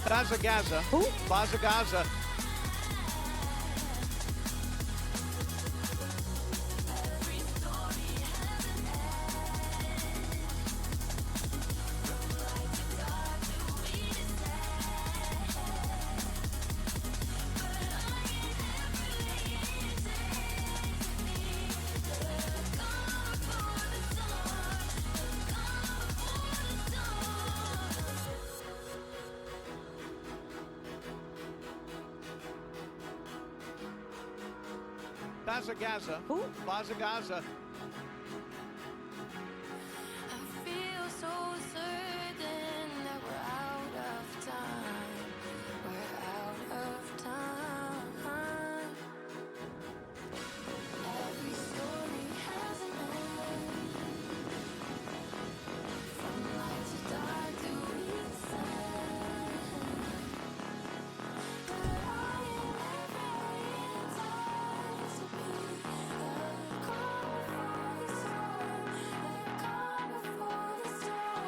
Bazza Gaza. Who? Bazza Gaza. Bazza Gaza. Who? Bazza Gaza. I feel so certain that we're out of time. We're out of time. Every story has an end. From light to dark to inside. But I am never inside to be a calm before the storm. A calm before the storm.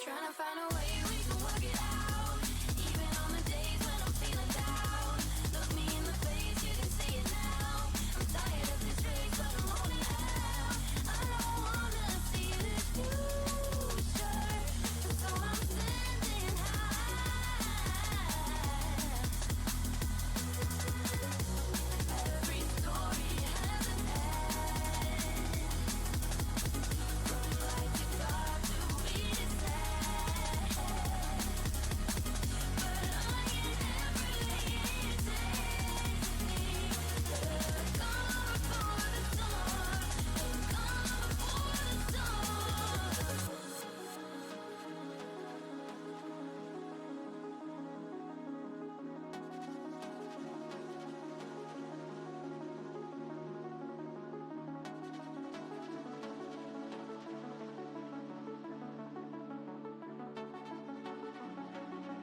Trying to find a way we can work it out. Even on the days when I'm feeling down. Look me in the face, you can see it now. I'm tired of this race, but I'm holding out. I don't wanna see this future, so I'm standing high. Every story has an end. From light to dark to be sad. But I ain't ever laying destiny. Come for the storm. Come for the storm.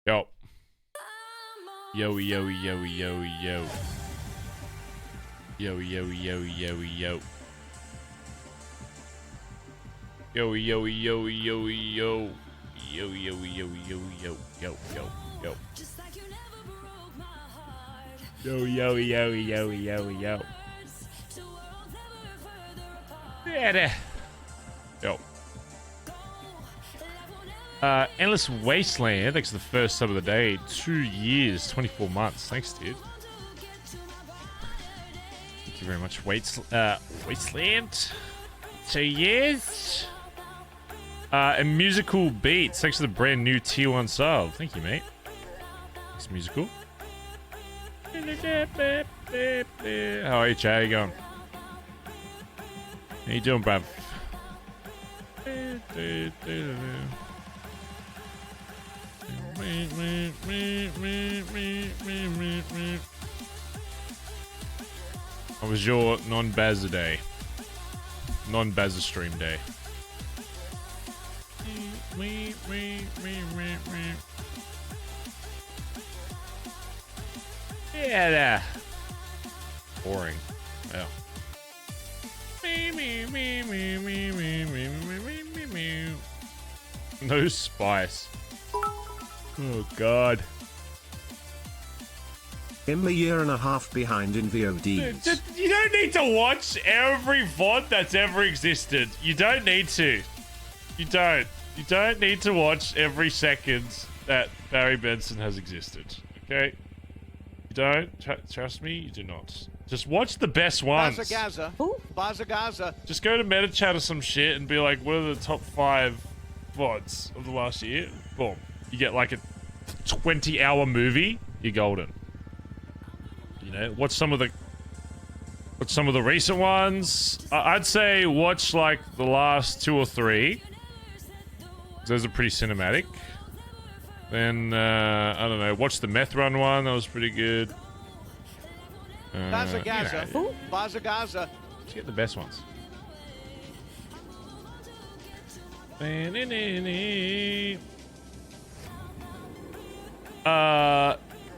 Yo. Yo, yo, yo, yo, yo. Yo, yo, yo, yo, yo. Yo, yo, yo, yo, yo. Yo, yo, yo, yo, yo, yo, yo, yo. Just like you never broke my heart. Yo, yo, yo, yo, yo, yo. So we're all never further apart. Yeah, there. Yo. Endless Wasteland. Thanks for the first sub of the day. 2 years, 24 months. Thanks, dude. Thank you very much. Wasteland. 2 years. And Musical Beats. Thanks for the brand new tier 1 sub. Thank you, mate. Thanks, Musical. How are you, Chad? How you going? How you doing, bruv? How was your non-Bazza day? Non-Bazza stream day? Yeah, there. Boring. Yeah. No spice. Oh god. I'm a year and a half behind in VODs. You don't need to watch every VOD that's ever existed. You don't need to. You don't. You don't need to watch every second that Barry Benson has existed. Okay? Don't trust me. You do not. Just watch the best ones. Bazza Gaza. Just go to MetaChat or some shit and be like, what are the top 5 VODs of the last year? Boom. You get like a 20-hour movie. You're golden. You know, watch some of the recent ones. I'd say watch like the last 2 or 3. Those are pretty cinematic. Then I don't know. Watch the Meth Run one. That was pretty good. Bazza Gaza. You know, Bazza Gaza. just get the best ones.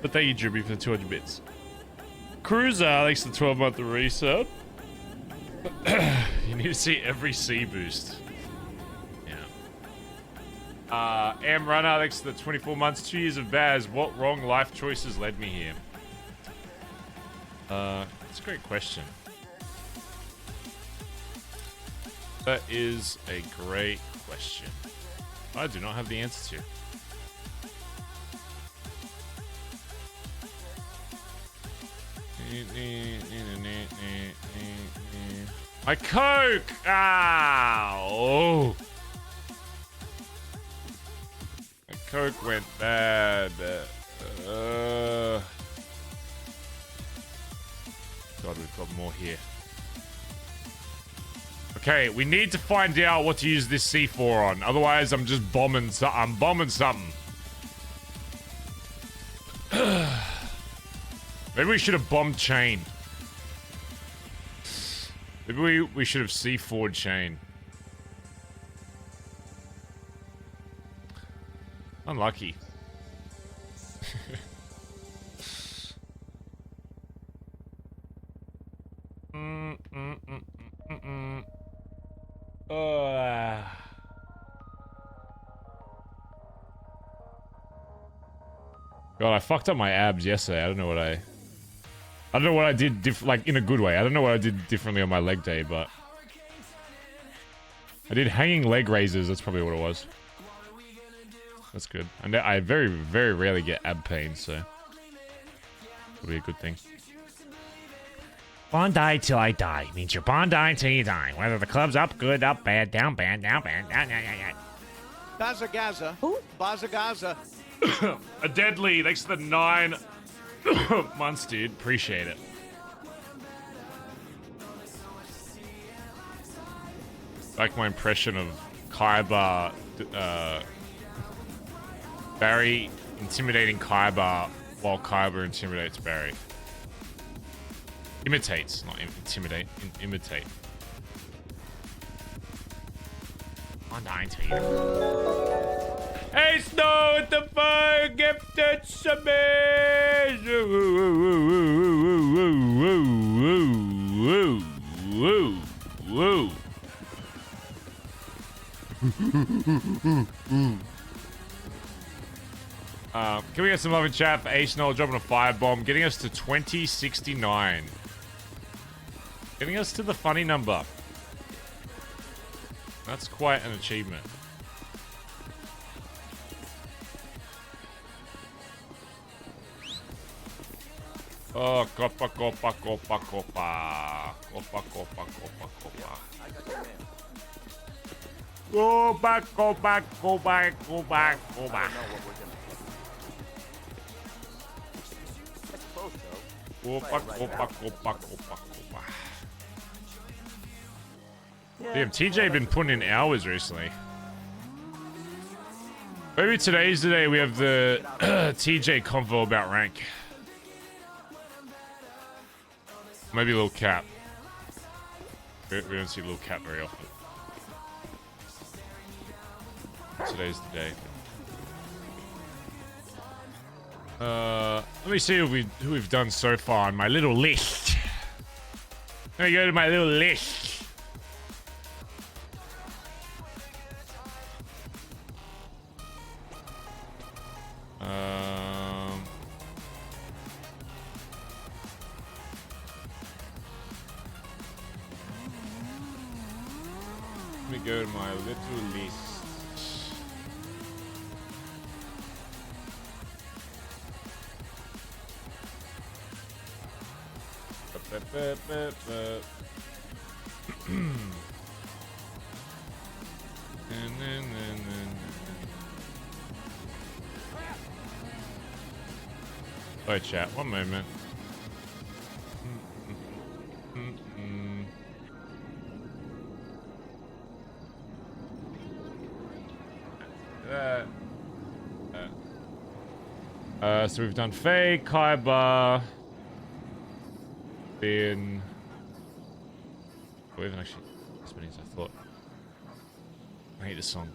But thank you, Juby, for the 200 bits. Cruiser, thanks for the 12-month resub. You need to see every C boost. Yeah. M Runner, thanks for the 24 months, 2 years of Baz. What wrong life choices led me here? That's a great question. That is a great question. I do not have the answer to. My Coke! Ow! My Coke went bad. God, we've got more here. Okay, we need to find out what to use this C4 on. Otherwise, I'm just bombing. I'm bombing something. Maybe we should have bombed chain. Maybe we should have C4'd chain. Unlucky. God, I fucked up my abs yesterday. I don't know what I did like in a good way. I don't know what I did differently on my leg day, but I did hanging leg raises. That's probably what it was. That's good. And I very, very rarely get ab pain, so it'll be a good thing. Bondi till I die means you're Bondi until you die. Whether the club's up, good, up, bad, down, bad, down, bad, down, Bazza Gaza. Bazza Gaza. A deadly. Thanks for the 9 months, dude. Appreciate it. Like my impression of Kaiba, Barry intimidating Kaiba while Kaiba intimidates Barry. Imitates, not intimidate. Imitate. On 19. Hey, Snow with the fire gifted submission. Woo. Can we get some love in chat for Ace Noel dropping a firebomb, getting us to 2069. Getting us to the funny number. That's quite an achievement. Oh, copa. Go back. Damn, TJ been putting in hours recently. Maybe today's the day we have the TJ convo about rank. Maybe Lil Cap. We don't see Lil Cap very often. Today's the day. Let me see who we've done so far on my little list. Let me go to my little list. Let me go to my little list. Wait, chat. One moment. So we've done Faye, Kaiba, Ben. We haven't actually as many as I thought. I hate this song.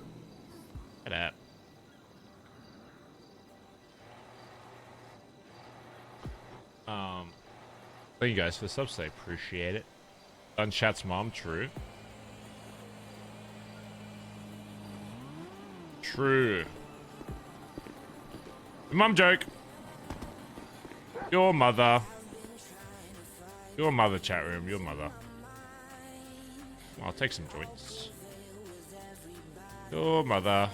Get out. Thank you guys for the subs. I appreciate it. Done chat's mom, true. True. Mum joke. Your mother. Your mother, chat room. Your mother. Well, I'll take some joints. Your mother.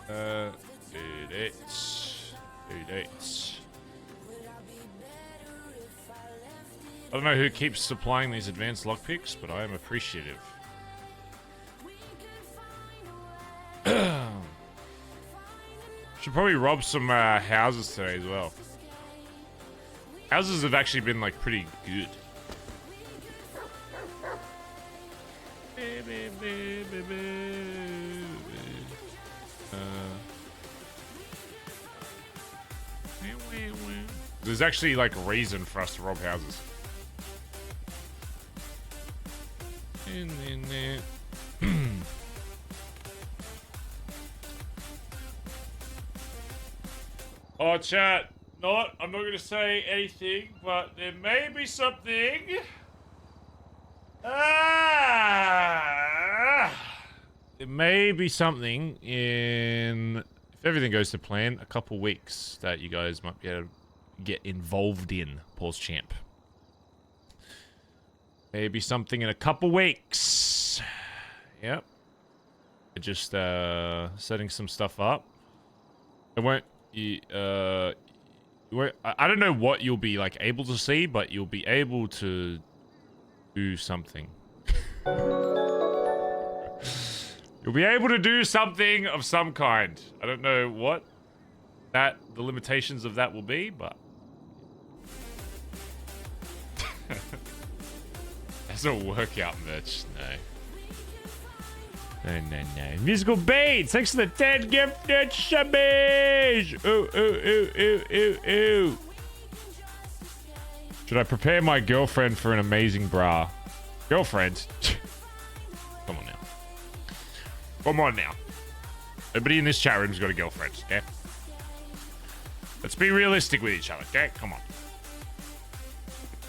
Dude, it's. I don't know who keeps supplying these advanced lockpicks, but I am appreciative. Should probably rob some houses today as well. Houses have actually been like pretty good. There's actually like a reason for us to rob houses. Oh, chat. I'm not going to say anything, but there may be something. There may be something in, if everything goes to plan, a couple weeks that you guys might be able to get involved in. Pause champ. Maybe something in a couple weeks. Yep. Just setting some stuff up. It won't. I don't know what you'll be like able to see, but you'll be able to do something. You'll be able to do something of some kind. I don't know what the limitations of that will be, but that's a workout merch. No. Musical beats. Thanks for the 10 gifted subbies. Ooh. Should I prepare my girlfriend for an amazing bra? Girlfriend? Come on now. Everybody in this chat room's got a girlfriend, okay? Let's be realistic with each other, okay? Come on.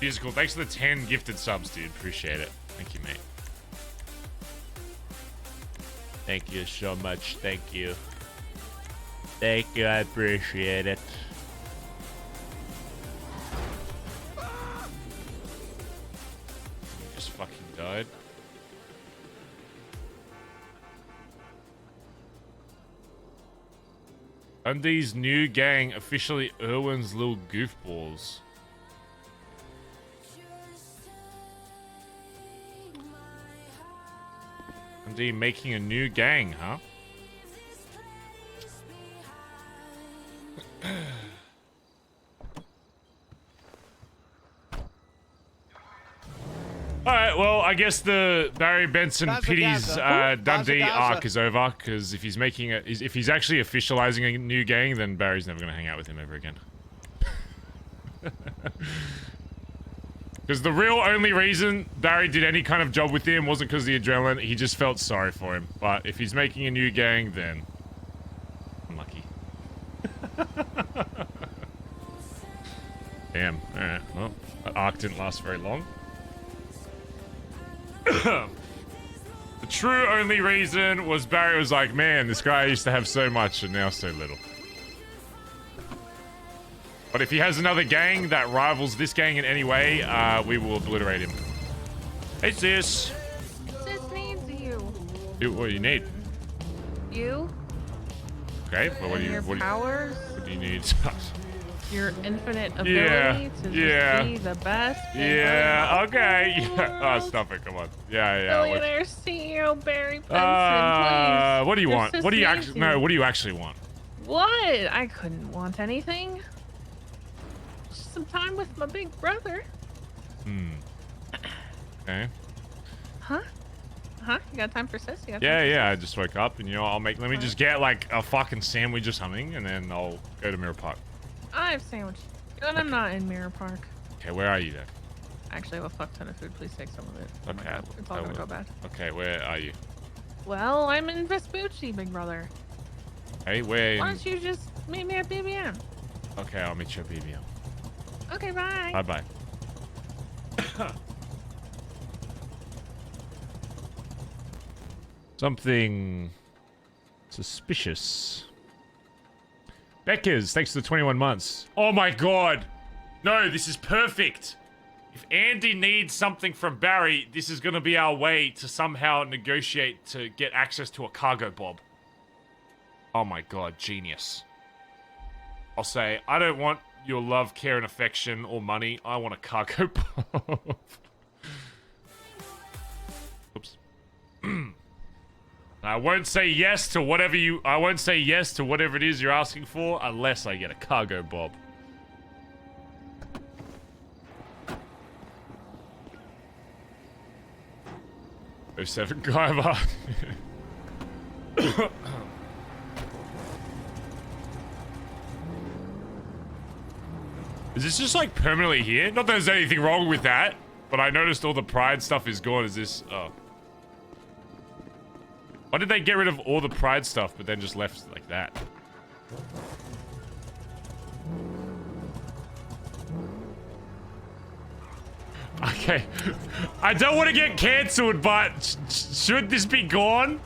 Musical, thanks for the 10 gifted subs, dude. Appreciate it. Thank you, mate. Thank you so much. Thank you. Thank you. I appreciate it. Just fucking died. Dundee's new gang officially Irwin's little goofballs. Dundee making a new gang, huh? Alright, well, I guess the Barry Benson Pity's Dundee arc is over, because if he's making it, if he's actually officializing a new gang, then Barry's never going to hang out with him ever again. Because the real only reason Barry did any kind of job with him wasn't because of the adrenaline, he just felt sorry for him. But if he's making a new gang, then unlucky. Damn, alright, well, that arc didn't last very long. The true only reason was Barry was like, man, this guy used to have so much and now so little. But if he has another gang that rivals this gang in any way, we will obliterate him. Hey, sis. Sis needs you. What do you need? You? Okay, well, what do you powers? what do you need? your infinite ability to just be the best. Yeah. Okay. Yeah. Oh, stop it. Come on. Yeah. Billionaire CEO Barry Benson, please. What do you Your want? sis What do you needs actually? No. What do you actually want? What? I couldn't want anything. Just some time with my big brother. Okay. Huh? You got time for sis? Yeah. I just woke up, and you know, let me just get like a fucking sandwich or something, and then I'll go to Mirror Park. I have sandwich. And I'm not in Mirror Park. Okay, where are you then? I actually have a fuck ton of food. Please take some of it. Oh my Okay, God, it's all I gonna will. go bad. Okay, where are you? Well, I'm in Vespucci, big brother. Hey, where? Why don't you just meet me at BBM? Okay, I'll meet you at BBM. Okay, bye. Bye. Something suspicious. Beckers, thanks for the 21 months. Oh my god. No, this is perfect. If Andy needs something from Barry, this is going to be our way to somehow negotiate to get access to a cargo bob. Oh my god, genius. I'll say, I don't want your love, care, and affection or money. I want a cargo bob. Oops. I won't say yes to whatever it is you're asking for unless I get a cargo bob. 07 Kaiba. Is this just like permanently here? Not that there's anything wrong with that, but I noticed all the pride stuff is gone. Is this... Oh. Why did they get rid of all the pride stuff, but then just left like that? Okay. I don't want to get cancelled, but should this be gone?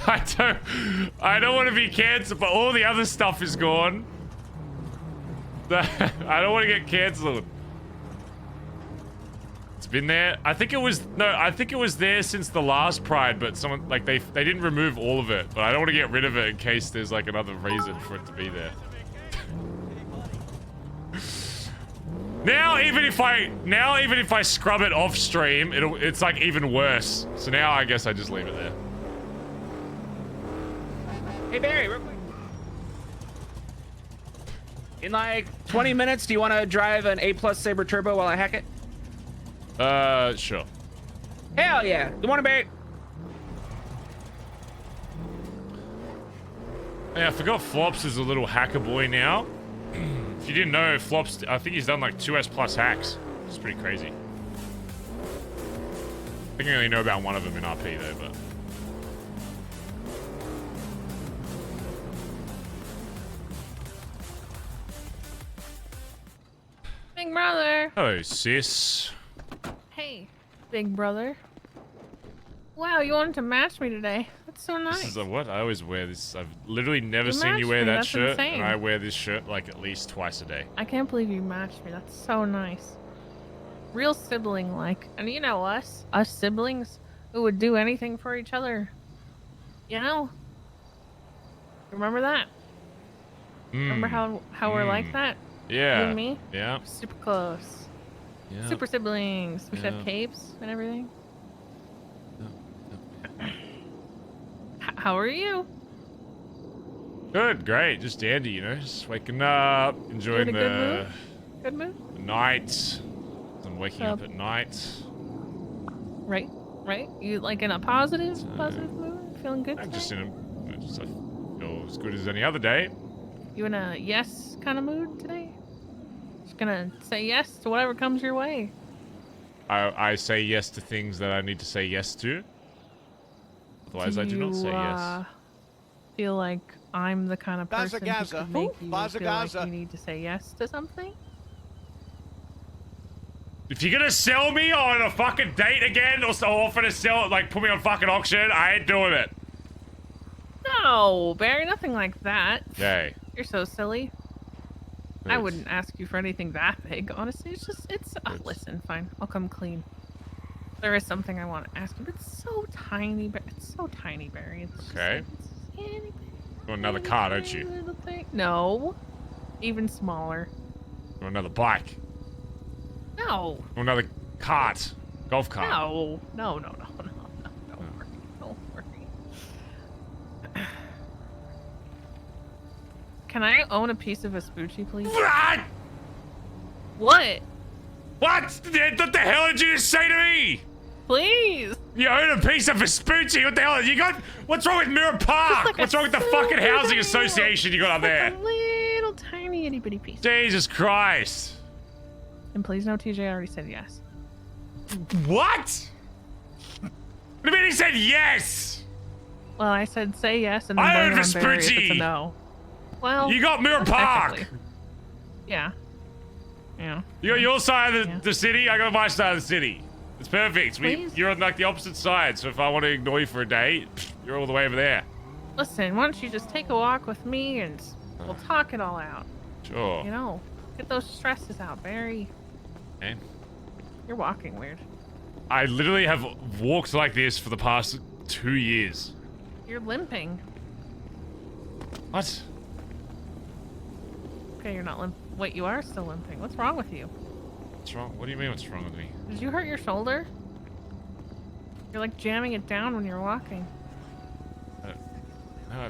I don't want to be cancelled, but all the other stuff is gone. I don't want to get cancelled. It's been there. I think it was there since the last Pride, but someone like they didn't remove all of it. But I don't want to get rid of it in case there's like another reason for it to be there. Now even if I scrub it off stream, it's like even worse. So now I guess I just leave it there. Hey Barry, real quick. In like 20 minutes, do you want to drive an A+ Saber Turbo while I hack it? Sure. Hell yeah. Good morning, Barry. Yeah, I forgot Flops is a little hacker boy now. If you didn't know, Flops, I think he's done like 2S plus hacks. It's pretty crazy. I think I only know about one of them in RP though, but... Big brother. Hello, sis. Hey, big brother. Wow, you wanted to match me today. That's so nice. This is a what? I always wear this. I've literally never You seen you matched wear me, that that's shirt, insane. and I wear this shirt like at least twice a day. I can't believe you matched me. That's so nice. Real sibling-like. And you know us siblings who would do anything for each other. You know? Remember that? Remember how we're like that? Yeah. You and me? Yeah. Super close. Yeah. Super siblings. We should Yeah. have capes and everything. How are you? Good, great. Just dandy, you know. Just waking up, enjoying in a the Good mood? night. I'm waking up at night. Right. You like in a positive mood? Feeling good I'm today? just in a... I feel as good as any other day. You in a yes kind of mood today? Just gonna say yes to whatever comes your way. I say yes to things that I need to say yes to. Otherwise, I do not say yes. Feel like I'm the kind of person who Bazza could make you Bazza feel like Gaza. you need to say yes to something? If you're gonna sell me on a fucking date again, or offer to sell it, like put me on fucking auction, I ain't doing it. No, Barry, nothing like that. Yay. You're so silly. I wouldn't ask you for anything that big, honestly. Listen, fine. I'll come clean. There is something I want to ask you, but it's so tiny, Barry. It's so tiny, Barry. It's just Okay. like, it's itty bitty. You want another car, don't you? Little thing. No. Even smaller. You want another bike? No. You want another cart? Golf cart? No. No. Don't worry. Don't worry. Can I own a piece of Vespucci, please? What? What? What the hell did you just say to me? Please. You own a piece of Vespucci? What the hell? You got? What's wrong with Mirror Park? Like What's wrong with the fucking housing association you got up there? A little tiny itty bitty piece. Jesus Christ. And please know TJ already said yes. What? What do you mean he said yes? Well, I said say yes and then I blame own it on Barry if it's a Vespucci. no. Well, You got Mirror Park. technically. Yeah. Yeah. You got your side of Yeah. the city, I got my side of the city. It's perfect. Please? You're on like the opposite side, so if I want to ignore you for a day, you're all the way over there. Listen, why don't you just take a walk with me and we'll talk it all out. Sure. You know, get those stresses out, Barry. Okay. You're walking weird. I literally have walked like this for the past 2 years. You're limping. What? Okay, you're not limp. Wait, you are still limping. What's wrong with you? What's wrong? What do you mean what's wrong with me? Did you hurt your shoulder? You're like jamming it down when you're walking. No,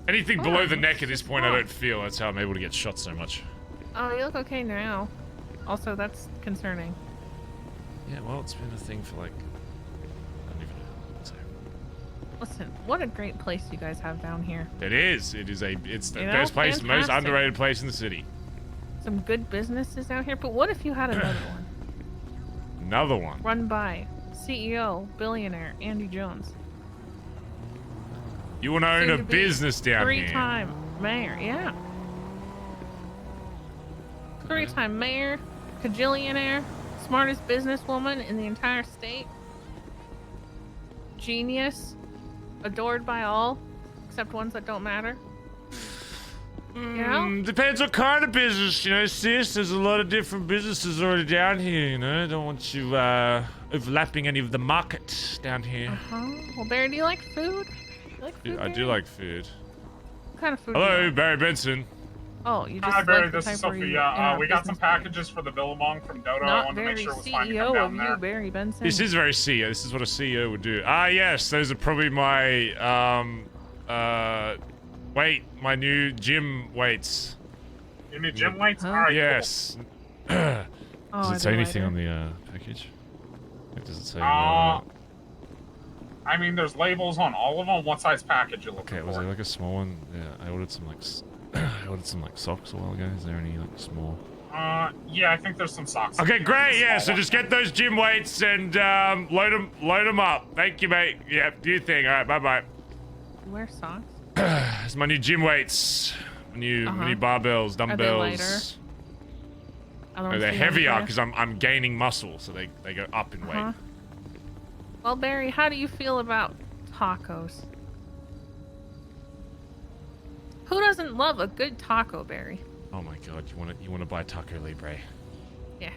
anything below the neck at this point I Oh. don't feel. That's how I'm able to get shot so much. Oh, you look okay now. Also, that's concerning. Yeah, well, it's been a thing for like... I don't even know what to say. Listen, what a great place you guys have down here. It is. It's the You know, best place, most fantastic. underrated place in the city. Some good businesses out here, but what if you had another one? Another one. Run by CEO, billionaire, Andy Jones. You want to own Soon a to be business down here. Three-time mayor, yeah. Three-time mayor, cajillionaire, smartest businesswoman in the entire state. Genius, adored by all, except ones that don't matter. You know? Depends what kind of business, you know, sis. There's a lot of different businesses already down here, you know. Don't want you overlapping any of the market down here. Uh-huh. Well, Barry, do you like food? You like food, I do Barry? like food. What kind of food do you Hello, like? Barry Benson. Oh, you just Hi, Barry. like the This type is where you Sophia. We got business some food. packages for the Villamong from Dodo. I Not wanted to very very make sure it was fine to come CEO down of there. you, Barry Benson. This is very CEO. This is what a CEO would do. Ah, yes. Those are probably my, my new gym weights. You need gym weights? Huh? All right, Yes. Oh, Does I it say do anything like on it. the package? What does it say? I mean, there's labels on all of them. What size package you looking okay, was for? it like a small one? Yeah, I ordered some like I ordered some like socks a while ago. Is there any like small? Yeah, I think there's some socks. Okay, great. Yeah, so Small just one. get those gym weights and load them up. Thank you, mate. Yeah, do your thing. All right, bye bye. You wear socks? It's my new gym weights. My new barbells, Are they lighter? dumbbells. Other No, ones they're feel heavier heavier? because I'm gaining muscle, so they go up in weight. Uh-huh. Well, Barry, how do you feel about tacos? Who doesn't love a good taco, Barry? Oh my god, you want to buy Taco Libre? Yeah.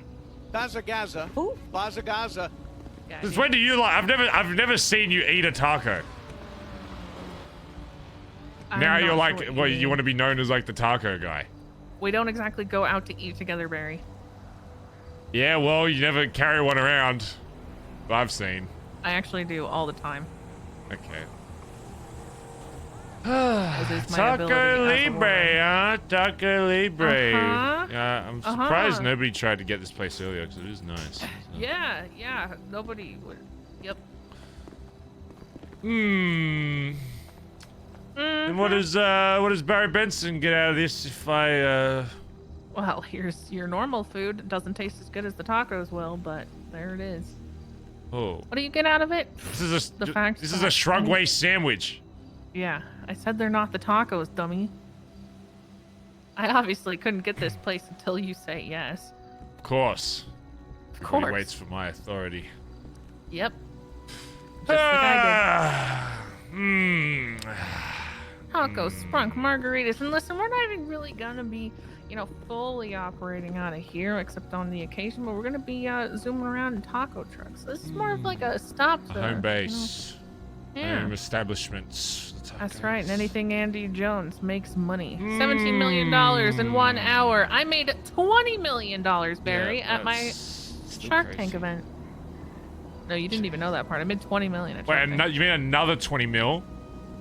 Bazza Gaza. Who? Bazza Gaza. Yeah. Since when do you like? I've never seen you eat a taco. I'm Now not you're sure like, what well, mean. you want to be known as like the taco guy. We don't exactly go out to eat together, Barry. Yeah, well, you never carry one around. I've seen. I actually do all the time. Okay. As is my ability Taco as a Libre, woman. huh? Taco Libre. Uh-huh. Yeah, I'm surprised Uh-huh. nobody tried to get this place earlier because it is nice. So. Yeah. Nobody would. Yep. Hmm. And what does Barry Benson get out of this if I Well, here's your normal food. It doesn't taste as good as the tacos will, but there it is. Oh. What do you get out of it? This is The fact this is that- a shrug waist sandwich. Yeah, I said they're not the tacos, dummy. I obviously couldn't get this place until you say yes. Of course. Of Everybody course. waits for my authority. Yep. Just like I Hmm. did. Tacos, sprunk, margaritas, and listen, we're not even really gonna be, fully operating out of here, except on the occasion, but we're gonna be zooming around in taco trucks. This is more of like a stop. A to, home base. Yeah. Establishments. That's right. And anything Andy Jones makes money. $17 million in 1 hour. I made $20 million, Barry, Yeah, at my that's still Shark crazy. Tank event. No, you didn't even know that part. I made $20 million at Shark Wait, Tank. you mean another 20 mil?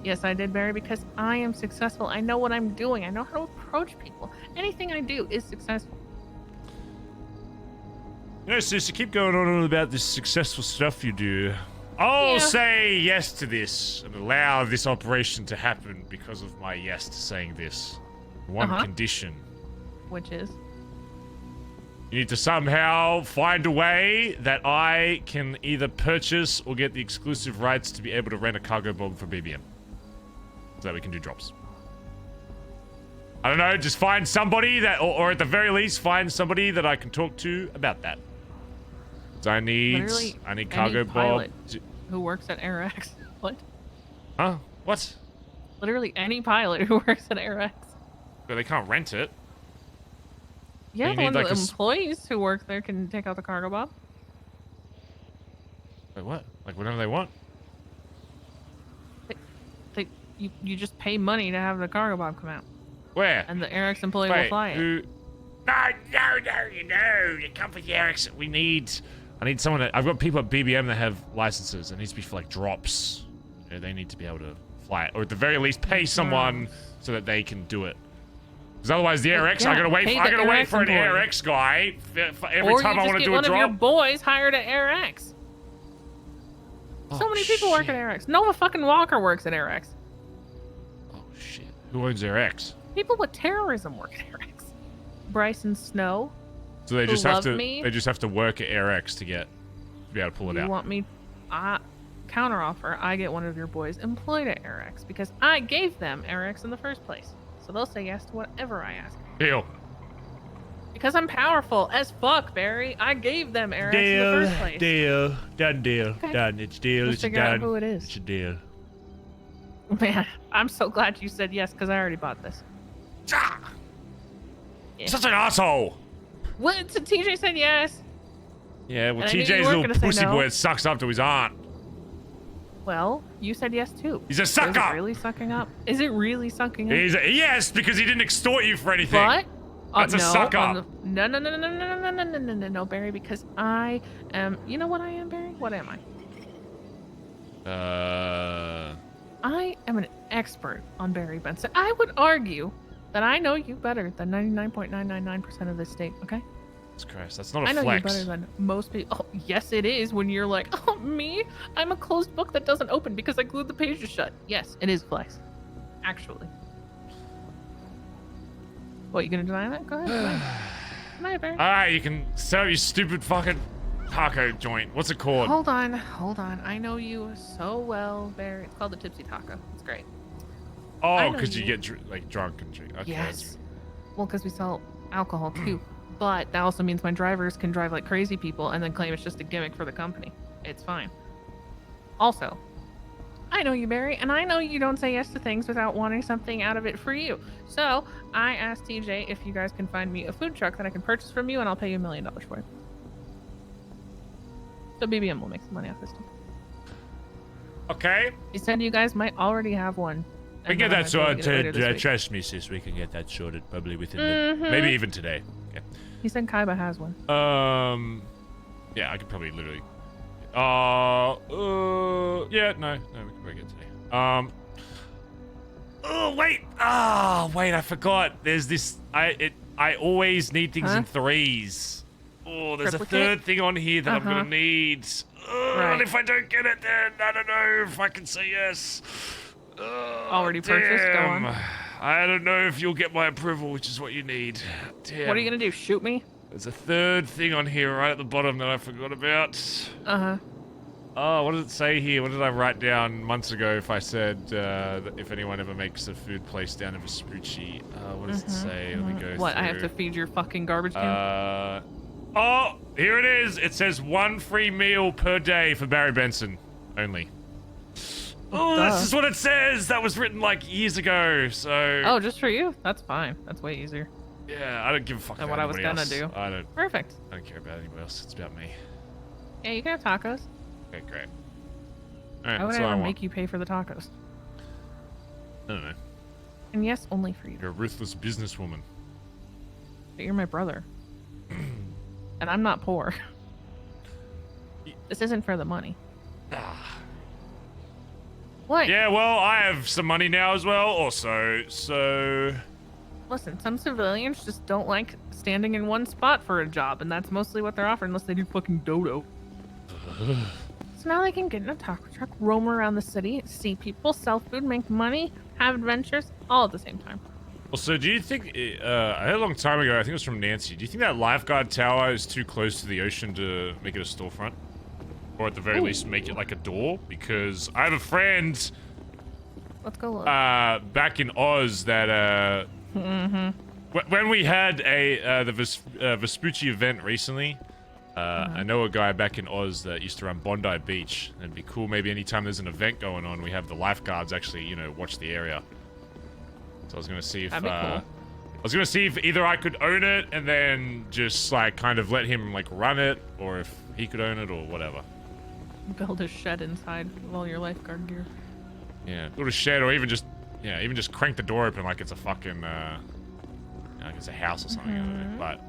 Yes, I did, Barry, because I am successful. I know what I'm doing. I know how to approach people. Anything I do is successful. You know, sis, you keep going on about this successful stuff you do. I'll Yeah. say yes to this and allow this operation to happen because of my yes to saying this. One condition. Which is? You need to somehow find a way that I can either purchase or get the exclusive rights to be able to rent a cargo bomb for BBM. So that we can do drops. I don't know, just find somebody that, or at the very least, find somebody that I can talk to about that. So I need cargo bomb. Who works at AirX. What? Huh? What? Literally any pilot who works at AirX. But they can't rent it. Yeah, You one need, of like, the a employees who work there can take out the cargo bomb. Wait, what? Like whenever they want? You just pay money to have the cargo bomb come out. Where? And the AirX employee will fly it. who? No, you come for the Erics. I need someone I've got people at BBM that have licenses. It needs to be for like drops. You know, they need to be able to fly it. Or at the very least pay someone so that they can do it. Because otherwise the AirX, Yeah, I gotta wait pay for the an employee. AirX guy for every Or time you I just want to get do a one of your drop. boys hired at AirX. So many people work at AirX. Noah fucking Walker works at AirX. Oh shit. Who owns AirX? People with terrorism work at AirX. Bryson Snow. So they who just have loved to me. they just have to work at AirX to be able to pull it You out. want me? Counteroffer. I get one of your boys employed at AirX because I gave them AirX in the first place. So they'll say yes to whatever I ask. Deal. Because I'm powerful as fuck, Barry. I gave them AirX in the first place. Deal. Done deal. Okay. Done. It's deal. Let's It's figure out done. who it is. It's a deal. Man, I'm so glad you said yes because I already bought this. Ah! Yeah. Such an asshole. What? So TJ said yes. Yeah, well, And I knew you TJ's weren't little gonna say pussy no. boy that sucks up to his aunt. Well, you said yes too. He's a So sucker. Is it really sucking up? Is it really sucking up? Yes, because he didn't extort you for anything. But That's a no, suck on up. No, Barry, because I am. You know what I am, Barry? What am I? I am an expert on Barry Benson. I would argue that I know you better than 99.999% of this state. Okay. Jesus Christ, that's not I a know flex. you better than most people. Oh, yes, it is. When you're like, oh, me? I'm a closed book that doesn't open because I glued the pages shut. Yes, it is flex. Actually. What, you gonna deny that? Go ahead. Deny it, Barry. Alright, you can set up your stupid fucking taco joint. What's it called? Hold on. I know you so well, Barry. It's called the Tipsy Taco. It's great. I Oh, know because you you. get like drunk and drink. Okay, Yes. Well, because we sell alcohol too. But that also means my drivers can drive like crazy people and then claim it's just a gimmick for the company. It's fine. Also, I know you, Barry, and I know you don't say yes to things without wanting something out of it for you. So I asked TJ if you guys can find me a food truck that I can purchase from you, and I'll pay you $1 million for it. So BBM will make some money off this too. Okay. He said you guys might already have one. We and can get then I that might be able to get it later sorted. this week. Trust me, sis. We can get that sorted probably within maybe even today. Okay. He said Kaiba has one. Yeah, I could probably literally. Yeah, no, we can probably get today. Oh wait, I forgot. There's this. I always need things in threes. Oh, there's Triplicate? a third thing on here that I'm gonna need. Right. And if I don't get it, then I don't know if I can say yes. Already purchased? Go Damn. on. I don't know if you'll get my approval, which is what you need. Damn. What are you gonna do? Shoot me? There's a third thing on here right at the bottom that I forgot about. Uh-huh. Oh, what does it say here? What did I write down months ago if I said that if anyone ever makes a food place down in Vespucci? What does it say? Let me go What, through. I have to feed your fucking garbage can? Oh, here it is. It says 1 free meal per day for Barry Benson only. Oh, that's just what it says. That was written like years ago, so... Oh, just for you? That's fine. That's way easier. Yeah, I don't give a fuck Than about what I was anybody gonna else. do. I don't Perfect. care about anybody else. It's about me. Yeah, you can have tacos. Okay, great. Why would that's I all I ever want. make you pay for the tacos? I don't know. And yes, only for you. You're a ruthless businesswoman. But you're my brother. And I'm not poor. This isn't for the money. What? Yeah, well, I have some money now as well, also, so... Listen, some civilians just don't like standing in one spot for a job, and that's mostly what they're offering unless they do fucking dodo. So now they can get in a taco truck, roam around the city, see people, sell food, make money, have adventures, all at the same time. Also, do you think, I heard a long time ago, I think it was from Nancy, do you think that lifeguard tower is too close to the ocean to make it a storefront? Or at the very least, make it like a door? Because I have a friend, Let's go look. back in Oz that, when we had the Vespucci event recently, I know a guy back in Oz that used to run Bondi Beach. It'd be cool maybe anytime there's an event going on, we have the lifeguards actually, you know, watch the area. So I was gonna see if, That'd be cool. I was gonna see if either I could own it and then just like kind of let him like run it, or if he could own it or whatever. Build a shed inside with all your lifeguard gear. Yeah, build a shed, or even just, yeah, even just crank the door open like it's a fucking, like it's a house or something. I don't know. But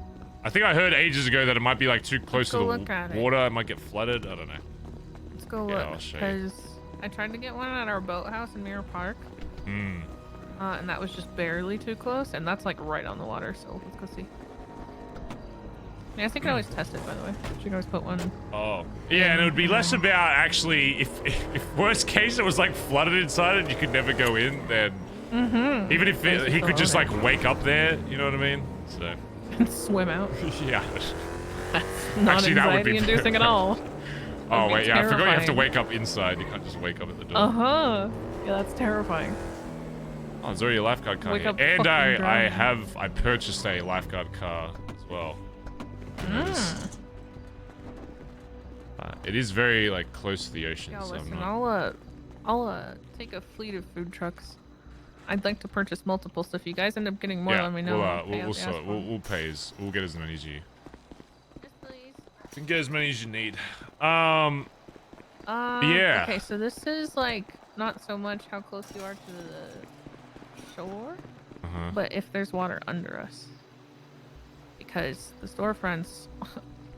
I think I heard ages ago that it might be like too close to go the look at it. water. It might get flooded. I don't know. Let's go Yeah, look. I'll show you. Because I tried to get one at our boathouse in Mirror Park. And that was just barely too close, and that's like right on the water, so let's go see. Yeah, I think I always test it, by the way. You can always put one. Oh, yeah, and it would be less about actually, if worst case it was like flooded inside and you could never go in, then even if he could just like wake up there, you know what I mean? So, And swim out. yeah. That's not Actually, that would be anxiety-inducing at all. Oh, be wait, yeah, I forgot you have to terrifying. wake up inside. You can't just wake up at the door. Uh-huh. Yeah, that's terrifying. Oh, there's already a lifeguard car Wake here. up And fucking I drowning. purchased a lifeguard car as well. It is very like close to the ocean, Yeah, so listen, I'm not... I'll take a fleet of food trucks. I'd like to purchase multiple, so if you guys end up getting more, Yeah, let me know. I'll pay out we'll the sort. ass We'll pay as we'll get as many as you. Yes, please. You can get as many as you need. Yeah. Okay, so this is like not so much how close you are to the shore, but if there's water under us. Because the storefronts,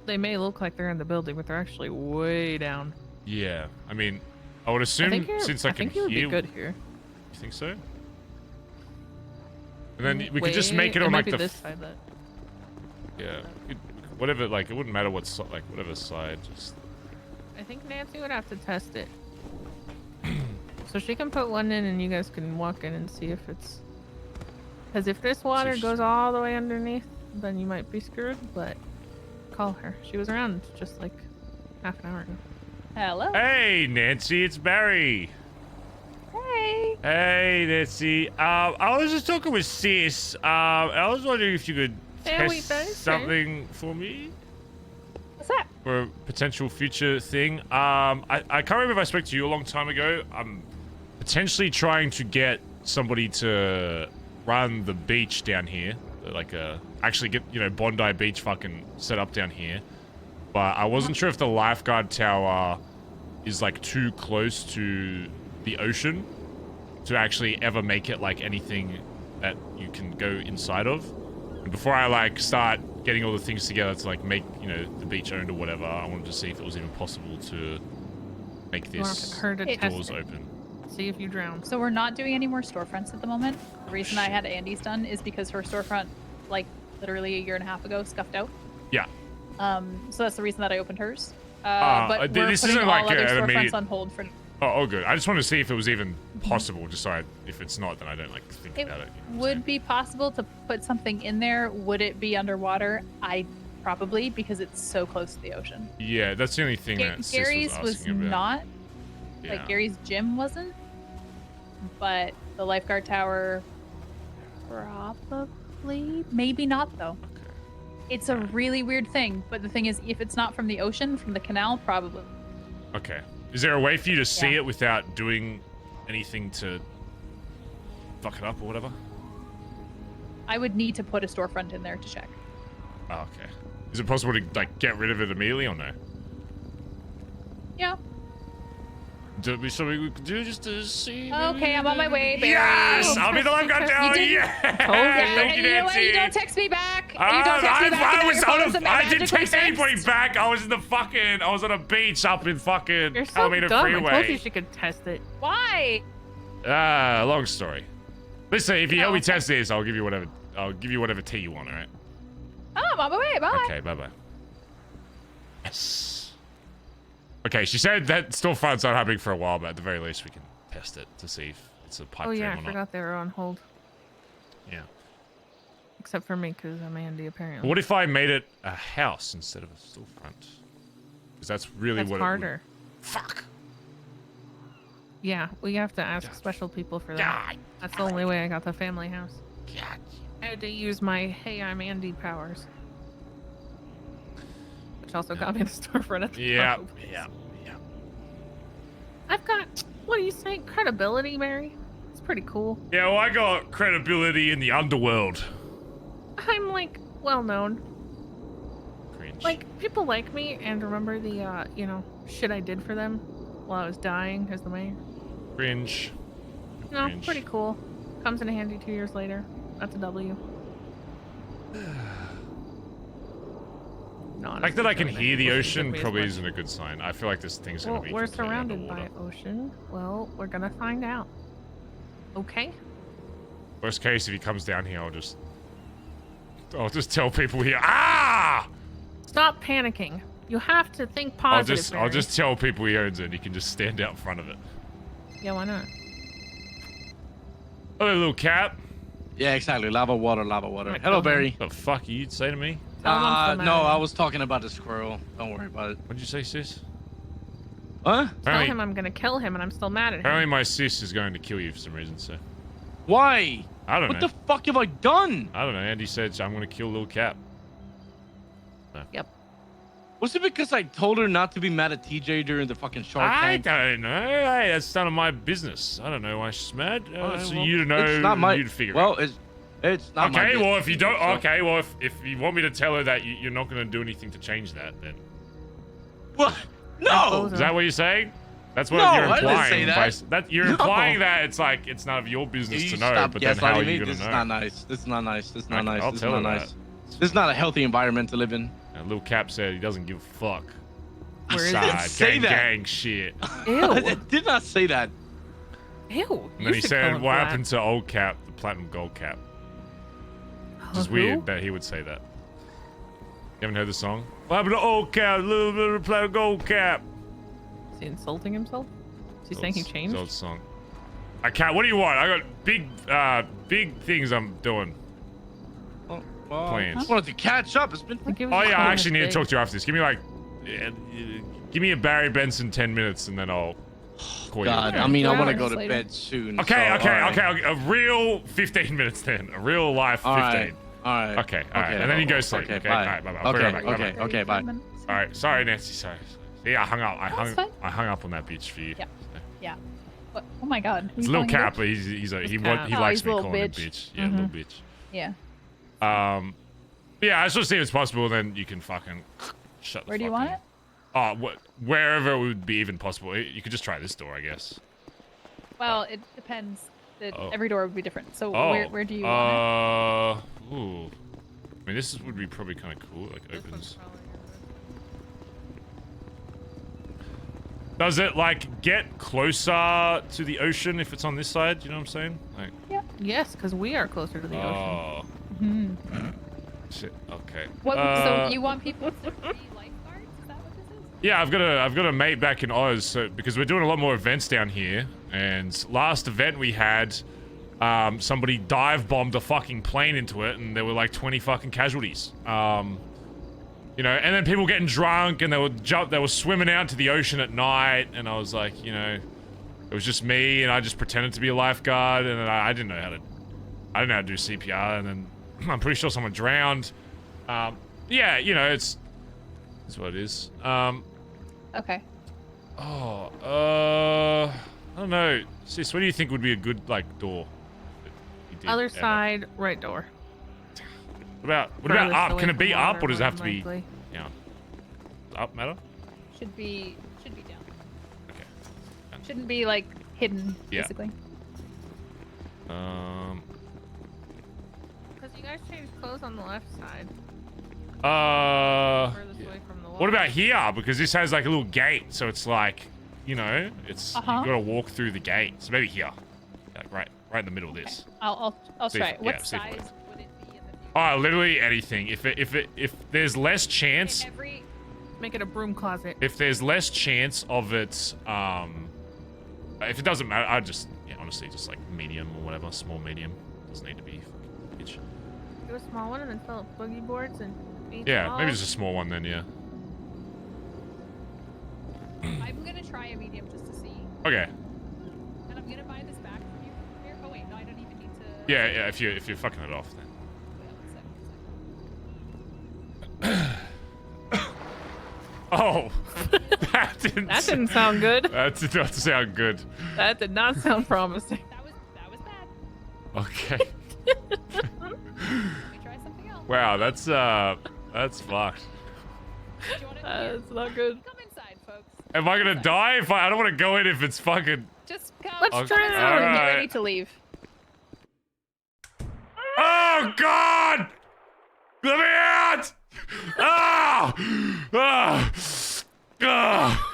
they may look like they're in the building, but they're actually way down. Yeah. I mean, I would assume since I can think you would hear. be good here. You think so? And then we could just make it on might like be the. this side that. Yeah. Whatever. Like it wouldn't matter what like whatever side. Just. I think Nancy would have to test it. So she can put one in and you guys can walk in and see if it's... Because if this water goes all the way underneath, then you might be screwed, but call her. She was around just like half an hour ago. Hello. Hey, Nancy, it's Barry. Hey. Hey, Nancy. I was just talking with Sis. I was wondering if you could Yeah, we test both did. something for me. What's that? For a potential future thing. I can't remember if I spoke to you a long time ago. I'm potentially trying to get somebody to run the beach down here. Like, actually get, you know, Bondi Beach fucking set up down here. But I wasn't sure if the lifeguard tower is, like, too close to the ocean to actually ever make it, like, anything that you can go inside of. And before I, like, start getting all the things together to, like, make, you know, the beach owned or whatever, I wanted to see if it was even possible to make You want this her to test doors it. open. See if you drown. So we're not doing any more storefronts at the moment. The reason I had Andy's done is because her storefront, like literally a year and a half ago, scuffed out. Yeah. So that's the reason that I opened hers. But we're this putting isn't all like other an storefronts immediate- on hold for. Oh, good. I just wanted to see if it was even possible, just so if it's not, then I don't, like, think It about it. You know what I'm would saying? be possible to put something in there. Would it be underwater? I probably, because it's so close to the ocean. Yeah, that's the only thing that Sis Gary's was was asking about. not. Yeah. Like Gary's gym wasn't. But the lifeguard tower, probably, maybe not though. Okay. It's a really weird thing, but the thing is, if it's not from the ocean, from the canal, probably. Okay. Is there a way for you to see Yeah. it without doing anything to fuck it up or whatever? I would need to put a storefront in there to check. Oh, okay. Is it possible to, like, get rid of it immediately or no? Yeah. There'll be something we can do just to see. Okay, I'm on my way, Barry. Yes! I'll be the lifeguard now. You didn't- Yeah! Yeah, Thank you, you know what? Nancy. You don't text me back. You I don't text me back. I didn't text anybody back. I was on a beach up in fucking You're so Alameda dumb. Freeway. I told you she could test it. Why? Long story. Listen, if you help me okay. test this, I'll give you whatever tea you want, alright? Oh, I'm on my way. Bye. Okay, bye-bye. Yes. Okay, she said that storefront's not happening for a while, but at the very least we can test it to see if it's a pipe Oh dream yeah, or I not. forgot they were on hold. Yeah. Except for me, because I'm Andi, apparently. What if I made it a house instead of a storefront? Because that's really That's what harder. Fuck. Yeah, we have to ask special people for that. God. That's the only way I got the family house. God. I had to use my "Hey, I'm Andi" powers, which also got me the storefront at the Yeah. top. Yeah. I've got, what do you say, credibility, Mary? It's pretty cool. Yeah, well, I got credibility in the underworld. I'm like well known. Cringe. Like people like me and remember the shit I did for them while I was dying as the mayor. Cringe. No, Cringe. pretty cool. Comes in handy 2 years later. That's a W. No, The fact that I can hear the ocean probably probably isn't a good sign. I feel like this thing's gonna Well, be we're completely surrounded by underwater. ocean. Well, we're gonna find out. Okay. Worst case, if he comes down here, I'll just tell people here. Ah! Stop panicking. You have to think I'll positive. I'll just tell people he owns it. You can just stand out in front of it. Yeah, why not? Hello, Lil Cap. Yeah, exactly. Lava water, lava water. Right, Hello, go ahead. Barry. What the fuck you'd say to me? Tell them I'm still No, mad at I him. was talking about the squirrel. Don't worry about it. What'd you say, sis? Huh? Tell Apparently, him I'm gonna kill him, and I'm still mad at him. apparently my sis is going to kill you for some reason, so. Why? I don't What know. the fuck have I done? I don't know. Andy said I'm going to kill Lil Cap. Yep. Was it because I told her not to be mad at TJ during the fucking Shark I Tank? don't know. Hey, that's none of my business. I don't know why she's mad. Alright, It's well, you to know. It's not my. You to figure Well, it. it's not my. Okay, well, if you don't, business, so- okay, well, if you want me to tell her that you're not going to do anything to change that, then What? No. is that what you're saying? That's what No, you're I implying. didn't say that. by that you're No. implying that it's like it's none of your business You to know. stop But then how are gaslighting me. you going This to is know? not nice. This is not nice. This is not Okay, nice. I'll This is tell not her nice. that. This is not a healthy environment to live in. And Lil Cap said he doesn't give a fuck. Where is I didn't it? say gang, that. gang shit. I Ew. did not say that. Ew. And then he said, "What happened to old Cap, the platinum gold Cap?" Which is weird that he would say that. You haven't heard the song? What happened to old Cap, little bit of platinum gold Cap? Is he insulting himself? Is he saying he It's changed? old song. I can't. What do you want? I got big things I'm doing. Well, Plans. I just wanted to catch up. It's been. Like, it was Oh just yeah, kind I of actually need to big. talk to you after this. Give me like, give me a Barry Benson 10 minutes, and then I'll call God, you. I mean, I 2 want to hours go to later. bed soon. Okay, so, okay, all right. okay. A real 15 minutes then. A real life 15. All right. All right. Okay, all right. And then you go sleep. Okay, Okay, bye. all right, bye-bye. I'll put it Okay, back, okay, bye-bye. okay, bye. All right, sorry, Nancy. Sorry. See, I hung up. it's fine. I hung up on that bitch for you. Yeah. Yeah. What? Oh my God. It's You Lil calling me Cap, bitch? but he Cap. likes Oh, he's me little calling him bitch. bitch. Yeah, little bitch. Yeah. Yeah, I just want to see if it's possible. Then you can fucking shut. Where the do you fuck want in. it? Oh, wherever it would be even possible. You could just try this door, I guess. Well, it depends. Oh. Every door would be different. So Oh, where do you want Ooh. I mean, would be probably kind of cool. Like opens. Does it like get closer to the ocean if it's on this side? You know what I'm saying? Like. Yes, because we are closer to the ocean. Oh. Shit. Okay. it? What? So you want people to be lifeguards? Is that what this is? Yeah, I've got a mate back in Oz, so because we're doing a lot more events down here, and last event we had, somebody dive bombed a fucking plane into it, and there were like 20 fucking casualties. You know, and then people getting drunk, and they were swimming out to the ocean at night, and I was like, you know, it was just me, and I just pretended to be a lifeguard, and then I didn't know how to do CPR, and then I'm pretty sure someone drowned. Yeah, you know, it's what it is. Okay. I don't know. Sis, what do you think would be a good, like, door? that you did Other ever? side, right door. What about Furthest up? away Can it from be up, water, or does it have more to be, likely. you know, up matter? Should be down. Okay. Done. Shouldn't be like hidden, Yeah. basically. Because you guys changed clothes on the left side. Furthest away from the wall. What about here? Because this has like a little gate, so it's like, you know, it's you gotta walk through the gate. So maybe here, like right in the middle of this. I'll See try if- it. yeah, What see if it size works. would it be in the future? Oh, literally anything. If there's less chance, Every Make it a broom closet. if there's less chance of it, if it doesn't matter, I'd just, yeah, honestly, just like medium or whatever, small medium. Doesn't need to be huge. Do a small one and then fill up boogie boards and beach Yeah, balls. maybe just a small one then. Yeah. I'm gonna try a medium just to see, Okay. and I'm gonna buy this back from you. Here. Oh wait, no, I don't even need to. Yeah, yeah. If you're fucking it off, then. Wait, one sec. Oh, that That didn't sound good. That did not sound good. That did not sound promising. That was bad. Okay. Let me try something else. Wow, that's fucked. Do you wanna, It's not good. Come inside, folks. Am I gonna die if I don't want to go in if it's fucking? Just come. Let's come try it inside out. and get Alright. ready to leave. Oh God! Let me out! Ah! Ah! Ah!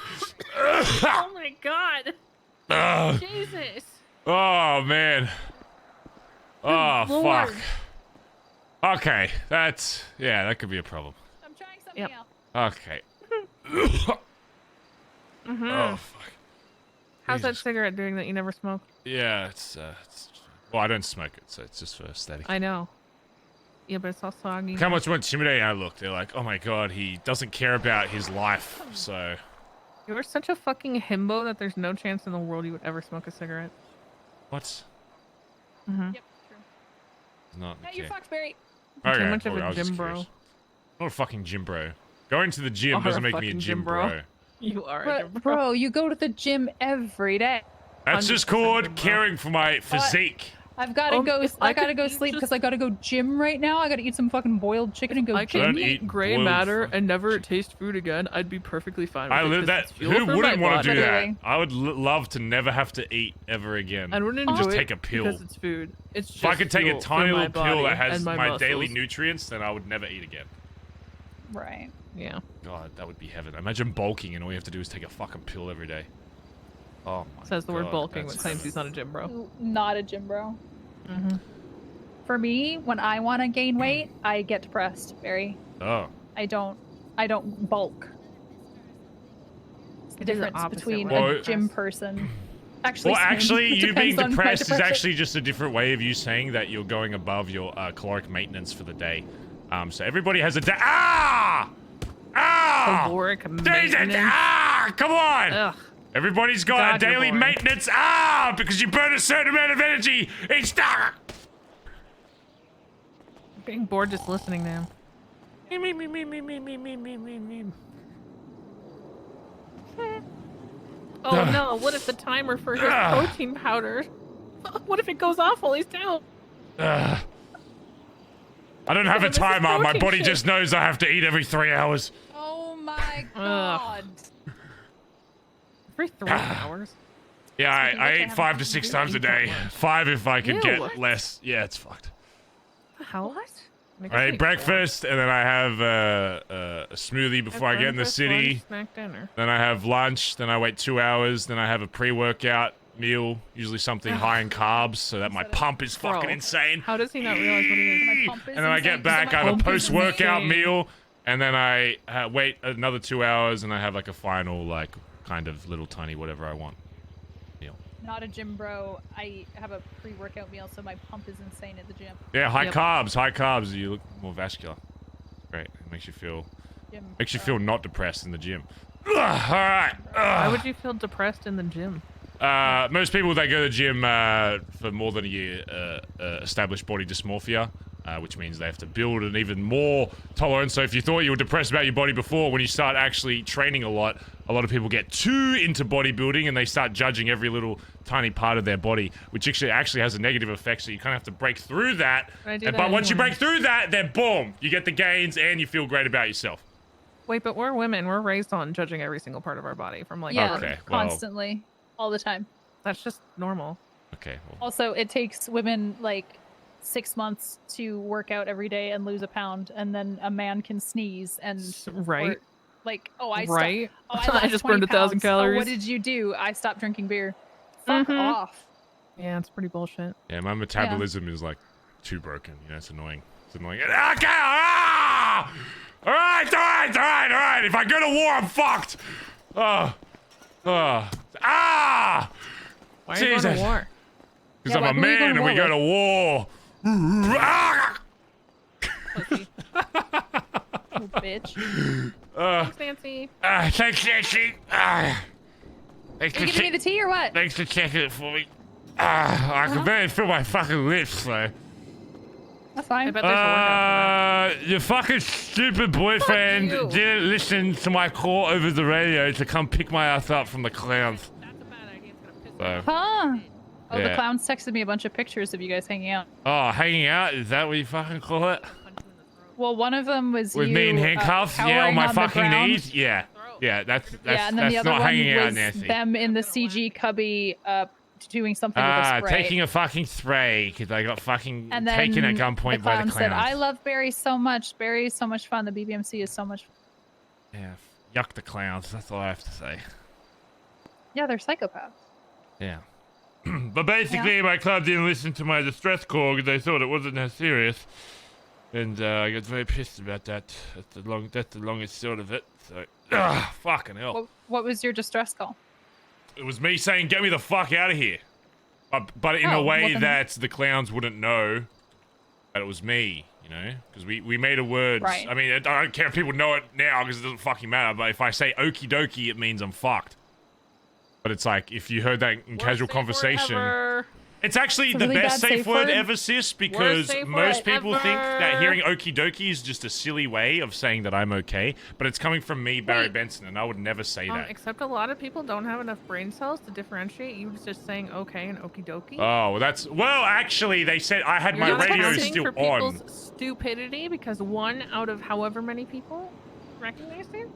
Oh my god. Ah! Jesus. Oh man. Oh Lord. fuck. Okay, that could be a problem. I'm trying something Yep. else. Okay. Mm-hmm. Oh fuck. How's that Jesus. cigarette doing that you never smoke? Yeah, it's well, I don't smoke it, so it's just for aesthetic. I know. Yeah, but it's all soggy. Look how much more intimidating I look. They're like, oh my god, he doesn't care about his life, so. You're such a fucking himbo that there's no chance in the world you would ever smoke a cigarette. What? Mm-hmm. Yep, true. Not Yeah, okay. you Foxberry. Okay, much of well, a I was just gym bro. curious. Not a fucking gym bro. Going to the gym Are doesn't a make me a fucking gym gym bro. bro. You are a But gym bro. bro, you go to the gym every day. That's just 100% called gym bro. caring for my physique. I've got to go. if I I gotta could go eat sleep just- because I gotta go gym right now. I gotta eat some fucking boiled chicken and go I gym. Don't could eat eat gray boiled matter fucking and never taste food again. I'd be perfectly fine with I it. live 'cause that. it's fuel Who for wouldn't my want to do body. that? Literally. I would love to never have to eat ever again. I wouldn't And just enjoy take it a pill. because it's food. It's just If I could take a fuel for tiny my little pill body that has and my daily muscles. nutrients, then I would never eat again. Right. Yeah. God, that would be heaven. Imagine bulking and all you have to do is take a fucking pill every day. Oh my Says the word God, bulking, but that's claims heaven. he's not a gym bro. Not a gym bro. Mm-hmm. For me, when I want to gain weight, I get depressed. Barry. Oh. I don't bulk. It's the It is the difference opposite between way. Well, a gym person. Actually, Well, same. actually, It you being depends on my depressed is depression. actually just a different way of you saying that you're going above your caloric maintenance for the day. So everybody has a day. Ah! Ah! Caloric Jesus! maintenance. Ah! Come on! Ugh. Everybody's got God, a you're daily boring. maintenance. Ah! Because you burn a certain amount of energy each time. I'm getting bored just listening to him. Oh no, what if the timer for his protein powder? What if it goes off while he's down? I don't have a This is timer. My protein body shake. just knows I have to eat every 3 hours. Oh my god. Every 3 hours. Yeah, Speaking of I which, I eat haven't 5 to had 6 food times a eat that day. much. 5 if I could Ew. get less. Yeah, it's fucked. The hell? What? I eat breakfast, and then I have a smoothie before I get in the city. Snack dinner. Then I have lunch. Then I wait 2 hours. Then I have a pre-workout meal, usually something high in carbs, so that my pump is fucking Bro. insane. How does he not realize what he is? My pump is And then I insane. get back, So I my have a pump is post-workout insane. meal, and then I wait another 2 hours, and I have like a final, like, kind of little tiny whatever I want meal. Not a gym bro. I have a pre-workout meal, so my pump is insane at the gym. Yeah, high Yep. carbs. You look more vascular. Great. It makes you feel not depressed in the gym. Ugh, all right. Why would you feel depressed in the gym? Most people that go to the gym for more than a year establish body dysmorphia, which means they have to build an even more tolerance. So if you thought you were depressed about your body before, when you start actually training a lot of people get too into bodybuilding and they start judging every little tiny part of their body, which actually has a negative effect. So you kind of have to break through that. I do But that once you anyway. break through that, then boom, you get the gains and you feel great about yourself. Wait, but we're women. We're raised on judging every single part of our body from like Yeah, Okay, well- constantly. all the time. That's just normal. Okay. Well, Also, it takes women like 6 months to work out every day and lose a pound, and then a man can sneeze and Right. or, like, oh, I Right. stopped. Oh, I, lost just 20 burned 1,000 pounds. Oh, calories. what did you do? I stopped drinking beer. Fuck off. Yeah, it's pretty bullshit. yeah, my metabolism is like too broken. You know, it's annoying. It's annoying. Okay. Ah! All right. If I go to war, I'm fucked. Ah! Why are you going Jesus. to war? Because Yeah, I'm a why- who are you man and we going go to to war. Ah! Pussy. You bitch. Thanks, Nancy. Thanks, Nancy. Thanks Are you giving me the tea or what? Thanks for checking it for me. I can barely feel my fucking lips, though. That's I fine. bet there's a workout for Your fucking stupid boyfriend you. didn't listen to my call over the radio to come pick my ass up from the clowns. that. That's a bad idea. It's gonna piss So, Huh. Oh, Yeah. the clowns texted me a bunch of pictures of you guys hanging out. oh, hanging out? Is that what you fucking call it? Well, one of them was With you, me in handcuffs? Yeah, on cowering my the fucking ground. knees? Yeah. Yeah, that's Yeah, and then the other not one hanging out, was Nancy. them in the CG cubby doing something with a spray. Taking a fucking spray because I got fucking and then taken at gunpoint the by the clown clowns. said, I love Barry so much. Barry is so much fun. The BBMC is so much fun. Yeah, yuck the clowns. That's all I have to say. Yeah, they're psychopaths. Yeah. But basically, my club didn't listen to my distress call because they thought it wasn't that serious. And I got very pissed about that. That's the longest short of it. So, fucking hell. What was your distress call? It was me saying, get me the fuck out of here. But in a Oh, way well then- that the clowns wouldn't know that it was me, you know? Because we made a word. Right. I mean, I don't care if people know it now because it doesn't fucking matter. But if I say okie dokie, it means I'm fucked. But it's like, if you heard that in casual conversation... It's actually It's a the really best bad safe safe word word. ever, sis, because safe most word people think that ever. hearing okie dokie is just a silly way of saying that I'm okay, but it's coming from me, Barry Wait. Benson, and I would never say that. Except a lot of people don't have enough brain cells to differentiate you just saying okay and okie dokie. Oh, that's... Well, actually, they said I had You're my not radio accounting still for on. people's stupidity because 1 out of however many people recognized it.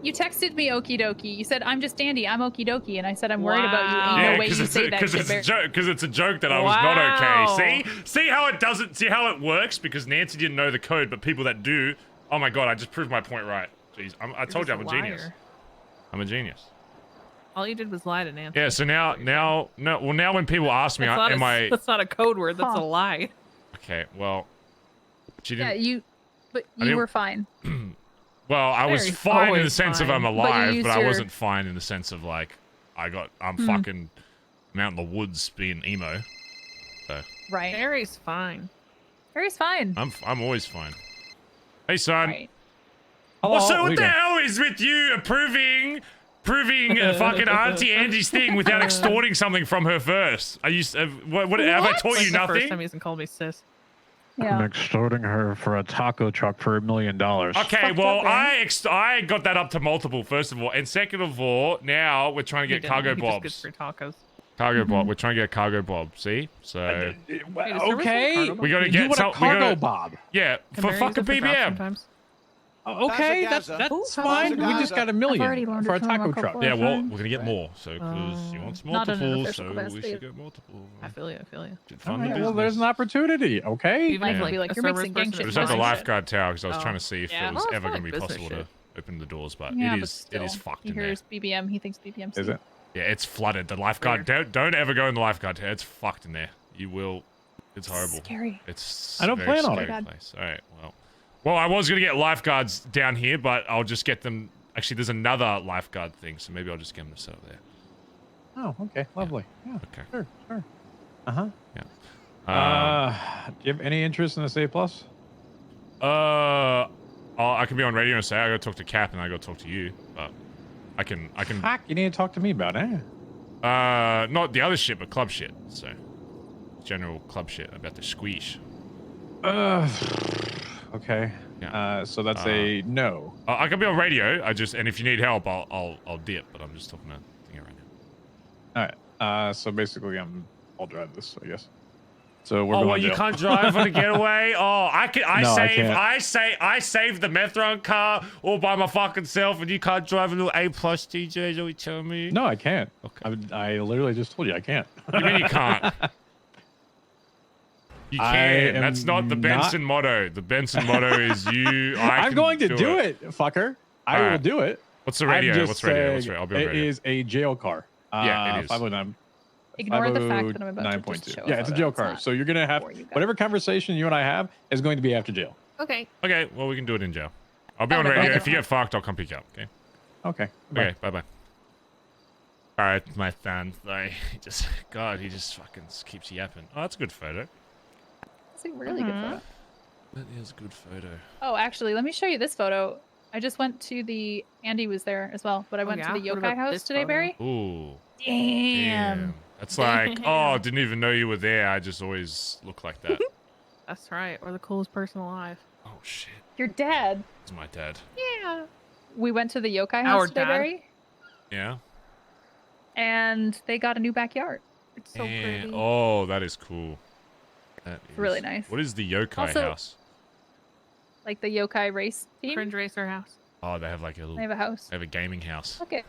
You texted me okie dokie. You said, I'm just Andy. I'm okie dokie. And I said, I'm worried about you. Wow. Ain't Yeah, no way because you it's, say that. because shit, it's a Barry. joke. Because it's a joke that I was Wow. not okay. See how it doesn't. See how it works. Because Nancy didn't know the code, but people that do. Oh my god! I just proved my point right. Jeez, I told you I'm a genius. I'm a genius. All you did was lie to Nancy. Yeah. So now when people ask me, am I? That's not a code word. That's a Huh. lie. Okay. Well, she Yeah, didn't. but I you didn't- were fine. Well, I was Barry's fine in the always sense of fine. I'm But you alive, used but I your- wasn't fine in the sense of like I'm fucking I'm out in the woods being emo. So Right. Barry's fine. Barry's fine. I'm always fine. Hey son. Right. Also, what the hell is with you proving fucking Auntie Andy's thing without extorting something from her first? Are you what have I taught Like you the first nothing? time he hasn't called me sis. Yeah. extorting her for a taco truck for $1 million. Okay, Fucked well, up, man. I got that up to multiple, first of all. And second of all, now we're trying to He get didn't. cargo He just bobs. gets free tacos. Cargo bob. We're trying to get a cargo bob, see? So, Wait, is there Okay. really a cargo we gotta You get want a some, cargo bob? yeah, Can for Barry use fucking it for drops BBM. sometimes? Okay, Gaza. that's Ooh, fine. Gaza. We just got $1 I've already million learned for a it from him taco a truck. couple Yeah, of well, times. we're gonna get more, so because he wants Not in an multiple, official so we capacity. should get multiple. I feel you. I feel you. Should All fund the right, business. well, there's an opportunity. Okay. Even Like, if, be like, a you're mixing Cerberus gang person shit It was is at the business fine. lifeguard tower because I was Oh. trying to see if Yeah. it was Oh, it's ever fine. gonna be Business possible shit. to open the doors, but Yeah, it but is still, fucked he in there. hears BBM. He thinks BBMC. Is it? Yeah, it's flooded. The lifeguard don't ever go in the lifeguard tower. It's fucked in there. You will. It's horrible. Scary. It's I don't very plan on scary it. place. All right, well, I was gonna get lifeguards down here, but I'll just get them. Actually, there's another lifeguard thing, so maybe I'll just get them to set up there. Oh, okay. Lovely. Yeah. Okay. Sure. Uh-huh. Yeah. Do you have any interest in the A+? I can be on radio and say I gotta talk to Cap and I gotta talk to you, but I can. Fuck, you need to talk to me about it. Not the other shit, but club shit. So, general club shit about the squeeze. Okay. Yeah. So that's a no. I can be on radio. And if you need help, I'll dip. But I'm just talking to thing right now. All right. So basically, I'll drive this, I guess. So we're Oh, going well, to you jail. can't drive on a getaway? Oh, I can. No, I can't. I saved the meth run car all by my fucking self, and you can't drive a little A+ TJ. Is what you telling me? No, I can't. Okay. I literally just told you I can't. What do you mean you can't? You can. That's not the Benson motto. The Benson motto is you. I'm going to do it, fucker. I will Alright. do it. What's the radio? I'm just What's radio? What's saying radio? I'll be on It radio. is a jail car. Yeah, it is. 509. Ignore the fact that I'm about to just 9.2. show Yeah, it's a jail car. So you're gonna have for you guys. whatever conversation you and I have is going to be after jail. Okay. Okay, well, we can do it in jail. I'll be on Okay, radio. okay. If you get fucked, I'll come pick you up. Okay. Okay. Okay. Bye bye. All right, my fan. Sorry. He just fucking keeps yapping. Oh, that's a good photo. That's a really good photo. That is a good photo. Oh, actually, let me show you this photo. I just went to the Andi was there as well, but I went to the What yokai about house this today, photo? Barry. Ooh. Damn. That's like, oh, didn't even know you were there. I just always look like that. That's right. Or the coolest person alive. Oh shit. Your dad. It's my dad. Yeah. We went to the yokai Our house today, dad? Barry, Yeah. and they got a new backyard. It's so And- pretty. oh, that is cool. That It's really is- nice. What is the yokai Also- house? Like the yokai race team. Cringe Racer house. Oh, they have like a little. They have a house. They have a gaming house. Okay.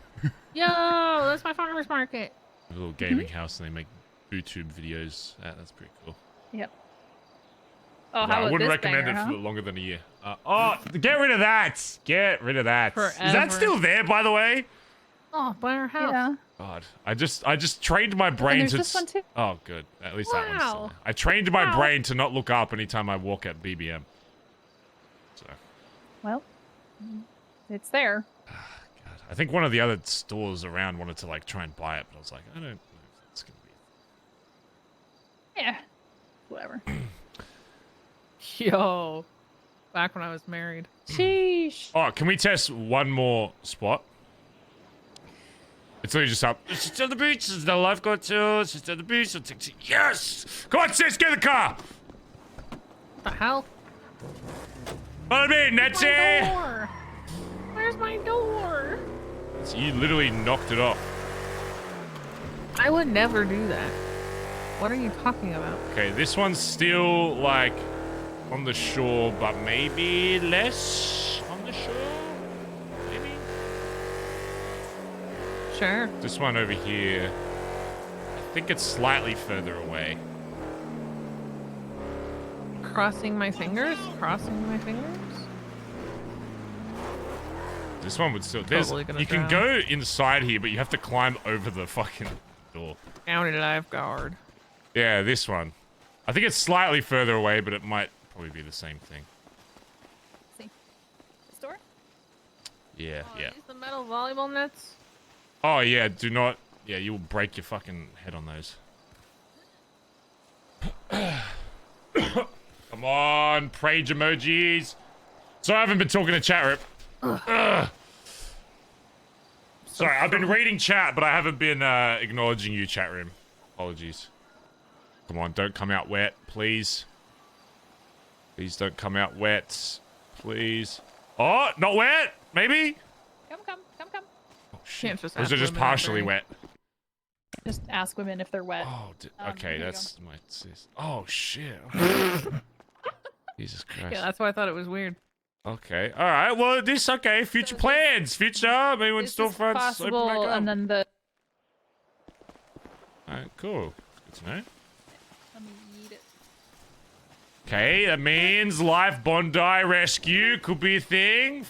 Yo, that's my farmer's market. A little gaming house, and they make YouTube videos. That's pretty cool. Yep. Oh, No, how I about wouldn't this recommend banger, it huh? for longer than a year. Oh, get rid of that! Get rid of that. Is Forever. that still there, by the way? Oh, by our house. Yeah. God, I just trained my brain there's to. this one too. Oh, good. At least that one's still Wow. there. I trained my Wow. brain to not look up anytime I walk at BBM. So, Well, it's there. God, I think one of the other stores around wanted to like try and buy it, but I was like, I don't know if that's gonna be. Yeah. Whatever. Yo. Back when I was married. Sheesh. Oh, can we test one more spot? It's literally just up. She's on the beach. There's no lifeguard too. She's on the beach. Yes! Come on, sis, get in the car. The hell? Follow me, My Netsie. door. Where's my door? So you literally knocked it off. I would never do that. What are you talking about? Okay, this one's still like on the shore, but maybe less on the shore. Maybe. Sure. This one over here, I think it's slightly further away. Crossing my fingers? Crossing my fingers? This one would still. There's. Totally gonna You can drown. go inside here, but you have to climb over the fucking door. County lifeguard. Yeah, this one. I think it's slightly further away, but it might probably be the same thing. See. Store? Yeah, Oh, yeah. Use the metal volleyball nets. Oh yeah, do not. Yeah, you'll break your fucking head on those. Come on, prage emojis. So I haven't been talking to chat rip. Ugh. Sorry, I've been reading chat, but I haven't been acknowledging you, chat room. Apologies. Come on, don't come out wet, please. Please don't come out wet. Please. Oh, not wet? Maybe? Come. Oh, shit. Can't just Or is ask it just women, partially Aubrey. wet? Just ask women if they're wet. Oh, okay, here you that's my sis. Oh, shit. Jesus Christ. Yeah, that's why I thought it was weird. Okay, all right. Well, okay. Future plans. Future. Maybe when This is storefronts possible, open back up. and then the. All right, cool. Good to know. Let me eat it. Okay, that means live Bondi Rescue could be a thing.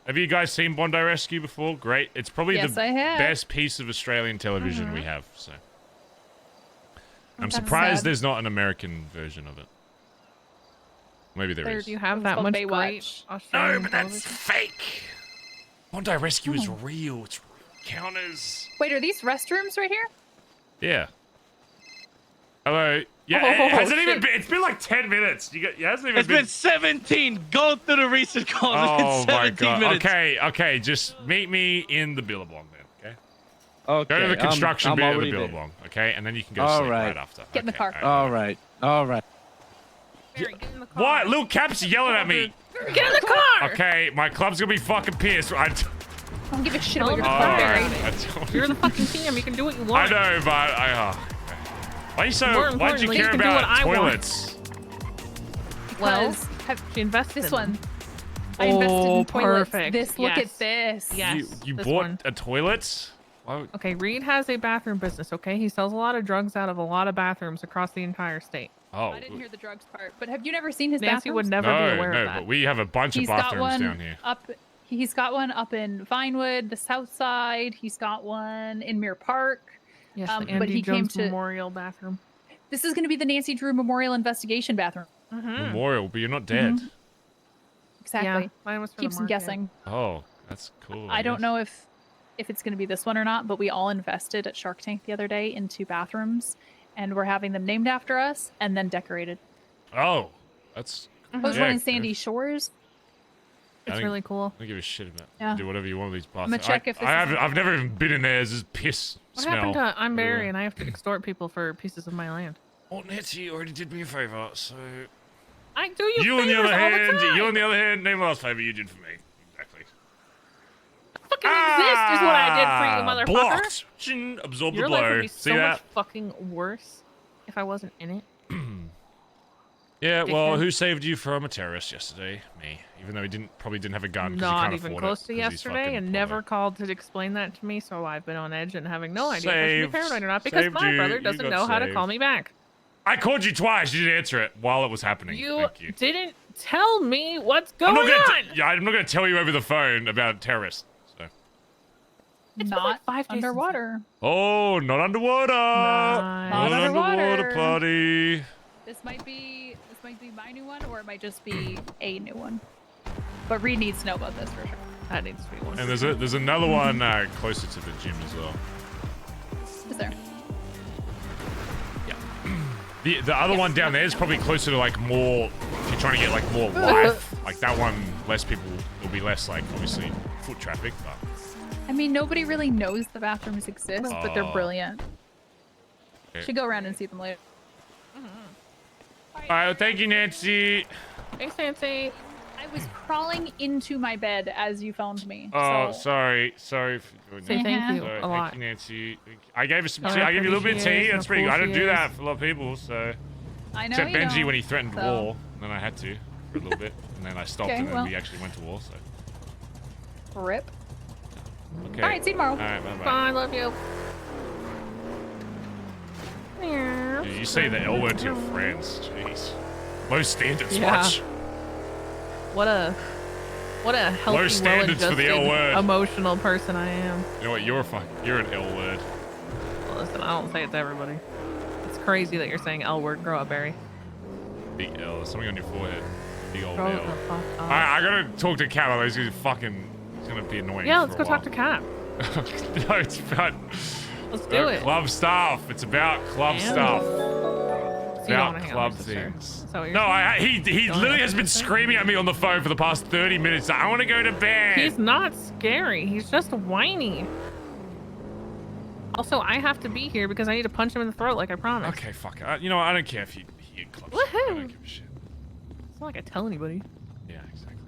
Have you guys seen Bondi Rescue before? Great. It's probably Yes, the I have. best piece of Australian television we have. So I'm That's surprised sad. there's not an American version of it. Maybe there is. Do you have It's that called much Baywatch. great No, Australian but that's television? fake. Bondi Rescue is real. It's counters. Wait, are these restrooms right here? Yeah. Hello. Yeah, Oh, it hasn't shit. even been. It's been like 10 minutes. It hasn't even It's been 17. Go through the recent calls. Oh It's been my 17 god. minutes. Okay. Just meet me in the Billabong then. Okay. Okay. Go to the construction I'm bit of the already there. Billabong. Okay, and then you can go All sleep right. right after. Get in the car. All right. Barry, get in the car. What? Lil Cap's yelling at me. Get in the car! Okay, my club's gonna be fucking pissed. I don't give a shit about your Oh, car, Barry. I don't- You're the fucking team. You can do what you I want. know, but Why you so? More Why'd you importantly, care you can do what about I want. toilets? Well, Because she invested. this in one. them. I invested in toilets. perfect. This, look Yes. at this. Yes. You this bought one. a toilet? Why would... Okay, Reed has a bathroom business. Okay, he sells a lot of drugs out of a lot of bathrooms across the entire state. Oh. I didn't hear the drugs part, but have you never seen his Nancy bathrooms? would never be aware no, of that. but we have a bunch He's of got bathrooms one down here. up. He's got one up in Vinewood, the South Side. He's got one in Mirror Park. Yes, but the Andy he came Jones to. Memorial bathroom. This is going to be the Nancy Drew Memorial Investigation bathroom. Memorial, but you're not dead. Exactly. Yeah, mine was for Keeps the him market. guessing. Oh, that's cool. I don't guess. know if it's going to be this one or not, but we all invested at Shark Tank the other day in 2 bathrooms, and we're having them named after us and then decorated. Oh, that's. There's one in Sandy Shores. It's think- really cool. I don't give a shit about. Yeah. Do whatever you want with these gonna bathrooms. check if this is- I've never even been in there. There's just piss What smell. happened to I'm Barry everywhere. and I have to extort people for pieces of my land? Well, Nancy already did me a favor, so. I do you You on the favors other all the hand, time. you on the other hand, name the last favor you did for me. Exactly. fucking exist is what I did for you, motherfucker. Blocked. Chin, absorb Your the life blow. would be See so that? much fucking worse if I wasn't in it. Yeah, well, dickhead. who saved you from a terrorist yesterday? Me. Even though he probably didn't have a gun. 'Cause he Not can't even afford close it, to 'cause he's yesterday, fucking and poor. never called to explain that to me, so I've been on edge and having no idea if I should Saved. be paranoid or not because Saved my you. brother You doesn't got know how to call saved. me back. I called you twice. You didn't answer it while it was happening. You Thank you. didn't tell me what's going I'm not on. gonna. I'm not gonna tell you over the phone about terrorists. So. It's been Not like 5 days since underwater. Oh, not underwater. Nice. Not Not underwater underwater. party. This might be my new one, or it might just be a new one. But Reed needs to know about this for sure. That needs to be one. And there's another one closer to the gym as well. Is there? The other one down there is probably closer to like more. If you're trying to get like more life, like that one, less people. There'll be less like obviously foot traffic, but. I mean, nobody really knows the bathrooms exist, but they're Oh. brilliant. Okay. Should go around and see them later. All right, well, thank you, Nancy. Thanks, Nancy. I was crawling into my bed as you found me. Oh, so sorry for doing Say that. thank you Sorry, a thank lot. you, Nancy. I gave her some Tell tea. her I gave you a little bit of pretty she tea. is, That's how pretty good. cool I don't she do is. that for a lot of people, so. I know Except you Benji don't, when he threatened so- war, and then I had to for a little bit, and then I stopped, Okay, and then well. we actually went to war. So. Rip. Okay. All right, see you tomorrow. All right, bye bye. Bye, love you. You say the L word to your friends. Jeez. Low standards, Yeah. watch. What a healthy, standards for the L well-adjusted, word. emotional person I am. You know what? You're an L word. Well, listen, I don't say it to everybody. It's crazy that you're saying L word. Grow up, Barry. Big L. Something on your forehead. Big old Grow L. the fuck up. Alright, I gotta talk to Cat. Otherwise, he's gonna be annoying. Yeah, for let's a go while. talk to Cap. No, it's about Let's do it. club stuff. It's about club And- stuff. So you don't About wanna hang out club with your sister. things. Is that what you're No, saying? he Don't literally hang has out been with your screaming at me on the phone for the past 30 minutes. I want to go to bed. He's not scary. He's just whiny. Also, I have to be here because I need to punch him in the throat like I promised. Okay, fuck it. You know what? I don't care if he club shit. I Woohoo! don't give a shit. It's not like I tell anybody. Yeah, exactly.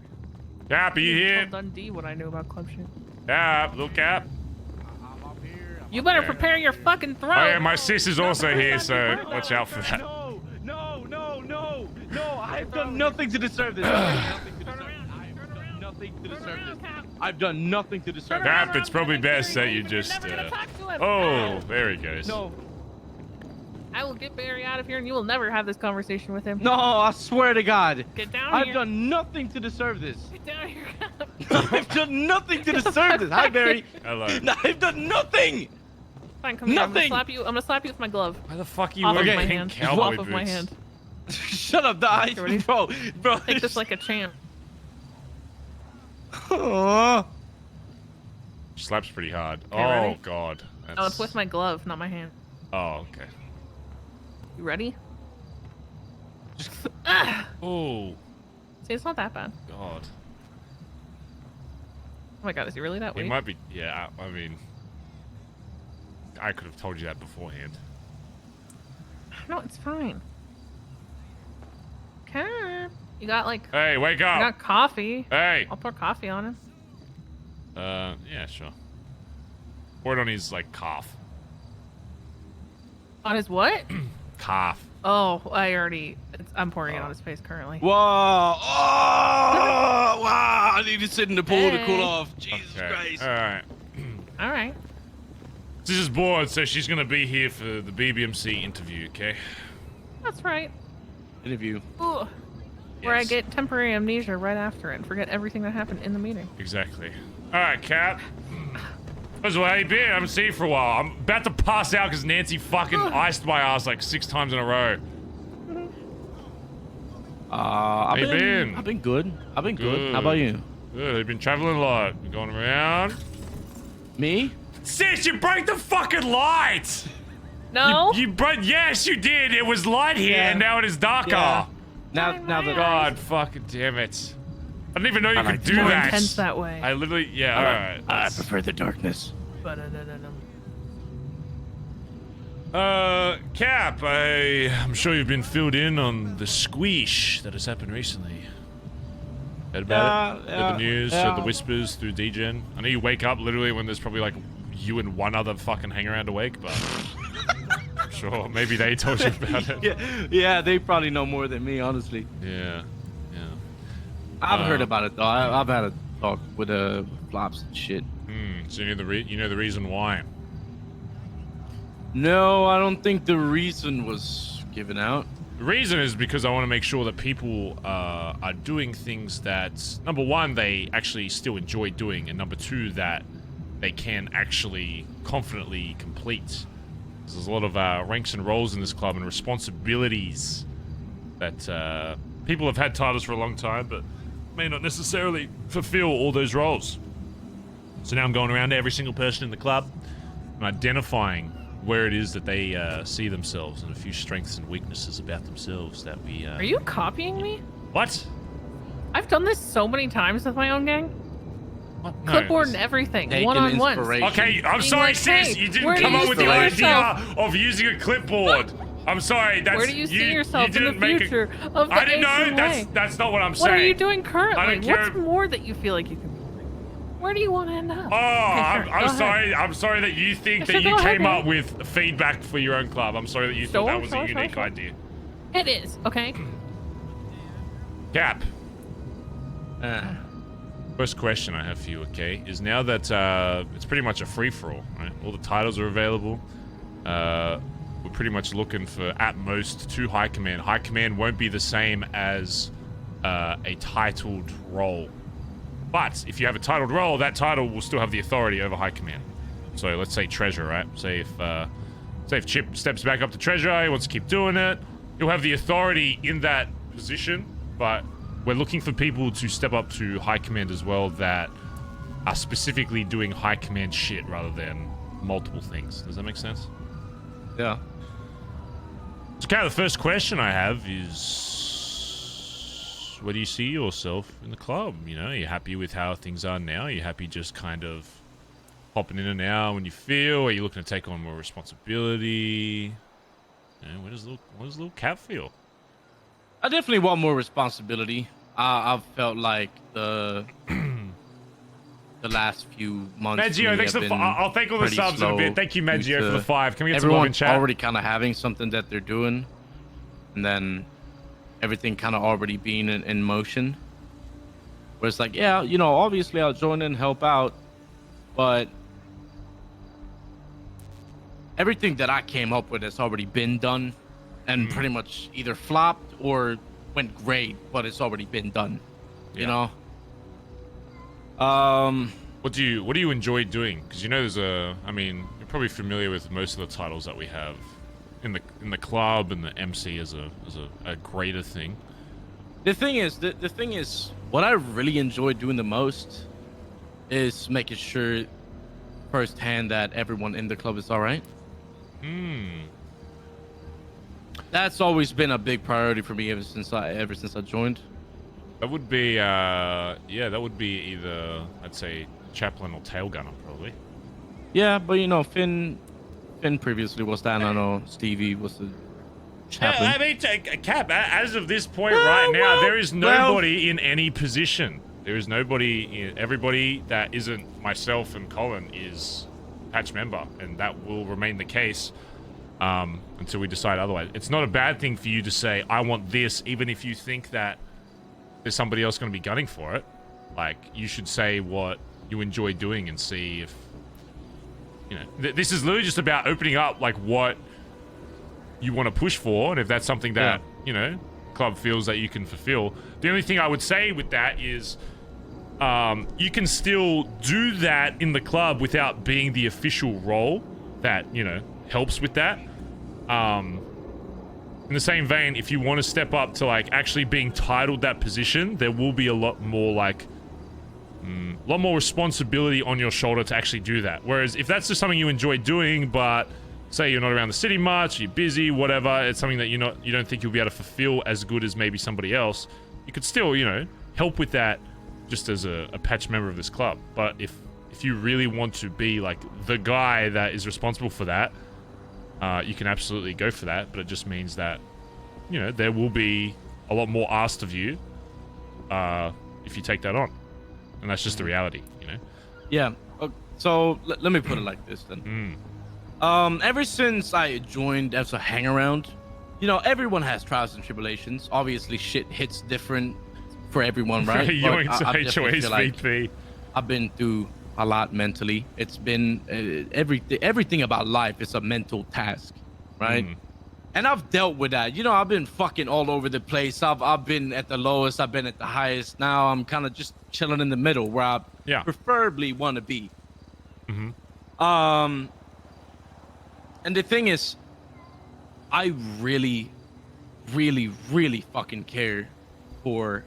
Cap, are you here? Tell Dundee what I knew about club shit. Cap, Lil Cap. You better Okay. prepare your fucking throat. Oh yeah, my sis is also here, so watch out for that. No, I've done nothing to deserve this. I've done nothing to deserve this. Cap, it's probably best that you just. Oh, there he goes. No, I will get Barry out of here, and you will never have this conversation with him. no, I swear to God. Get down I've here. done nothing to deserve this. Get down here. I've done nothing to deserve this. Hi, Barry. Hello. No, I've done nothing. Fine, come here. I'm Nothing. gonna slap you with my glove. Why the fuck are you Off of wearing my pink hand. cowboy Off boots? of my hand. Shut up, die, ready? bro. Take this like a champ. Aw. Slaps pretty hard. Okay, Oh ready? god. No, it's with my glove, not my hand. Oh, okay. You ready? Oh See, it's not that bad. god. Oh my god, is he really that He weak? might be. Yeah, I mean, I could have told you that beforehand. No, it's fine. Okay. You got like, Hey, wake you up! got coffee. Hey. I'll pour coffee on him. Yeah, sure. Pour it on his like calf. On his what? Calf. Oh, I'm pouring it on his face currently. Whoa! Oh! Wow! I need to sit in the pool to cool Hey. off. Jesus Christ! All right. All right. She's just bored, so she's gonna be here for the BBMC interview. Okay. That's right. Interview. Ooh. Where I Yes. get temporary amnesia right after it and forget everything that happened in the meeting. Exactly. All right, Cap. How's how you been? I haven't seen you for a while. I'm about to pass out because Nancy fucking iced my ass like 6 times in a row. I've you been? I've been good. I've been good. Good. How about you? Good. You've been traveling a lot. Been going around. Me? Sis, you broke the fucking light! No? You broke. Yes, you did. It was light here, Yeah. and now it is darker. Yeah. Now that God, fucking damn it! I didn't even know you I could like do More that. intense that way. I literally, yeah. All right. I prefer the darkness. Cap, I'm sure you've been filled in on the squeeze that has happened recently. Heard about it? Heard the news, heard the whispers through DGen. I know you wake up literally when there's probably like you and one other fucking hangaround awake, but I'm sure maybe they told you about it. Yeah, they probably know more than me, honestly. Yeah. I've heard about it though. I've had a talk with Flops and shit. So you know the reason why. No, I don't think the reason was given out. The reason is because I want to make sure that people are doing things that, number one, they actually still enjoy doing, and number two, that they can actually confidently complete. There's a lot of ranks and roles in this club and responsibilities that people have had titles for a long time, but may not necessarily fulfill all those roles. So now I'm going around to every single person in the club and identifying where it is that they see themselves and a few strengths and weaknesses about themselves that we... Are you copying me? What? I've done this so many times with my own gang. What? No, Clipboard it's- and everything. Taking One-on-one. inspiration. Okay, I'm Being sorry, like, sis. hey, You where didn't do come you up with the see idea yourself? of using a clipboard. I'm sorry. That's Where do you see yourself you in didn't the make future of the I didn't know. HMA? That's not what I'm What saying. are you doing I currently? don't care. What's more that you feel like you can... Where do you want to end up? Oh, Okay, sure, go I'm ahead. sorry. I'm sorry that you think Sure, that you go ahead, came man. up with feedback for your own club. I'm sorry that you thought that was a unique idea. It is, okay? Cap. First question I have for you, okay, is now that it's pretty much a free-for-all, right? All the titles are available. We're pretty much looking for, at most, 2 high command. High command won't be the same as a titled role. But if you have a titled role, that title will still have the authority over high command. So let's say treasure, right? Say if Chip steps back up to treasure, he wants to keep doing it, he'll have the authority in that position, but we're looking for people to step up to high command as well that are specifically doing high command shit rather than multiple things. Does that make sense? Yeah. So kind of the first question I have is, where do you see yourself in the club? You know, are you happy with how things are now? Are you happy just kind of popping in and out when you feel? Are you looking to take on more responsibility? You know, what does little Cap feel? I definitely want more responsibility. I've felt like the last few months. Maggio, thanks for the I'll thank all the pretty subs in a slow bit. Thank you, due Maggio, to for the 5. Can we get some love in everyone's chat? already kind of having something that they're doing, and then everything kind of already being in motion. Where it's like, yeah, you know, obviously I'll join in and help out, but everything that I came up with has already been done, and pretty much either flopped or went great, but it's already been done. You know. What do you enjoy doing? Because you know I mean, you're probably familiar with most of the titles that we have in the club, and the MC as a greater thing. The thing is, what I really enjoy doing the most is making sure firsthand that everyone in the club is all right. That's always been a big priority for me ever since I joined. That would be that would be either, I'd say, chaplain or tail gunner probably. Yeah, but you know, Finn previously was that, and I know Stevie was the chaplain. I mean, Cap, as of this point right now, there is nobody in any position. There is nobody everybody that isn't myself and Collin is patch member, and that will remain the case until we decide otherwise. It's not a bad thing for you to say, I want this, even if you think that there's somebody else going to be gunning for it. Like, you should say what you enjoy doing and see if, you know, this is literally just about opening up, like, what you want to push for, and if that's something that, you know, club feels that you can fulfill. The only thing I would say with that is, you can still do that in the club without being the official role that, you know, helps with that. In the same vein, if you want to step up to, like, actually being titled that position, there will be a lot more, like, a lot more responsibility on your shoulder to actually do that. Whereas if that's just something you enjoy doing, but say you're not around the city much, you're busy, whatever, it's something that you don't think you'll be able to fulfill as good as maybe somebody else, you could still, you know, help with that just as a patch member of this club. But if you really want to be, like, the guy that is responsible for that, you can absolutely go for that, but it just means that, you know, there will be a lot more asked of you if you take that on. And that's just the reality, you know? Yeah. So let me put it like this then. Ever since I joined as a hang around, you know, everyone has trials and tribulations. Obviously, shit hits different for everyone, right? HOA's VP. I've been through a lot mentally. It's been everything about life is a mental task, right? And I've dealt with that. You know, I've been fucking all over the place. I've been at the lowest. I've been at the highest. Now I'm kind of just chilling in the middle where I preferably want to be. And the thing is, I really, really, really fucking care for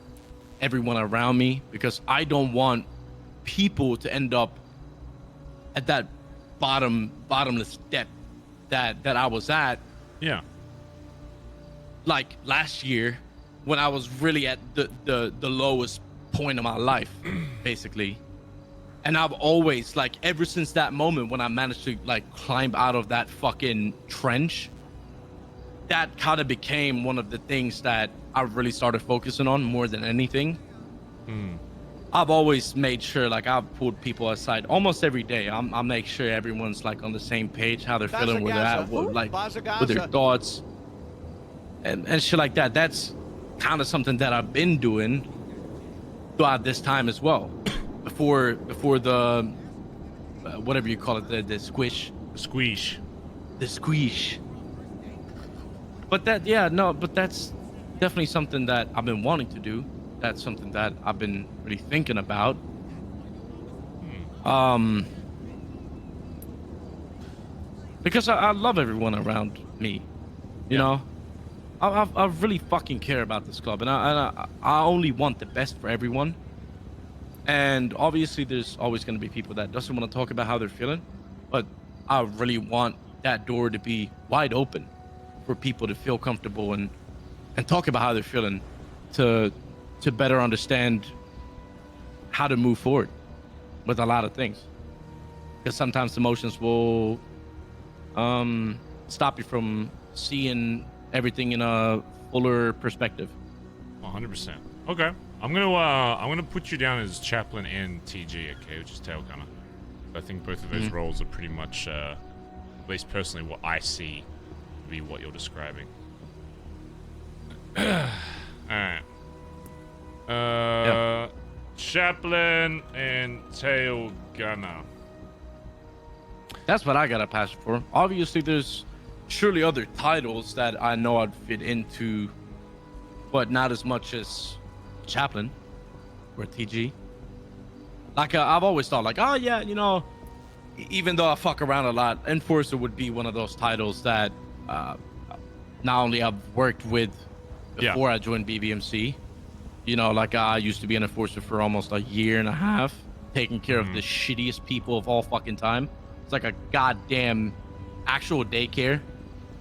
everyone around me, because I don't want people to end up at that bottomless depth that I was at. Yeah. Like last year, when I was really at the lowest point of my life, basically. And I've always, like, ever since that moment when I managed to, like, climb out of that fucking trench, that kind of became one of the things that I really started focusing on more than anything. I've always made sure, like, I've pulled people aside almost every day. I make sure everyone's, like, on the same page, how they're feeling, where they're at, with their thoughts, and shit like that. That's kind of something that I've been doing throughout this time as well. Before the whatever you call it, the squish. The squish. But that's definitely something that I've been wanting to do. That's something that I've been really thinking about. Because I love everyone around me, you know. I really fucking care about this club, and I only want the best for everyone. And obviously, there's always going to be people that doesn't want to talk about how they're feeling, but I really want that door to be wide open for people to feel comfortable and talk about how they're feeling, to better understand how to move forward with a lot of things. Because sometimes emotions will stop you from seeing everything in a fuller perspective. 100%. Okay. I'm gonna put you down as chaplain and TG, okay, which is tail gunner. I think both of those roles are pretty much, at least personally, what I see to be what you're describing. Alright. Chaplain and tail gunner. That's what I got a passion for. Obviously, there's surely other titles that I know I'd fit into, but not as much as chaplain or TG. Like, I've always thought, like, oh yeah, you know, even though I fuck around a lot, enforcer would be one of those titles that not only I've worked with before I joined BBMC. You know, like, I used to be an enforcer for almost a year and a half, taking care of the shittiest people of all fucking time. It's like a goddamn actual daycare.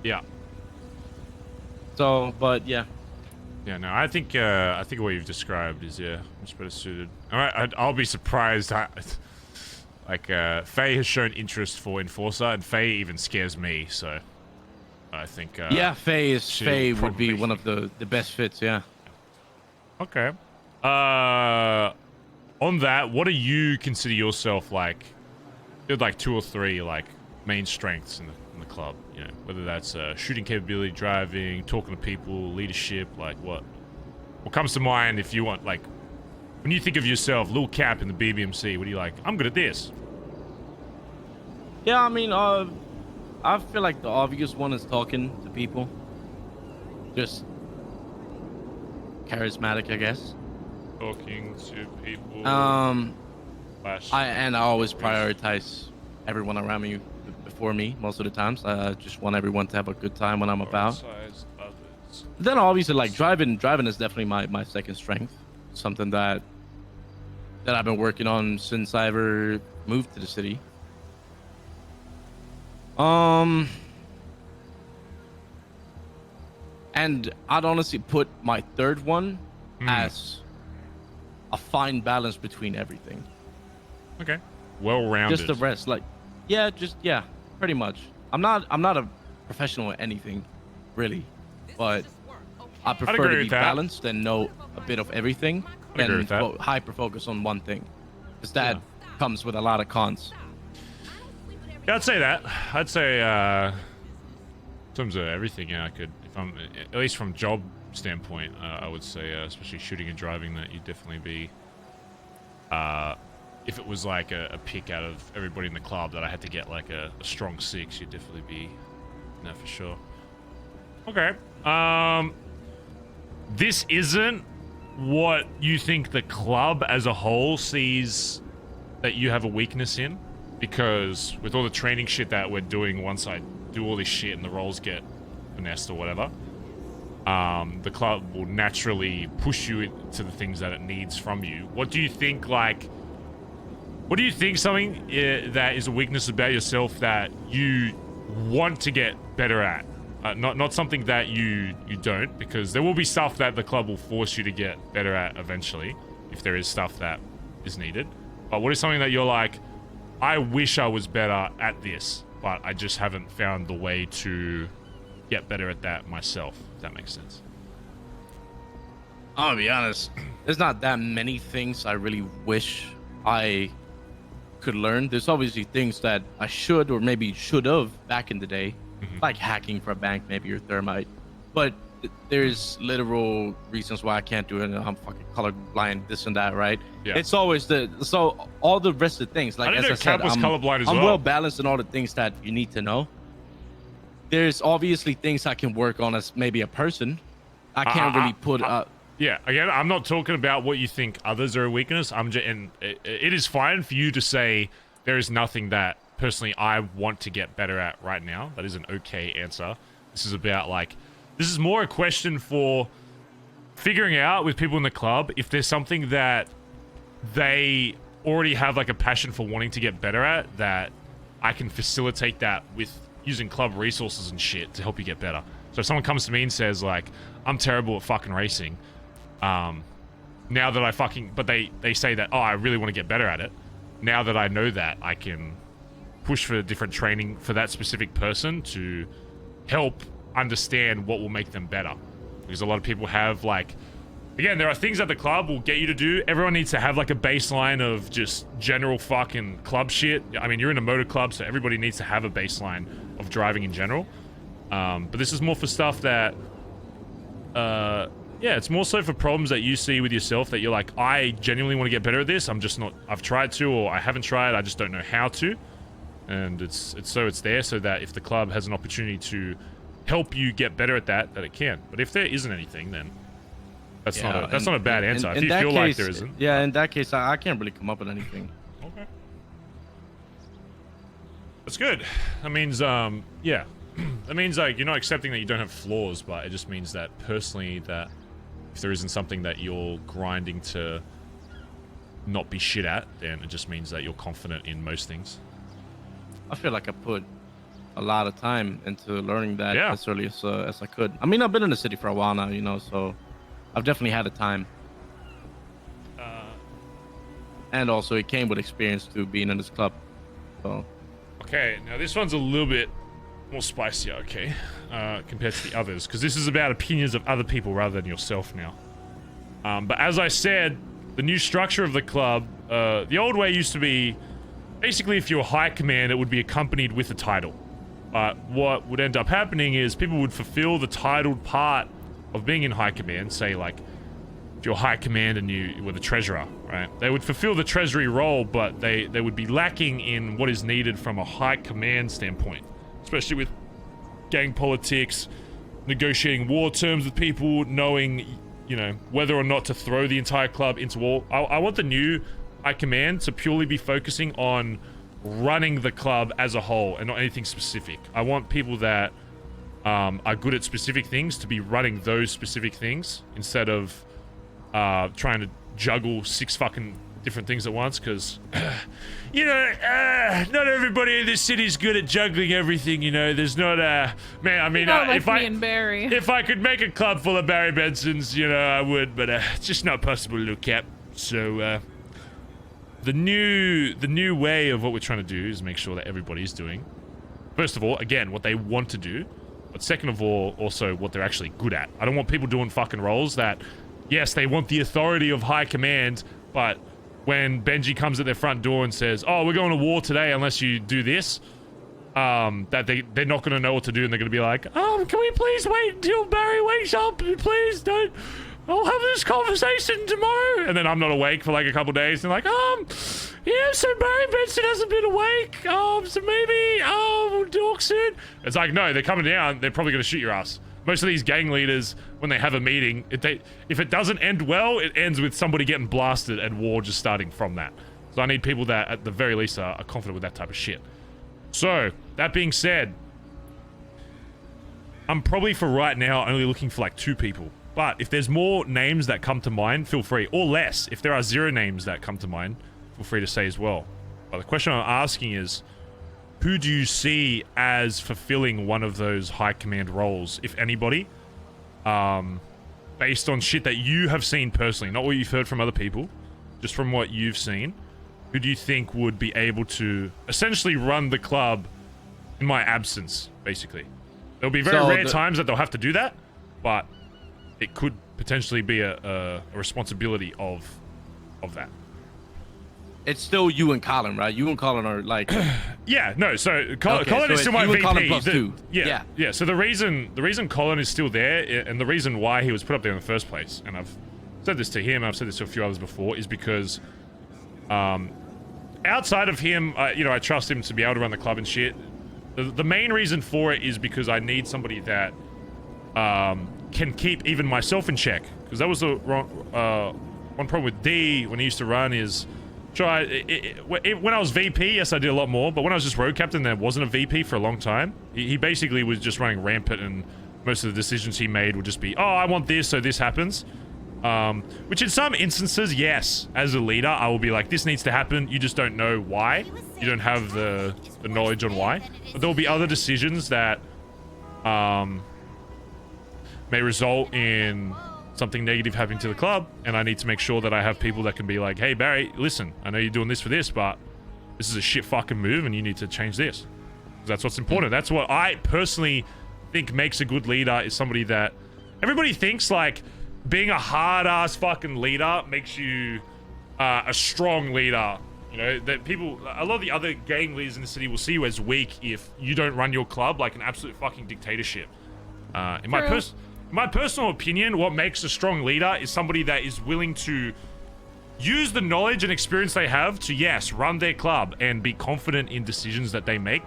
Yeah. So, but yeah. Yeah, no, I think what you've described is much better suited. All right, I'll be surprised. Faye has shown interest for enforcer, and Faye even scares me. So, I think. Faye would be one of the best fits. Yeah. Okay. On that, what do you consider yourself like? You're like 2 or 3 like main strengths in the club? You know, whether that's shooting capability, driving, talking to people, leadership. Like what comes to mind if you want, like, when you think of yourself, Lil Cap in the BBMC? What do you like? I'm good at this. Yeah, I mean, I feel like the obvious one is talking to people. Just charismatic, I guess. Talking to people. I always prioritize everyone around me before me most of the times. I just want everyone to have a good time when I'm about. Then obviously, like driving is definitely my second strength. Something that I've been working on since I ever moved to the city. And I'd honestly put my third one as a fine balance between everything. Okay. Well-rounded. Just the rest, like, yeah, pretty much. I'm not a professional at anything, really, but I prefer to be balanced and know a bit of everything than hyper focus on one thing, because that comes with a lot of cons. Yeah, I'd say that. I'd say, in terms of everything, yeah, I could, if I'm, at least from job standpoint, I would say, especially shooting and driving, that you'd definitely be, if it was like a pick out of everybody in the club that I had to get like a strong 6, you'd definitely be in that for sure. Okay. This isn't what you think the club as a whole sees that you have a weakness in, because with all the training shit that we're doing, once I do all this shit and the roles get finessed or whatever, the club will naturally push you to the things that it needs from you. What do you think, like, what do you think something that is a weakness about yourself that you want to get better at? Not something that you don't, because there will be stuff that the club will force you to get better at eventually, if there is stuff that is needed. But what is something that you're like, I wish I was better at this, but I just haven't found the way to get better at that myself, if that makes sense? I'll be honest, there's not that many things I really wish I could learn. There's obviously things that I should or maybe should have back in the day, like hacking for a bank maybe, or thermite, but there's literal reasons why I can't do it, and I'm fucking colorblind, this and that, right? Yeah. It's always so all the rest of the things, like, as I said, I'm well balanced in all the things that you need to know. There's obviously things I can work on as maybe a person. I can't really put yeah, again, I'm not talking about what you think others are a weakness. I'm just, and it is fine for you to say there is nothing that personally I want to get better at right now. That is an okay answer. This is about, like, this is more a question for figuring out with people in the club if there's something that they already have like a passion for wanting to get better at, that I can facilitate that with using club resources and shit to help you get better. So if someone comes to me and says, like, I'm terrible at fucking racing, now that I fucking, but they say that, oh, I really want to get better at it. Now that I know that, I can push for different training for that specific person to help understand what will make them better. Because a lot of people have, like, again, there are things that the club will get you to do. Everyone needs to have like a baseline of just general fucking club shit. I mean, you're in a motor club, so everybody needs to have a baseline of driving in general. But this is more for stuff that, yeah, it's more so for problems that you see with yourself that you're like, I genuinely want to get better at this. I'm just not, I've tried to, or I haven't tried, I just don't know how to. And it's there so that if the club has an opportunity to help you get better at that it can. But if there isn't anything, then that's not a bad answer. If you feel like there isn't. Yeah, in that case, I can't really come up with anything. Okay. That's good. That means, yeah. That means, like, you're not accepting that you don't have flaws, but it just means that personally, that if there isn't something that you're grinding to not be shit at, then it just means that you're confident in most things. I feel like I put a lot of time into learning that as early as I could. I mean, I've been in the city for a while now, you know, so I've definitely had the time. And also, it came with experience to being in this club. So. Okay, now this one's a little bit more spicy, okay, compared to the others, because this is about opinions of other people rather than yourself now. But as I said, the new structure of the club, the old way used to be, basically if you're high command, it would be accompanied with a title. But what would end up happening is people would fulfill the titled part of being in high command, say like if you're high command and you were the treasurer, right? They would fulfill the treasury role, but they would be lacking in what is needed from a high command standpoint, especially with gang politics, negotiating war terms with people, knowing, you know, whether or not to throw the entire club into war. I want the new high command to purely be focusing on running the club as a whole and not anything specific. I want people that are good at specific things to be running those specific things instead of trying to juggle 6 fucking different things at once, because you know, not everybody in this city is good at juggling everything, you know. There's not man, I mean, Not like if me and Barry. if I could make a club full of Barry Bensons, you know, I would, but it's just not possible, Lil Cap. So the new way of what we're trying to do is make sure that everybody's doing, first of all, again, what they want to do, but second of all, also what they're actually good at. I don't want people doing fucking roles that, yes, they want the authority of high command, but when Benji comes at their front door and says, oh, we're going to war today unless you do this, that they're not going to know what to do, and they're going to be like, can we please wait until Barry wakes up? Please don't. I'll have this conversation tomorrow. And then I'm not awake for like a couple days, and like, yeah, so Barry Benson hasn't been awake. So maybe, we'll talk soon. It's like, no, they're coming down. They're probably going to shoot your ass. Most of these gang leaders, when they have a meeting, if it doesn't end well, it ends with somebody getting blasted and war just starting from that. So I need people that, at the very least, are confident with that type of shit. So, that being said, I'm probably for right now only looking for like 2 people. But if there's more names that come to mind, feel free. Or less. If there are 0 names that come to mind, feel free to say as well. But the question I'm asking is, who do you see as fulfilling one of those high command roles, if anybody? Based on shit that you have seen personally, not what you've heard from other people, just from what you've seen. Who do you think would be able to essentially run the club in my absence, basically? There'll be very rare times that they'll have to do that, but it could potentially be a responsibility of that. It's still you and Collin, right? You and Collin are like... Yeah, no, so Collin so is still my VP. Collin plus 2. Yeah, so the reason Collin is still there, and the reason why he was put up there in the first place, and I've said this to him, I've said this to a few others before, is because outside of him, you know, I trust him to be able to run the club and shit. The main reason for it is because I need somebody that can keep even myself in check. Because that was the one problem with D when he used to run is... Sure, when I was VP, yes, I did a lot more, but when I was just road captain, there wasn't a VP for a long time. He basically was just running rampant, and most of the decisions he made would just be, oh, I want this, so this happens. Which in some instances, yes, as a leader, I will be like, this needs to happen, you just don't know why. You don't have the knowledge on why. But there will be other decisions that may result in something negative happening to the club, and I need to make sure that I have people that can be like, hey Barry, listen, I know you're doing this for this, but this is a shit fucking move and you need to change this. That's what's important. That's what I personally think makes a good leader, is somebody that everybody thinks like being a hard ass fucking leader makes you a strong leader. You know, that people, a lot of the other gang leaders in the city will see you as weak if you don't run your club like an absolute fucking dictatorship. In my personal opinion, what makes a strong leader is somebody that is willing to use the knowledge and experience they have to, yes, run their club and be confident in decisions that they make,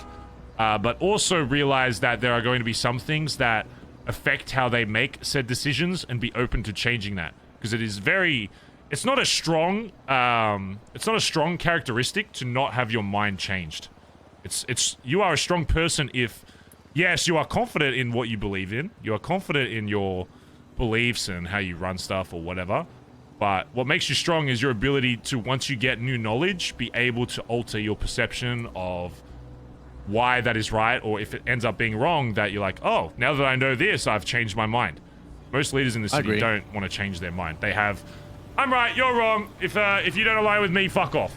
but also realize that there are going to be some things that affect how they make said decisions and be open to changing that. Because it's not a strong characteristic to not have your mind changed. You are a strong person if, yes, you are confident in what you believe in. You are confident in your beliefs and how you run stuff or whatever. But what makes you strong is your ability to, once you get new knowledge, be able to alter your perception of why that is right, or if it ends up being wrong, that you're like, oh, now that I know this, I've changed my mind. Most leaders in the city don't want to change their mind. They have, I'm right, you're wrong. If you don't align with me, fuck off.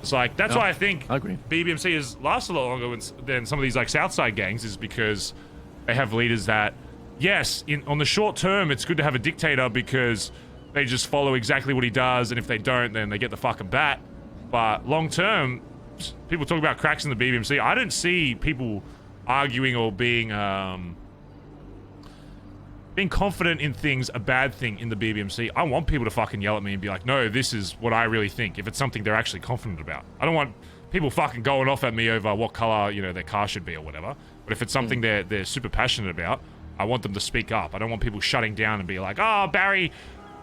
It's like, that's why I think BBMC has lasted a lot longer than some of these like Southside gangs, is because they have leaders that, yes, on the short term, it's good to have a dictator because they just follow exactly what he does, and if they don't, then they get the fucking bat. But long term, people talk about cracks in the BBMC. I don't see people arguing or being confident in things a bad thing in the BBMC. I want people to fucking yell at me and be like, no, this is what I really think, if it's something they're actually confident about. I don't want people fucking going off at me over what color, you know, their car should be or whatever. But if it's something they're super passionate about, I want them to speak up. I don't want people shutting down and be like, oh, Barry,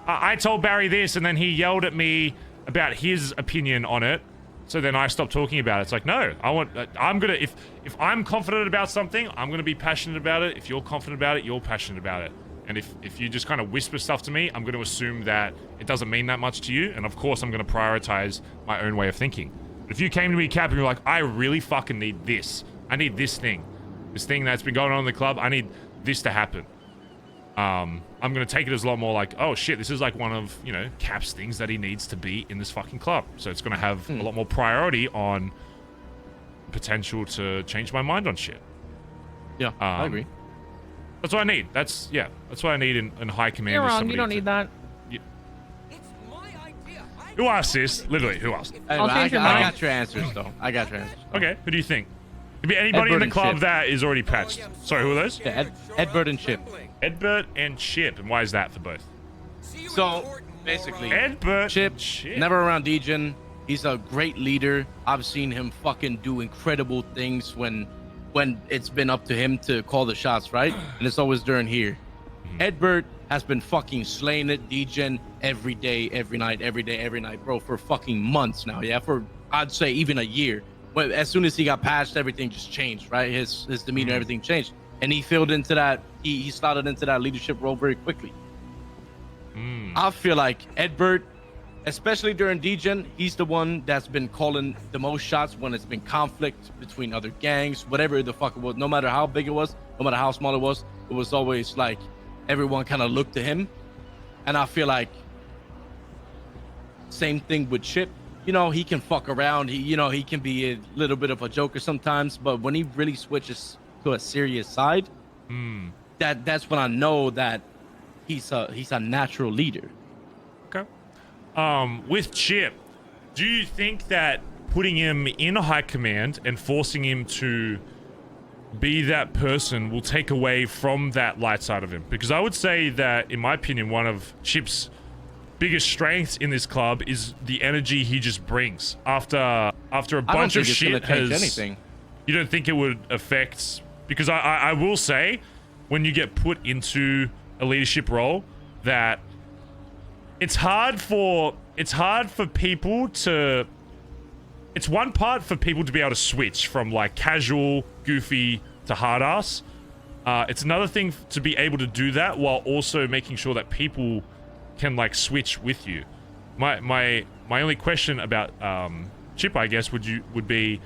I told Barry this, and then he yelled at me about his opinion on it, so then I stopped talking about it. It's like, no, I'm gonna, if I'm confident about something, I'm gonna be passionate about it. If you're confident about it, you're passionate about it. And if you just kind of whisper stuff to me, I'm gonna assume that it doesn't mean that much to you, and of course I'm gonna prioritize my own way of thinking. But if you came to me, Cap, and you're like, I really fucking need this. I need this thing that's been going on in the club. I need this to happen. I'm gonna take it as a lot more like, oh shit, this is like one of, you know, Cap's things that he needs to be in this fucking club. So it's gonna have a lot more priority on potential to change my mind on shit. Yeah, I agree. That's what I need. That's what I need in high command. You're wrong. You don't need that. Who asked this? Literally, who asked? I'll change your I mind. got your answers, though. I got your answers. Okay, who do you think? Could be anybody in Edbert the and club Chip. that is already patched. Sorry, who are those? Yeah, Edbert and Chip. Edbert and Chip. And why is that for both? So, basically, Edbert Chip, never around Degen. He's a great leader. I've seen him fucking do incredible things when it's been up to him to call the shots, right? And it's always during here. Edbert has been fucking slaying it, Degen, every day, every night, bro, for fucking months now, yeah? For, I'd say, even a year. When, as soon as he got patched, everything just changed, right? His demeanor, everything changed. And he filled into that, he slotted into that leadership role very quickly. I feel like Edbert, especially during Degen, he's the one that's been calling the most shots when it's been conflict between other gangs, whatever the fuck it was. No matter how big it was, no matter how small it was always like everyone kind of looked to him. And I feel like same thing with Chip. You know, he can fuck around. He can be a little bit of a joker sometimes, but when he really switches to a serious side, that's when I know that he's a natural leader. Okay. With Chip, do you think that putting him in a high command and forcing him to be that person will take away from that light side of him? Because I would say that, in my opinion, one of Chip's biggest strengths in this club is the energy he just brings. After a bunch of shit has... anything. You don't think it would affect... Because I will say, when you get put into a leadership role, that it's hard for people to... It's one part for people to be able to switch from like casual, goofy to hard ass. It's another thing to be able to do that while also making sure that people can like switch with you. My only question about Chip, I guess, would be,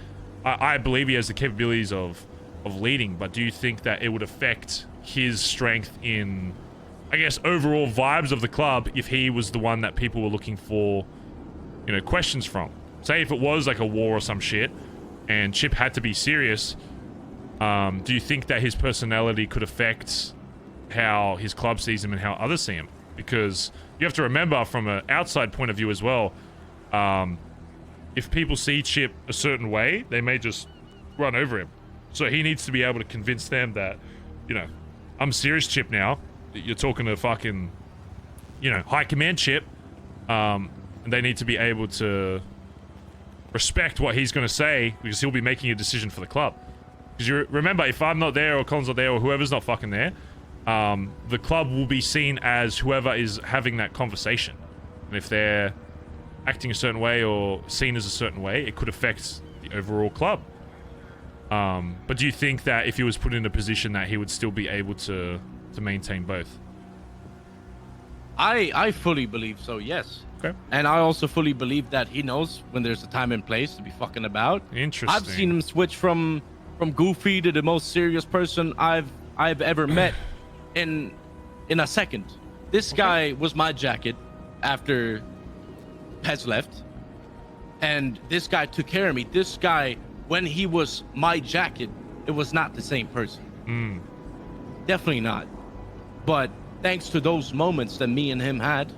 I believe he has the capabilities of leading, but do you think that it would affect his strength in, I guess, overall vibes of the club if he was the one that people were looking for, you know, questions from? Say if it was like a war or some shit and Chip had to be serious, do you think that his personality could affect how his club sees him and how others see him? Because you have to remember, from an outside point of view as well, if people see Chip a certain way, they may just run over him. So he needs to be able to convince them that, you know, I'm serious, Chip, now. You're talking to fucking, you know, high command Chip. And they need to be able to respect what he's going to say, because he'll be making a decision for the club. Because you remember, if I'm not there or Collin's not there or whoever's not fucking there, the club will be seen as whoever is having that conversation. And if they're acting a certain way or seen as a certain way, it could affect the overall club. But do you think that if he was put in a position that he would still be able to maintain both? I fully believe so, yes. Okay. And I also fully believe that he knows when there's a time and place to be fucking about. Interesting. I've seen him switch from goofy to the most serious person I've ever met in a second. This guy was my jacket after Pez left, and this guy took care of me. This guy, when he was my jacket, it was not the same person. Definitely not. But thanks to those moments that me and him had,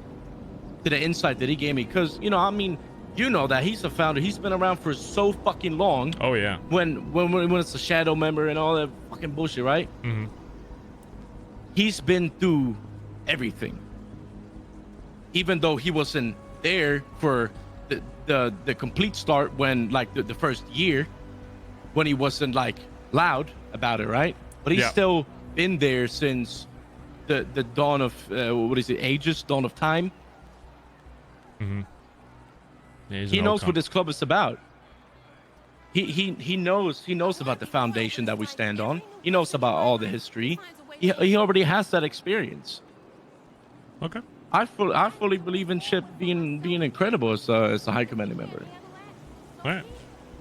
to the insight that he gave me, because, you know, I mean, You know that he's a founder. He's been around for so fucking long. Oh yeah. When it's a shadow member and all that fucking bullshit, right? Mm-hmm. He's been through everything. Even though he wasn't there for the complete start when like the first year, when he wasn't like loud about it, right? But he's still been there since the dawn of dawn of time. Mm-hmm. Yeah, he knows what this club is about. He knows about the foundation that we stand on. He knows about all the history. He already has that experience. Okay. I fully believe in Chip being incredible as a high commanding member. All right.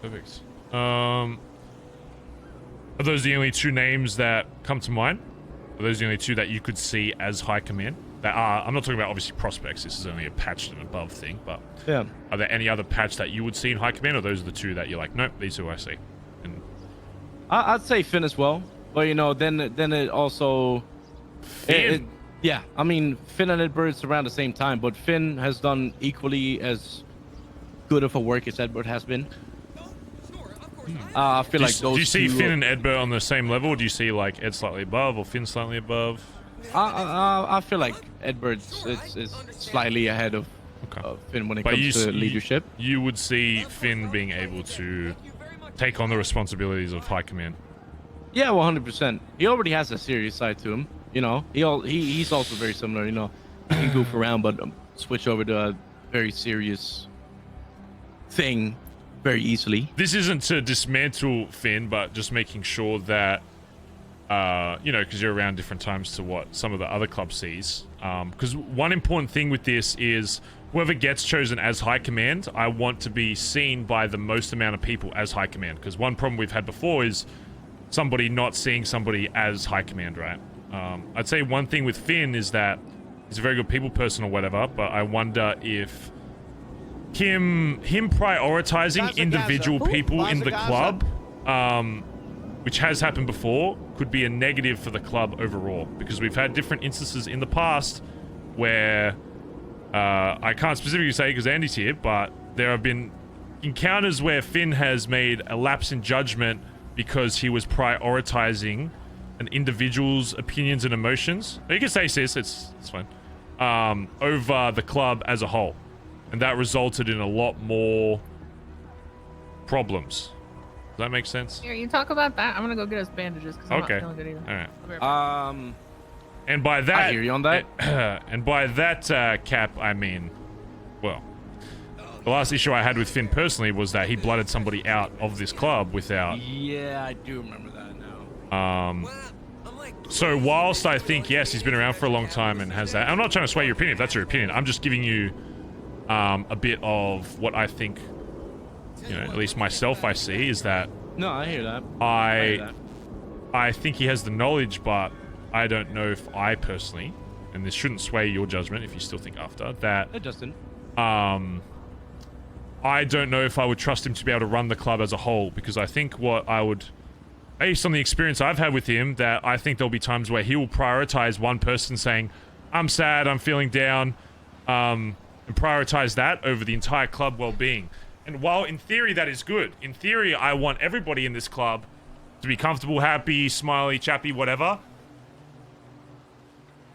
Perfect. Are those the only two names that come to mind? Are those the only two that you could see as high command? That are, I'm not talking about obviously prospects. This is only a patched and above thing, but yeah. Are there any other patch that you would see in high command, or those are the two that you're like, nope, these two I see? And I'd say Finn as well, but you know, then it also Finn. Yeah, I mean Finn and Edbert's around the same time, but Finn has done equally as good of a work as Edbert has been. I feel like those. Do you see two, Finn and Edbert on the same level? Or do you see like Ed slightly above or Finn slightly above? I feel like Edbert's is slightly ahead of Finn when it comes to leadership. You would see Finn being able to take on the responsibilities of high command. Yeah, 100%. He already has a serious side to him. You know, he's also very similar. You know, he can goof around, but switch over to a very serious thing very easily. This isn't to dismantle Finn, but just making sure that, you know, because you're around different times to what some of the other clubs sees. Because one important thing with this is whoever gets chosen as high command, I want to be seen by the most amount of people as high command. Because one problem we've had before is somebody not seeing somebody as high command, right? I'd say one thing with Finn is that he's a very good people person or whatever, but I wonder if him prioritizing Bazza, individual Bazza. people Ooh, in the Bazza, club, which has happened before, could be a negative for the club overall, because we've had different instances in the past where I can't specifically say because Andy's here, but there have been encounters where Finn has made a lapse in judgment because he was prioritizing an individual's opinions and emotions. You can say sis, it's fine. Over the club as a whole. And that resulted in a lot more problems. Does that make sense? Here, you talk about that. I'm gonna go get us bandages because I'm not feeling good either. All right. Right. And by that, I hear you on that. And by that, Cap, I mean, well, the last issue I had with Finn personally was that he blooded somebody out of this club without. Yeah, I do remember that now. So whilst I think yes, he's been around for a long time and has that. I'm not trying to sway your opinion if that's your opinion. I'm just giving you a bit of what I think. You know, at least myself, I see is that. No, I hear that. I think he has the knowledge, but I don't know if I personally, and this shouldn't sway your judgment if you still think after that. It doesn't. I don't know if I would trust him to be able to run the club as a whole, because I think what I would, based on the experience I've had with him, that I think there'll be times where he will prioritize one person saying, I'm sad, I'm feeling down, and prioritize that over the entire club well-being. And while in theory that is good, in theory I want everybody in this club to be comfortable, happy, smiley, chappy, whatever.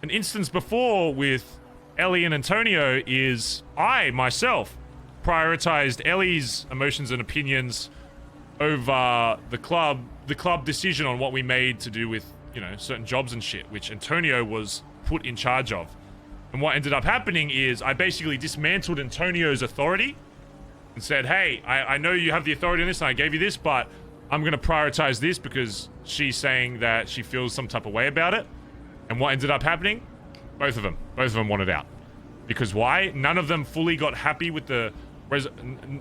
An instance before with Ellie and Antonio is I, myself, prioritized Ellie's emotions and opinions over the club decision on what we made to do with, you know, certain jobs and shit, which Antonio was put in charge of. And what ended up happening is I basically dismantled Antonio's authority and said, hey, I know you have the authority on this and I gave you this, but I'm going to prioritize this because she's saying that she feels some type of way about it. And what ended up happening? Both of them wanted out. Because why? None of them fully got happy with the...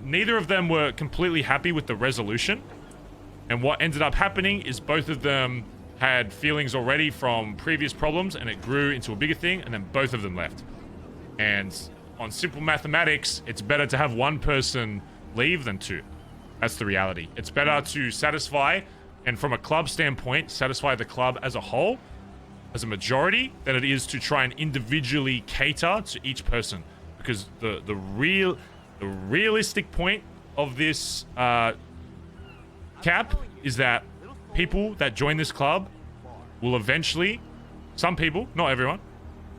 Neither of them were completely happy with the resolution. And what ended up happening is both of them had feelings already from previous problems and it grew into a bigger thing and then both of them left. And on simple mathematics, it's better to have one person leave than two. That's the reality. It's better to satisfy, and from a club standpoint, satisfy the club as a whole, as a majority, than it is to try and individually cater to each person. Because the real... the realistic point of this cap is that people that join this club will eventually, some people, not everyone,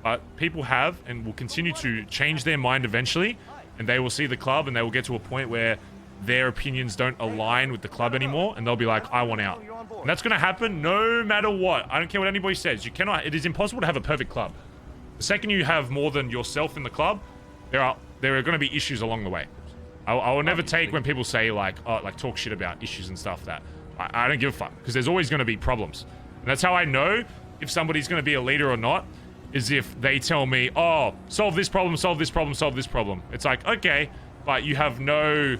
but people have and will continue to change their mind eventually, and they will see the club and they will get to a point where their opinions don't align with the club anymore, and they'll be like, I want out. And that's going to happen no matter what. I don't care what anybody says. You cannot, it is impossible to have a perfect club. The second you have more than yourself in the club, there are going to be issues along the way. I will never take when people say like, oh, like talk shit about issues and stuff that I don't give a fuck, because there's always going to be problems. And that's how I know if somebody's going to be a leader or not, is if they tell me, oh, solve this problem, solve this problem, solve this problem. It's like, okay, but you have no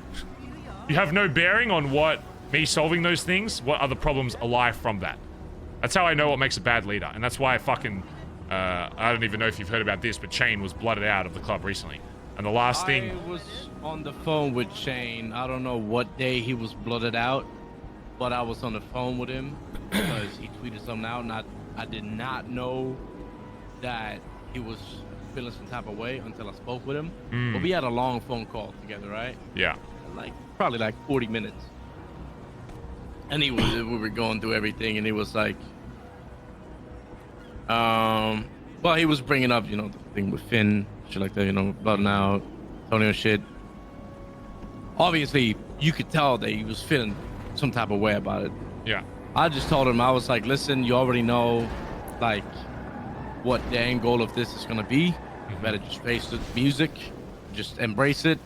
bearing on what me solving those things, what other problems lie from that. That's how I know what makes a bad leader. And that's why I fucking, I don't even know if you've heard about this, but Chain was blooded out of the club recently. And the last thing... I was on the phone with Chain. I don't know what day he was blooded out, but I was on the phone with him because he tweeted something out, and I did not know that he was feeling some type of way until I spoke with him. But we had a long phone call together, right? Yeah. Like, probably like 40 minutes. And we were going through everything, and he was like, well, he was bringing up, you know, the thing with Finn, shit like that, you know, blooding out, Antonio shit. Obviously, you could tell that he was feeling some type of way about it. Yeah. I just told him, I was like, listen, you already know, like, what the end goal of this is gonna be. You better just face the music, just embrace it,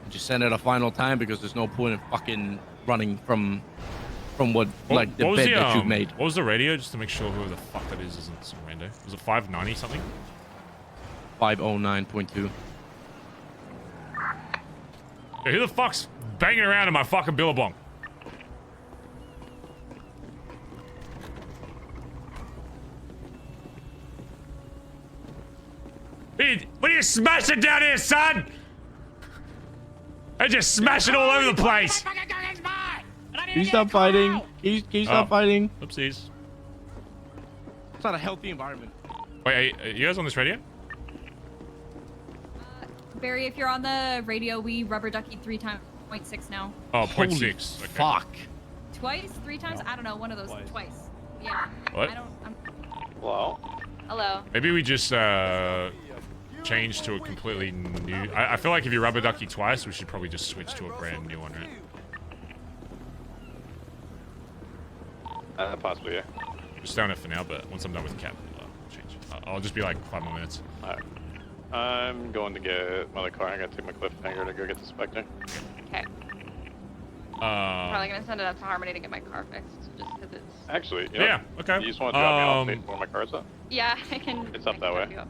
and just send it a final time, because there's no point in fucking running from what like the bed that you've made. What was the radio, just to make sure whoever the fuck that is isn't some rando? Was it 590 something? 509.2. Hey, who the fuck's banging around in my fucking billabong? What are you smashing down here, son? I just smash it all over the place. Can you stop fighting? Can you stop fighting? Oopsies. It's not a healthy environment. Wait, are you guys on this radio? Barry, if you're on the radio, we rubber ducky 3 times 0.6 now. Oh, Holy 0.6. Okay. Fuck. Twice? 3 times? I don't know. One of those. Twice. Yeah. What? Hello? Hello. Maybe we just change to a completely new... I feel like if you rubber ducky twice, we should probably just switch to a brand new one, right? Possibly, yeah. Just down it for now, but once I'm done with Cap, we'll change. I'll just be like 5 more minutes. Alright. I'm going to get my other car. I gotta take my cliffhanger to go get the Spectre. Okay. Probably gonna send it up to Harmony to get my car fixed, just because it's... Actually, you yeah, know, okay. You just want to drop me off state where my car's at? Yeah, I can... It's up that way. Yeah.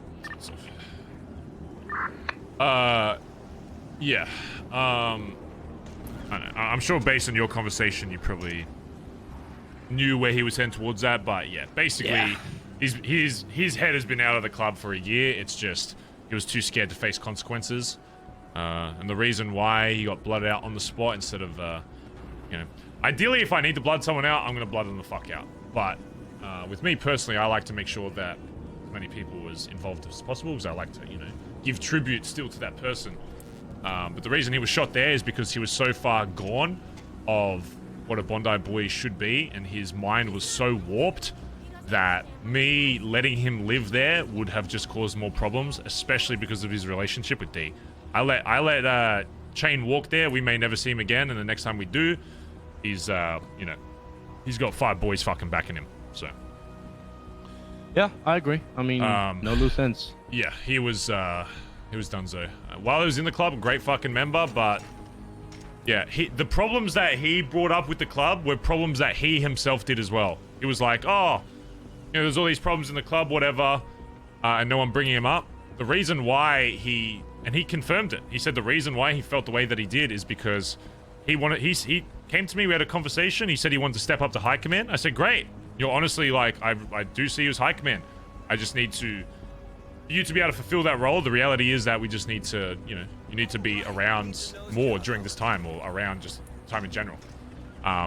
I don't know. I'm sure based on your conversation, you probably knew where he was heading towards that, but yeah, basically, his head has been out of the club for a year. It's just he was too scared to face consequences, and the reason why he got blooded out on the spot instead of, you know, ideally, if I need to blood someone out, I'm gonna blood them the fuck out. But with me personally, I like to make sure that as many people as involved as possible, because I like to, you know, give tribute still to that person. But the reason he was shot there is because he was so far gone of what a Bondi boy should be, and his mind was so warped that me letting him live there would have just caused more problems, especially because of his relationship with D. I let Chain walk there. We may never see him again, and the next time we do, he's you know, he's got 5 boys fucking backing him. So yeah, I agree. I mean, no loose ends. Yeah, he was donezo. While he was in the club, a great fucking member, but yeah, the problems that he brought up with the club were problems that he himself did as well. He was like, oh, you know, there's all these problems in the club, whatever, and no one bringing him up. The reason why he confirmed it. He said the reason why he felt the way that he did is because he came to me, we had a conversation, he said he wanted to step up to high command. I said, great. You're honestly like, I do see you as high command. I just need you to be able to fulfill that role. The reality is that we just need to, you know, you need to be around more during this time, or around just time in general.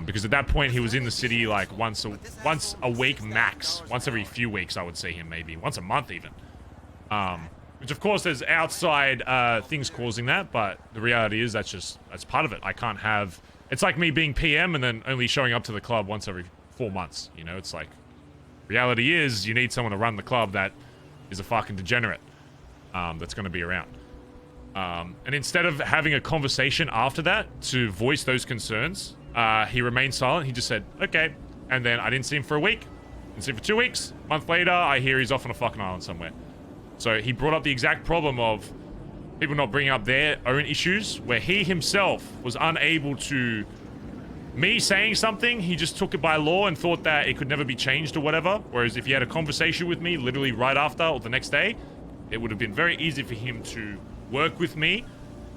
Because at that point he was in the city like once a week max, once every few weeks I would see him, maybe once a month even. Which of course there's outside things causing that, but the reality is that's part of it. I can't have, it's like me being PM and then only showing up to the club once every 4 months. You know, it's like, reality is you need someone to run the club that is a fucking degenerate that's going to be around. And instead of having a conversation after that to voice those concerns, he remained silent. He just said, okay. And then I didn't see him for a week. Didn't see him for 2 weeks. A month later, I hear he's off on a fucking island somewhere. So he brought up the exact problem of people not bringing up their own issues, where he himself was unable to... Me saying something, he just took it by law and thought that it could never be changed or whatever. Whereas if he had a conversation with me literally right after or the next day, it would have been very easy for him to work with me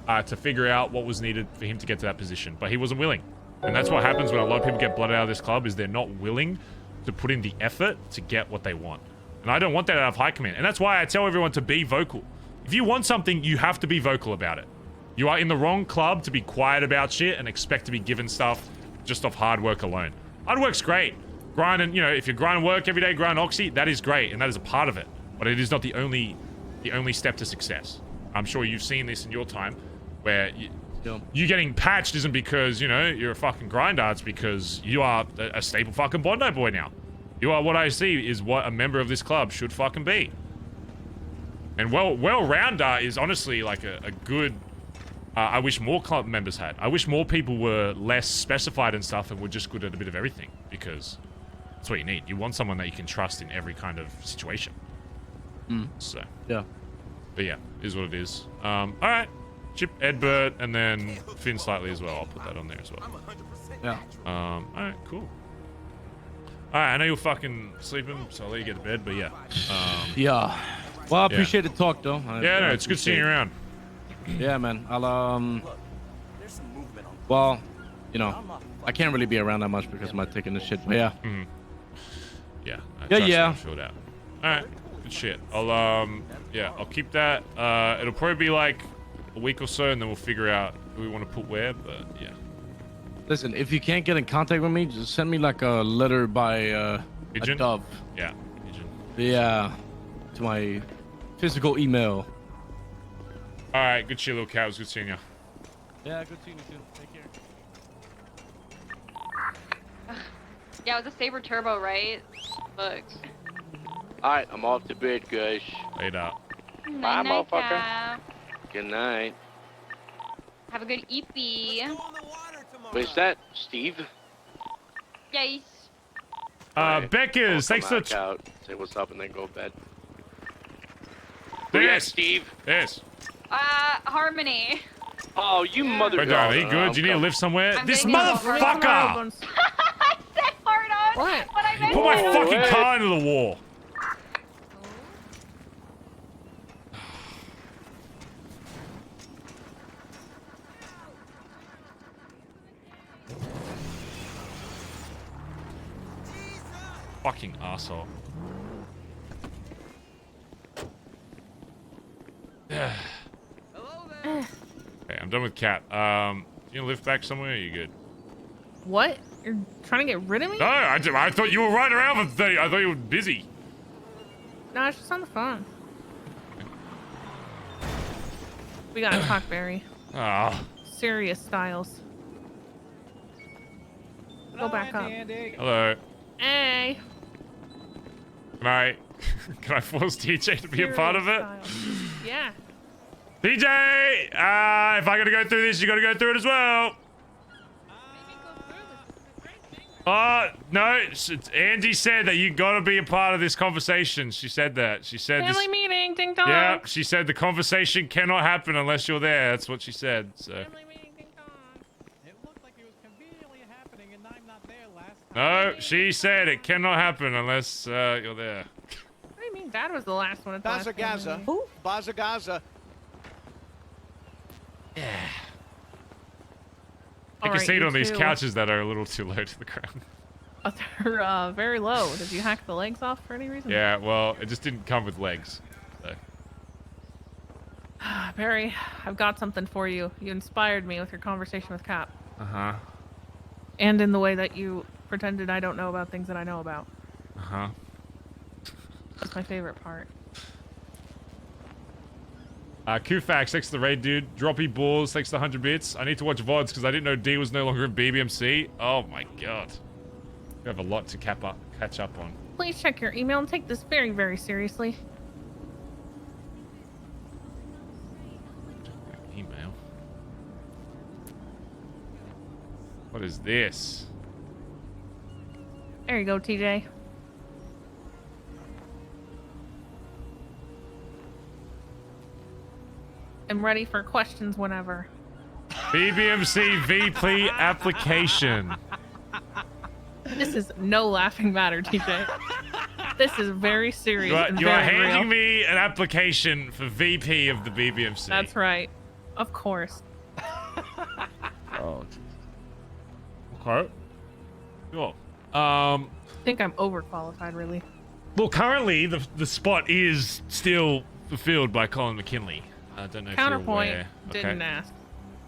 to figure out what was needed for him to get to that position. But he wasn't willing. And that's what happens when a lot of people get blooded out of this club, is they're not willing to put in the effort to get what they want. And I don't want that out of high command. And that's why I tell everyone to be vocal. If you want something, you have to be vocal about it. You are in the wrong club to be quiet about shit and expect to be given stuff just off hard work alone. Hard work's great. Grind and, you know, if you grind work every day, grind oxy, that is great. And that is a part of it. But it is not the only step to success. I'm sure you've seen this in your time where you getting patched isn't because, you know, you're a fucking grinder. It's because you are a staple fucking Bondi boy now. You are what I see is what a member of this club should fucking be. And well-rounder is honestly like a good... I wish more club members had. I wish more people were less specified and stuff and were just good at a bit of everything, because that's what you need. You want someone that you can trust in every kind of situation. So. Yeah. But yeah, is what it is. Alright. Chip Edbert and then Finn slightly as well. I'll put that on there as well. Yeah. Alright, cool. Alright, I know you're fucking sleeping, so I'll let you get to bed, but yeah. Yeah. Well, I appreciate the talk, though. Yeah, no, it's good seeing you around. Yeah, man. I'll, well, you know, I can't really be around that much because I'm not taking the shit, but yeah. Yeah. Yeah. I'll fill it out. Alright, good shit. I'll keep that. It'll probably be like a week or so, and then we'll figure out who we want to put where, but yeah. Listen, if you can't get in contact with me, just send me like a letter by Pidgeon? a dove. Yeah, Pigeon. Yeah, to my physical email. All right, good shit, Lil Cap. It was good seeing you. Yeah, good seeing you too. Take care. Yeah, it was a Saber Turbo, right? Look. Alright, I'm off to bed, guys. Later. Bye, motherfucker. Cap. Good night. Have a good eepy. Where's that, Steve? Yes. Beckers, thanks for... out, say what's up, and then go to bed. Yes, Steve. Yes. Harmony. Oh, you mother... Wait, are you good? Do you need to live somewhere? This motherfucker! I said hard on. What? But I meant Put my fucking car into the wall. Fucking asshole. Okay, I'm done with Cat. You gonna live back somewhere, or are you good? What? You're trying to get rid of me? No, I thought you were riding around for 30. I thought you were busy. No, it's just on the phone. We gotta talk, Barry. Ah. Serious styles. Go back up. Hello. Hey. Can I force TJ to be a part of it? Yeah. TJ! If I gotta go through this, you gotta go through it as well. No, Andi said that you gotta be a part of this conversation. She said that. She said Family meeting, ding dong. Yeah, she said the conversation cannot happen unless you're there. That's what she said, so. Family meeting, ding dong. It looked like it was conveniently happening and I'm not there last time. No, she said it cannot happen unless you're there. What do you mean? Dad was the last one at the last Bazza Gaza. family. Who? Bazza Gaza. Yeah. All Take a right, seat you on these two. couches that are a little too low to the ground. Oh, they're very low. Did you hack the legs off for any reason? Yeah, well, it just didn't come with legs. So. Barry, I've got something for you. You inspired me with your conversation with Cap. Uh-huh. And in the way that you pretended I don't know about things that I know about. Uh-huh. That's my favorite part. Kufax, thanks to the raid, dude. Droppy Balls, thanks to 100 bits. I need to watch VODs because I didn't know D was no longer in BBMC. Oh my god. We have a lot to catch up on. Please check your email and take this very, very seriously. Email. What is this? There you go, TJ. I'm ready for questions whenever. BBMC VP application. This is no laughing matter, TJ. This is very serious. You are and very handing real. me an application for VP of the BBMC. That's right. Of course. Oh. Okay. Sure. I think I'm overqualified, really. Well, currently the spot is still fulfilled by Collin McKinley. I don't know if you're Counterpoint. aware. Didn't ask.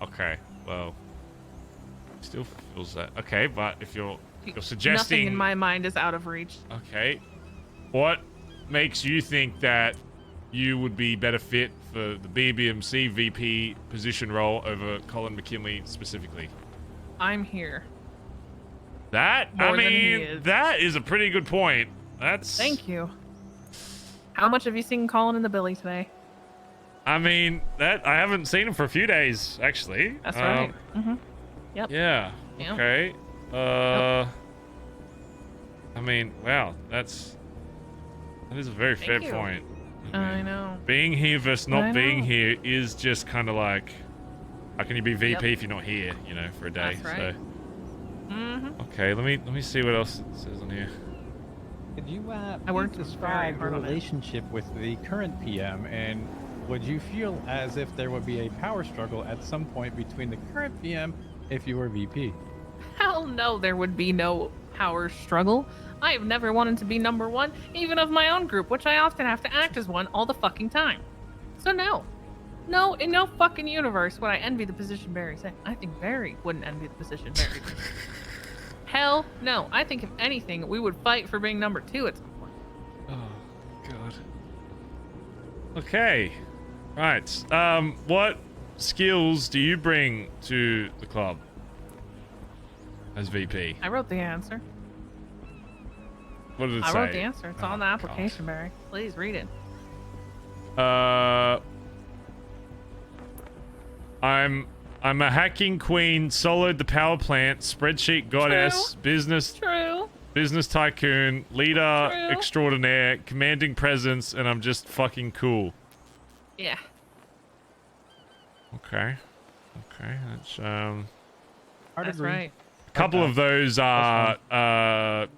Okay. Well, still fulfills that. Okay, but if you're suggesting Nothing in my mind is out of reach. Okay. What makes you think that you would be better fit for the BBMC VP position role over Collin McKinley specifically? I'm here. That More I than he mean, is. that is a pretty good point. That's Thank you. How much have you seen Colin and the Billy today? I mean, that I haven't seen him for a few days actually. That's right. Yep. Yeah. Yep. Okay. I mean, wow, that is a very fair Thank you. point. I know. Being here versus I not being know. here is just kind of like, how can you be VP Yep. if you're not here? You know, for a day. That's right. So, okay, let me see what else it says on here. Could you I worked please very describe your hard on it. relationship with the current PM, and would you feel as if there would be a power struggle at some point between the current PM if you were VP? Hell no, there would be no power struggle. I have never wanted to be number one, even of my own group, which I often have to act as one all the fucking time. So no. No, in no fucking universe would I envy the position Barry's in. I think Barry wouldn't envy the position Barry's in. Hell no. I think if anything, we would fight for being number 2 at some point. Oh god. Okay. Right. What skills do you bring to the club as VP? I wrote the answer. What did it say? I wrote the answer. It's on the application, Barry. Please read it. I'm a hacking queen, solid the power plant, spreadsheet goddess, True. business tycoon, leader True. extraordinaire, commanding presence, and I'm just fucking cool. Yeah. Okay. That's That's right. a couple of those are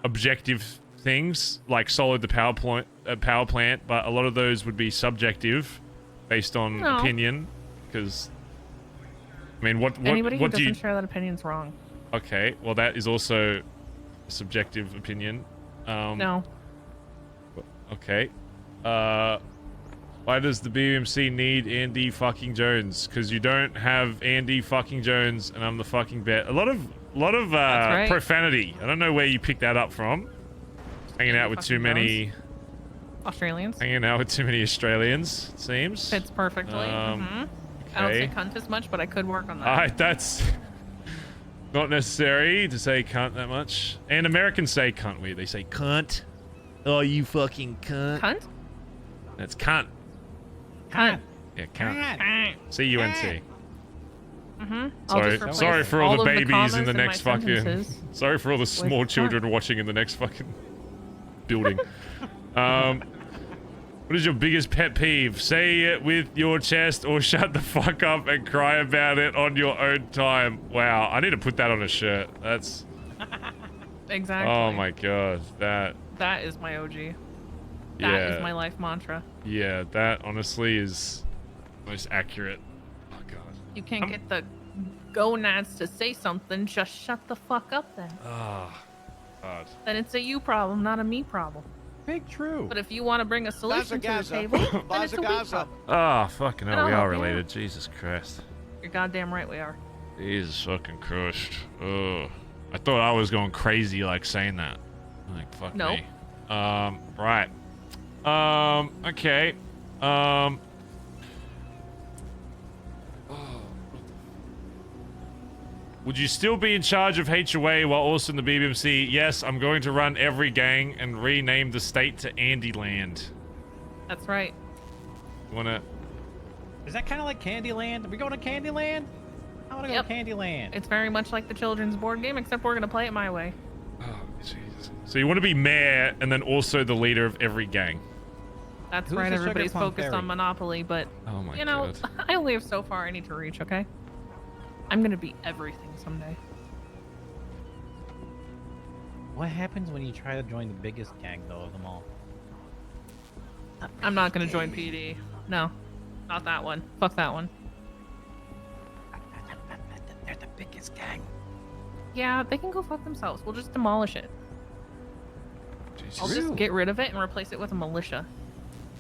objective things, like solid the power plant, but a lot of those would be subjective, based on No. opinion, because I mean, what Anybody who what do doesn't you? share that opinion's wrong. Okay, well that is also a subjective opinion. No. Okay. Why does the BBMC need Andi fucking Jones? Because you don't have Andi fucking Jones, and I'm the fucking bet. A lot of right. profanity. I don't know where you picked that up from. Hanging out with too fucking many. Australians. Hanging out with too many Australians, it seems. Fits perfectly. I don't say cunt as much, but I could work on that. That's not necessary to say cunt that much. And Americans say cunt weird. They say cunt. Oh, you fucking cunt. Cunt? That's cunt. Cunt. Yeah, cunt. Cunt. C-U-N-T. I'll Sorry for all the babies in commas the in my next fucking. sentences Sorry for all the small with children watching in the next fucking building. What is your biggest pet peeve? Say it with your chest or shut the fuck up and cry about it on your own time. Wow, I need to put that on a shirt. That's. Exactly. Oh my god, that. That is my OG. That is my life mantra. Yeah, that honestly is most accurate. Oh god. You can't get the gonads to say something, just shut the fuck up then. Oh god. Then it's a you problem, not a me problem. Big true. But if you want to bring a solution to the Gaza. table, then it's a we Gaza. problem. Oh fucking hell, And we I'll are help you related. out. Jesus Christ. You're goddamn right we are. Jesus fucking Christ. Ugh. I thought I was going crazy like saying that. Like fuck Nope. me. Right. Okay. Would you still be in charge of HOA while also in the BBMC? Yes, I'm going to run every gang and rename the state to Andi Land. That's right. Wanna? Is that kind of like Candyland? Are we going to Candyland? I want to Yep. go to Candyland. It's very much like the children's board game, except we're gonna play it my way. Oh, Jesus. So you want to be mayor and then also the leader of every gang? That's Who's right. the Sugar Everybody's Plum focused Fairy? on Monopoly, but Oh my you know, God. I only have so far I need to reach. Okay. I'm gonna be everything someday. What happens when you try to join the biggest gang, though, of them all? I'm not gonna join PD. No, not that one. Fuck that one. They're the biggest gang. Yeah, they can go fuck themselves. We'll just demolish it. Jesus. I'll just get rid of it and replace it with a militia,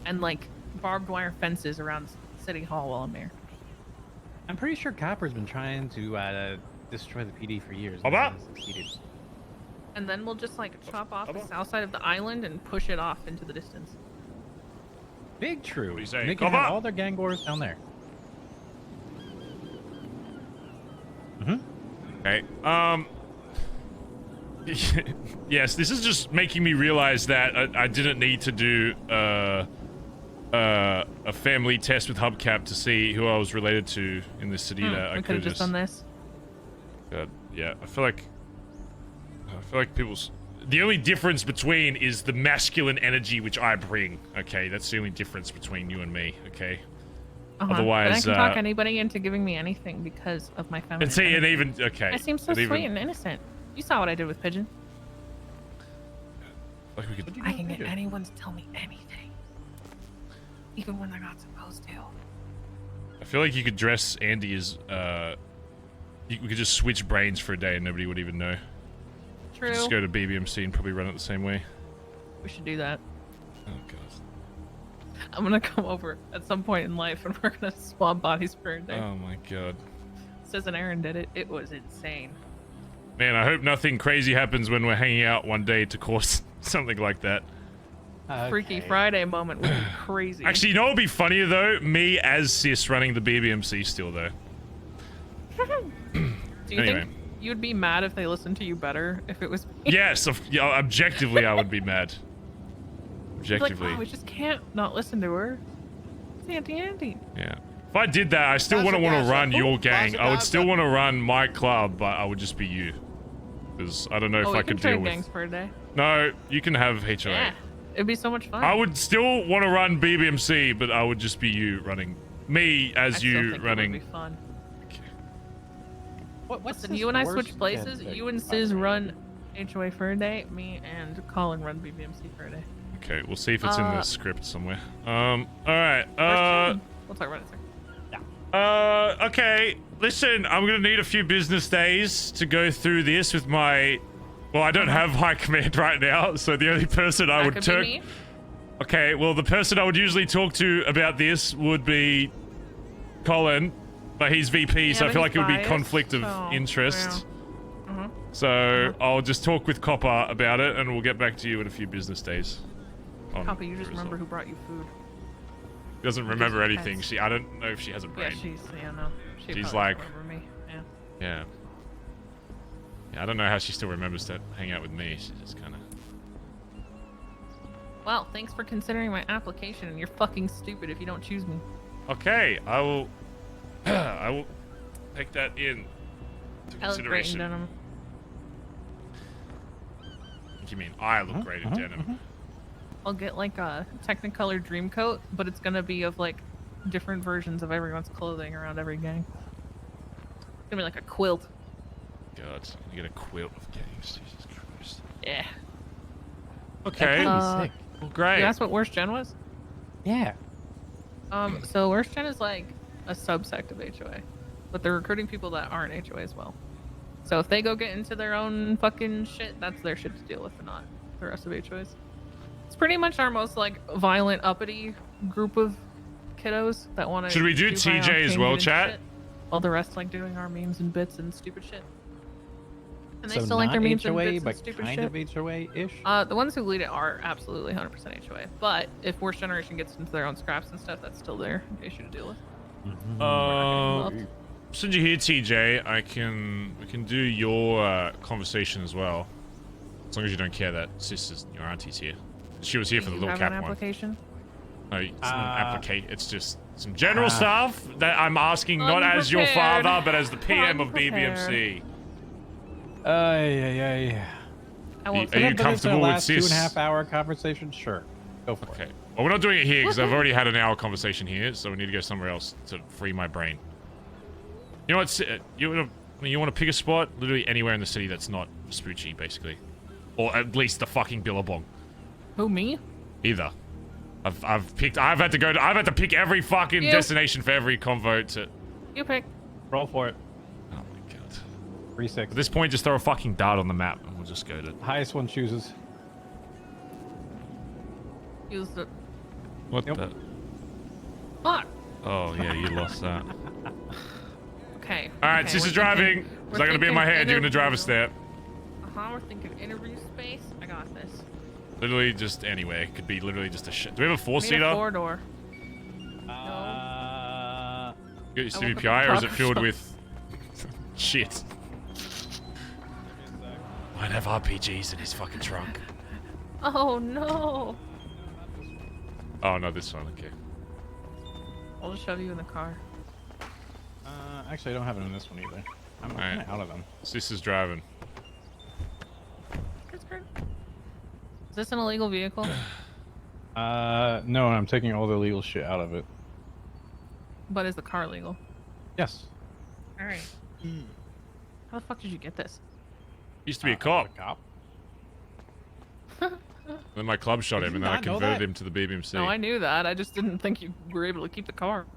and like barbed wire fences around City Hall while I'm there. I'm pretty sure Copper's been trying to destroy the PD for years. How about? And then we'll just like chop off the south side of the island and push it off into the distance. Big true. What do you say? They can Come have on. all their gang wars down there. Okay. Yes, this is just making me realize that I didn't need to do a family test with Hubcap to see who I was related to in this city. That I We could have just done this. Yeah, I feel like people's. The only difference between is the masculine energy which I bring. Okay, that's the only difference between you and me. Okay. Otherwise, but I can talk anybody into giving me anything because of my family. and see, and even okay. I seem so and sweet even, and innocent. You saw what I did with Pidgeon. like we could. I can get anyone to tell me anything, even when they're not supposed to. I feel like you could dress Andi as we could just switch brains for a day and nobody would even know. True. Just go to BBMC and probably run it the same way. We should do that. Oh god. I'm gonna come over at some point in life and we're gonna swap bodies for a day. Oh my god. Says an Aaron did it. It was insane. Man, I hope nothing crazy happens when we're hanging out one day to cause something like that. Freaky Friday moment would be crazy. Actually, you know what would be funnier though? Me as sis running the BBMC still though. Do you Anyway. think you'd be mad if they listened to you better if it was me? Yes, yeah, objectively I would be mad. You'd be like, Objectively. oh, we just can't not listen to her. It's Auntie. Yeah. If I did that, I still wouldn't want to run your gang. I would still want to run my club, but I would just be you. Because I don't know if I could deal trade with... gangs for a day. No, you can have HOA. Yeah, it'd be so much fun. I would still want to run BBMC, but I would just be you running. Me as I still you think running. It would be fun. What's Listen, this you and I worst switch places. gen thing? You and Sis run HOA for a day. Me and Collin run BBMC for a day. Okay, we'll see if it's in the script somewhere. Alright, We'll talk about it in a second. okay. Listen, I'm gonna need a few business days to go through this with my... Well, I don't have high command right now, so the only person I That would could turn... be me. Okay, well, the person I would usually talk to about this would be Collin, but he's VP, so I but feel like he's it would be biased, conflict of so, interest. yeah. So I'll just talk with Copper about it, and we'll get back to you in a few business days. on Copper, you the just result. remember who brought you food. Doesn't remember Because it anything. depends. I don't know if she has a brain. Yeah, no. She's probably like, doesn't remember me. yeah. Yeah, I don't know how she still remembers to hang out with me. She just kind of. Well, thanks for considering my application, and you're fucking stupid if you don't choose me. Okay, I will. I will take that in to I look great in consideration. denim. What do you mean? I look great in denim. I'll get like a Technicolor dream coat, but it's gonna be of like different versions of everyone's clothing around every gang. It's gonna be like a quilt. God, you get a quilt with gangs. Jesus Christ. Yeah. Okay. Well, great. You asked what Worst Gen was? Yeah. So Worst Gen is like a subsect of HOA, but they're recruiting people that aren't HOA as well. So if they go get into their own fucking shit, that's their shit to deal with, and not the rest of HOAs. It's pretty much our most like violent, uppity group of kiddos that want to. Should we do TJ as well, chat? While the rest like doing our memes and bits and stupid shit. And they So still like their not memes and HOA, bits but and stupid kind shit. of HOA-ish? The ones who lead it are absolutely 100% HOA. But if Worst Generation gets into their own scraps and stuff, that's still their issue to deal with. Since you're here, TJ, we can do your conversation as well. As long as you don't care that your auntie's here. She was here for the Lil Cap one. Application? No, it's not an application. It's just some general stuff that I'm asking, not as your father, but as the PM of BBMC. Yeah. Are you comfortable with sis? 2.5 hour conversation? Sure. Go for it. Well, we're not doing it here because I've already had an hour conversation here, so we need to go somewhere else to free my brain. You know what? You want to pick a spot? Literally anywhere in the city that's not Spoochie, basically. Or at least the fucking Billabong. Who, me? Either. I've had to pick every fucking destination for every convo to... You pick. Roll for it. Oh my god. 3-6. At this point, just throw a fucking dart on the map and we'll just go to... Highest one chooses. Use the... What the... Fuck! Oh, yeah, you lost that. Okay. Alright, sis is driving. Is that going to be in my head? You're going to drive us there. We're thinking interview space. I got this. Literally just anywhere. It could be literally just a shit. Do we have a 4-seater? A 4-door. No. You got your CVPI, or is it filled with shit? Might have RPGs in his fucking trunk. Oh no. Oh no, this one. Okay. I'll just shove you in the car. Actually, I don't have it in this one either. I'm kind of out of them. Sis is driving. Is this an illegal vehicle? No, I'm taking all the legal shit out of it. But is the car legal? Yes. All right. How the fuck did you get this? Used to be a cop. Cop. Then my club shot him, and then I converted him to the BBMC. No, I knew that. I just didn't think you were able to keep the car.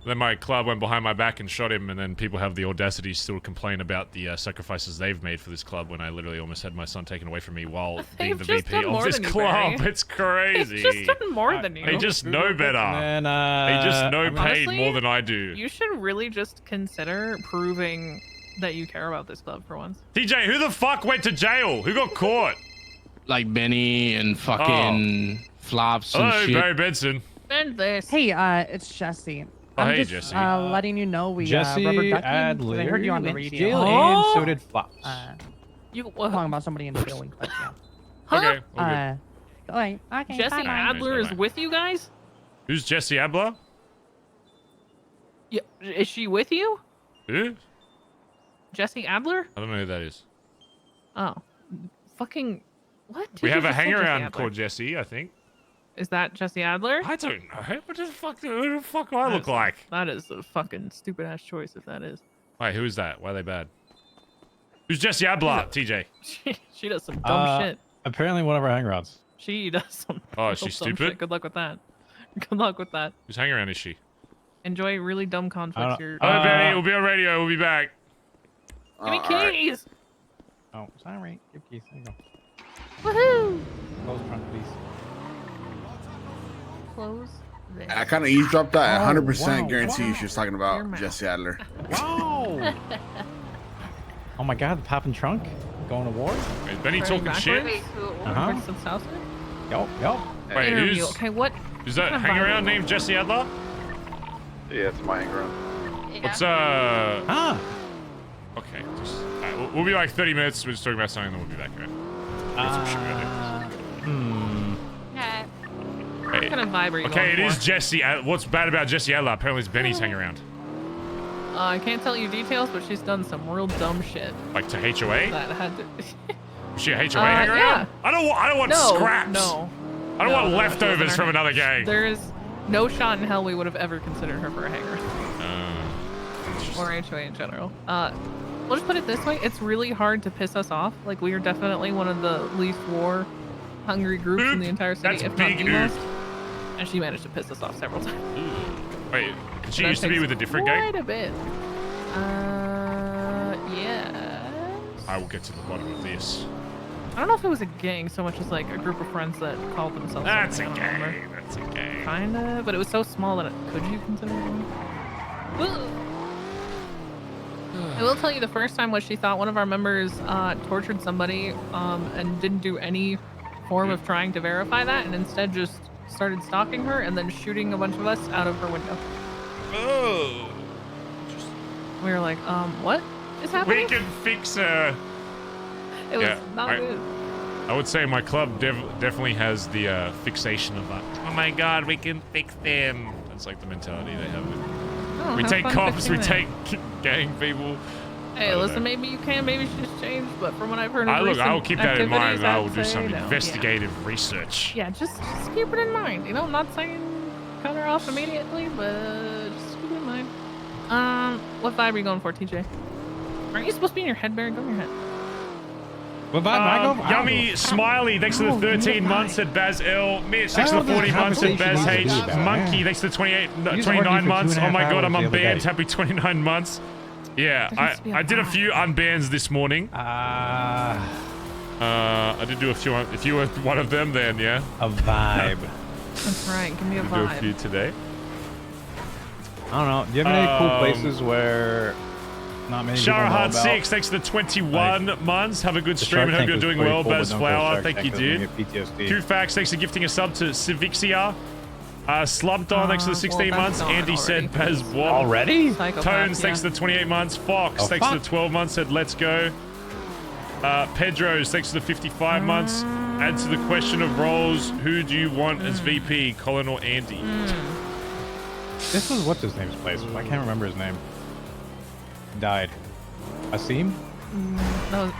Then my club went behind my back and shot him, and then people have the audacity still to complain about the sacrifices they've made for this club when I literally almost had my son taken away from me while being the VP of this club. It's crazy. They've just done more than you. They just know better. They just know paid honestly, more than I do. You should really just consider proving that you care about this club for once. TJ, who the fuck went to jail? Who got caught? Like Benny and fucking Flops and Hello, shit. Barry Benson. Bend this. Hey, it's Jesse. Oh, I'm hey, just Jesse. letting you know we Jesse rubber ducking. Adler I heard you on the went to radio. jail and so did Flops. You talking about somebody in the building, but yeah. Okay. Okay. Wait, okay. Jesse bye-bye. Adler is with you guys? Who's Jesse Adler? Yeah, is she with you? Who? Jesse Adler? I don't know who that is. Oh, fucking what? We Did have you a just say Jesse hang-around Adler? called Jesse, I think. Is that Jesse Adler? I don't know. What the fuck? Who the fuck do I look like? That is a fucking stupid ass choice if that is. Wait, who is that? Why are they bad? Who's Jesse Adler? TJ. She does some dumb shit. Apparently one of our hang-arounds. She does some. Oh, real she's dumb stupid? shit. Good luck with that. Good luck with that. Whose hang-around is she? Enjoy really dumb conflicts. Here. Hello, Benny. We'll be on radio. We'll be back. Give me keys. Oh, sorry. Give keys. There you go. Woohoo! Close trunk, please. Close this. I kind of eavesdropped that. 100% wow, guarantee wow. she was talking about Jesse Adler. Wow! Oh my god, the popping trunk? Going to war? Is Benny talking shit? Uh-huh. Yo. Wait, who's... Okay, what? Is that hang-around named Jesse Adler? Yeah, it's my hang-around. What's, Okay, just... Alright, we'll be like 30 minutes. We're just talking about something, then we'll be back, right? Yeah. Hey, What kind of vibe are you okay, going it for? is Jesse. What's bad about Jesse Adler? Apparently it's Benny's hang-around. I can't tell you details, but she's done some real dumb shit. Like to HOA? That had to... Was she a HOA hang-around? Yeah. I don't want No, scraps. no. I don't want No, leftovers from another gang. There is no shot in hell we would have ever considered her for a hanger. Or HOA in general. We'll just put it this way. It's really hard to piss us off. Like, we are definitely one of the least war-hungry groups in the entire city, That's if not big the oof. most. And she managed to piss us off several times. Wait, she That used to be takes with a different quite gang? a bit. Yes. I will get to the bottom of this. I don't know if it was a gang so much as like a group of friends that called themselves That's a something, I don't gang. remember. That's a gang. Kinda, but it was so small that could you consider it one? I will tell you the first time was she thought one of our members tortured somebody and didn't do any form of trying to verify that and instead just started stalking her and then shooting a bunch of us out of her window. Oh. We were like, what is happening? We can fix her. It was not good. I would say my club definitely has the fixation of that. Oh my god, we can fix them. That's like the mentality they have. Oh, We have take fun cops, we fixing take gang people. Hey, listen, maybe you can, maybe she's changed, but from what I've heard of I will keep that in mind, and I will I'd do say some no. investigative research. Yeah, just keep it in mind. You know, I'm not saying cut her off immediately, but just keep it in mind. What vibe are you going for, TJ? Aren't you supposed to be in your head, Barry? Go in your head. What vibe am I going for? Yummy Smiley, thanks to the 13 months at Baz L. Mitch, thanks to the 40 months at Baz H. Monkey, thanks to the 29 months. Oh my god, I'm unbanned. Happy 29 months. Yeah, I did a few unbans this morning. I did do a few. If you were one of them, then yeah. A vibe. That's right. Give me a Do a vibe. few today. I don't know. Do you have any cool places where not many people know Sharahan about? 6, thanks to the 21 months. Have a good stream and hope you're doing well. Baz Flower, thank you, dude. Kufax, thanks for gifting a sub to Civixia. Slumped on, thanks to the 16 months. Andy said Baz what? Already? Tones, thanks to the 28 months. Fox, thanks to the 12 months, said let's go. Pedro's, thanks to the 55 months. Add to the question of roles, who do you want as VP, Collin or Andy? This was what's his name's place. I can't remember his name. Died. Asim? No.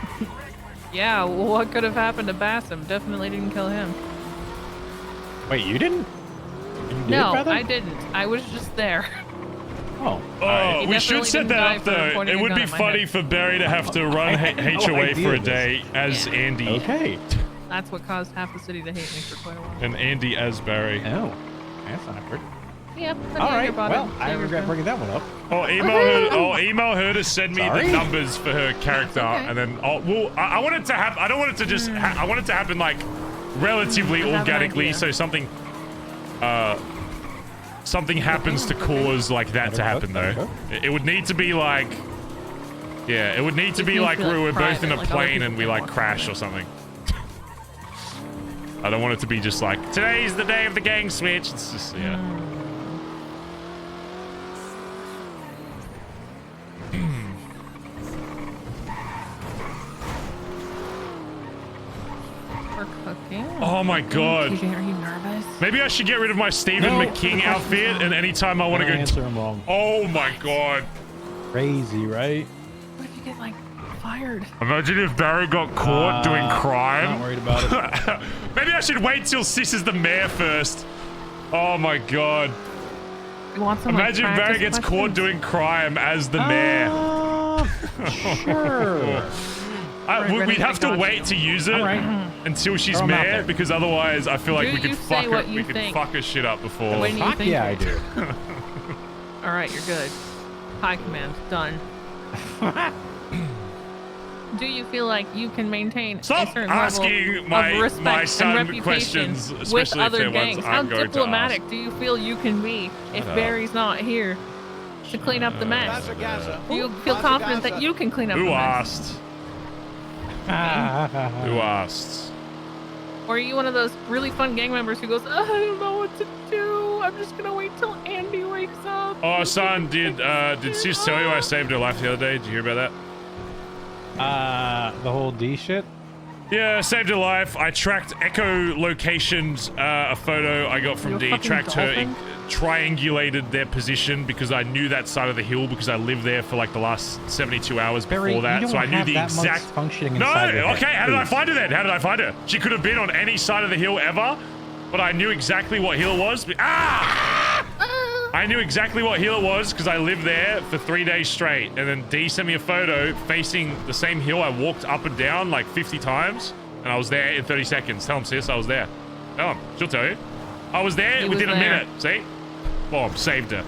Yeah, what could have happened to Bassam? Definitely didn't kill him. Wait, you didn't? You did, No, brother? I didn't. I was just there. Oh. Oh, we should set that up though. It would be funny for Barry to have to run HOA for a day as Andy. Okay. That's what caused half the city to hate me for quite a while. And Andy as Barry. Oh, that's awkward. Yep. All right. Well, I regret bringing that one up. Email her to send me the numbers for her character, and then I want it to happen. I don't want it to just. I want it to happen like relatively organically, so something happens to cause like that to happen though. It would need to be like, yeah, it would need to be like we're both in a plane and we like crash or something. I don't want it to be just like today's the day of the gang switch. It's just yeah. Oh my god. TJ, are you nervous? Maybe I should get rid of my Stephen McKing outfit and anytime I want to go. Answer him wrong. Oh my god. Crazy, right? What if you get like fired? Imagine if Barry got caught doing crime. Not worried about it. Maybe I should wait till Sis is the mayor first. Oh my god. You want some, Imagine like, Barry gets caught doing crime as the mayor. Sure. We'd have to wait to use it until she's mayor, because otherwise I feel like we could fuck her shit up before. Fuck yeah, I do. All right, you're good. High command, done. Do you feel like you can maintain a certain asking level of respect my son and reputation questions, with especially if other they're ones gangs? How I'm going to diplomatic ask. do you feel you can be if Barry's not here to clean up the mess? Do you feel confident that you can clean up the Who mess? asked? Who asked? Or are you one of those really fun gang members who goes, I don't know what to do. I'm just gonna wait till Andy wakes up. Oh, son, did Sis tell you I saved her life the other day? Did you hear about that? The whole D shit? Yeah, saved her life. I tracked echolocations, a photo I got from D, tracked her, triangulated their position because I knew that side of the hill because I lived there for like the last 72 hours before that. So I knew the exact functioning No, inside of okay, how did I find her then? How did I find her? She could have been on any side of the hill ever, but I knew exactly what hill it was. I knew exactly what hill it was because I lived there for 3 days straight. And then D sent me a photo facing the same hill I walked up and down like 50 times. And I was there in 30 seconds. Tell him, sis, I was there. Tell him. She'll tell you. I was there within a minute. See? Boom, saved her.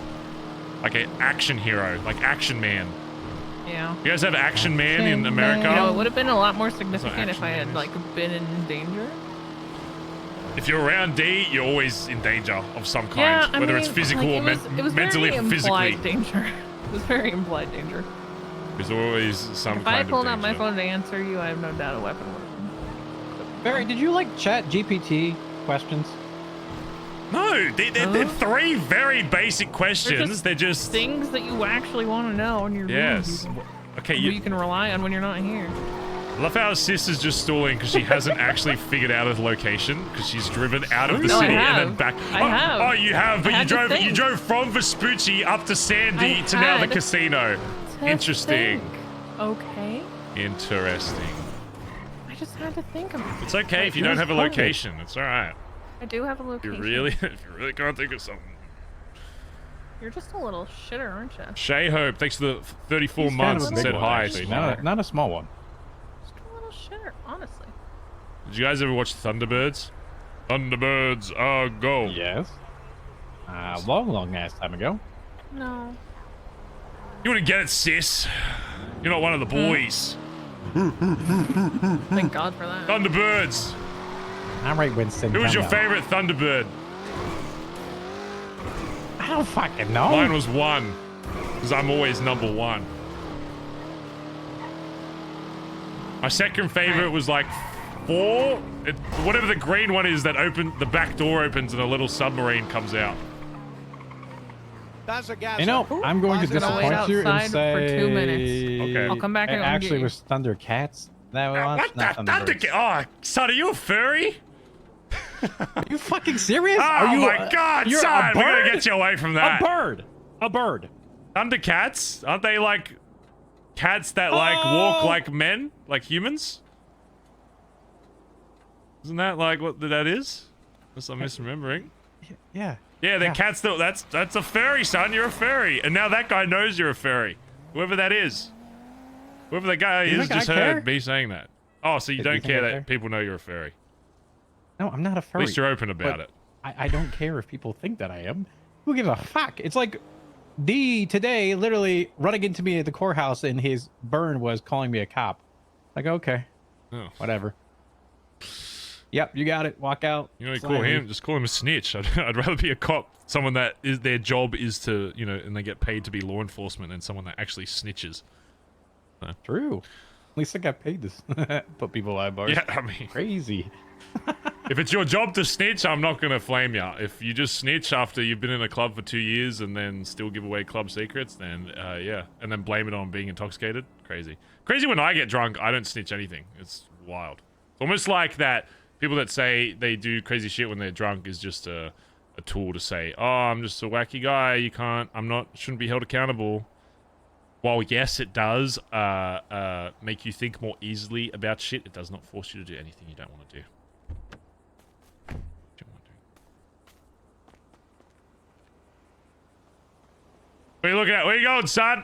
Like an action hero. Like Action Man. Yeah. You guys have Action Man in America? You know, it would have been a lot more significant if I had like been in danger. If you're around D, you're always in danger of some kind, Yeah, I whether mean, it's physical like, or it was mentally very or physically. implied danger. It was very implied danger. There's always some If I kind of pulled out danger. my phone to answer you, I have no doubt a weapon would have. Barry, did you like chat GPT questions? No, they're three very basic questions. They're just things that you actually want to know, and you're yes. Okay, you can rely on when you're not here. I love how Sis is just stalling because she hasn't actually figured out a location because she's driven out of the No, I city and have. then back. I have. Oh, you have, but I you had to drove. You think. drove from Vespucci up to Sandy to now the had casino. to Interesting. think. Okay. Interesting. I just had to think about it. It's okay if you don't have a location. It's all right. I do have a location. If you really can't think of something. You're just a little shitter, aren't you? Shay Hope, thanks for the 34 He's months kind and of a said big one, hi. actually. Not a small one. Just a little shitter, honestly. Did you guys ever watch Thunderbirds? Thunderbirds, go. Yes. Long ass time ago. No. You want to get it, sis? You're not one of the boys. Thank God for that. Thunderbirds. All right, Winston. Who was calm your down. favorite Thunderbird? I don't fucking know. Mine was 1, because I'm always number 1. My second favorite was like 4. Whatever the green one is that the back door opens and a little submarine comes out. Bazza Gazza. You know, I'm going to I'm gonna wait disappoint you and outside say for 2 minutes. Okay. I'll come back it and actually get you. was Thundercats. That was What not the Thunderbirds. Oh, son, are you a furry? Are you fucking serious? Oh Are you, my God, you're son! a We gotta bird? get you away from that. A bird. A bird. Thundercats? Aren't they like cats that like walk like men, like humans? Isn't that like what that is? Unless I'm misremembering. Yeah. Yeah, they're cats that that's a furry, son. You're a furry, and now that guy knows you're a furry. Whoever that is, whoever the guy You is, think just I care? heard me saying that. Oh, so you You don't think care I that care? people know you're a furry? No, I'm not a furry. At least you're open about but it. I don't care if people think that I am. Who gives a fuck? It's like D today literally running into me at the courthouse and his burn was calling me a cop. Like, okay. Oh. Whatever. Yep, you got it. Walk out. You know, Slam call him. me. Just call him a snitch. I'd rather be a cop, someone that is their job is to, you know, and they get paid to be law enforcement, than someone that actually snitches. So. True. At least I got paid to put people out bars. Yeah, I mean, crazy. if it's your job to snitch, I'm not gonna flame you. If you just snitch after you've been in a club for 2 years and then still give away club secrets, then yeah, and then blame it on being intoxicated, crazy. Crazy when I get drunk, I don't snitch anything. It's wild. It's almost like that. People that say they do crazy shit when they're drunk is just a tool to say, oh, I'm just a wacky guy. You can't. Shouldn't be held accountable. While yes, it does make you think more easily about shit, it does not force you to do anything you don't want to do. What are you looking at? Where you going, son?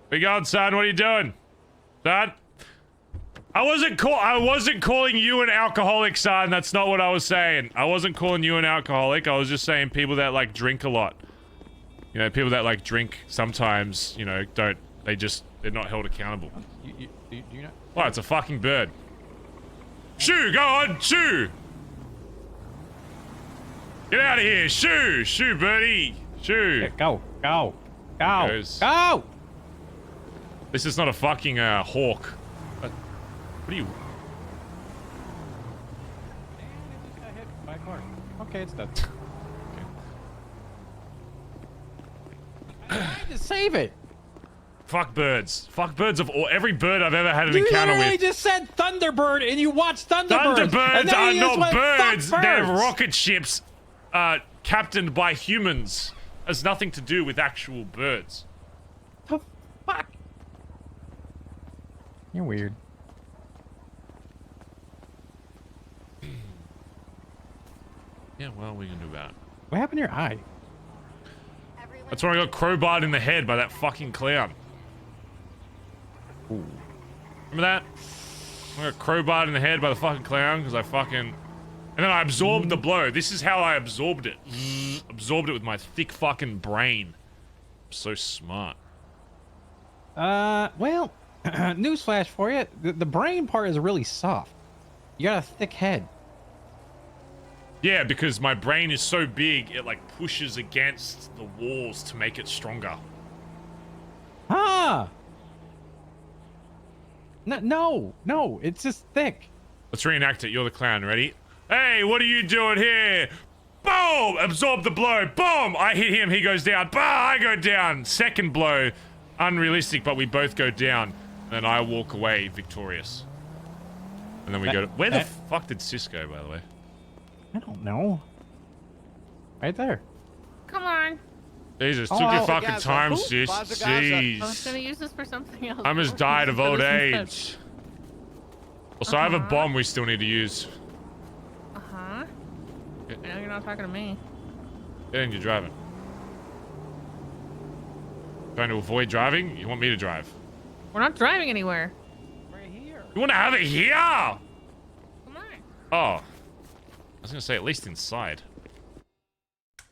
Where you going, son? What are you doing? Son? I wasn't calling you an alcoholic, son. That's not what I was saying. I wasn't calling you an alcoholic. I was just saying people that like drink a lot. You know, people that like drink sometimes, you know, they're not held accountable. You know? Oh, it's a fucking bird. Shoo, go on, shoo! Get out of here, shoo! Shoo, birdie! Shoo! Yeah, go! Goes. Go! This is not a fucking hawk. What are you? By a car. Okay, it's done. Just save it. Fuck birds. Fuck birds of all. Every bird I've ever had an You encounter literally with. just said Thunderbird and you watched Thunderbirds. and Thunderbirds then are you just not went, "Fuck birds. They're birds." rocket ships captained by humans. Has nothing to do with actual birds. The fuck? You're weird. Yeah, well, we can do that. What happened to your eye? That's where I got crowbarred in the head by that fucking clown. Ooh. Remember that? I got crowbarred in the head by the fucking clown because I fucking... And then I absorbed the blow. This is how I absorbed it. Absorbed it with my thick fucking brain. I'm so smart. Well, newsflash for you. The brain part is really soft. You got a thick head. Yeah, because my brain is so big, it like pushes against the walls to make it stronger. Ah! No, it's just thick. Let's reenact it. You're the clown. Ready? Hey, what are you doing here? Boom! Absorb the blow. Boom! I hit him. He goes down. Bah! I go down. Second blow. Unrealistic, but we both go down. And I walk away victorious. And then we go to... Where the fuck did Sis go, by the way? I don't know. Right there. Come on. Jesus, took your fucking time, Sis. I was Jeez. gonna use this for something else. I almost died of old age. Also, I have a bomb we still need to use. Uh-huh. Now you're not talking to me. And you're driving. Trying to avoid driving? You want me to drive? We're not driving anywhere. You want to have it here? Come on. Oh. I was going to say, at least inside.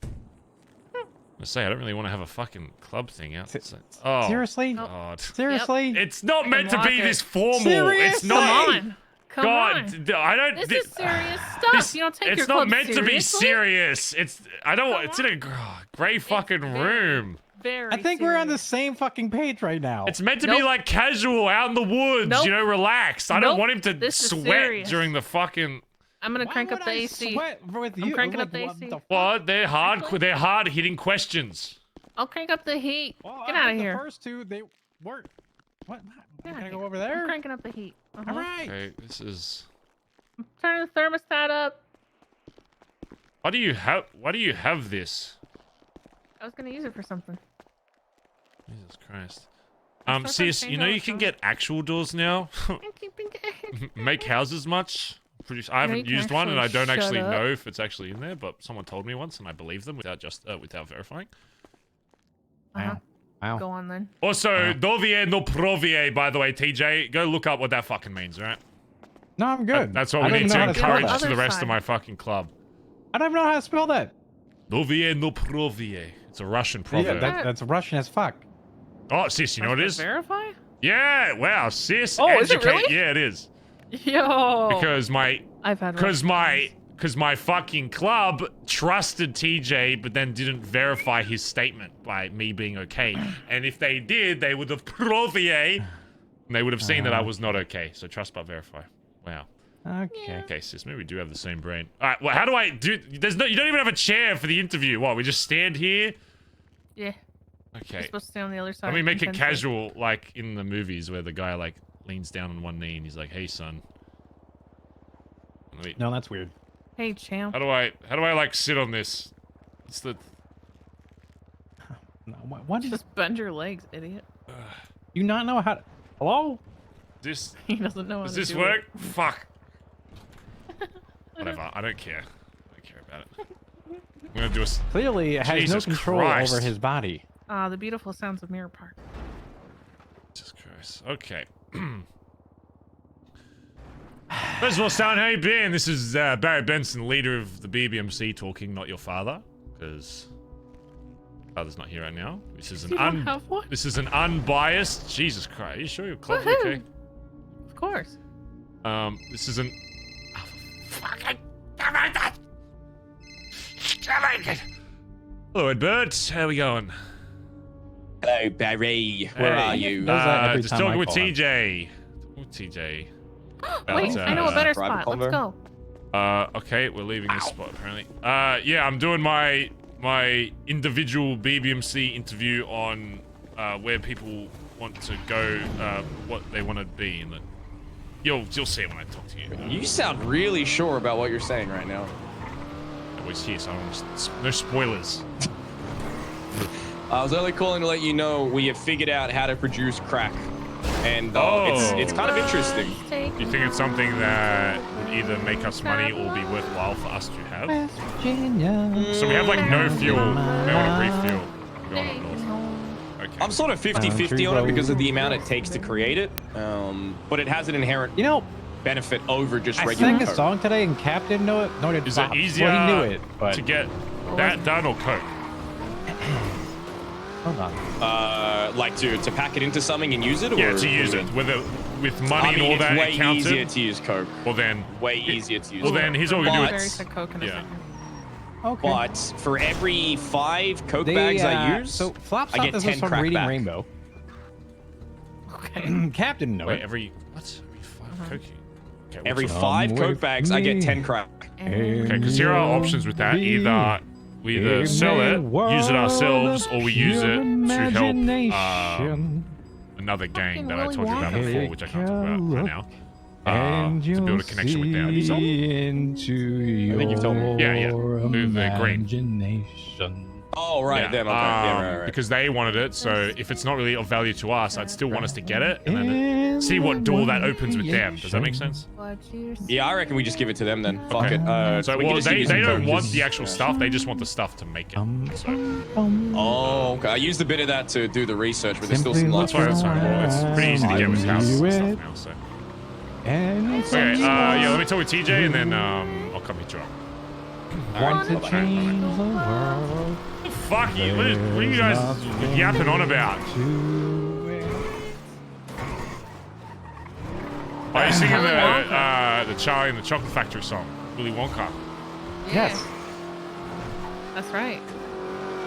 I say, I don't really want to have a fucking club thing outside. Oh, Seriously? God. Seriously? It's not meant to be this formal. Serious? It's not. Come on. Come God, on. I don't. This is serious stuff. You don't take your It's not club meant to be seriously? serious. It's. I don't. It's in a gray fucking room. Very I think we're on the same fucking page right now. It's meant to be like casual, out in the woods. You know, relaxed. I don't want him to This is sweat serious. during the fucking. I'm gonna crank up the AC. With I'm cranking up the AC. What? They're hard. They're hard hitting questions. I'll crank up the heat. Well, Get out of the here. first two, they weren't. What? Get Can I outta go here. over there? I'm cranking up the heat. All right. Okay, this is. Turn the thermostat up. Why do you have? Why do you have this? I was gonna use it for something. Jesus Christ. Sometimes Sis, change you know all you the can time. get actual doors now. Make houses much. I haven't you can used one, and I actually don't shut actually up. know if it's actually in there. But someone told me once, and I believed them without verifying. Wow. Go on then. Also, dovie no provie, by the way, TJ. Go look up what that fucking means, all right? No, I'm good. That's what I we don't need even to know how spell encourage that. to the rest side. of my fucking club. I don't even know how to spell that. Dovie no provie. It's a Russian proverb. Yeah, that's Russian as fuck. Oh, Sis, you know what it is? Verify? Yeah, wow, Sis. Oh, is it educate- really? Yeah, it is. Yo. Because I've had my fucking club trusted TJ, but then didn't verify his statement by me being okay. And if they did, they would have provie, and they would have seen that I was not okay. So trust but verify. Wow. Okay. Okay, Sis, maybe we do have the same brain. All right, well, how do I do? You don't even have a chair for the interview. What? We just stand here? Yeah. Okay. You're supposed to stay on the other side. Let me make it and casual, like in the movies where the guy like leans down on one knee and he's like, "Hey, son." No, that's weird. Hey, champ. How do I like sit on this? It's the. No, what is Just bend your legs, idiot. you not know how to? Hello? This. He doesn't know how Does to this do work? it. Fuck. Whatever. I don't care. I don't care about it. I'm gonna do a. Clearly, it has Jesus no control Christ. over his body. Ah, the beautiful sounds of Mirror Park. Jesus Christ. Okay. First of all, son, how you been? This is Barry Benson, leader of the BBMC, talking, not your father, because father's not here right now. This is an You don't have one? this is an unbiased. Jesus Christ, are you sure your club's Woohoo. okay? Of course. This is an. Oh, fucking. Hello, Edbert. How we going? Hello, Barry. Where Hey, are you? every just time I talking with call him. TJ. Talking with TJ. Wait, I know a better private spot. Let's convo? go. Okay, we're leaving this spot apparently. Yeah, I'm doing my individual BBMC interview on where people want to go, what they want to be, and you'll see it when I talk to you. You sound really sure about what you're saying right now. I was here, so I don't no spoilers. I was only calling to let you know we have figured out how to produce crack, and it's kind of interesting. You think it's something that would either make us money or be worthwhile for us to have? Virginia. So we have like no fuel. We want to refuel. We're going up north. Okay. I'm sort of 50-50 on it because of the amount it takes to create it, but it has an inherent benefit over just I regular sang a Coke. song today and Cap didn't know it. No, Is it easier Well, he knew it, but to get that done or Coke? hold on. Like to pack it into something and use it? Yeah, or to use it. With money I mean, and all that it's way counted. easier to use Coke. Well then. Way easier to use Well Coke. then, here's what we do. Barry But, said Coke in a second. Okay. but for every 5 Coke They, bags I use, so Flop I thought get this 10 was from crack Reading back. Rainbow. Okay. Cap didn't know Wait, it. every 5 Coke? Every 5 Coke bags, I get 10 crack. Okay, because here are options with that. Either we either sell it, use it ourselves, or we use it to help another gang that I told you about before, which I can't talk about right now. To build a connection with them. I think you've told me. Yeah. The green. Oh, right, Yeah, then, okay. Yeah, right. Because they wanted it, so if it's not really of value to us, I'd still want us to get it, and then see what door that opens with them. Does that make sense? Yeah, I reckon we just give it to them then. Fuck it. So we can just they use some don't Coke. want the actual stuff, they just want the stuff to make it. Oh, okay. I used a bit of that to do the research, but there's still some lots. That's fine. Well, it's pretty easy to get with houses and stuff now, so. Okay, yeah, let me talk with TJ, and then I'll come hit you up. Want to change the world. Fuck you! What are you guys yapping on about? Are you singing the Charlie and the Chocolate Factory song, Willy Wonka? Yes. That's right.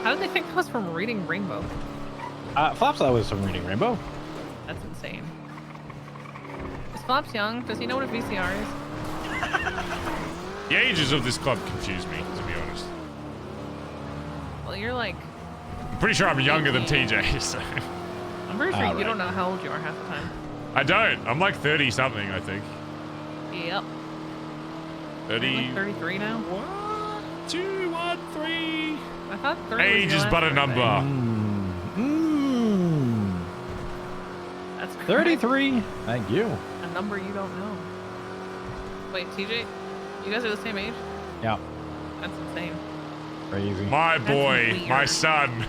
How did they think that was from Reading Rainbow? Flops thought it was from Reading Rainbow. That's insane. Is Flops young? Does he know what a VCR is? The ages of this club confuse me, to be honest. Well, you're like... I'm pretty sure I'm younger than TJ, so... I'm pretty sure you don't know how old you are half the time. I don't. I'm like 30-something, I think. Yep. 30... I'm like 33 now. 1, 2, 1, 3... I thought 30 Age was is your but a last number. That's 33. Thank you. a number you don't know. Wait, TJ, you guys are the same age? Yeah. That's insane. Crazy. My boy, weird. my son.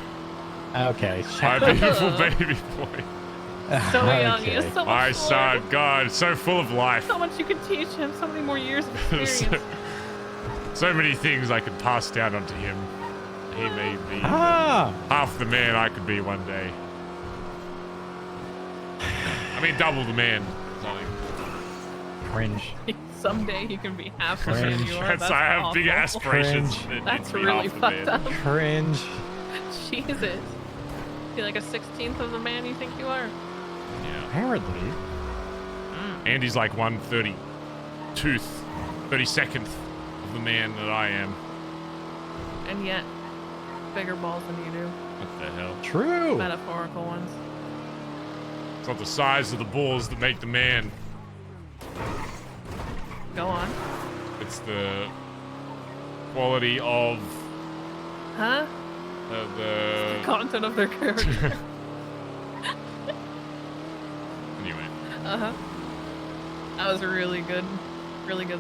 Okay. My beautiful baby boy. So young, he has so much My more. son, God, so full of life. So much you can teach him, so many more years of experience. So many things I could pass down onto him. He may be Ah! half the man I could be one day. I mean, double the man. Cringe. Someday he can be half the man you are. That's, I have big awful. aspirations. That's to be really half the fucked man. up. Cringe. Jesus. You're like a 16th of the man you think you are? Yeah. Apparently. Andy's like 1/32th, 32nd of the man that I am. And yet, bigger balls than you do. What the hell? True. Metaphorical ones. It's not the size of the balls that make the man. Go on. It's the quality of Huh? the Content of their character. Anyway. Uh-huh. That was a really good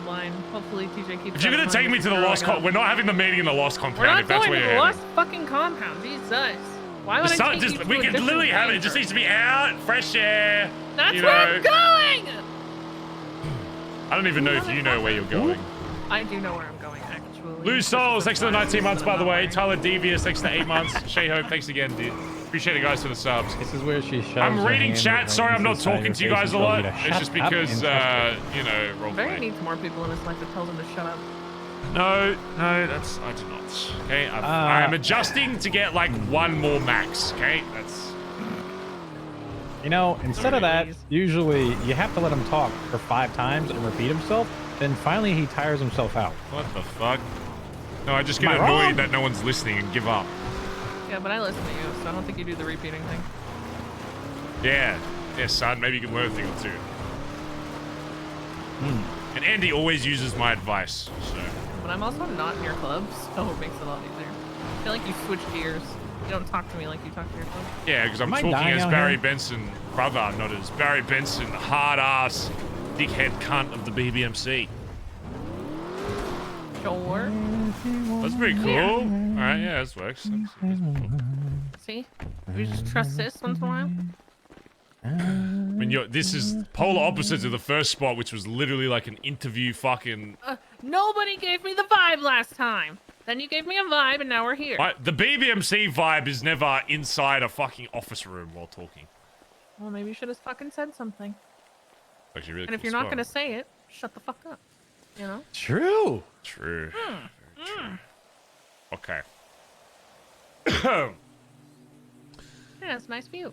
line. Hopefully TJ keeps If you're gonna take me to the Lost We're not having the meeting in the Lost Compound. We're not if that's going where to you're the heading. Lost fucking compound. Jesus. Why would The I sun, take just you to we a could different literally have it. It danger? just needs to be out, fresh air. That's you where know. I'm going! I don't even know if you know where you're going. I do know where I'm going, actually. Lose Souls, thanks for the 19 months, by the way. Tyler Devious, thanks for the 8 months. Shay Hope, thanks again, dude. Appreciate it, guys, for the subs. This is where she shows I'm her reading hand chat. and Sorry, I'm not inside her talking to you face guys a and lot. tells you to It's shut just up because, and trust you know, Barry roleplay. needs more people in his life that tells him to shut up. No, that's I do not. Okay, I'm adjusting to get like one more max. Okay, that's. You know, instead of that, usually you have to let him talk for 5 times and repeat himself. Then finally he tires himself out. What the fuck? No, I just get Am I annoyed wrong? that no one's listening and give up. Yeah, but I listen to you, so I don't think you do the repeating thing. Yeah, son. Maybe you can learn a thing or two. And Andy always uses my advice. So. But I'm also not in your club, so it makes it a lot easier. I feel like you switch gears. You don't talk to me like you talk to your club. Yeah, because I'm Am I talking dying as out Barry here? Benson, brother, not as Barry Benson, hard ass, dickhead cunt of the BBMC. Sure. That's pretty cool. All right, yeah, this works. That's cool. See? You just trust sis once in a while. I mean, this is polar opposites of the first spot, which was literally like an interview fucking... Nobody gave me the vibe last time. Then you gave me a vibe, and now we're here. The BBMC vibe is never inside a fucking office room while talking. Well, maybe you should have fucking said something. Actually, really And if cool you're not spot. going to say it, shut the fuck up. You know? True. True. Very true. Okay. Yeah, it's a nice view.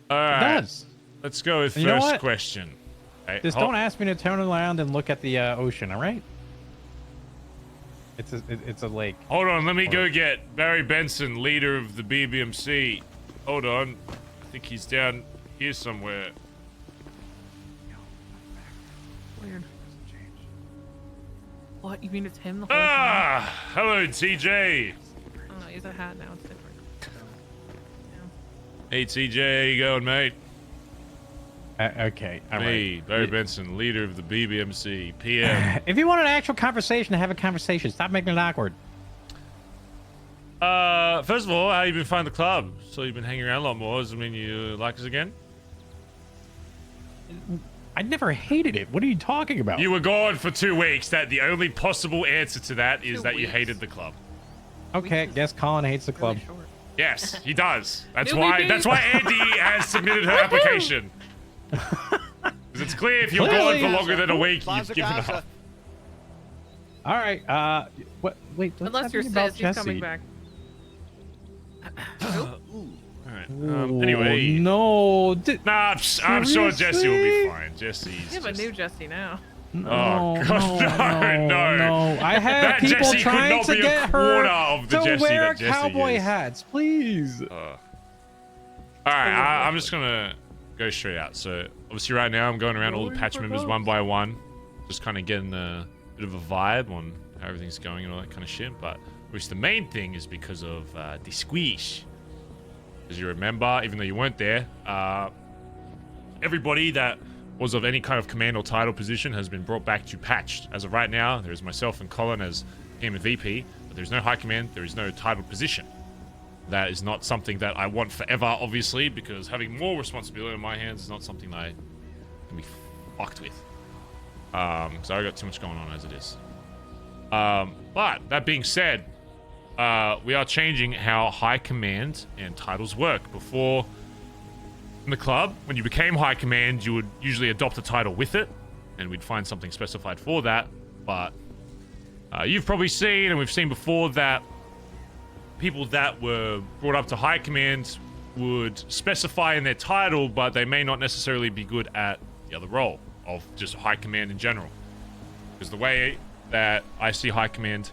All right. does. Let's go with You know first what? question. Hey, Just don't ask me to turn around and look at the ocean, all right? It's a lake. Hold on, let me go get Barry Benson, leader of the BBMC. Hold on. I think he's down here somewhere. Weird. What? You mean it's him the whole time? Hello, TJ. Oh no, he's a hat now. It's different. Hey, TJ, how you going, mate? Okay, all Me, Barry Benson, leader of the BBMC, PM. If you want an actual conversation, have a conversation. Stop making it awkward. First of all, how you been finding the club? So you've been hanging around a lot more. Does it mean you like us again? I never hated it. What are you talking about? You were gone for 2 weeks. That the only possible answer to that is that you hated the club. Okay, guess Collin hates the club. Yes, he does. That's why Andi has submitted her application. Because it's clear if you're gone for longer than a week, you've given up. All right. What? Wait. Unless you're sis, he's coming back. Alright. Anyway. No. Nah, I'm sure Jesse will be fine. Jesse's. You have a new Jesse now. Oh, God, no. I have That people Jesse could trying not to be a get quarter her of the to Jesse wear that Jesse cowboy is. hats, please. Alright, I'm just gonna go straight out. So, obviously right now I'm going around all the patch members one by one. Just kind of getting a bit of a vibe on how everything's going and all that kind of shit. But, which the main thing is because of the squish. As you remember, even though you weren't there, everybody that was of any kind of command or title position has been brought back to patched. As of right now, there's myself and Collin as PM and VP, but there's no high command, there is no titled position. That is not something that I want forever, obviously, because having more responsibility in my hands is not something that I can be fucked with. So I got too much going on as it is. But that being said, we are changing how high command and titles work. Before, in the club, when you became high command, you would usually adopt a title with it, and we'd find something specified for that. But you've probably seen, and we've seen before, that people that were brought up to high command would specify in their title, but they may not necessarily be good at the other role of just high command in general. Because the way that I see high command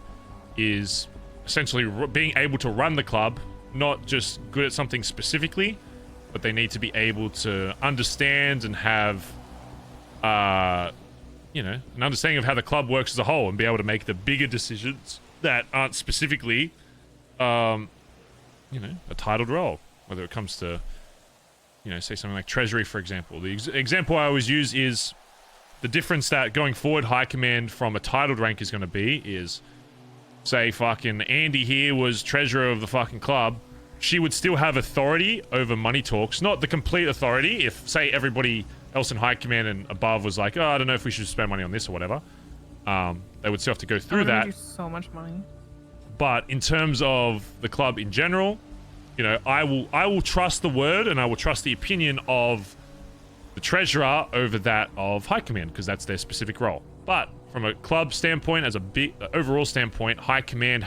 is essentially being able to run the club, not just good at something specifically, but they need to be able to understand and have, you know, an understanding of how the club works as a whole and be able to make the bigger decisions that aren't specifically, you know, a titled role. Whether it comes to, you know, say something like treasury, for example. The example I always use is the difference that going forward high command from a titled rank is going to be is, say fucking Andi here was treasurer of the fucking club. She would still have authority over money talks, not the complete authority. If, say, everybody else in high command and above was like, oh, I don't know if we should spend money on this or whatever, they would still have to go through that. So much money. But in terms of the club in general, you know, I will trust the word and I will trust the opinion of the treasurer over that of high command, because that's their specific role. But from a club standpoint, as a big overall standpoint, high command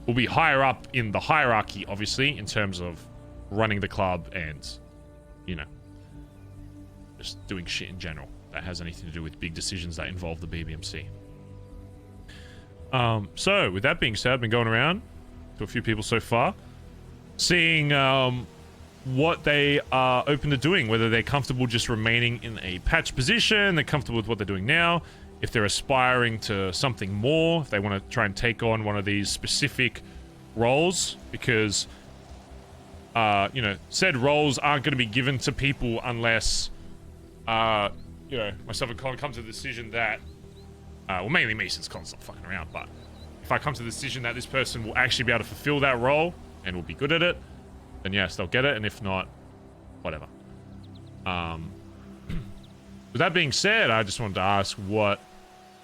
will be higher up in the hierarchy, obviously, in terms of running the club and, you know, just doing shit in general that has anything to do with big decisions that involve the BBMC. So with that being said, I've been going around to a few people so far, seeing what they are open to doing, whether they're comfortable just remaining in a patch position, they're comfortable with what they're doing now, if they're aspiring to something more, if they want to try and take on one of these specific roles, because, you know, said roles aren't going to be given to people unless, you know, myself and Collin come to the decision that, well, mainly me since Collin's not fucking around, but if I come to the decision that this person will actually be able to fulfill that role and will be good at it, then yes, they'll get it, and if not, whatever. With that being said, I just wanted to ask what,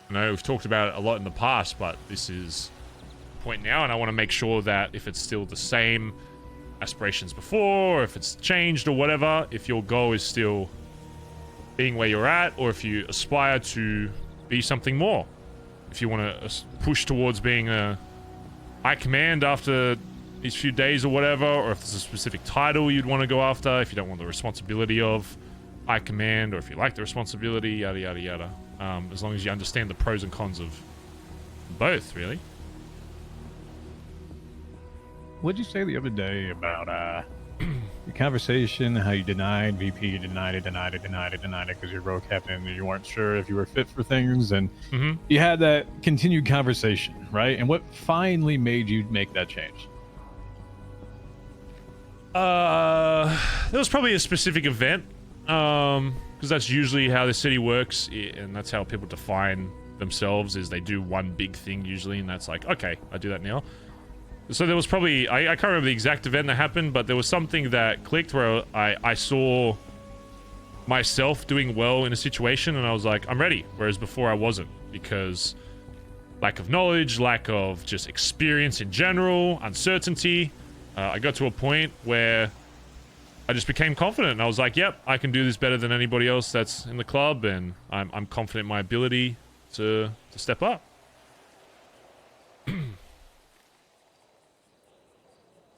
I know we've talked about it a lot in the past, but this is the point now, and I want to make sure that if it's still the same aspirations before, or if it's changed or whatever, if your goal is still being where you're at, or if you aspire to be something more. If you want to push towards being a high command after these few days or whatever, or if there's a specific title you'd want to go after, if you don't want the responsibility of high command or if you like the responsibility, yada yada yada. As long as you understand the pros and cons of both, really. What'd you say the other day about the conversation, how you denied VP, you denied it because you're row captain and you weren't sure if you were fit for things, and you had that continued conversation, right? And what finally made you make that change? There was probably a specific event, because that's usually how the city works, and that's how people define themselves, is they do one big thing usually, and that's like, okay, I do that now. So there was probably, I can't remember the exact event that happened, but there was something that clicked where I saw myself doing well in a situation, and I was like, I'm ready, whereas before I wasn't, because lack of knowledge, lack of just experience in general, uncertainty. I got to a point where I just became confident, and I was like, yep, I can do this better than anybody else that's in the club, and I'm confident in my ability to step up.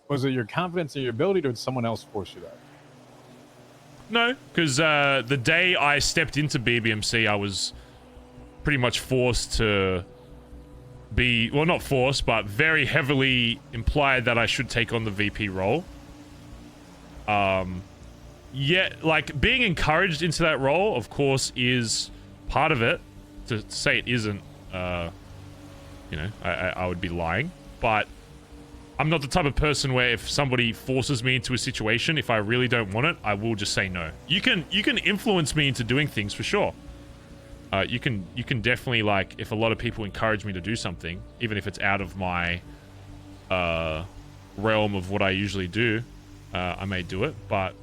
Was it your confidence in your ability, or did someone else force you that? No, because the day I stepped into BBMC, I was pretty much forced to be, well, not forced, but very heavily implied that I should take on the VP role. Yeah, like, being encouraged into that role, of course, is part of it. To say it isn't, you know, I would be lying. But I'm not the type of person where if somebody forces me into a situation, if I really don't want it, I will just say no. You can influence me into doing things for sure. You can definitely, like, if a lot of people encourage me to do something, even if it's out of my realm of what I usually do, I may do it. But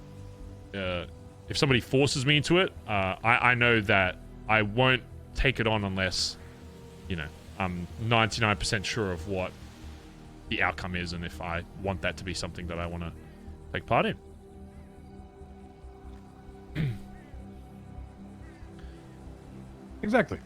if somebody forces me into it, I know that I won't take it on unless, you know, I'm 99% sure of what the outcome is, and if I want that to be something that I want to take part in. Exactly.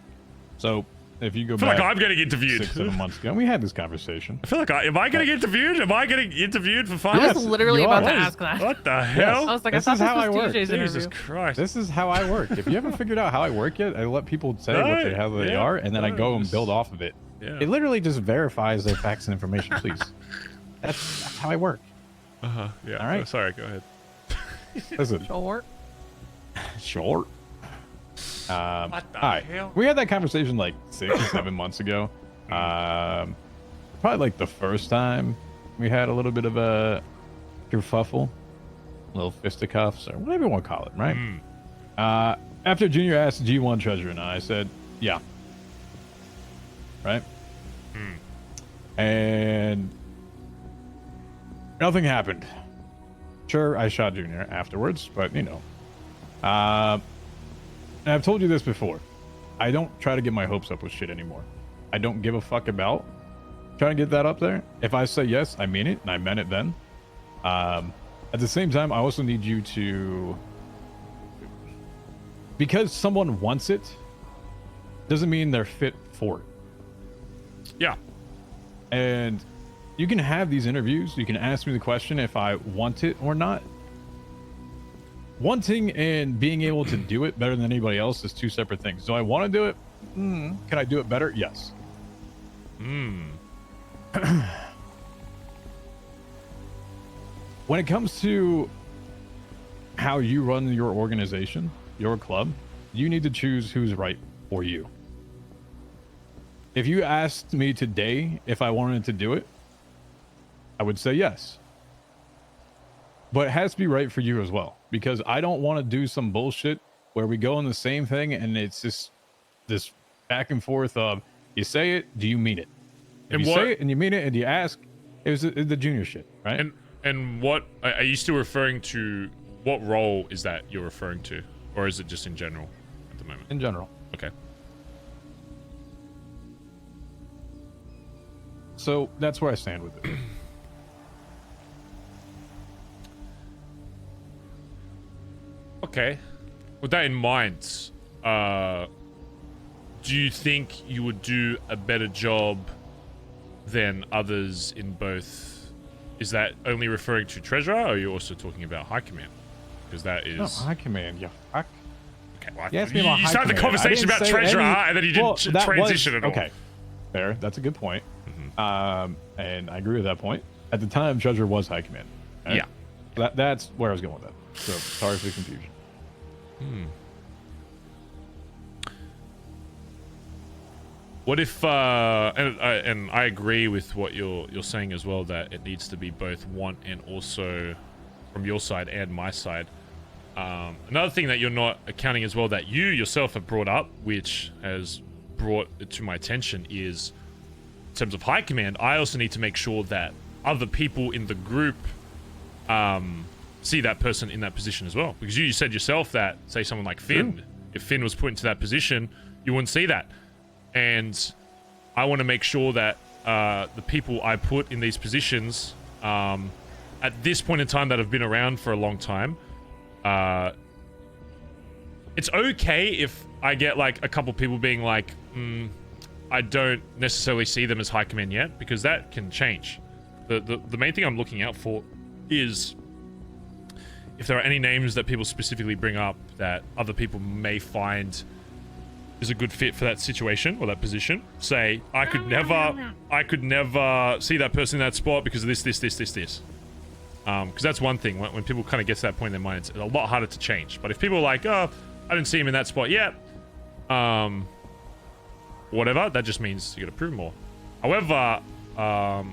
So if you go I feel back, like I'm getting interviewed. 6-7 months ago, we had this conversation. I feel like am I getting interviewed? Am I getting interviewed for fun? I was literally about to ask that. What the hell? I was like, This I is thought how I this was work. TJ's Jesus interview. Christ. This is how I work. If you haven't figured out how I work yet, I let people say No, how they yeah, are, and then I no, go and just- build off of it. Yeah. It literally just verifies their facts and information, please. That's how I work. Yeah. All right. Sorry, go ahead. Listen. Short. Short. What the all right. hell? We had that conversation like 6 or 7 months ago. Probably like the first time we had a little bit of a kerfuffle, a little fisticuffs, or whatever you want to call it, right? After Junior asked G1 Treasure and I said, yeah. Right? And nothing happened. Sure, I shot Junior afterwards, but you know. And I've told you this before. I don't try to get my hopes up with shit anymore. I don't give a fuck about trying to get that up there. If I say yes, I mean it, and I meant it then. At the same time, I also need you to... Because someone wants it, doesn't mean they're fit for it. Yeah. And you can have these interviews. You can ask me the question if I want it or not. Wanting and being able to do it better than anybody else is two separate things. Do I want to do it? Can I do it better? Yes. When it comes to how you run your organization, your club, you need to choose who's right for you. If you asked me today if I wanted to do it, I would say yes. But it has to be right for you as well, because I don't want to do some bullshit where we go on the same thing and it's just this back and forth of, you say it, do you mean it? If And you what- say it and you mean it and you ask, it was the Junior shit, right? And what are you still referring to? What role is that you're referring to, or is it just in general at the moment? In general. Okay. So that's where I stand with it. Okay. With that in mind, do you think you would do a better job than others in both? Is that only referring to Treasurer, or are you also talking about High Command? because that is. No, high command. Yeah. Fuck. Okay, well, You asked me about you high started the command. conversation I about didn't say treasurer, any- and then you didn't Well, that transition was, at all. Okay, fair. That's a good point. And I agree with that point. At the time, treasurer was high command. Right? Yeah. That's where I was going with that. So sorry for the confusion. What if, and I agree with what you're saying as well, that it needs to be both want and also from your side and my side. Another thing that you're not accounting as well that you yourself have brought up, which has brought it to my attention, is in terms of high command, I also need to make sure that other people in the group see that person in that position as well. Because you said yourself that, say someone like Finn, if Finn was put into that position, you wouldn't see that. And I want to make sure that the people I put in these positions at this point in time that have been around for a long time, it's okay if I get like a couple people being like, I don't necessarily see them as high command yet, because that can change. The main thing I'm looking out for is if there are any names that people specifically bring up that other people may find is a good fit for that situation or that position. Say, I could never see that person in that spot because of this. Because that's one thing. When people kind of get to that point in their mind, it's a lot harder to change. But if people are like, oh, I didn't see him in that spot yet, whatever, that just means you gotta prove more. However, I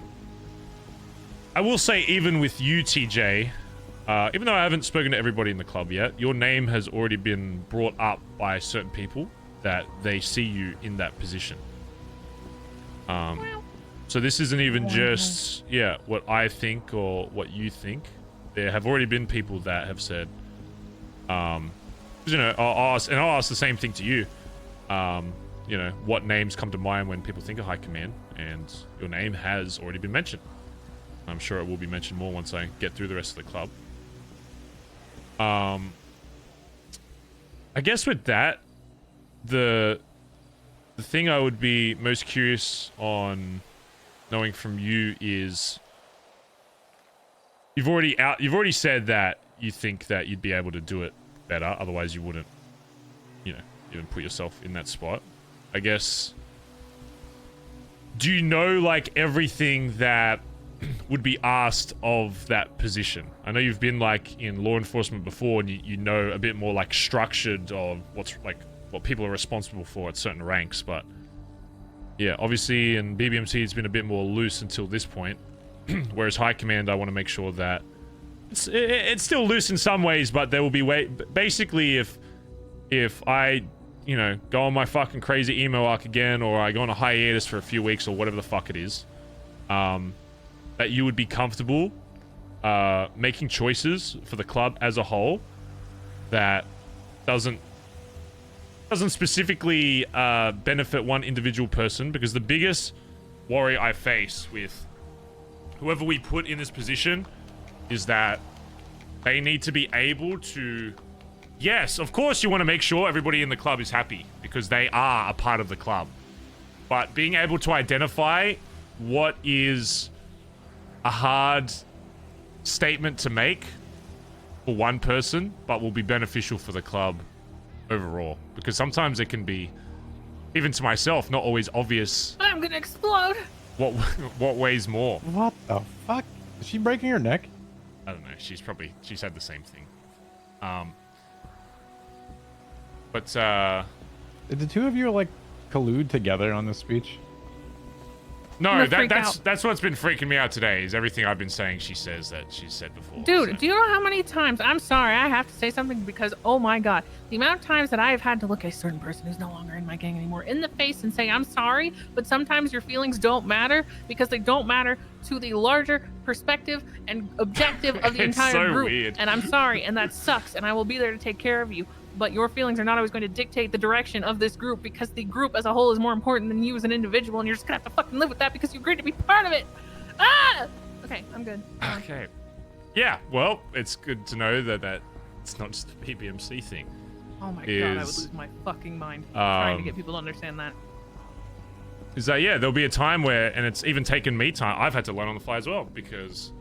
will say, even with you, TJ, even though I haven't spoken to everybody in the club yet, your name has already been brought up by certain people that they see you in that position. So this isn't even just, what I think or what you think. There have already been people that have said, you know, I'll ask the same thing to you. You know, what names come to mind when people think of high command, and your name has already been mentioned. I'm sure it will be mentioned more once I get through the rest of the club. I guess with that, the thing I would be most curious on knowing from you is you've already said that you think that you'd be able to do it better, otherwise you wouldn't, you know, even put yourself in that spot. I guess, do you know like everything that would be asked of that position? I know you've been like in law enforcement before, and you know a bit more like structured of what people are responsible for at certain ranks, but yeah, obviously in BBMC it's been a bit more loose until this point. Whereas high command, I want to make sure that it's still loose in some ways, but there will be basically if I, you know, go on my fucking crazy emo arc again, or I go on a hiatus for a few weeks or whatever the fuck it is, that you would be comfortable making choices for the club as a whole that doesn't specifically benefit one individual person. Because the biggest worry I face with whoever we put in this position is that they need to be able to... Yes, of course you want to make sure everybody in the club is happy, because they are a part of the club. But being able to identify what is a hard statement to make for one person, but will be beneficial for the club overall. Because sometimes it can be, even to myself, not always obvious I'm gonna explode. what weighs more. What the fuck? Is she breaking her neck? I don't know. She's had the same thing. But Did the two of you like collude together on this speech? no, that's what's been freaking me out today, is everything I've been saying she says that she's said before. Dude, so. do you know how many times, I'm sorry, I have to say something because, oh my god, the amount of times that I have had to look a certain person who's no longer in my gang anymore in the face and say, I'm sorry, but sometimes your feelings don't matter because they don't matter to the larger perspective and objective of the It's entire so group. weird. And I'm sorry, and that sucks, and I will be there to take care of you. But your feelings are not always going to dictate the direction of this group, because the group as a whole is more important than you as an individual, and you're just gonna have to fucking live with that because you agreed to be part of it. Ah! Okay, I'm good. Okay. Yeah, well, it's good to know that it's not just a BBMC thing. Oh my god, I would lose my fucking mind trying to get people to understand that. Is that, yeah, there'll be a time where, and it's even taken me time, I've had to learn on the fly as well, because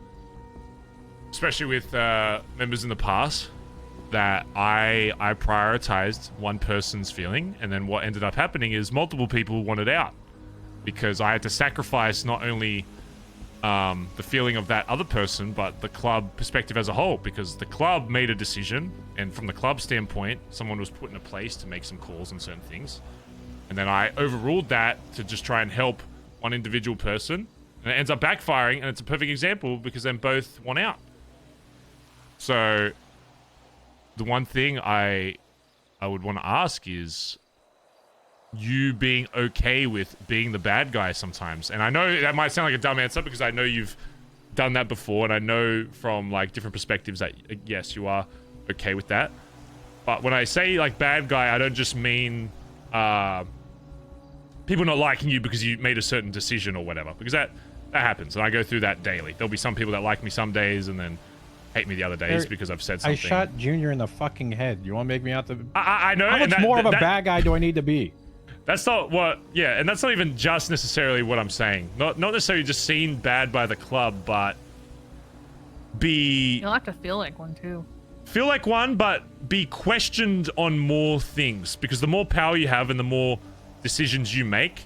especially with members in the past, that I prioritized one person's feeling, and then what ended up happening is multiple people wanted out because I had to sacrifice not only the feeling of that other person, but the club perspective as a whole, because the club made a decision, and from the club standpoint, someone was put in a place to make some calls on certain things, and then I overruled that to just try and help one individual person, and it ends up backfiring, and it's a perfect example because then both want out. So the one thing I would want to ask is you being okay with being the bad guy sometimes. And I know that might sound like a dumb answer because I know you've done that before, and I know from like different perspectives that yes, you are okay with that. But when I say like bad guy, I don't just mean people not liking you because you made a certain decision or whatever, because that happens, and I go through that daily. There'll be some people that like me some days and then hate me the other days because I've said something. I shot Junior in the fucking head. You want to make me out to... I know. How much more of a bad guy do I need to be? That's not what... Yeah, and that's not even just necessarily what I'm saying. Not necessarily just seen bad by the club, but be... You'll have to feel like one, too. Feel like one, but be questioned on more things. Because the more power you have and the more decisions you make,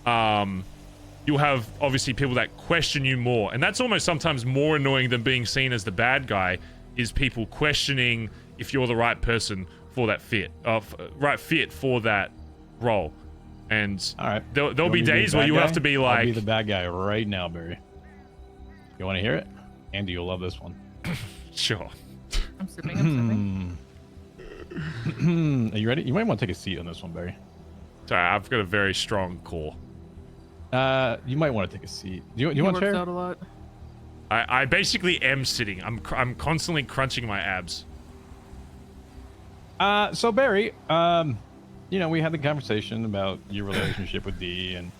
you'll have, obviously, people that question you more. And that's almost sometimes more annoying than being seen as the bad guy, is people questioning if you're the right person for that fit. Right fit for that role. And all right, there'll be days where you have to be like... I'll be the bad guy right now, Barry. You want to hear it? Andy, you'll love this one. Sure. I'm sipping. Are you ready? You might want to take a seat on this one, Barry. Sorry, I've got a very strong core. You might want to take a seat. Do you want a chair? Out a lot. I basically am sitting. I'm constantly crunching my abs. So Barry, you know, we had the conversation about your relationship with D, and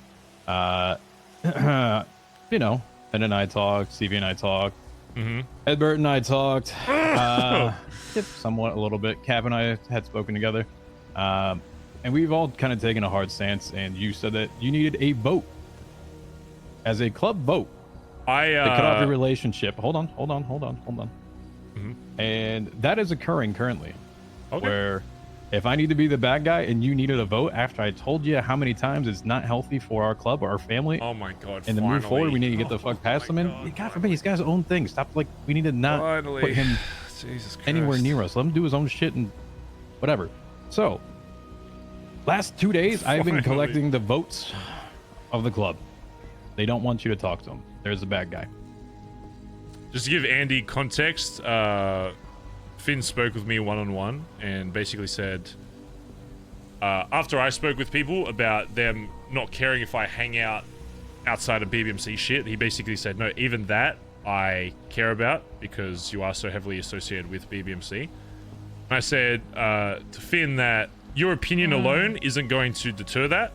you know, Ed and I talked, Stevie and I talked, Edbert and I talked, somewhat a little bit. Cap and I had spoken together, and we've all kind of taken a hard stance. And you said that you needed a vote, as a club vote, to cut off your relationship. Hold on. And that is occurring currently. Okay. Where if I need to be the bad guy and you needed a vote after I told you how many times it's not healthy for our club or our family. Oh my god. And to move forward, we need to get the fuck past him. And God forbid, he's got his own thing. Stop, like, we need to not put him anywhere near us. Let him do his own shit and whatever. So, last 2 days, I've been collecting the votes of the club. They don't want you to talk to him. There's the bad guy. Just to give Andy context, Finn spoke with me one-on-one and basically said, after I spoke with people about them not caring if I hang out outside of BBMC shit, he basically said, no, even that I care about because you are so heavily associated with BBMC. And I said to Finn that your opinion alone isn't going to deter that.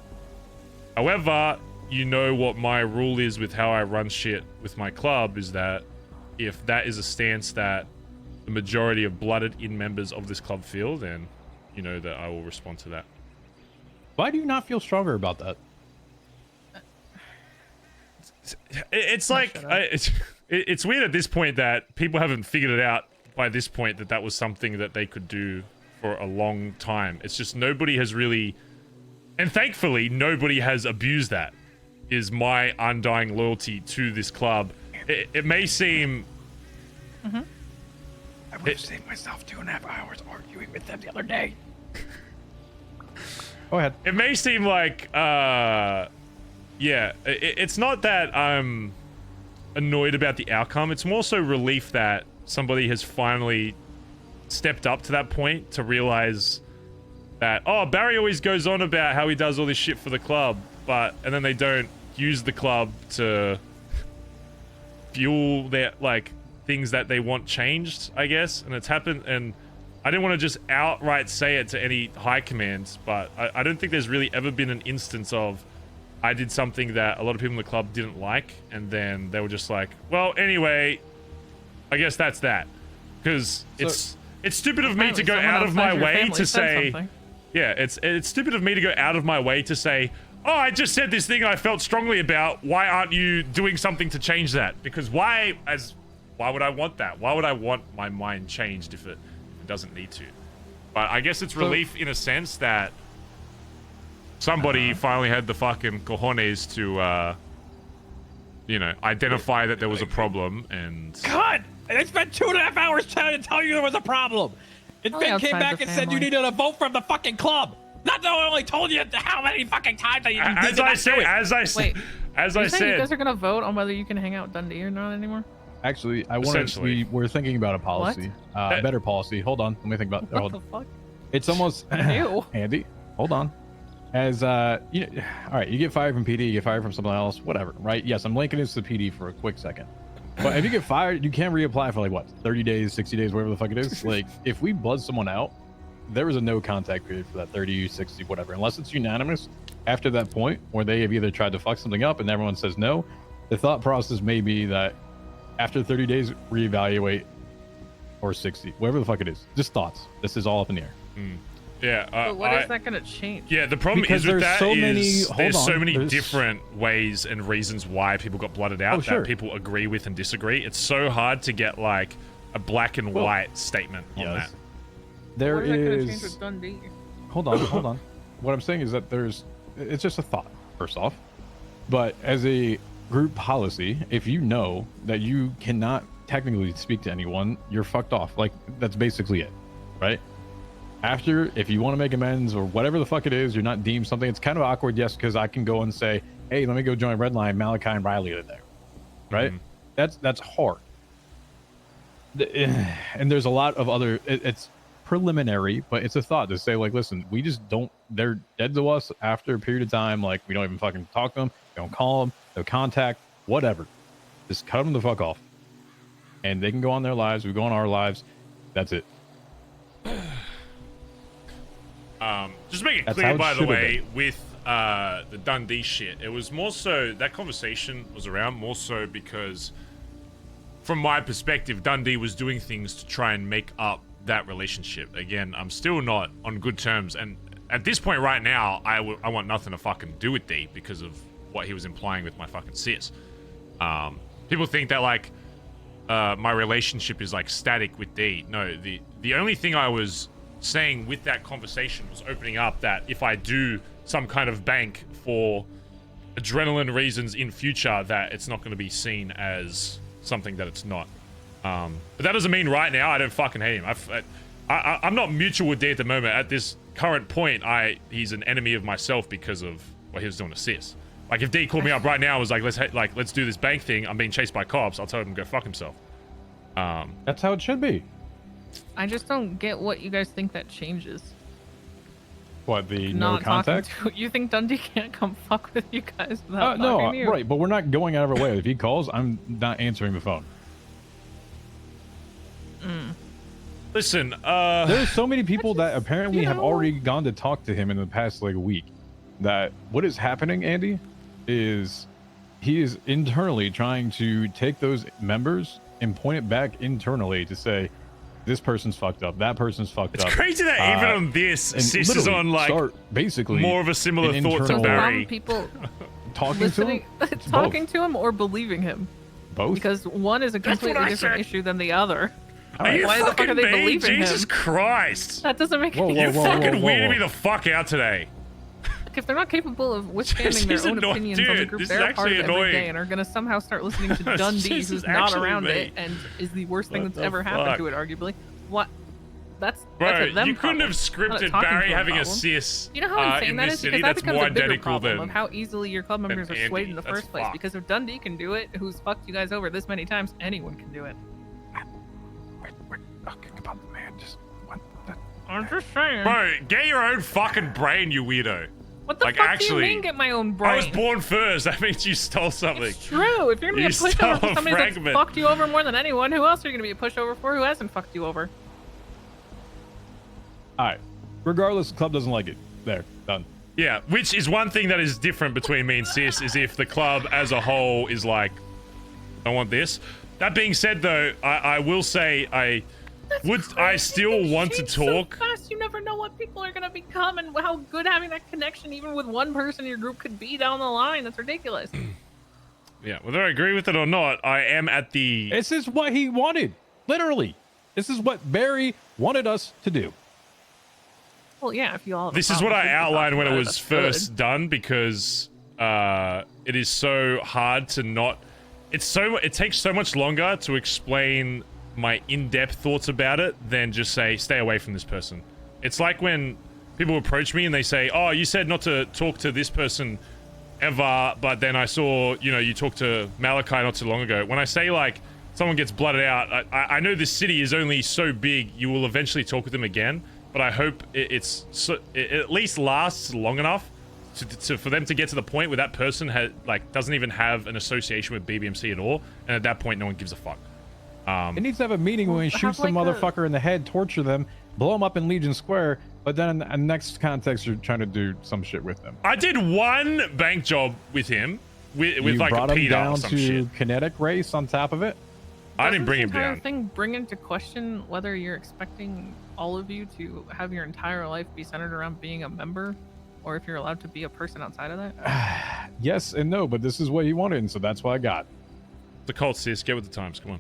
However, you know what my rule is with how I run shit with my club is that if that is a stance that the majority of blooded-in members of this club feel, then you know that I will respond to that. Why do you not feel stronger about that? It's like it's weird at this point that people haven't figured it out by this point that that was something that they could do for a long time. It's just nobody has really, and thankfully nobody has abused that, is my undying loyalty to this club. It may seem... I would have saved myself 2.5 hours arguing with them the other day. Go ahead. It may seem like, yeah, it's not that I'm annoyed about the outcome. It's more so relief that somebody has finally stepped up to that point to realize that, oh, Barry always goes on about how he does all this shit for the club, and then they don't use the club to fuel their, like, things that they want changed, I guess. And it's happened, and I didn't want to just outright say it to any high commands, but I don't think there's really ever been an instance of I did something that a lot of people in the club didn't like, and then they were just like, well, anyway, I guess that's that. Because it's stupid of me to go out of my way to say, yeah, it's stupid of me to go out of my way to say, oh, I just said this thing I felt strongly about, why aren't you doing something to change that? Because why would I want that? Why would I want my mind changed if it It doesn't need to. But I guess it's relief in a sense that somebody finally had the fucking cojones to, you know, identify that there was a problem and... God! I spent 2.5 hours trying to tell you there was a problem. And Only Finn came outside back the and said you family. needed a vote from the fucking club. Not that I only told you how many fucking times that you did As I say, as I say, Wait, as you I saying you guys said, are gonna vote on whether you can hang out Dundee or not anymore? Actually, I wanted Essentially. we're thinking about a policy. A better policy. Hold on. Let me think about What hold the on. fuck? It's almost Ew. Andy, hold on. As you know, all right, you get fired from PD, you get fired from something else, whatever, right? Yes, I'm linking this to PD for a quick second. But if you get fired, you can reapply for like what, 30 days, 60 days, whatever the fuck it is. Like if we blood someone out, there is a no contact period for that 30, 60, whatever, unless it's unanimous. After that point where they have either tried to fuck something up and everyone says no, the thought process may be that after 30 days reevaluate, or 60, whatever the fuck it is. Just thoughts. This is all up in the air. yeah. But what is that gonna change? Yeah, the problem Because is with there's that so is many- hold there's on, so many there's- different ways and reasons why people got blooded out Oh, sure. that people agree with and disagree. It's so hard to get like a black and white statement on that. There What is that gonna change is. with Dundee? Hold on, hold on. What I'm saying is that it's just a thought, first off. But as a group policy, if you know that you cannot technically speak to anyone, you're fucked off. Like, that's basically it, right? After, if you want to make amends or whatever the fuck it is, you're not deemed something. It's kind of awkward, yes, because I can go and say, hey, let me go join Redline. Malachi and Riley are there, right? That's hard. And there's a lot of other. It's preliminary, but it's a thought to say, like, listen, we just don't. They're dead to us after a period of time. Like, we don't even fucking talk to them. We don't call them. No contact. Whatever. Just cut them the fuck off. And they can go on their lives. We go on our lives. That's it. Just make it That's clear, how it by the should have way, with the Dundee shit, it was more so that conversation was around more so because, from my perspective, Dundee was doing things to try and make up that relationship. Again, I'm still not on good terms, and at this point right now, I want nothing to fucking do with D because of what he was implying with my fucking sis. People think that like my relationship is like static with D. No, the only thing I was saying with that conversation was opening up that if I do some kind of bank for adrenaline reasons in future, that it's not going to be seen as something that it's not. But that doesn't mean right now I don't fucking hate him. I'm not mutual with D at the moment. At this current point, he's an enemy of myself because of what he was doing to sis. Like if D called me up right now and was like, let's do this bank thing, I'm being chased by cops, I'll tell him to go fuck himself. That's how it should be. I just don't get what you guys think that changes. What, the Not no contact? talking to you. Think Dundee can't come fuck with you guys without No, talking to you? right, but we're not going out of our way. If he calls, I'm not answering the phone. Listen, there's so many people that apparently have already gone to talk to him in the past like week. That what is happening, Andy, is he is internally trying to take those members and point it back internally to say, this person's fucked up, that person's fucked up. It's crazy that even on this, and sis is literally on like start basically more of a similar an thought to internal- Barry. People talking listening, to him. It's talking to him or believing him. Both. Because one is a That's what completely I different said. issue than the other. Are you Why the fuck fucking are they me? believing Jesus him? Christ! That doesn't make Whoa, any whoa, sense. whoa, Fucking whoa, weirded whoa. me the fuck out today. If they're not capable of withstanding This is their own annoying. opinions on the Dude, group this is they're a part actually of every day annoying. and are going to somehow start listening to Dundee, This is who's not actually around me. it and is the worst thing What that's the ever happened fuck? to it, arguably. What? That's Bro, a them you couldn't have problem, not a scripted talking to Barry them having a problem. sis You know how insane in that this is? city Because that that's becomes more a bigger identical problem than of how easily your club members are Andy. swayed in the That's first place. fucked. Because if Dundee can do it, who's fucked you guys over this many times, anyone can do it. We're talking about the man. Just one. I'm just saying. Bro, get your own fucking brain, you weirdo. What the like, fuck actually, do you mean get my own brain? I was born first. That means you stole something. It's true. If you're gonna be You a pushover stole for a somebody that's fragment. fucked you over more than anyone, who else are you gonna be a pushover for who hasn't fucked you over? All right. Regardless, the club doesn't like it. There, done. Yeah, which is one thing that is different between me and sis is if the club as a whole is like, I want this. That being said, though, I will say I still want to talk. So fast, you never know what people are gonna become and how good having that connection, even with one person in your group, could be down the line. That's ridiculous. Yeah, whether I agree with it or not, I am at the. This is what he wanted. Literally. This is what Barry wanted us to do. Well, yeah, if you all. Have a This is what problem, I we can talk outlined when it about was that's first good. done because it is so hard to not. It takes so much longer to explain my in-depth thoughts about it than just say stay away from this person. It's like when people approach me and they say, "Oh, you said not to talk to this person ever," but then I saw you talked to Malachi not too long ago. When I say like someone gets blooded out, I know this city is only so big. You will eventually talk with them again. But I hope it at least lasts long enough for them to get to the point where that person doesn't even have an association with BBMC at all, and at that point, no one gives a fuck. It needs to have a meeting when we shoot some motherfucker in the head, torture them, blow them up in Legion Square, but then in the next context, you're trying to do some shit with them. I did one bank job with him with You like brought a him PETA down or some to shit. kinetic race on top of it. I didn't bring him Doesn't this down. entire thing bring into question whether you're expecting all of you to have your entire life be centered around being a member, or if you're allowed to be a person outside of that? Yes and no, but this is what he wanted, and so that's what I got. The cult sis, get with the times. Come on.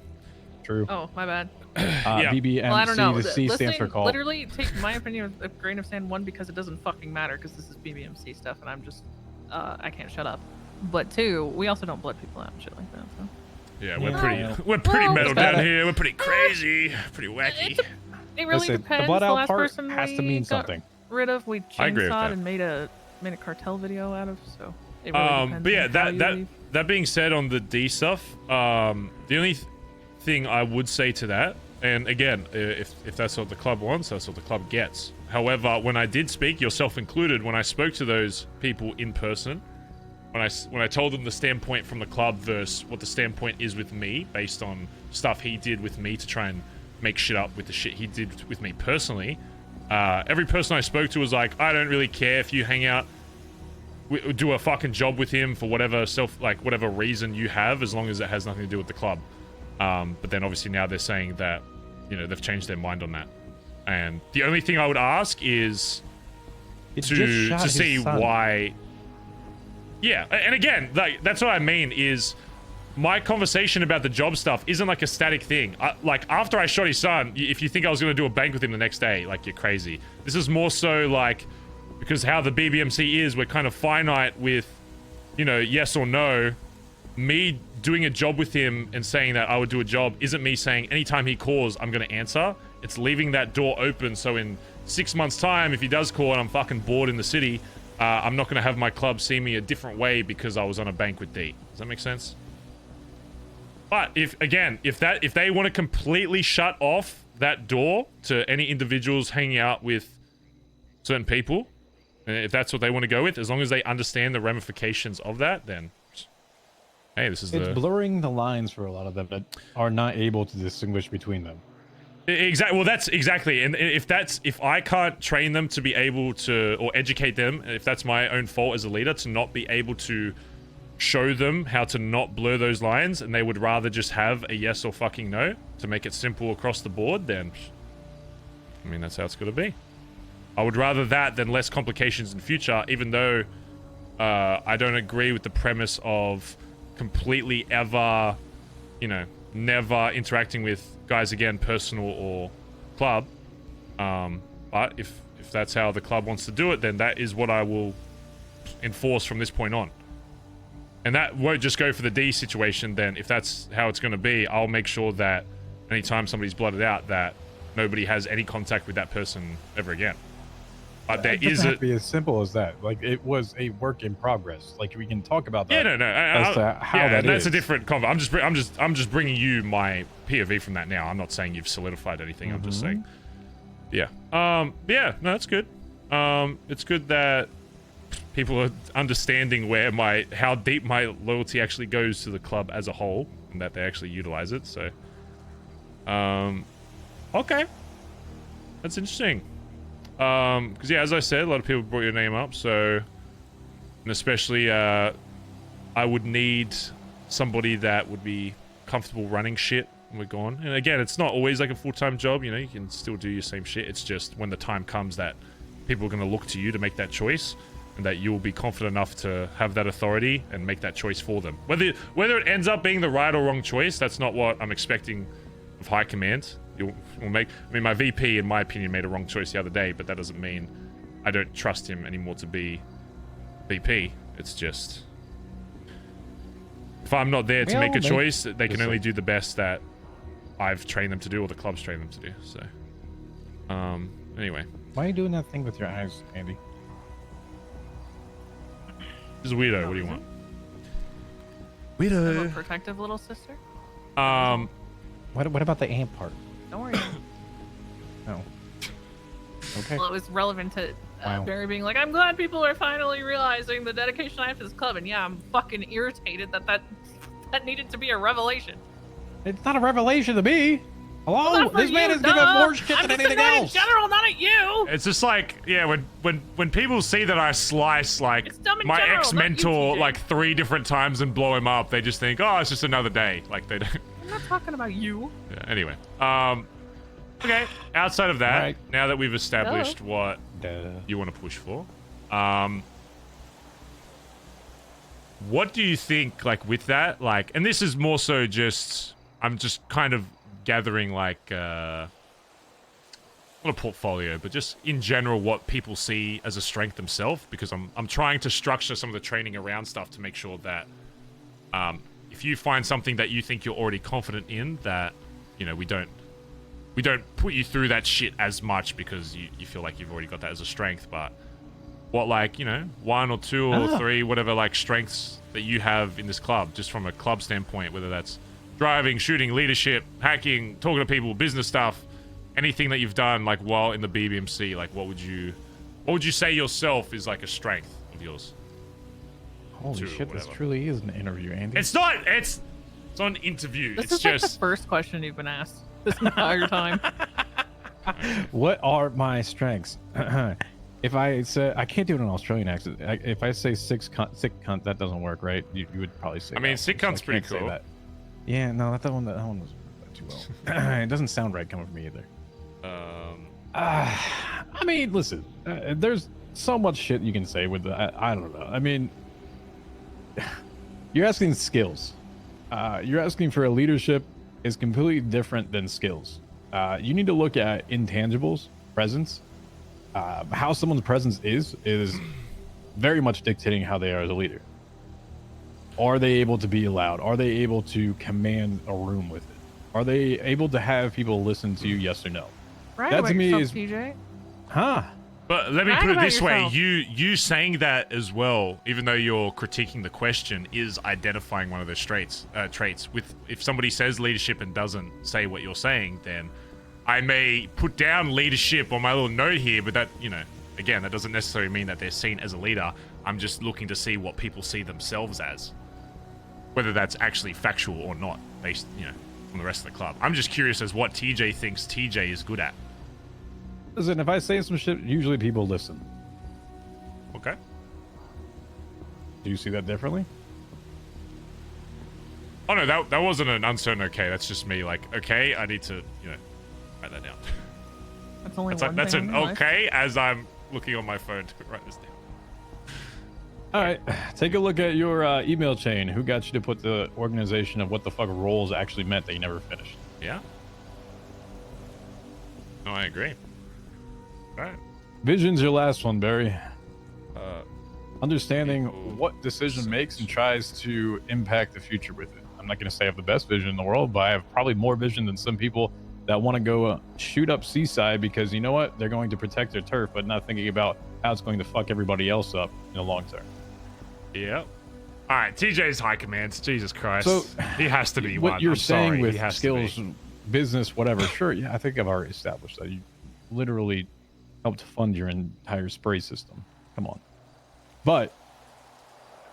True. Oh, my bad. Yeah. BBMC, Well, I don't know. the C stands for cult. Literally, take my opinion with a grain of sand. One, because it doesn't fucking matter, because this is BBMC stuff, and I'm just, I can't shut up. But two, we also don't blood people out and shit like that. So. Yeah, we're pretty metal down here. We're pretty crazy, pretty wacky. It really Listen, the depends. blood The out last part person has to we mean got something. rid of, we I agree with chainsawed that. and made a cartel video out of. So it really depends. But yeah, on how you leave. that being said, on the D stuff, the only thing I would say to that, and again, if that's what the club wants, that's what the club gets. However, when I did speak, yourself included, when I spoke to those people in person, when I told them the standpoint from the club versus what the standpoint is with me, based on stuff he did with me to try and make shit up with the shit he did with me personally, every person I spoke to was like, I don't really care if you hang out, do a fucking job with him for whatever whatever reason you have, as long as it has nothing to do with the club. But then obviously now they're saying that, they've changed their mind on that. And the only thing I would ask is to see why. Yeah, and again, that's what I mean is my conversation about the job stuff isn't like a static thing. After I shot his son, if you think I was going to do a bank with him the next day, you're crazy. This is more so because how the BBMC is, we're kind of finite with, yes or no. Me doing a job with him and saying that I would do a job isn't me saying anytime he calls, I'm going to answer. It's leaving that door open so in 6 months' time, if he does call and I'm fucking bored in the city, I'm not going to have my club see me a different way because I was on a bank with D. Does that make sense? But if they want to completely shut off that door to any individuals hanging out with certain people, and if that's what they want to go with, as long as they understand the ramifications of that, then hey, this is It's blurring the lines for a lot of them that are not able to distinguish between them. Exactly. Well, that's exactly. And if I can't train them to be able to, or educate them, if that's my own fault as a leader to not be able to show them how to not blur those lines, and they would rather just have a yes or fucking no to make it simple across the board, then I mean, that's how it's got to be. I would rather that than less complications in future, even though I don't agree with the premise of completely ever, never interacting with guys again, personal or club. But if that's how the club wants to do it, then that is what I will enforce from this point on. And that won't just go for the D situation. Then if that's how it's going to be, I'll make sure that anytime somebody's blooded out, that nobody has any contact with that person ever again. But there It doesn't is have to be as simple as that. It was a work in progress. We can talk about that. Yeah, no. As to how that that's is. a different convo. I'm just bringing you my POV from that now. I'm not saying you've solidified anything. I'm just saying, yeah. Yeah. No, that's good. It's good that people are understanding how deep my loyalty actually goes to the club as a whole, and that they actually utilize it. So, okay, that's interesting. Because yeah, as I said, a lot of people brought your name up, so, and especially I would need somebody that would be comfortable running shit when we're gone. And again, it's not always like a full-time job, you can still do your same shit. It's just when the time comes that people are going to look to you to make that choice, and that you will be confident enough to have that authority and make that choice for them. Whether it ends up being the right or wrong choice, that's not what I'm expecting of high command. will make. I mean, my VP, in my opinion, made a wrong choice the other day, but that doesn't mean I don't trust him anymore to be VP. It's just if I'm not there to make a choice, they can only do the best that I've trained them to do, or the club's trained them to do. So, anyway. Why are you doing that thing with your eyes, Andy? This is weirdo. What do you want? I'm a Weirdo. protective little sister. What about the amp part? Don't worry. No. Okay. Well, it was relevant to Wow. Barry being like, I'm glad people are finally realizing the dedication I have to this club. And yeah, I'm fucking irritated that needed to be a revelation. It's not a revelation to me. Well, Hello, not for this man you, is giving duh. more shit I'm than just anything annoyed else. in general, not at you. It's just like, yeah, when people see that I slice like dumb in my general, not ex-mentor you, TJ. like 3 different times and blow him up, they just think, oh, it's just another day. Like they don't. I'm not talking about you. Yeah, anyway, okay. Outside of that, now that we've established what you want to push for, what do you think? Like with that, like, and this is more so just I'm just kind of gathering like not a portfolio, but just in general what people see as a strength themselves, because I'm trying to structure some of the training around stuff to make sure that if you find something that you think you're already confident in, that you know we don't put you through that shit as much because you feel like you've already got that as a strength. But what, like, you know, 1 or 2 or 3 whatever like strengths that you have in this club, just from a club standpoint, whether that's driving, shooting, leadership, hacking, talking to people, business stuff, anything that you've done like while in the BBMC, like what would you say yourself is like a strength of yours? Holy shit, this truly is an interview, Andy. It's not it's not an interview. This it's is just like the first question you've been asked this entire time. What are my strengths? If I say, I can't do it in Australian accent. If I say sick cunt, that doesn't work, right? You would probably say. I mean, that, sick so cunt's I pretty can't say cool. that. Yeah, no, that one was too well. It doesn't sound right coming from me either. I mean, listen, there's so much shit you can say with the, I don't know. I mean, you're asking skills. You're asking for a leadership is completely different than skills. You need to look at intangibles, presence. How someone's presence is very much dictating how they are as a leader. Are they able to be loud? Are they able to command a room with it? Are they able to have people listen to you, yes or no? Right, That to me is, TJ. huh? But let me Brag put it about this yourself. way: you saying that as well, even though you're critiquing the question, is identifying one of those traits. With if somebody says leadership and doesn't say what you're saying, then I may put down leadership on my little note here, but that, you know, again, that doesn't necessarily mean that they're seen as a leader. I'm just looking to see what people see themselves as, whether that's actually factual or not, based, you know, on the rest of the club. I'm just curious as what TJ thinks TJ is good at. Listen, if I say some shit, usually people listen. Okay. Do you see that differently? Oh no, that wasn't an uncertain okay. That's just me like, okay, I need to, you know, write that down. That's only That's, one that's thing an in life. okay as I'm looking on my phone to write this down. All right, take a look at your email chain. Who got you to put the organization of what the fuck roles actually meant that you never finished? Yeah. No, I agree. All right. Vision's your last one, Barry. Understanding what decision makes and tries to impact the future with it. I'm not going to say I have the best vision in the world, but I have probably more vision than some people that want to go shoot up Seaside because, you know what, they're going to protect their turf, but not thinking about how it's going to fuck everybody else up in the long term. Yep. All right, TJ's high commands. Jesus Christ. So he has to be what one. you're I'm saying sorry, with he has to skills, be. business, whatever. Sure, yeah, I think I've already established that. You literally helped fund your entire spray system. Come on. But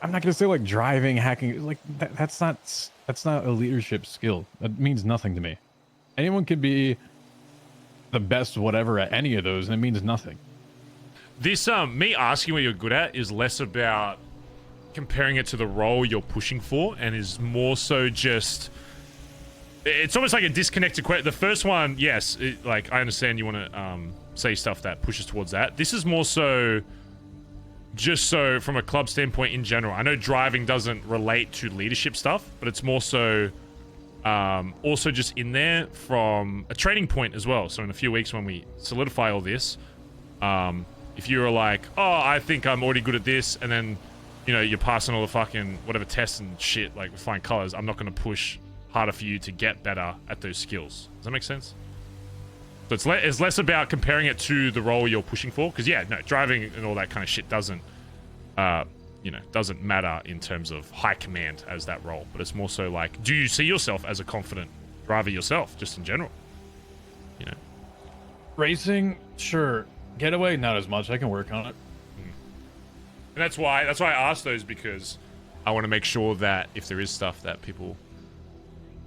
I'm not gonna say like driving, hacking, like that's not a leadership skill. That means nothing to me. Anyone could be the best whatever at any of those, and it means nothing. This me asking what you're good at is less about comparing it to the role you're pushing for, and is more so just, it's almost like a disconnected question. The first one, yes, like I understand you want to say stuff that pushes towards that. This is more so just so from a club standpoint in general. I know driving doesn't relate to leadership stuff, but it's more so Also just in there from a training point as well. So in a few weeks when we solidify all this, if you're like, oh, I think I'm already good at this, and then, you know, you're passing all the fucking whatever tests and shit, like with flying colors, I'm not going to push harder for you to get better at those skills. Does that make sense? So it's less about comparing it to the role you're pushing for, because yeah, no, driving and all that kind of shit doesn't, you know, doesn't matter in terms of high command as that role, but it's more so like, do you see yourself as a confident driver yourself, just in general? You know, racing, sure. Getaway, not as much. I can work on it. And that's why I asked those, because I want to make sure that if there is stuff that people,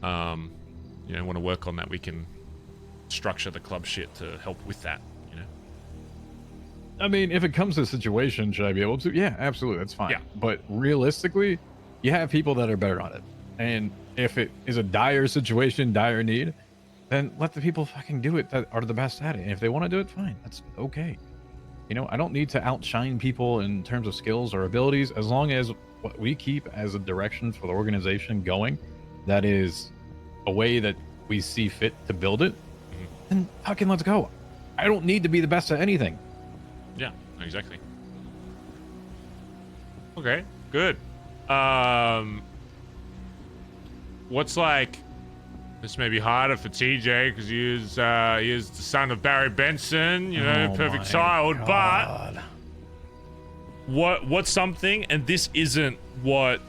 you know, want to work on, that we can structure the club shit to help with that. You know. I mean, if it comes to a situation, should I be able to? Yeah, absolutely. That's fine. Yeah. But realistically, you have people that are better on it. And if it is a dire situation, dire need, then let the people fucking do it that are the best at it. And if they want to do it, fine. That's okay. You know, I don't need to outshine people in terms of skills or abilities, as long as what we keep as a direction for the organization going, that is a way that we see fit to build it, then fucking let's go. I don't need to be the best at anything. Yeah, exactly. Okay, good. What's like, this may be harder for TJ because he is the son of Barry Benson, you know, perfect child, but what's something, and this isn't what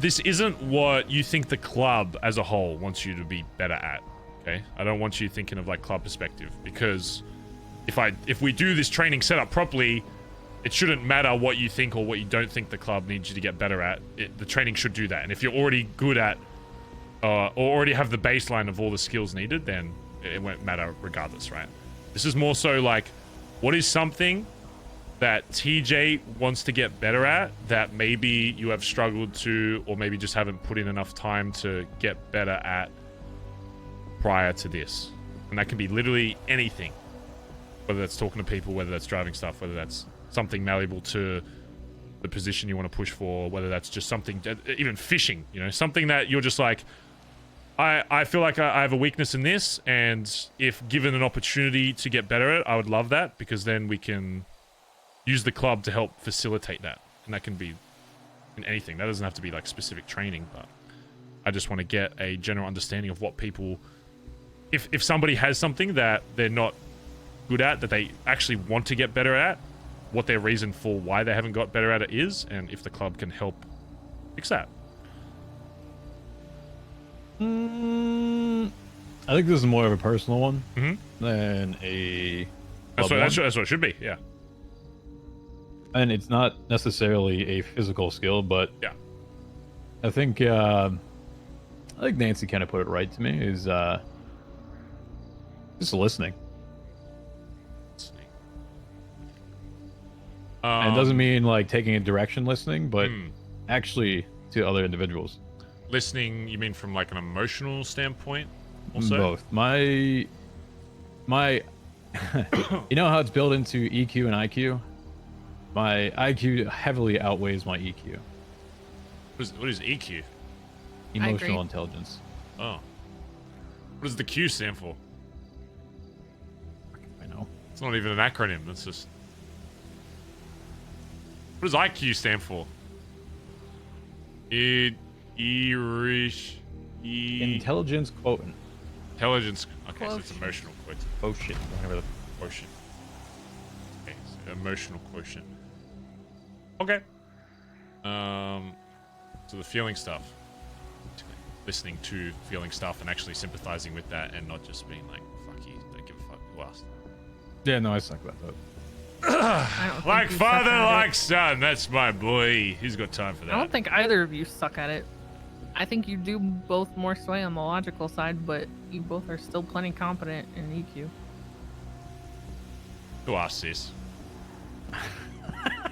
you think the club as a whole wants you to be better at. Okay, I don't want you thinking of like club perspective, because if we do this training setup properly, it shouldn't matter what you think or what you don't think the club needs you to get better at. The training should do that. And if you're already good at or already have the baseline of all the skills needed, then it won't matter regardless, right? This is more so like, what is something that TJ wants to get better at that maybe you have struggled to, or maybe just haven't put in enough time to get better at prior to this? And that can be literally anything, whether that's talking to people, whether that's driving stuff, whether that's something malleable to the position you want to push for, whether that's just something, even fishing, you know, something that you're just like, I feel like I have a weakness in this, and if given an opportunity to get better at it, I would love that, because then we can use the club to help facilitate that. And that can be in anything. That doesn't have to be like specific training, but I just want to get a general understanding of what people, if somebody has something that they're not good at, that they actually want to get better at, what their reason for why they haven't got better at it is, and if the club can help fix that. I think this is more of a personal one than a That's club what one. it should be, yeah. And it's not necessarily a physical skill, but yeah, I think Nancy kind of put it right to me, is just listening. And it doesn't mean like taking a direction listening, but actually to other individuals. Listening, you mean from like an emotional standpoint? Also? Both. My you know how it's built into EQ and IQ? My IQ heavily outweighs my EQ. What is EQ? Emotional intelligence. Oh. What does the Q stand for? I know. It's not even an acronym. That's just... What does IQ stand for? Intelligence quotient. Intelligence. Okay, so it's emotional quotient. Quotient. Whatever the quotient. Okay, so emotional quotient. Okay. So the feeling stuff. Listening to feeling stuff and actually sympathizing with that, and not just being like, fuck you, don't give a fuck, who asked? Yeah, no, I suck about that. Like father, like son. That's my boy. He's got time for that. I don't think either of you suck at it. I think you do both more sway on the logical side, but you both are still plenty competent in EQ. Who asked this?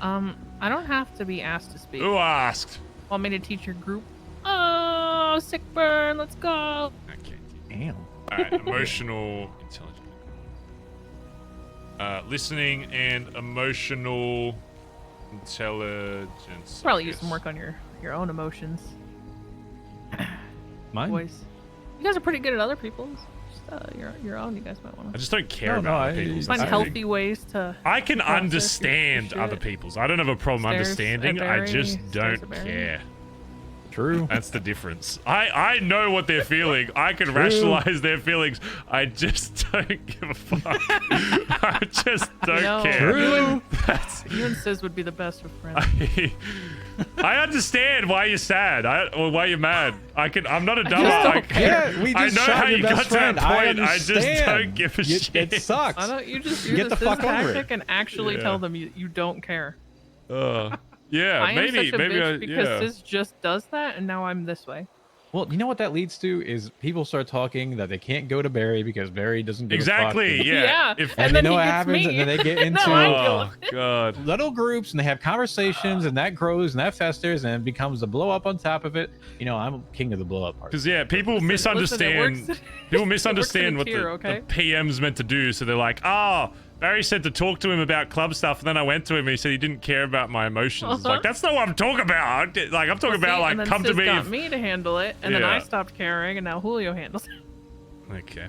I don't have to be asked to speak. Who asked? Want me to teach your group? Oh, sick burn. Let's go. Okay. Damn. All right. Emotional intelligence. Listening and emotional intelligence. Probably use some work on your own emotions. Mine? Voice. You guys are pretty good at other people's. Just, your own. You guys might want I to just don't care about other people's. find healthy ways to. I can process understand your other shit. people's. I don't have a problem Stairs understanding. a I berry, just stairs a don't berry. care. True. That's the difference. I know what they're feeling. I can True. rationalize their feelings. I just don't give a fuck. I just don't care. True. You and Sis would be the best of friends. I understand why you're sad or why you're mad. I'm not a dumb. Yeah, we I just know shot how your you best got to friend. that point. I just understand. don't give a shit. It sucks. Why don't you just use Get the Sis fuck over it. tactic and actually tell them you don't care? Yeah, I am maybe, such a maybe, bitch because yeah. Sis just does that, and now I'm this way. Well, you know what that leads to is people start talking that they can't go to Barry because Barry doesn't give Exactly, a fuck. yeah. Yeah, And, you know what happens? And then they get into Oh god. little groups and they have conversations and that grows and that festers and it becomes a blow up on top of it. You know, I'm king of the blow up part. Because yeah, people misunderstand. works- People misunderstand what tier, okay? the PM's meant to do. So they're like, "Oh, Barry said to talk to him about club stuff." And then I went to him and he said he didn't care about my emotions. It's like, that's not what I'm talking about. Like I'm talking about and like then come to Sis me. got if- me to handle it, and then I Yeah. stopped caring, and now Julio handles it. Okay.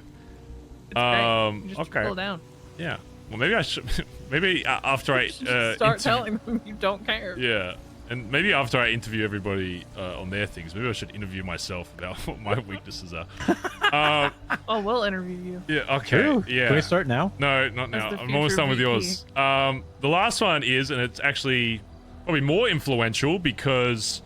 It's great. You just Okay. Pull down. Yeah. Well, maybe I should. Maybe after I Start interview- telling them you don't care. Yeah. And maybe after I interview everybody on their things, maybe I should interview myself about what my weaknesses are. Oh, we'll interview you. Yeah, okay. True. Yeah. Can we start now? No, not now. As the I'm almost future done with VP. yours. The last one is, and it's actually probably more influential because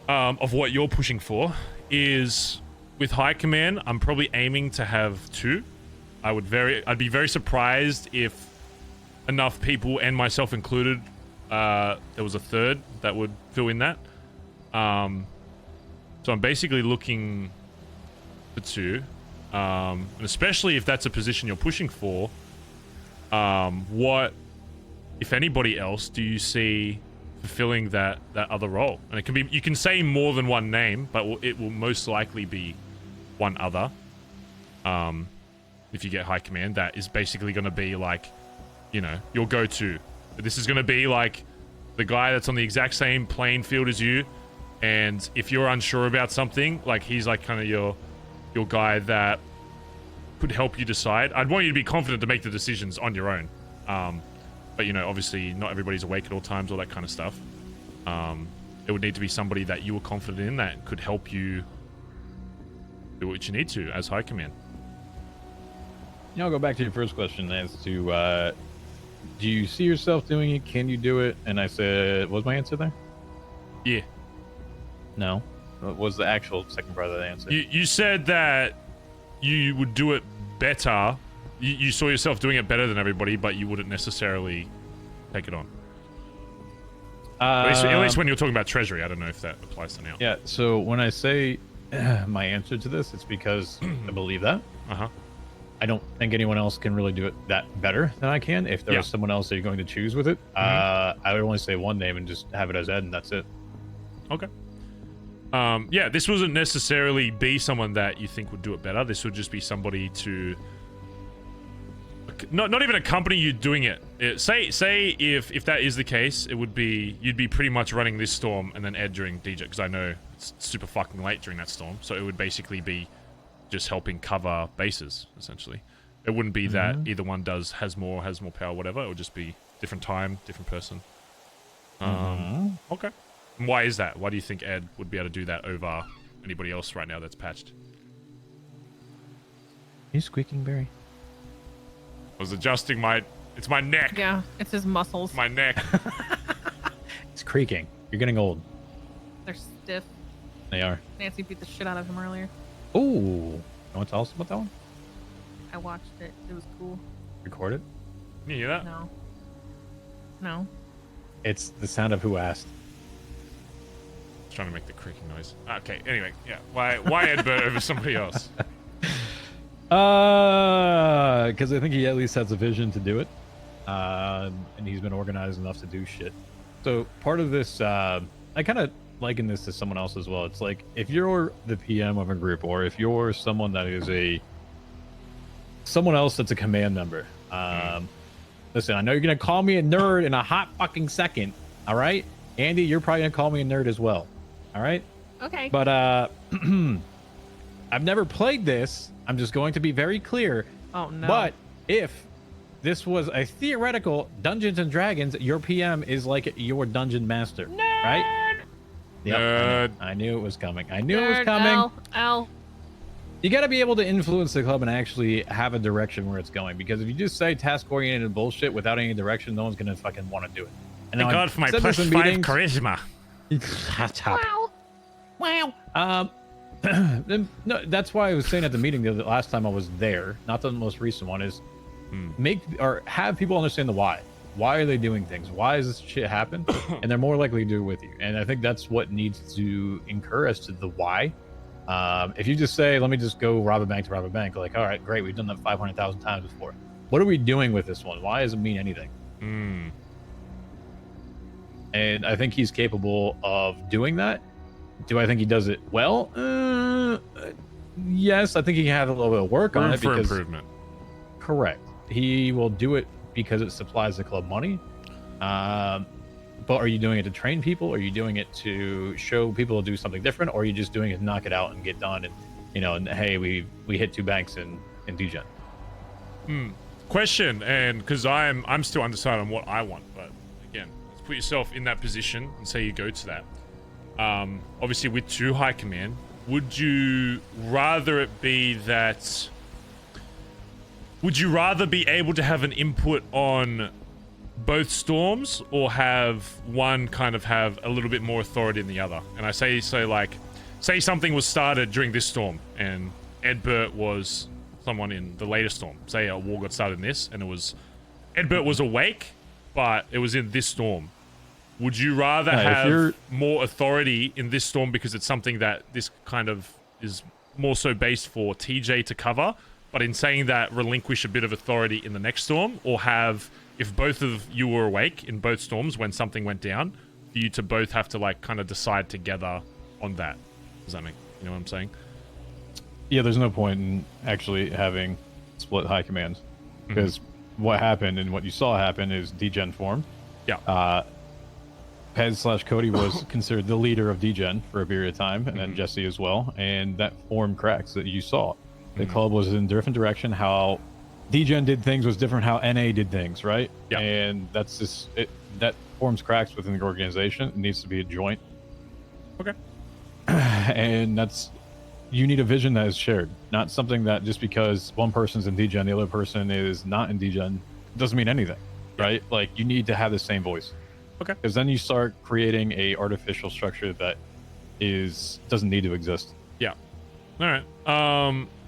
of what you're pushing for, is with High Command, I'm probably aiming to have 2. I'd be very surprised if enough people, and myself included, there was a 3rd that would fill in that. So I'm basically looking for 2. And especially if that's a position you're pushing for, what, if anybody else, do you see fulfilling that other role? And it can be, you can say more than one name, but it will most likely be one other. If you get High Command, that is basically going to be like, you know, your go-to. This is going to be like the guy that's on the exact same playing field as you, and if you're unsure about something, like he's like kind of your guy that could help you decide. I'd want you to be confident to make the decisions on your own. But you know, obviously not everybody's awake at all times, all that kind of stuff. It would need to be somebody that you were confident in that could help you do what you need to as High Command. I'll go back to your first question as to do you see yourself doing it? Can you do it? And I said, what was my answer there? Yeah. No. What was the actual second part of the answer? You said that you would do it better. You saw yourself doing it better than everybody, but you wouldn't necessarily take it on. At least when you're talking about Treasury. I don't know if that applies to now. Yeah, so when I say my answer to this, it's because I believe that. Uh-huh. I don't think anyone else can really do it that better than I can. If there was someone else that you're going to choose with it, I would only say one name and just have it as Ed, and that's it. Okay. Yeah, this wasn't necessarily be someone that you think would do it better. This would just be somebody to not even accompany you doing it. Say if that is the case, it would be you'd be pretty much running this storm and then Ed during DJ, because I know it's super fucking late during that storm. So it would basically be just helping cover bases, essentially. It wouldn't be that either one has more power, whatever. It would just be different time, different person. Okay. And why is that? Why do you think Ed would be able to do that over anybody else right now that's patched? You squeaking, Barry? I was adjusting my... It's my neck. Yeah, it's his muscles. My neck. It's creaking. You're getting old. They're stiff. They are. Nancy beat the shit out of him earlier. Ooh. You want to tell us about that one? I watched it. It was cool. Record it? You hear that? No. No. It's the sound of who asked. I was trying to make the creaking noise. Okay, anyway, yeah. Why Edbert over somebody else? Because I think he at least has a vision to do it. And he's been organized enough to do shit. So part of this, I kind of liken this to someone else as well. It's like, if you're the PM of a group, or if you're someone that is someone else that's a command member. Listen, I know you're going to call me a nerd in a hot fucking second. All right? Andy, you're probably going to call me a nerd as well. All right? Okay. But I've never played this. I'm just going to be very clear. Oh no. But if this was a theoretical Dungeons and Dragons, your PM is like your dungeon master, right? Yep, I knew it was coming. I knew it was coming. Ow. You got to be able to influence the club and actually have a direction where it's going. Because if you just say task-oriented bullshit without any direction, no one's gonna fucking want to do it. And Thank God for my plus 5 charisma. Wow. No, that's why I was saying at the meeting the last time I was there, not the most recent one, is have people understand the why. Why are they doing things? Why does this shit happen? And they're more likely to do it with you. And I think that's what needs to incur us to the why. If you just say, let me just go rob a bank to rob a bank, like, all right, great, we've done that 500,000 times before. What are we doing with this one? Why does it mean anything? And I think he's capable of doing that. Do I think he does it well? Yes, I think he can have a little bit of work on it. For because, improvement. Correct. He will do it because it supplies the club money. But are you doing it to train people? Are you doing it to show people to do something different? Or are you just doing it to knock it out and get done? And, and hey, we hit 2 banks in Degen. Question, and because I'm still undecided on what I want, but again, let's put yourself in that position and say you go to that. Obviously with 2 high command, would you rather it be that... Would you rather be able to have an input on both storms, or have one kind of have a little bit more authority than the other? And I say something was started during this storm, and Edbert was someone in the later storm. Say a war got started in this, and it was... Edbert was awake, but it was in this storm. Would you rather have more authority in this storm because it's something that this kind of is more so based for TJ to cover, but in saying that relinquish a bit of authority in the next storm, or have, if both of you were awake in both storms when something went down, for you to both have to like kind of decide together on that? Does that make, you know what I'm saying? Yeah, there's no point in actually having split high commands, because what happened and what you saw happen is Degen formed. Yeah. Pez/Cody was considered the leader of Degen for a period of time, and then Jesse as well, and that formed cracks that you saw. The club was in a different direction. How Degen did things was different how NA did things, right? Yeah. And that's just that forms cracks within the organization. It needs to be a joint. Okay. And you need a vision that is shared, not something that just because one person's in Degen, the other person is not in Degen, doesn't mean anything, right? Like, you need to have the same voice. Okay. Because then you start creating a artificial structure that doesn't need to exist. Yeah. All right.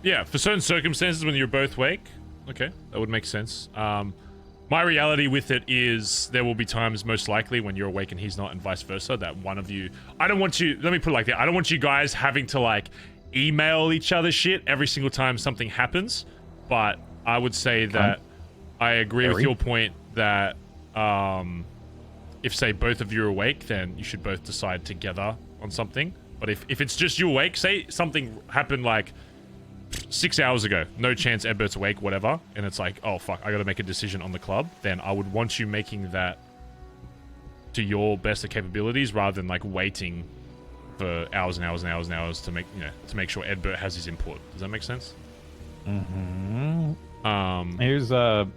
Yeah, for certain circumstances when you're both awake, okay, that would make sense. My reality with it is there will be times, most likely, when you're awake and he's not, and vice versa, that one of you... I don't want you... Let me put it like that. I don't want you guys having to, like, email each other shit every single time something happens. But I would say that I agree with your point that if, say, both of you are awake, then you should both decide together on something. But if it's just you awake, say something happened, like... 6 hours ago, no chance Edbert's awake, whatever, and it's like, oh fuck, I gotta make a decision on the club, then I would want you making that to your best of capabilities rather than like waiting for hours and hours and hours and hours to make, to make sure Edbert has his input. Does that make sense? Here's that's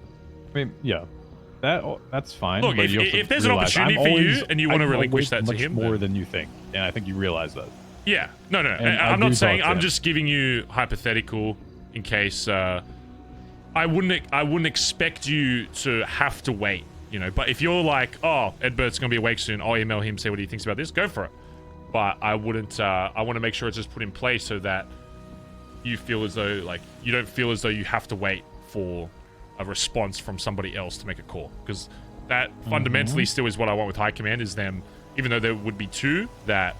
fine. Look, but if there's an opportunity for you and you want to relinquish that to him, more than you think, and I think you realize that. Yeah, no. I'm not saying. I'm just giving you hypothetical in case. I wouldn't expect you to have to wait, But if you're like, oh, Edbert's gonna be awake soon, I'll email him, say what he thinks about this. Go for it. But I wouldn't. I want to make sure it's just put in place so that you feel as though you don't feel as though you have to wait for a response from somebody else to make a call, because that fundamentally still is what I want with high command. Is them, even though there would be 2 that.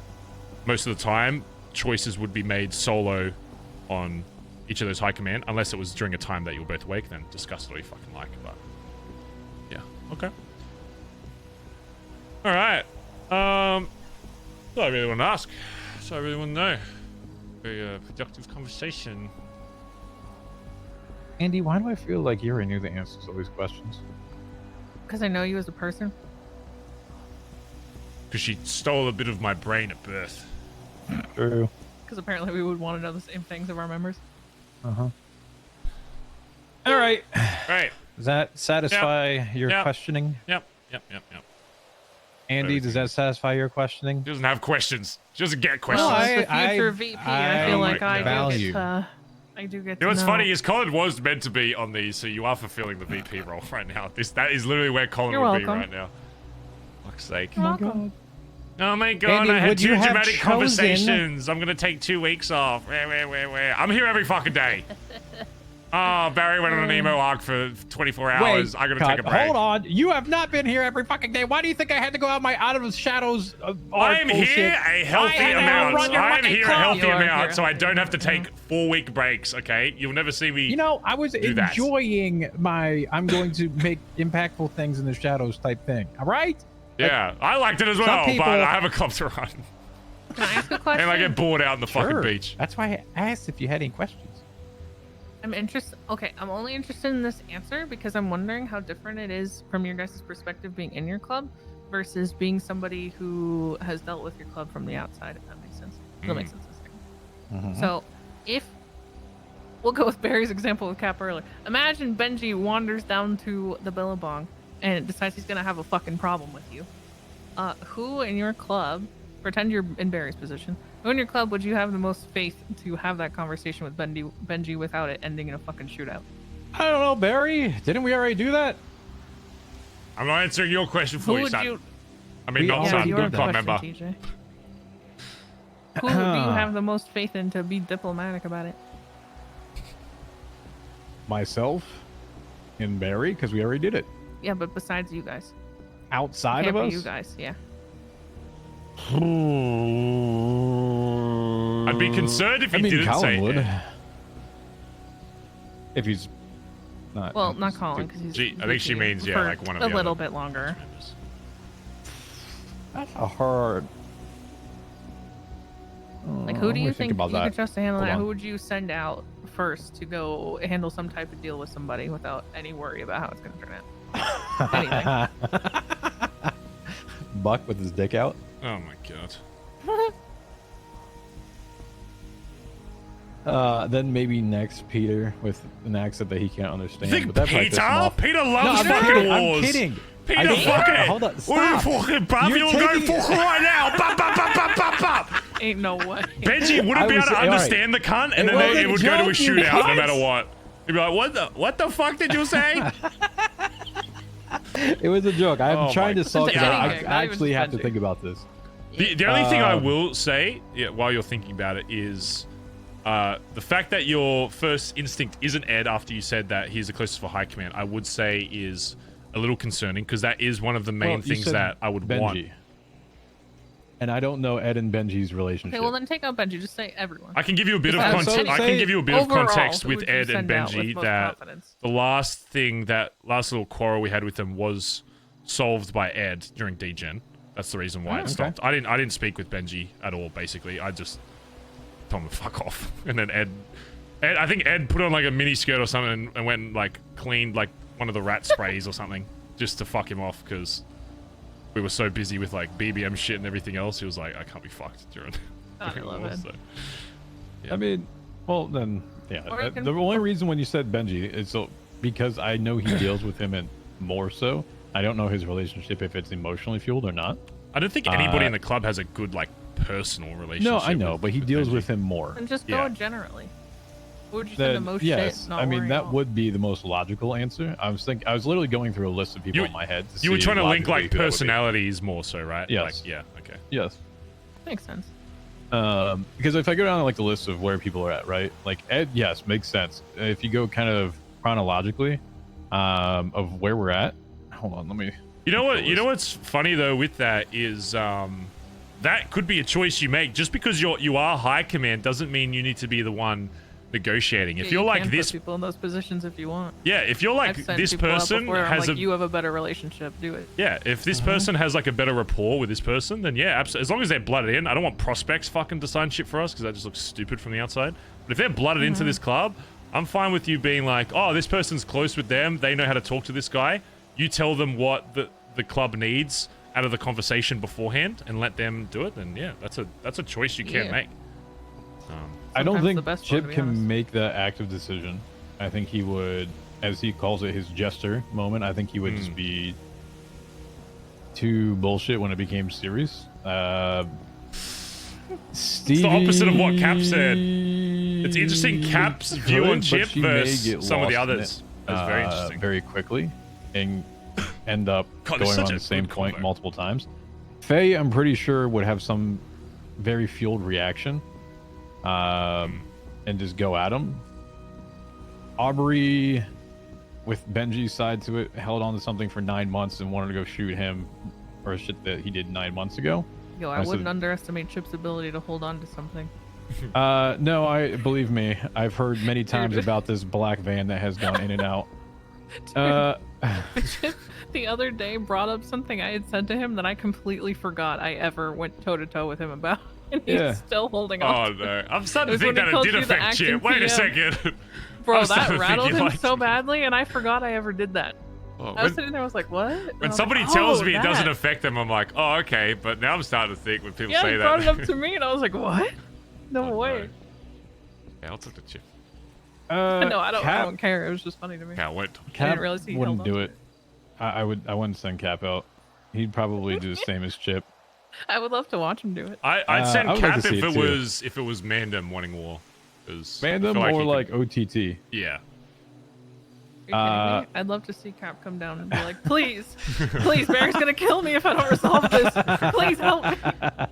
Most of the time, choices would be made solo on each of those high command, unless it was during a time that you were both awake, then discuss it all you fucking like, but... Yeah, okay. Alright. That's all I really want to ask. That's all I really want to know. Very productive conversation. Andy, why do I feel like you already knew the answers to all these questions? Because I know you as a person. Because she stole a bit of my brain at birth. True. Because apparently we would want to know the same things of our members. Uh-huh. All right. Right. Does that satisfy your Yep. questioning? Yep. Andy, does that satisfy your questioning? She doesn't have questions. She doesn't get questions. Well, as the future VP, I feel like I value. do get. I do get. You know to what's know. funny is Collin was meant to be on these, so you are fulfilling the VP role right now. That is literally where Collin You're would be welcome. right now. Fuck's sake. You're welcome. Oh my god, Andy, I had would you two have dramatic chosen- conversations. I'm gonna take 2 weeks off. Where? I'm here every fucking day. Oh, Barry went on an emo arc for 24 hours. I gotta take a break. Hold on. You have not been here every fucking day. Why do you think I had to go out of the shadows? I am here a healthy amount. I am here a healthy amount, so I don't have to take 4-week breaks, okay? You'll never see me. You know, I was do that. enjoying my I'm going to make impactful things in the shadows type thing. All right? Yeah, I liked it as Some well, people- but I have a club to run. Can I ask a question? And I get bored out on the fucking Sure. beach. That's why I asked if you had any questions. I'm interested. Okay, I'm only interested in this answer because I'm wondering how different it is from your guys' perspective being in your club versus being somebody who has dealt with your club from the outside. If that makes sense. It'll make sense in a second. So, if we'll go with Barry's example with Cap earlier. Imagine Benji wanders down to the Billabong and decides he's gonna have a fucking problem with you. Who in your club? Pretend you're in Barry's position. Who in your club would you have the most faith to have that conversation with Benji without it ending in a fucking shootout? I don't know, Barry. Didn't we already do that? I'm not answering your question for Who you, would son. you? I mean, We not already son, did Your that. club question, member. TJ. Who do you have the most faith in to be diplomatic about it? Myself and Barry, because we already did it. Yeah, but besides you guys. Outside Can't of be us? you guys, yeah. I'd be concerned if he didn't Collin say would. it. If he's not. Well, not Collin, because he's. I think she VP means, yeah, for like one of a the little other bit longer. That's a hard. Like, who do you think about you that. could trust to handle Hold that? on. Who would you send out first to go handle some type of deal with somebody without any worry about how it's going to turn out? Anything. Buck with his dick out. Oh my god. Then maybe next Peter with an accent that he can't understand. Think but that probably piss him Peter? off. Peter No, loves I'm fucking kidding. wars. I'm kidding. Peter, I- fuck it. Hold on. We're Stop. fucking bruv. You're You'll go taking- fucking right now. Bop, bop, bop, bop, bop, bop. Ain't no way. Benji wouldn't I be able was- to all right. understand the cunt, and It then wasn't it would go to a joke, you shootout no cunt. matter what. He'd be like, what the fuck did you say? It was a joke. I'm Oh trying my to solve. God. I Not even actually have to Benji. think about this. The only thing I will say, while you're thinking about it, is the fact that your first instinct isn't Ed after you said that he's the closest for high command, I would say is a little concerning, because that is one of the main Well, you things said that I would Benji. want. And I don't know Ed and Benji's relationship. Okay, well then take out Benji. Just say everyone. I can give you a bit of So context. I can give you a bit of overall, context who with would you Ed and send out with Benji most that confidence? the last little quarrel we had with them was solved by Ed during D-Gen. That's the reason why Oh, it okay. stopped. I didn't speak with Benji at all. Basically, I just told him to fuck off. And then Ed, I think Ed put on like a mini skirt or something and went and like cleaned like one of the rat sprays or something just to fuck him off, because we were so busy with like BBM shit and everything else. He was like, I can't be fucked during. I love war, it. so. Yeah. I mean, well then, yeah. Or you can- The only reason when you said Benji is so because I know he deals with him and more so. I don't know his relationship if it's emotionally fueled or not. I don't think anybody in the club has a good like personal relationship. No, I know, with- but he with deals Benji. with him more. And just go Yeah. generally. Who would you send the Then, most yes, shit? Not I mean worry that at all? would be the most logical answer. I was literally going through a list of people in my head. To You were see trying to link logically like who that would be. personalities more so, right? Yes. Like, yeah. Okay. Yes. Makes sense. Because if I go down like the list of where people are at, right? Like Ed, yes, makes sense. If you go kind of chronologically, of where we're at. Hold on, let me. You know what? You know what's funny though with that is that could be a choice you make. Just because you are high command doesn't mean you need to be the one negotiating. If Yeah, you're you like can this, put people in those positions if you want. yeah. If you're like I've sent this people out person before, I'm has like, a you have a better relationship. Do it. yeah. If this person has like a better rapport with this person, then yeah, absolutely. As long as they're blooded in, I don't want prospects fucking to sign shit for us because that just looks stupid from the outside. But if they're blooded into this club, I'm fine with you being like, oh, this person's close with them. They know how to talk to this guy. You tell them what the club needs out of the conversation beforehand and let them do it. Then yeah, that's a choice you can't Yeah. make. I don't Sometimes the think best one, Chip to be can honest. make the active decision. I think he would, as he calls it, his jester moment. I think he would just be too bullshit when it became serious. It's the opposite of what Cap said. It's interesting Cap's view on Chip versus some of the others. That's very interesting. Very quickly, and end up God, it's going such on a the same good point combo. multiple times. Faye, I'm pretty sure, would have some very fueled reaction, and just go at him. Aubrey, with Benji's side to it, held on to something for 9 months and wanted to go shoot him for shit that he did 9 months ago. Yo, I wouldn't underestimate Chip's ability to hold on to something. No, I believe me. I've heard many times about this black van that has gone in and out. Chip the other day brought up something I had said to him that I completely forgot I ever went toe to toe with him about, and he's Yeah. still holding Oh on. no, I'm starting It to was think when he that it called did you the affect Chip. acting Wait a PM. second. Bro, I'm starting that to rattled think him you like- so badly, and I forgot I ever did that. Oh, I was sitting there, I was like, what? And I When was somebody like, tells oh, me it doesn't that. affect them, I'm like, oh, okay. But now I'm starting to think when people Yeah, say he that. brought it up to me, and I was like, what? No way. Yeah, I'll talk to Chip. No, I Cap don't care. It was just funny to me. Yeah, wait. I Cap didn't realize he wouldn't held on do to it. I wouldn't send Cap out. He'd probably do the same as Chip. I would love to watch him do it. I'd send I would like Cap to see if it it too. was Mandem wanting war. 'Cause I Mandem feel or he like could- OTT. Yeah. You're kidding me? I'd love to see Cap come down and be like, please, please, Barry's gonna kill me if I don't resolve this. Please help me.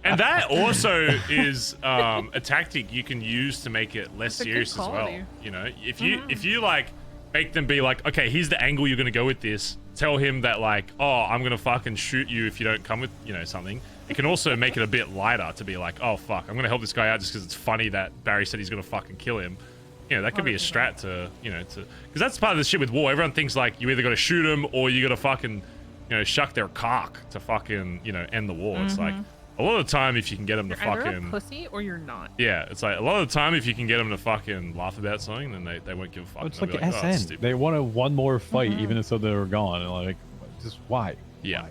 And that also is a tactic you can use to make it less It's a good serious as well. quality. You know, if you like make them be like, okay, here's the angle you're gonna go with this. Tell him that like, oh, I'm gonna fucking shoot you if you don't come with something. It can also make it a bit lighter to be like, oh fuck, I'm gonna help this guy out just because it's funny that Barry said he's gonna fucking kill him. You know, that could be a strat to because that's part of the shit with war. Everyone thinks like you either got to shoot them or you got to fucking shuck their cock to fucking end the war. It's like a lot of the time if you can get them to You're either a fucking pussy or you're not. yeah, it's like a lot of the time if you can get them to fucking laugh about something, then they won't give a fuck. It's They'll like be "Oh, it's SN. stupid." They wanted one more fight, even though they were gone. And like, just why? Yeah,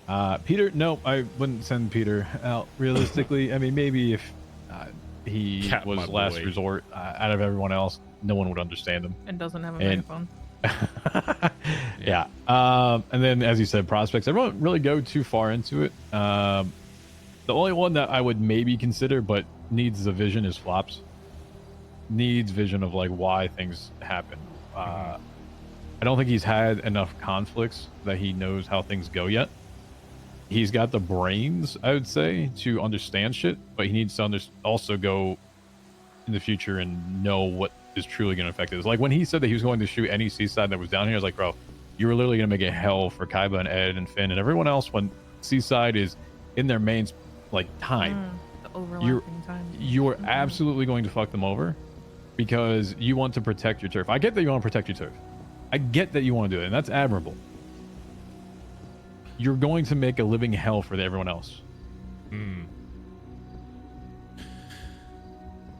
yeah. Peter, no, I wouldn't send Peter out. Realistically, I mean, maybe if he Cat, was my last boy. resort out of everyone else, no one would understand him. And doesn't have a And- megaphone. Yeah. And then, as you said, prospects. I don't really go too far into it. The only one that I would maybe consider, but needs a vision, is flops. Needs vision of like why things happen. I don't think he's had enough conflicts that he knows how things go yet. He's got the brains, I would say, to understand shit, but he needs to also go in the future and know what is truly going to affect it. Like when he said that he was going to shoot any Seaside that was down here, I was like, bro, you were literally going to make it hell for Kaiba and Ed and Finn and everyone else when Seaside is in their main like time. The overlapping time. You're absolutely going to fuck them over because you want to protect your turf. I get that you want to protect your turf. I get that you want to do it, and that's admirable. You're going to make a living hell for everyone else.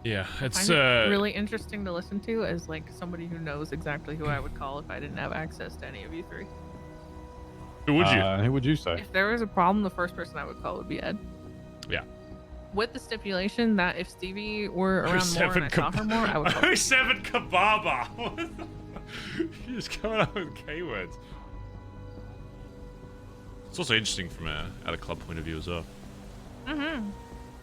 Yeah, it's I find it really interesting to listen to as like somebody who knows exactly who I would call if I didn't have access to any of you three. Who would you? Who would you say? If there was a problem, the first person I would call would be Ed. Yeah. With the stipulation that if Stevie were around more and I saw her more, I would call 07 Kababa. What the- You're just coming up with K words. It's also interesting from a out of club point of view as well.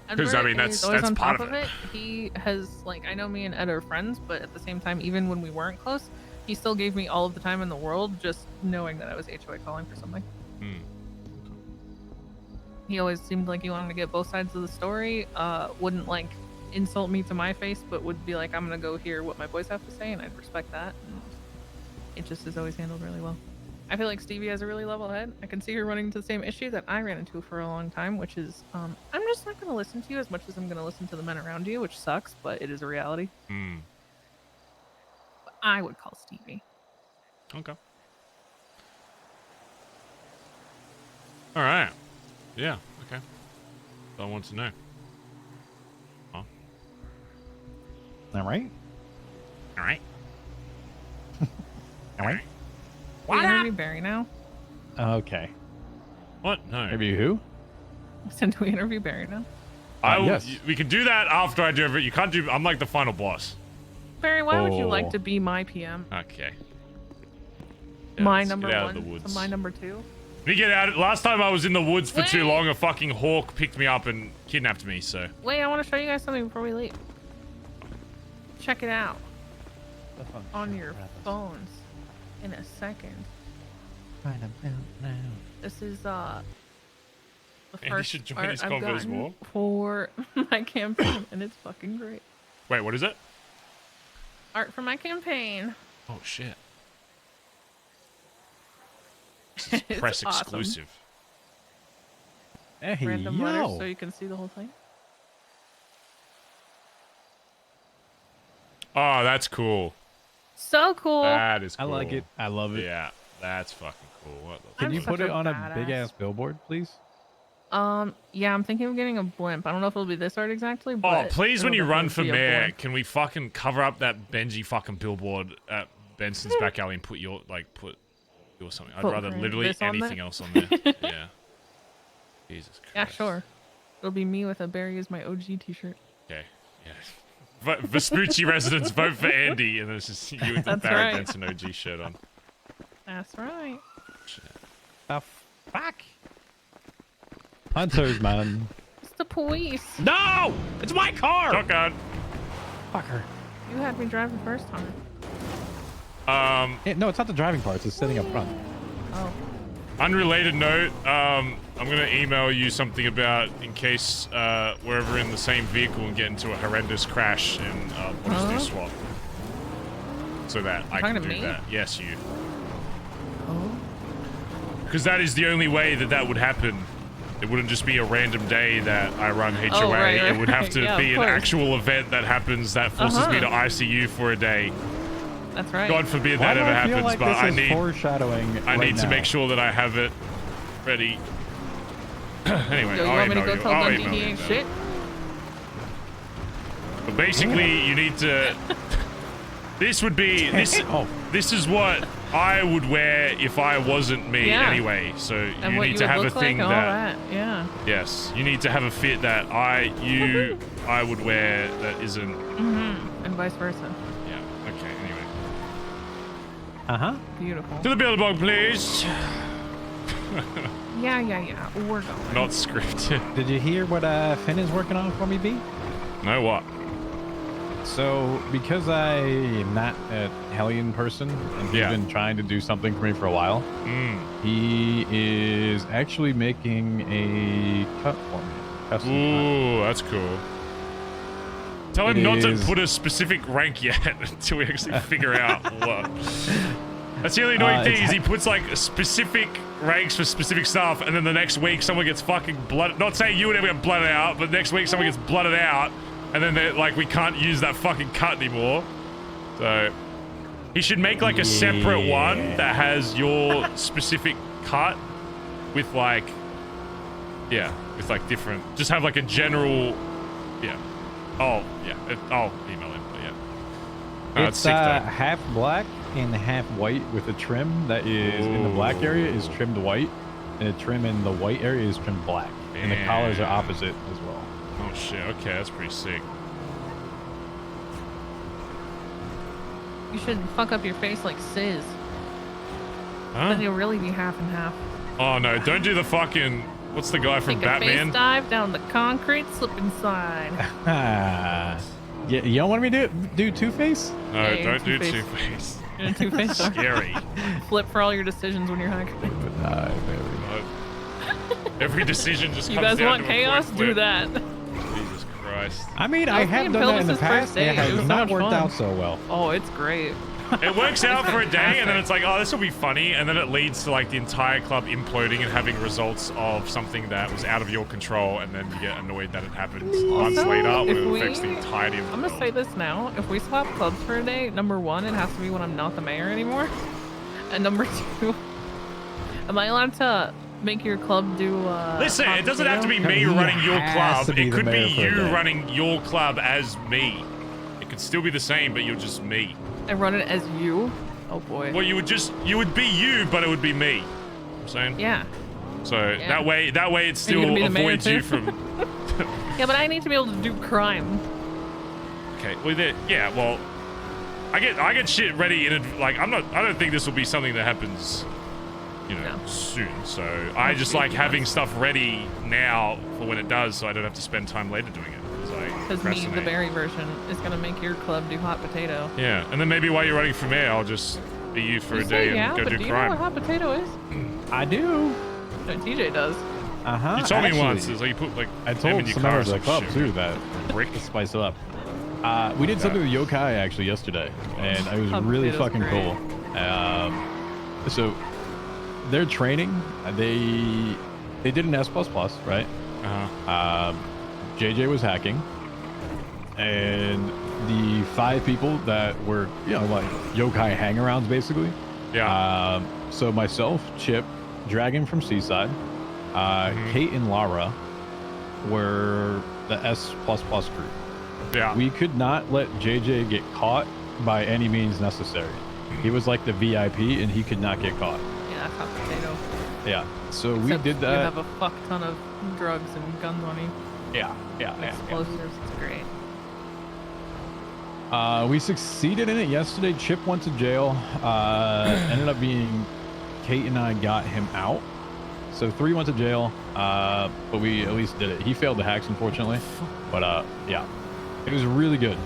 Because I mean, that's on part top of it. He has like I know me and Ed are friends, but at the same time, even when we weren't close, he still gave me all of the time in the world, just knowing that I was HOA calling for something. He always seemed like he wanted to get both sides of the story. Wouldn't like insult me to my face, but would be like, I'm gonna go hear what my boys have to say, and I'd respect that. And it just is always handled really well. I feel like Stevie has a really level head. I can see her running into the same issue that I ran into for a long time, which is I'm just not going to listen to you as much as I'm going to listen to the men around you, which sucks, but it is a reality. But I would call Stevie. Okay. All right. Yeah. Okay. I want to know. Oh. All right. All right. All right. We interview Barry now. Okay. What? No. Maybe who? I said, do we interview Barry now? Yes. We can do that after I do everything. You can't do. I'm like the final boss. Barry, why would you Oh. like to be my PM? Okay. Yeah, My let's number get out one of the woods. to my number two. We get out. Last time I was in the woods for too Wait. long, a fucking hawk picked me up and kidnapped me. So. Wait, I want to show you guys something before we leave. Check it out on your phones in a second. Right about now. This is the Andy first should join art his I've combos gotten more. for my campaign, and it's fucking great. Wait, what is it? Art for my campaign. Oh shit. This is It's press awesome. exclusive. Hey, Random letters, yo. so you can see the whole thing. Oh, that's cool. So cool. That is I cool. like it. I love it. Yeah, that's fucking cool. What the Can I'm you such put it a on a badass. big ass billboard, please? Yeah, I'm thinking of getting a blimp. I don't know if it'll be this art exactly, Oh, but please, when it'll you run definitely for be a mayor, blimp. can we fucking cover up that Benji fucking billboard at Benson's back alley and put your, put your something? I'd Put rather literally this on anything there? else on there. Yeah. Jesus Christ. Yeah, sure. It'll be me with a Barry is my OG t-shirt. Okay. Yeah. Vespucci residents vote for Andy, and then it's just you with the That's Barry right. Benson OG shirt on. That's right. The fuck? Hunters, man. It's the police. No! It's my car! Shotgun. Fucker. You had me drive the first time. No, it's not the driving part. It's sitting up front. Oh. Unrelated note, I'm gonna email you something about in case we're ever in the same vehicle and get into a horrendous crash and want to do swap. So that I Talking can to do me? that. Yes, you. Oh. Because that is the only way that that would happen. It wouldn't just be a random day that I run HOA. Oh, right, It would have to yeah, be of an course. actual event that happens that forces me to ICU for a day. That's right. God forbid Why that do ever I feel happens, like but this I is need foreshadowing I right need to now? make sure that I have it ready. Anyway, Yo, you I'll want me to email go you. tell I'll Dundee email he you ain't about shit? it. But basically, you need to. This would be this. This is what I would wear if I wasn't me Yeah. anyway. So And you what need you to would have a look like thing and all that. Yeah. Yes, you need to have a fit that I would wear that isn't. Mm-hmm. And vice versa. Yeah. Okay. Anyway. Beautiful. To the billboard, please. Yeah. We're going. Not scripted. Did you hear what Finn is working on for me, B? No, what? So, because I'm not a Hellion person, and he's been trying to do something for me for a while, he is actually making a cut for me. Custom Ooh, that's cool. Tell him It not is- to put a specific rank yet until we actually figure out what. That's the only annoying thing is he puts like specific ranks for specific stuff, and then the next week someone gets fucking blooded. Not saying you would ever get blooded out, but next week someone gets blooded out, and then they're like, we can't use that fucking cut anymore. So he should make like a separate one that has your specific cut with like, with like different. Just have like a general, Oh yeah, I'll email him. But yeah, It's sick though. half black and half white with a trim that is in the black area is trimmed white, and the trim in the white area is trimmed black, and the collars are opposite as well. Oh shit, okay, that's pretty sick. You should fuck up your face like Sis. Huh? Then you'll really be half and half. Oh no, don't do the fucking, what's the guy from Take a Batman? face dive down the concrete, slip inside. Yeah, you don't want me to do Two-Face? No, Yeah, you're don't do Two-Face. Two-Face. You're a Two-Face. Scary. Flip for all your decisions when you're hacking. Every decision just You comes guys down want to a chaos? coin Do flip. that. Jesus Christ. I mean, That I was me have and done that in the Pillis' past. first date. It has It was so not much worked fun. out so well. Oh, it's great. It works out for a day, and then Fantastic. it's like, oh, this will be funny, and then it leads to like the entire club imploding and having results of something that was out of your control, and then you get annoyed that it happened months Also, later when if it we- affects the entirety of the I'm gonna say this now. If we swap clubs for a day, number one, it has to be when I'm not the mayor anymore. And number two, am I allowed to make your club do Listen, hot it doesn't have to be potato? me running your has club. to be It the could be mayor for a you day. running your club as me. It could still be the same, but you're just me. I run it as you? Oh boy. Well, you would be you, but it would be me. You know what I'm saying? Yeah. So that way it Are you still gonna be the mayor avoids you too? from. Yeah, but I need to be able to do crime. Okay, well, yeah, well, I get shit ready I don't think this will be something that happens, soon. So I just like having stuff ready now for when it does, so I don't have to spend time later doing it. Because me, the berry version, is gonna make your club do hot potato. Yeah, and then maybe while you're running from air, I'll just be you for a day and go do do you crime. know what hot potato is? I do. No, TJ does. You told me once. It's like you put I them told in your some car members or of the club some too shit. that Brick. to spice it up. We did something with yokai actually yesterday, and it was Hot really potato's fucking great. cool. So their training, they did an S++, right? JJ was hacking, and the 5 people that were like yokai hangarounds basically. Yeah. So myself, Chip, Dragon from Seaside, Kate and Lara were the S++ group. Yeah. We could not let JJ get caught by any means necessary. He was like the VIP and he could not get caught. Yeah, hot potato. Yeah. So Except we did You that. have a fuck ton of drugs and guns on you. Yeah. Explosives. It's great. We succeeded in it yesterday. Chip went to jail. Ended up being Kate and I got him out. So 3 went to jail, but we at least did it. He failed the hacks, unfortunately. But yeah, it was really good.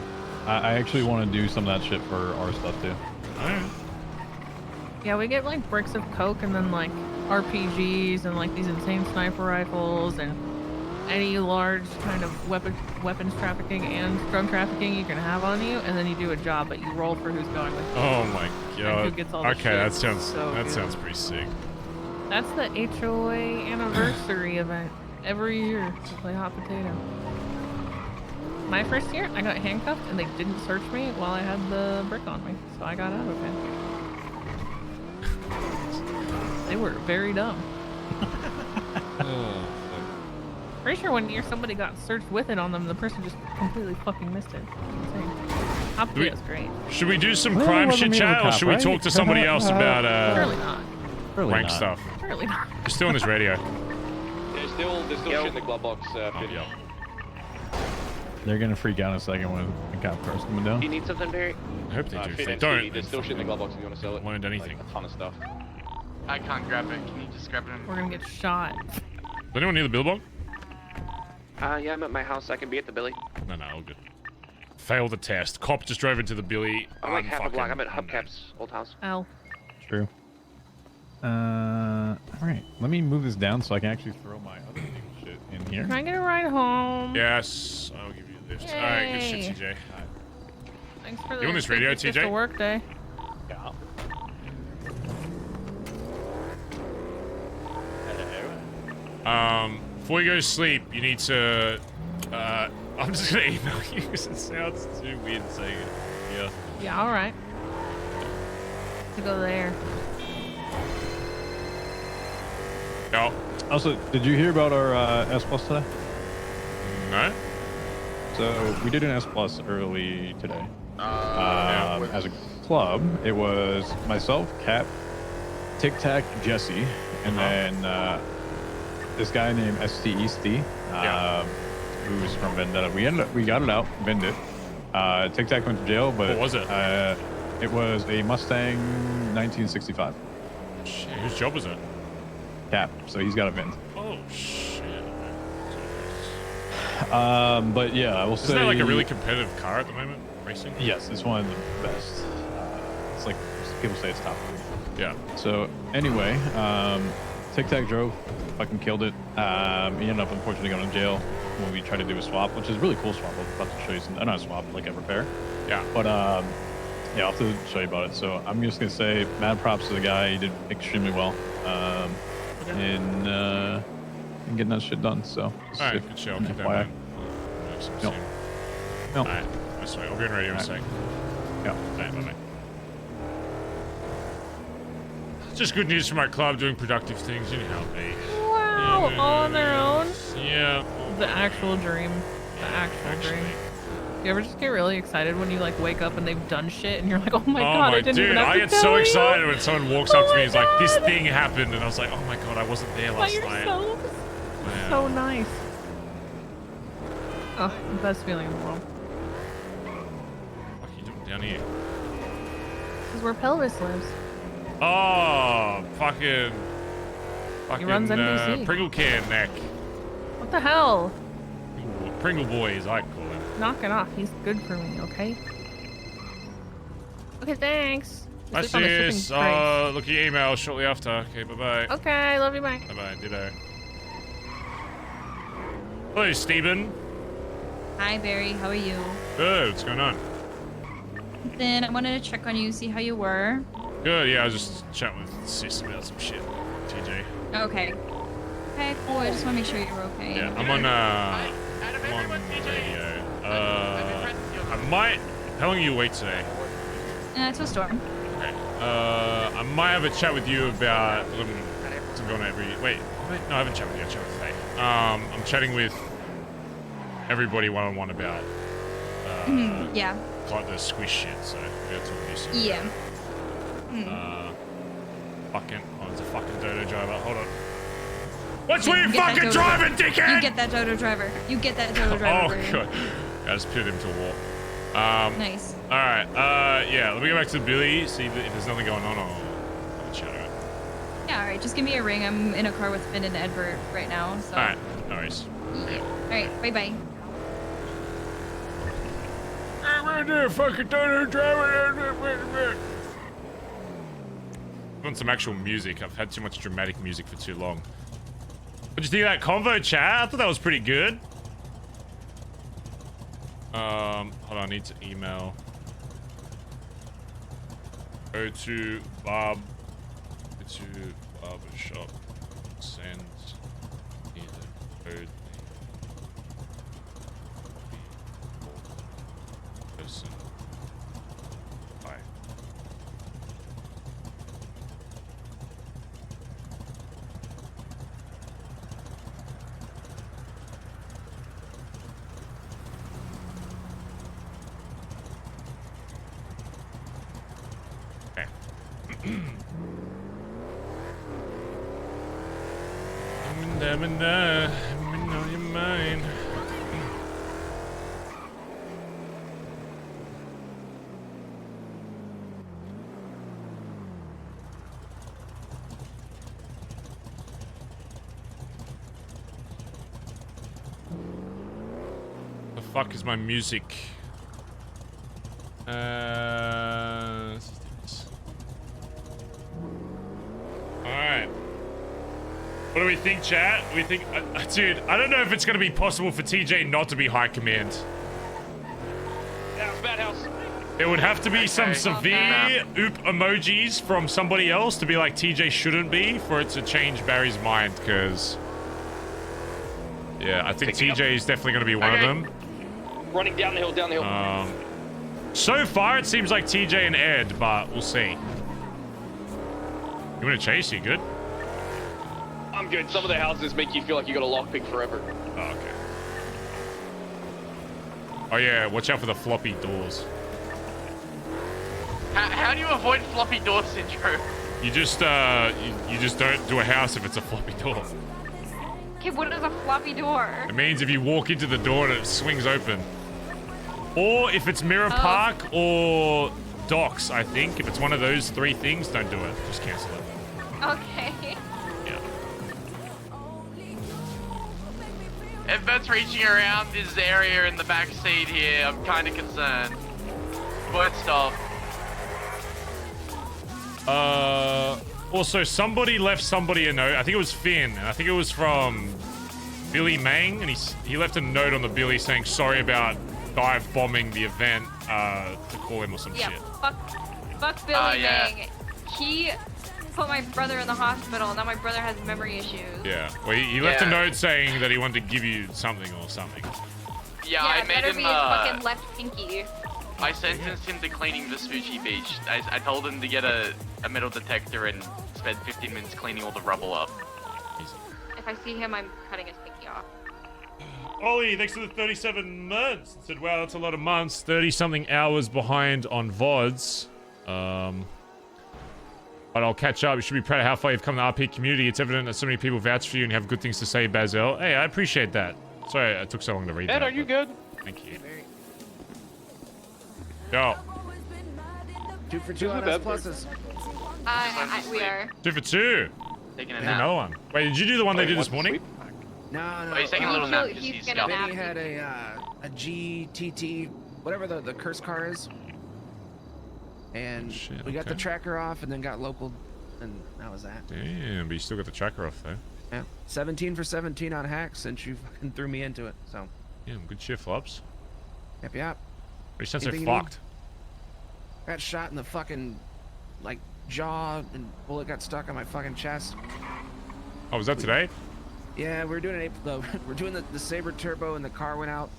I actually want to do some of that shit for our stuff too. Yeah, we get like bricks of coke and then like RPGs and like these insane sniper rifles and any large kind of weapons trafficking and drug trafficking you can have on you, and then you do a job, but you roll for who's going with you. Oh my god. who gets all the Okay, shit. that sounds So good. sounds pretty sick. That's the HOA anniversary event every year to play hot potato. My first year, I got handcuffed and they didn't search me while I had the brick on me, so I got out okay. They were very dumb. Pretty sure one year somebody got searched with it on them, the person just completely fucking missed it. Insane. Hot potato's great. Should we do some Well, it crime wasn't shit me and chat, or the cop, should we right? talk to somebody else about Surely not. Really rank not. stuff? Surely not. We're still on this radio. There's still shit in the glove box. Yeah. They're gonna freak out in a second when the cop car's coming down. Do you need something, Barry? I hope they do. If Fit they and don't, Stevie, there's still shit in the glove box if you want to sell it. Learned anything. Like, a ton of stuff. I can't grab it. Can you just grab it? We're gonna get shot. Is anyone near the billboard? Yeah, I'm at my house. I can be at the Billy. No, all good. Failed the test. Cop just drove into the Billy. I'm like half a block. Unfucking I'm at unknown. Hubcap's old house. Ow. True. All right. Let me move this down so I can actually throw my other legal shit in here. Can I get a ride home? Yes, I'll give you this. All right, good shit, Yay. TJ. Thanks for the You on this radio, it's just TJ? a work day. Yeah. Before you go to sleep, you need to. I'm just gonna email you because it sounds too weird saying it. Yeah. Yeah, all right. To go there. No. Also, did you hear about our S Plus today? No. So we did an S Plus early today. Yeah. As a club, it was myself, Cap, Tic Tac, Jesse, and then this guy named ST Easty, who's from Vendetta. We got it out, Vendit. Tic Tac went to jail, but What was it? It was a Mustang 1965. Shit, whose job was it? Cap, so he's got a Vend. Oh shit. But yeah, I will say. Isn't that like a really competitive car at the moment? Racing? Yes, it's one of the best. It's like people say it's top 3. Yeah. So anyway, Tic Tac drove, fucking killed it. He ended up unfortunately going to jail when we tried to do a swap, which is a really cool swap. I'm about to show you some. Not a swap, like a repair. Yeah. But yeah, I'll have to show you about it. So I'm just gonna say, mad props to the guy. He did extremely well. In getting that shit done. So. All right, good show. I'll keep that in mind. Yep. All right. That's right. I'll be on radio in a sec. Yeah. All right, bye. It's just good news from our club doing productive things. You know how it be. Wow, all on their own? Yeah. The actual dream. The actual dream. You ever just get really excited when you like wake up and they've done shit and you're like, oh my god, I didn't dude, even have I to get tell so you. excited when someone walks up to me and is like, this God. thing happened, and I was like, oh my god, I wasn't there By last night. yourself? Yeah. So nice. Oh, the best feeling in the world. What are you doing down here? This is where Pelvis lives. Oh, fucking runs NBC. Pringle can neck. What the hell? Pringle boy, as I call him. Knock it off. He's good for me, okay? Okay, thanks. I Sleep on the see this. shipping crate. Look at your email shortly after. Okay, bye-bye. Okay, love you, bye. Bye-bye, ditto. Hello, Stephen. Hi, Barry. How are you? Good, what's going on? Then I wanted to check on you, see how you were. Good, yeah, I was just chatting with Sis about some shit. TJ. Okay. Okay, cool. I just want to make sure you're okay. Yeah, I'm on radio. I might... How long are you awake today? It's a storm. Okay. I might have a chat with you about... I'm going every... Wait, no, I haven't chatted with you. I chatted with Faye. I'm chatting with everybody one-on-one about... yeah. Like the squish shit, so we gotta talk to you soon. Yeah. Fucking... Oh, there's a fucking dodo driver. Hold on. What's where you fucking driving, dickhead? You get that dodo driver. You get that dodo driver. Oh, God. I just pitted him to a wall. Nice. Alright, yeah, let me go back to Billy, see if there's nothing going on. I'll chat out. Yeah, alright. Just give me a ring. I'm in a car with Finn and Edbert right now, so... Alright, no worries. Yeah. Alright, bye-bye. Fucking dodo driver. I want some actual music. I've had too much dramatic music for too long. What'd you think of that convo, chat? I thought that was pretty good. Hold on, I need to email. Go to barbershop. Send either code person. Bye. I'm on your mind. The fuck is my music? Alright. What do we think, chat? We think... dude, I don't know if it's going to be possible for TJ not to be high command. House, bad house. There would have to be some severe oop emojis from somebody else to be like TJ shouldn't be for it to change Barry's mind, because... Yeah, I think TJ is definitely going to be one of them. Running down the hill, down the hill. So far, it seems like TJ and Ed, but we'll see. You want to chase? You good? I'm good. Some of the houses make you feel like you got a lockpick forever. Oh, okay. Oh yeah, watch out for the floppy doors. How do you avoid floppy door syndrome? You just you just don't do a house if it's a floppy door. Okay, what is a floppy door? It means if you walk into the door and it swings open. Or if it's Mirror Park or Docks, I think. If it's one of those three things, don't do it. Just cancel it. Okay. Yeah. Edbert's reaching around this area in the back seat here. I'm kind of concerned. Word stop. Also, somebody left somebody a note. I think it was Finn, and I think it was from Billy Mang, and he left a note on the Billy saying sorry about dive bombing the event to call him or some shit. Fuck Billy Mang. He put my brother in the hospital, and now my brother has memory issues. Yeah. Well, he left a note saying that he wanted to give you something or something. Yeah, I made him. Be his fucking left pinky. I sentenced him to cleaning the Smoochie Beach. I told him to get a metal detector and spend 15 minutes cleaning all the rubble up. If I see him, I'm cutting his pinky off. Ollie, thanks for the 37 months. Said, wow, that's a lot of months. 30-something hours behind on VODs. But I'll catch up. You should be proud of how far you've come in the RP community. It's evident that so many people vouch for you and you have good things to say, Bazel. Hey, I appreciate that. Sorry, it took so long to read Ed, that. are you good? Thank you. Yo. 2 for 2 on S pluses. We are. 2 for 2. Taking a There's nap. another one. Wait, did you do the one they did this morning? No. Oh, he's taking a little nap because He's he's gonna got. Benny had a GTT, whatever the curse car is. And Shit, we got the okay. tracker off and then got local, and that was that. Damn, but you still got the tracker off though. Yeah. 17 for 17 on hacks since you fucking threw me into it. So. Yeah, good shit, Flops. Yep. You sound so Anything you need? fucked. Got shot in the fucking, like, jaw, and bullet got stuck on my fucking chest. Oh, was that today? Yeah, we're doing we're doing the Saber Turbo, and the car went out,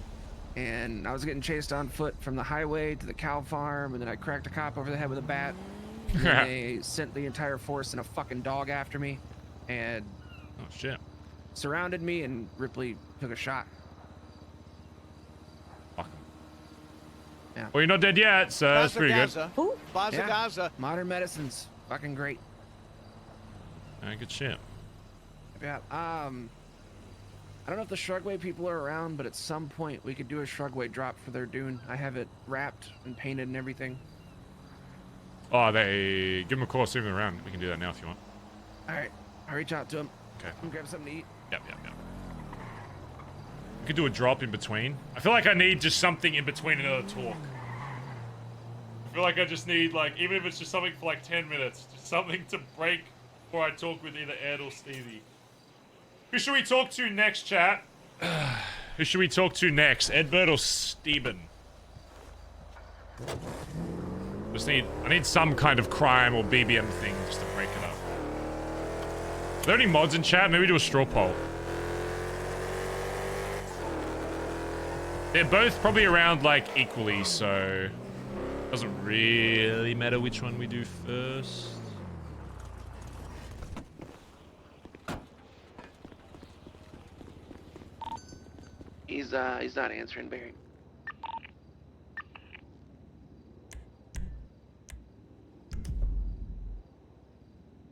and I was getting chased on foot from the highway to the cow farm, and then I cracked a cop over the head with a bat. And then they sent the entire force and a fucking dog after me, and Oh shit. surrounded me, and Ripley took a shot. Fuck 'em. Yeah. Well, you're not dead yet, so that's pretty good. Bazza Yeah. Gaza. Modern medicine's fucking great. Alright, good shit. Yeah. I don't know if the Shrugway people are around, but at some point we could do a Shrugway drop for their dune. I have it wrapped and painted and everything. Oh, they give them a call, see them around. We can do that now if you want. All right, I'll reach out to them. Okay. I'm grab something to eat. Yep. We could do a drop in between. I feel like I need just something in between another talk. I feel like I just need, like, even if it's just something for like 10 minutes, just something to break before I talk with either Ed or Stevie. Who should we talk to next, chat? Who should we talk to next? Edbert or Steven? I need some kind of crime or BBM thing just to break it up. Are there any mods in chat? Maybe do a straw poll. They're both probably around like equally, so doesn't really matter which one we do first. He's not answering, Barry.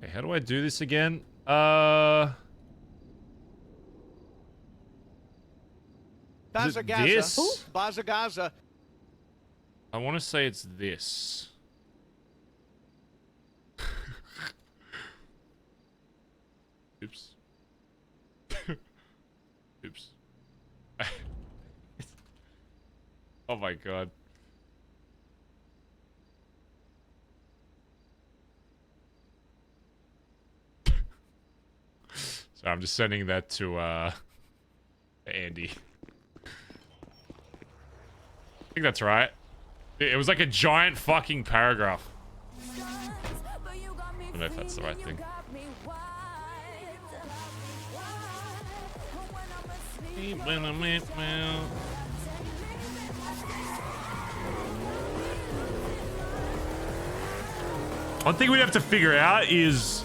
Okay, how do I do this again? Bazza Is it Gaza. this? Bazza Gaza. I want to say it's this. Oops. Oops. Oh my god. So I'm just sending that to Andi. I think that's right. It was like a giant fucking paragraph. I don't know if that's the right thing. One thing we have to figure out is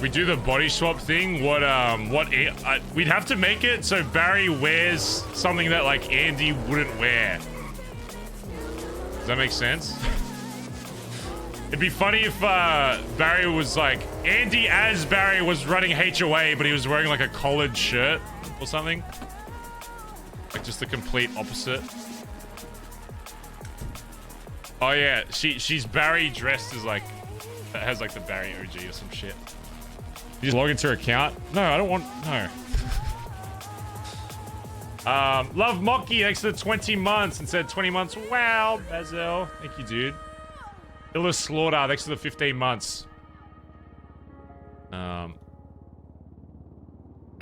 we do the body swap thing. We'd have to make it so Barry wears something that like Andi wouldn't wear. Does that make sense? It'd be funny if Barry was like Andi as Barry was running HOA, but he was wearing like a collared shirt or something. Like just the complete opposite. Oh yeah, she's Barry dressed as like that has like the Barry OG or some shit. You just log into her account? No, I don't want no. Love Mocky thanks for the 20 months and said 20 months. Wow, Basil. Thank you, dude. Illa Slaughter thanks for the 15 months. I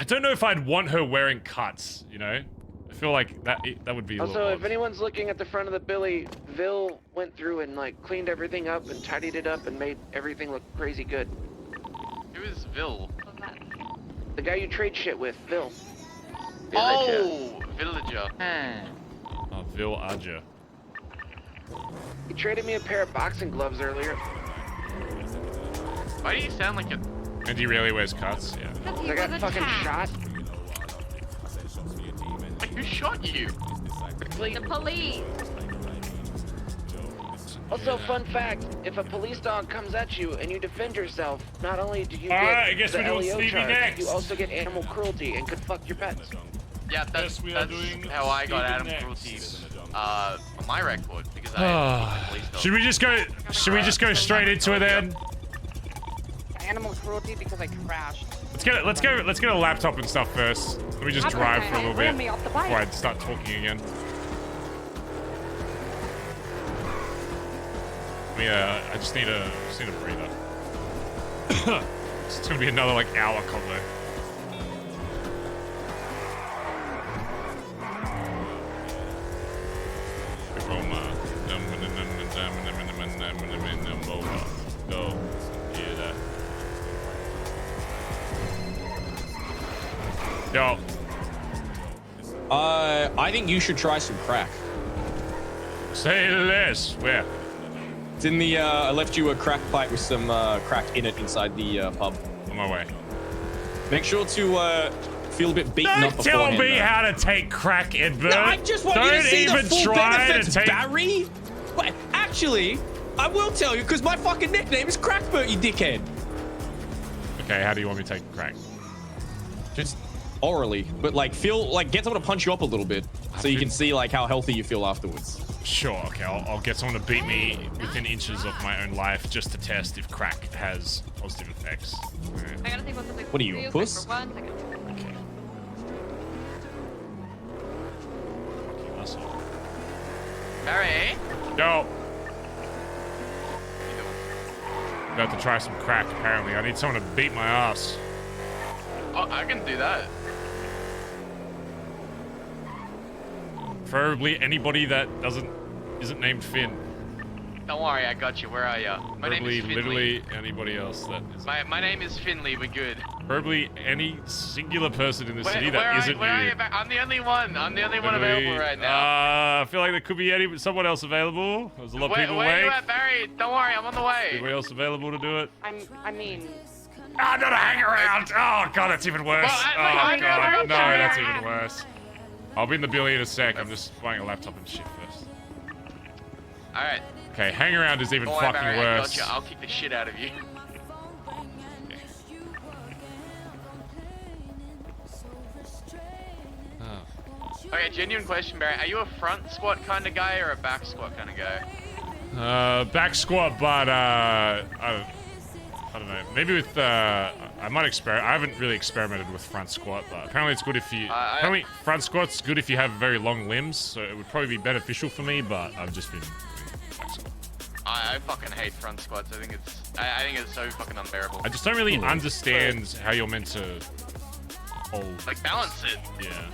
don't know if I'd want her wearing cuts, you know? I feel like that would be a Also, little if anyone's looking at the front of the Billy, Vil went through and like cleaned everything up and tidied it up and made everything look crazy good. Who is Vil? The guy you trade shit with, Vil. Oh, Villager. Oh, Vil Aja. He traded me a pair of boxing gloves earlier. Why do you sound like a... And he really wears cuts, yeah. I got fucking shot. Like, who shot you? The police. Also, fun fact, if a police dog comes at you and you defend yourself, not only do you I get guess the we're doing LEO Stevie charge, next. you also get animal cruelty and could fuck your pets. Yeah, that's how I got animal cruelty on my record because I had police dog. Should we just go? Should we just go straight into it then? Animal cruelty because I crashed. Let's get a laptop and stuff first. Let me just drive for a little bit Ran me off the bike. before I start talking again. I just need a breather. It's gonna be another like hour convo. Go. Hear that. Yo. I think you should try some crack. Say less. Where? It's in the, I left you a crack pipe with some crack in it inside the pub. On my way. Make sure to feel a bit beaten up Don't tell beforehand. me how to take crack, Edbert. No, I just want you to see the full benefits, Barry. Wait, actually, I will tell you because my fucking nickname is Crackbert, you dickhead. Okay, how do you want me to take crack? Just orally, but like get someone to punch you up a little bit so you can see like how healthy you feel afterwards. Sure, okay, I'll get someone to beat me within inches of my own life just to test if crack has positive effects. Right. I gotta think about something. What are you, a puss? For 1 second. Okay. Barry? Yo. Got to try some crack, apparently. I need someone to beat my ass. Oh, I can do that. Preferably anybody that isn't named Finn. Don't worry, I got you. Where are you? My name is Finley. Literally anybody else that is. My name is Finley. We're good. Preferably any singular person in the city where that isn't where are you. you? I'm the only one. I'm the only one available right now. I feel like there could be someone else available. There's a lot of people Where are you awake. at, Barry? Don't worry, I'm on the way. Anybody else available to do it? I mean. Ah, not a hang around. Oh god, that's even worse. Well, Oh god, no, that's Barry. even worse. I'll be in the billy in a sec. I'm just buying a laptop and shit first. All right. Okay, hang around is even Don't worry, fucking Barry, I worse. got you. I'll kick the shit out of you. Okay, genuine question, Barry. Are you a front squat kind of guy or a back squat kind of guy? Back squat, but I don't know. Maybe with I might experiment. I haven't really experimented with front squat, but apparently it's good if you. Apparently front squat's good if you have very long limbs, so it would probably be beneficial for me. But I've just been back squat. I fucking hate front squats. I think it's so fucking unbearable. I just don't really understand how you're meant to hold. Like balance it. Yeah.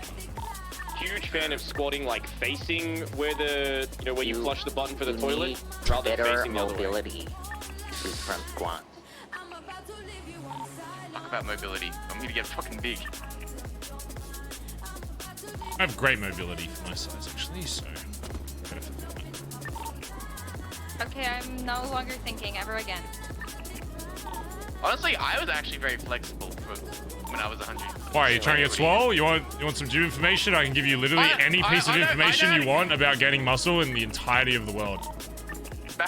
Huge fan of squatting like facing where the where you flush the button for the toilet rather than Better facing the other way. mobility to front squat. Talk about mobility. I'm here to get fucking big. I have great mobility for my size, actually, so. Okay, I'm no longer thinking ever again. Honestly, I was actually very flexible when I was 100. Why, are you trying to get swole? You want some gym information? I can give you literally any piece of information you want about gaining muscle in the entirety of the world.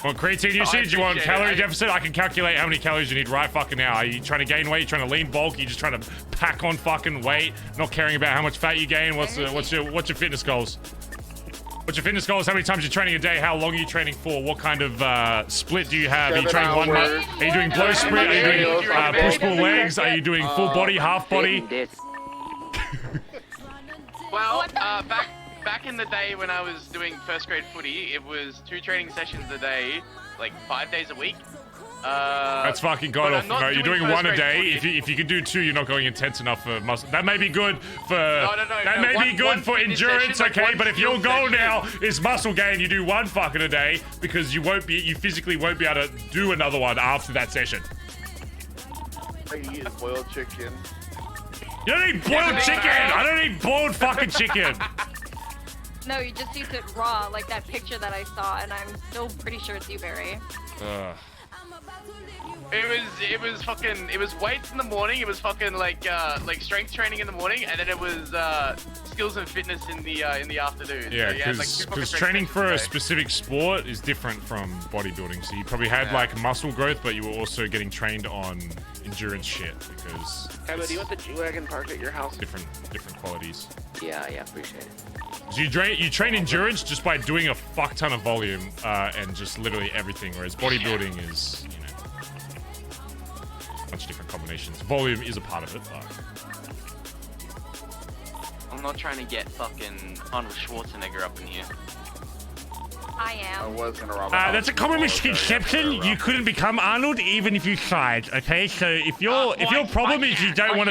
Want creatine usage? You want calorie deficit? I can calculate how many calories you need right fucking now. Are you trying to gain weight? You trying to lean bulk? Are you just trying to pack on fucking weight? Not caring about how much fat you gain? What's your fitness goals? What's your fitness goals? How many times you're training a day? How long are you training for? What kind of split do you have? Are you training 1 month? Are you doing blow sprint? Are you doing push-pull legs? Are you doing full body, half body? Well, back in the day when I was doing first grade footy, it was 2 training sessions a day, like 5 days a week. That's fucking god awful. No, you're doing 1 a day. If you can do 2, you're not going intense enough for muscle. That may be good for that may be good for endurance, okay? But if your goal now is muscle gain, you do 1 fucking a day because you physically won't be able to do another one after that session. I eat boiled chicken. You don't need boiled chicken. I don't need boiled fucking chicken. No, you just eat it raw, like that picture that I saw, and I'm still pretty sure it's you, Barry. It was weights in the morning. It was fucking like strength training in the morning, and then it was skills and fitness in the afternoon. Yeah, So you had, like, because 2 fucking strength training sessions for a day. specific sport is different from bodybuilding. So you probably had like muscle growth, but you were also getting trained on endurance shit because Kaiba, do you want the G-Wagon parked at your house? different qualities. Yeah, appreciate it. So you train endurance just by doing a fuck ton of volume and just literally everything, whereas bodybuilding is, you know, a bunch of different combinations. Volume is a part of it, but I'm not trying to get fucking Arnold Schwarzenegger up in here. I am. I was gonna rob. that's a common misconception. You couldn't become Arnold even if you tried. Okay, so if your problem is you don't want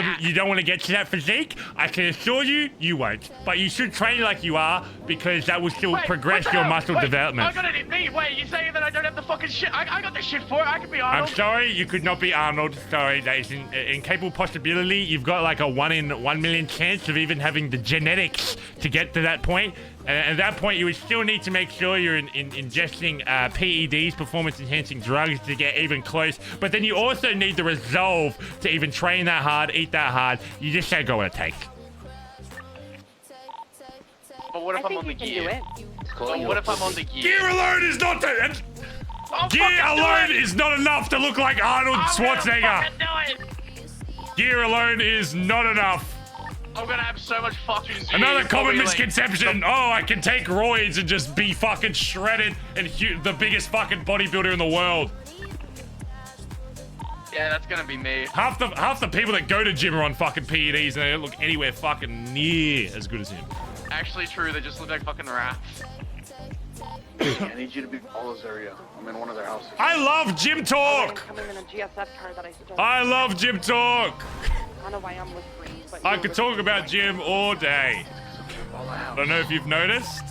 to get to that physique, I can assure you you won't. But you should train like you are because that will still progress your muscle development. I got it in me. Wait, you saying that I don't have the fucking shit? I got the shit for it. I could be Arnold. I'm sorry, you could not be Arnold. Sorry, that is an incapable possibility. You've got like a 1 in 1 million chance of even having the genetics to get to that point. And at that point, you would still need to make sure you're ingesting PEDs, performance-enhancing drugs, to get even close. But then you also need the resolve to even train that hard, eat that hard. You just can't go what it takes. But what if I'm on the gear? But what if I'm on the gear? Gear alone is not the... Gear alone is not enough to look like Arnold Schwarzenegger. Gear alone is not enough. I'm gonna have so much fucking gear. Another You're common probably, misconception. Oh, I can take roids and just be fucking shredded and the biggest fucking bodybuilder in the world. Yeah, that's gonna be me. Half the people that go to gym are on fucking PEDs and they don't look anywhere fucking near as good as him. Actually true, they just look like fucking rats. I need you to be in Paula's area. I'm in one of their houses. I love gym talk. Coming in a GSF car that I stole. I love gym talk. I don't know why I'm whispering, but I you're could talk about gym all day. I don't know if you've noticed.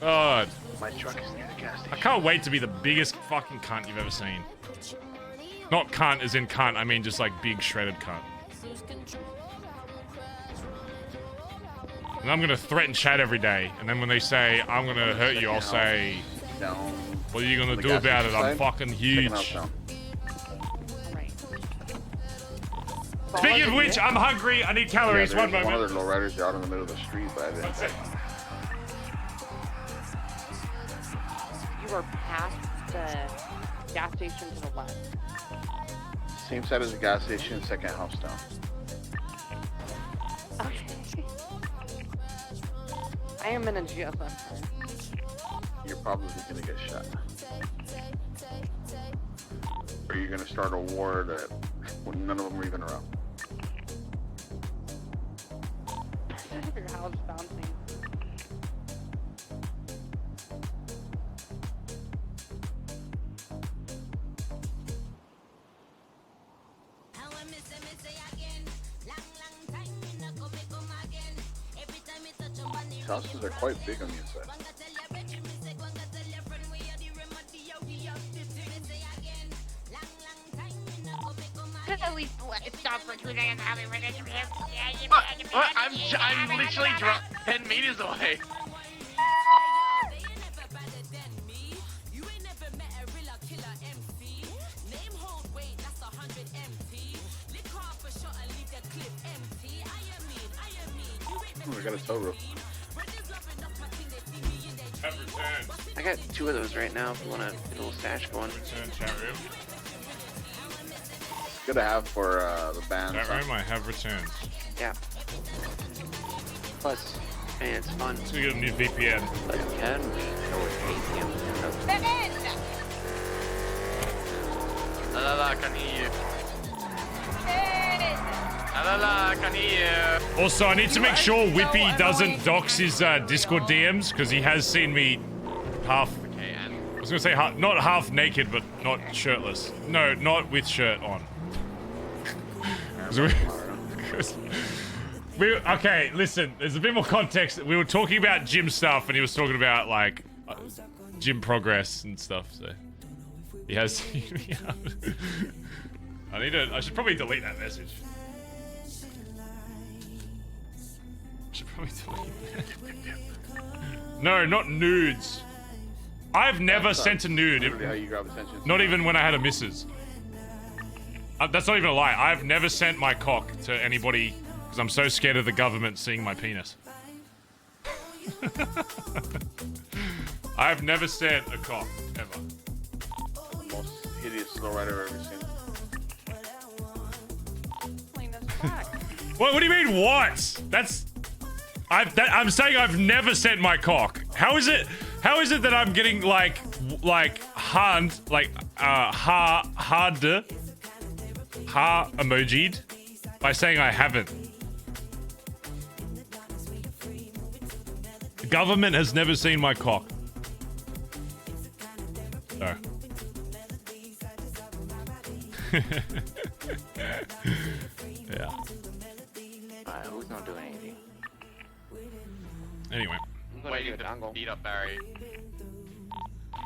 God. My truck is near the gas station. I can't wait to be the biggest fucking cunt you've ever seen. Not cunt as in cunt, I mean just like big shredded cunt. And I'm gonna threaten chat every day, and then when they say I'm gonna hurt you, I'll say, what are you gonna do about it? I'm fucking huge. Speaking of which, I'm hungry. I need calories. Yeah, One moment. One of their lowriders out in the middle of the street, but I didn't say. You are past the gas station to the left. Same side as the gas station, second house down. Okay. I am in a GSF car. You're probably gonna get shot. Or you're gonna start a war that none of them are even around. Your house bouncing. Houses are quite big on the inside. At least stop for 2 days. I'm literally 10 meters away. We got a tow rope. I got 2 of those right now if you want to get a little stash going. Good to have for the band. That room I have returned. Yeah. Plus, man, it's fun. So you get a new VPN. But you can La la la, I can hear you. La la la, I can hear you. Also, I need to make sure Whippy doesn't dox his Discord DMs because he has seen me half. I was gonna say not half naked, but not shirtless. No, not with shirt on. Okay, listen. There's a bit more context. We were talking about gym stuff, and he was talking about like gym progress and stuff. So he has seen me out. I should probably delete that message. Should probably delete that. No, not nudes. I've never sent a nude. Literally how you grab attention. Not even when I had a missus. That's not even a lie. I've never sent my cock to anybody because I'm so scared of the government seeing my penis. I've never sent a cock, ever. Most hideous slow rider I've ever seen. What do you mean, what? I'm saying I've never sent my cock. How is it that I'm getting like hard emoji'd by saying I haven't? The government has never seen my cock. So. Yeah. Who's not doing anything? Anyway. I'm waiting to beat up Barry.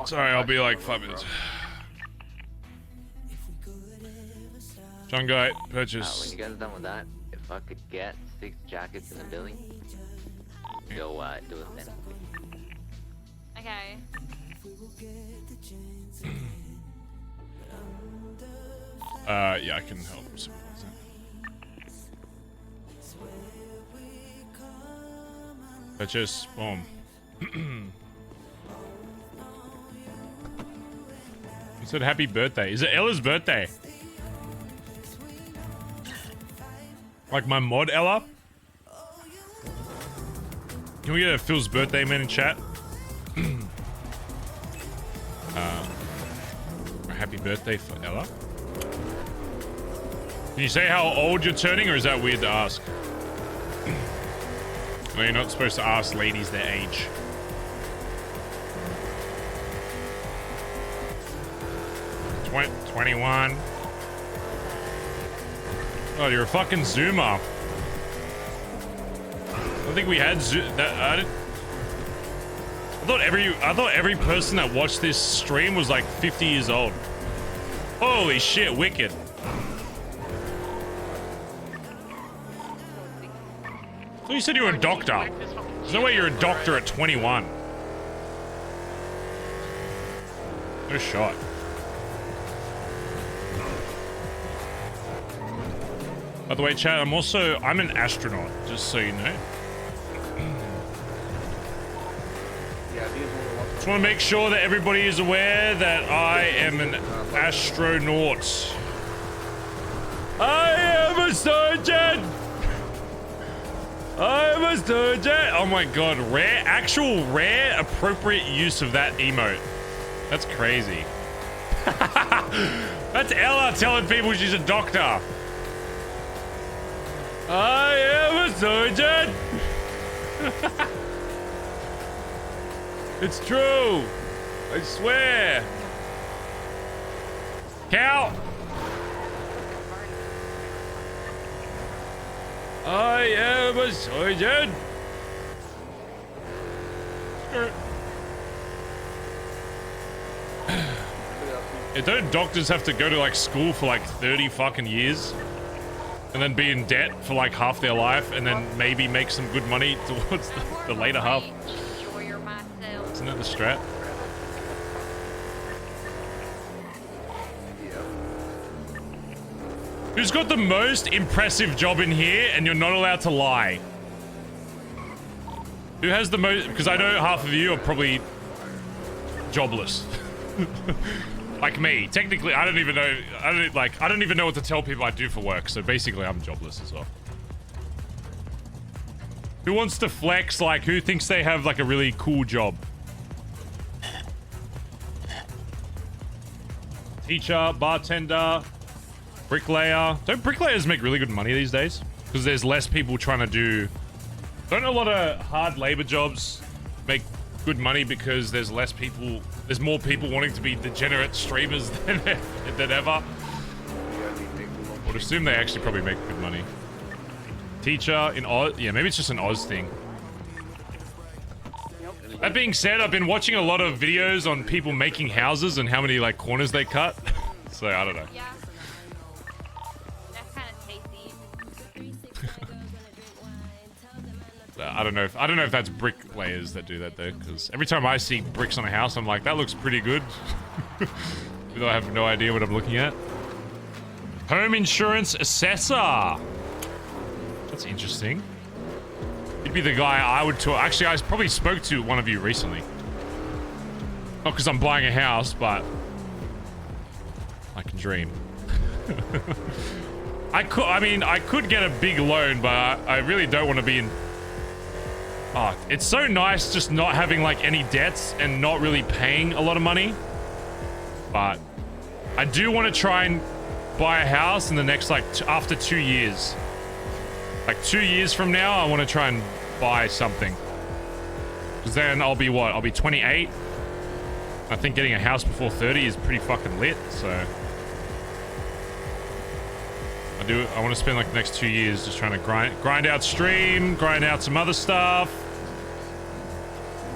Sorry, I'll be like 5 minutes. John Guy, purchase. When you guys are done with that, if I could get 6 jackets in the building, go do it then. Okay. Yeah, I can help. Purchase, boom. He said happy birthday. Is it Ella's birthday? Like my mod Ella? Can we get a Phil's birthday man in chat? A happy birthday for Ella. Can you say how old you're turning, or is that weird to ask? No, you're not supposed to ask ladies their age. Tw 21. Oh, you're a fucking Zoomer. I think we had I thought every person that watched this stream was like 50 years old. Holy shit, wicked. I thought you said you were a doctor. There's no way you're a doctor at 21. No shot. By the way, chat, I'm an astronaut, just so you know. Just want to make sure that everybody is aware that I am an astronaut. I am a surgeon! I'm a surgeon! Oh my god, actual rare, appropriate use of that emote. That's crazy. That's Ella telling people she's a doctor. I am a surgeon! It's true! I swear! Cow! I am a surgeon! Don't doctors have to go to like school for like 30 fucking years? And then be in debt for like half their life and then maybe make some good money towards the later half? Isn't that the strat? Who's got the most impressive job in here and you're not allowed to lie? Who has the most? Because I know half of you are probably jobless. Like me. Technically, I don't even know. I don't even know what to tell people I do for work. So basically, I'm jobless as well. Who wants to flex? Like, who thinks they have like a really cool job? Teacher, bartender, bricklayer. Don't bricklayers make really good money these days? Because there's less people trying to do... Don't a lot of hard labor jobs make good money because there's less people... There's more people wanting to be degenerate streamers than ever? I would assume they actually probably make good money. Teacher in Oz... Yeah, maybe it's just an Oz thing. That being said, I've been watching a lot of videos on people making houses and how many like corners they cut. So I don't know. Yeah. That's kind of tasty. I don't know if that's bricklayers that do that though, because every time I see bricks on a house, I'm like, that looks pretty good. Even though I have no idea what I'm looking at. Home insurance assessor. That's interesting. He'd be the guy I would talk. Actually, I probably spoke to one of you recently. Not because I'm buying a house, but I can dream. I mean, I could get a big loan, but I really don't want to be in... Oh, it's so nice just not having, like, any debts and not really paying a lot of money. But I do want to try and buy a house in the next, like, after 2 years. Like, 2 years from now, I want to try and buy something. Because then I'll be, what? I'll be 28. I think getting a house before 30 is pretty fucking lit, so... I want to spend like the next 2 years just trying to grind out stream, grind out some other stuff,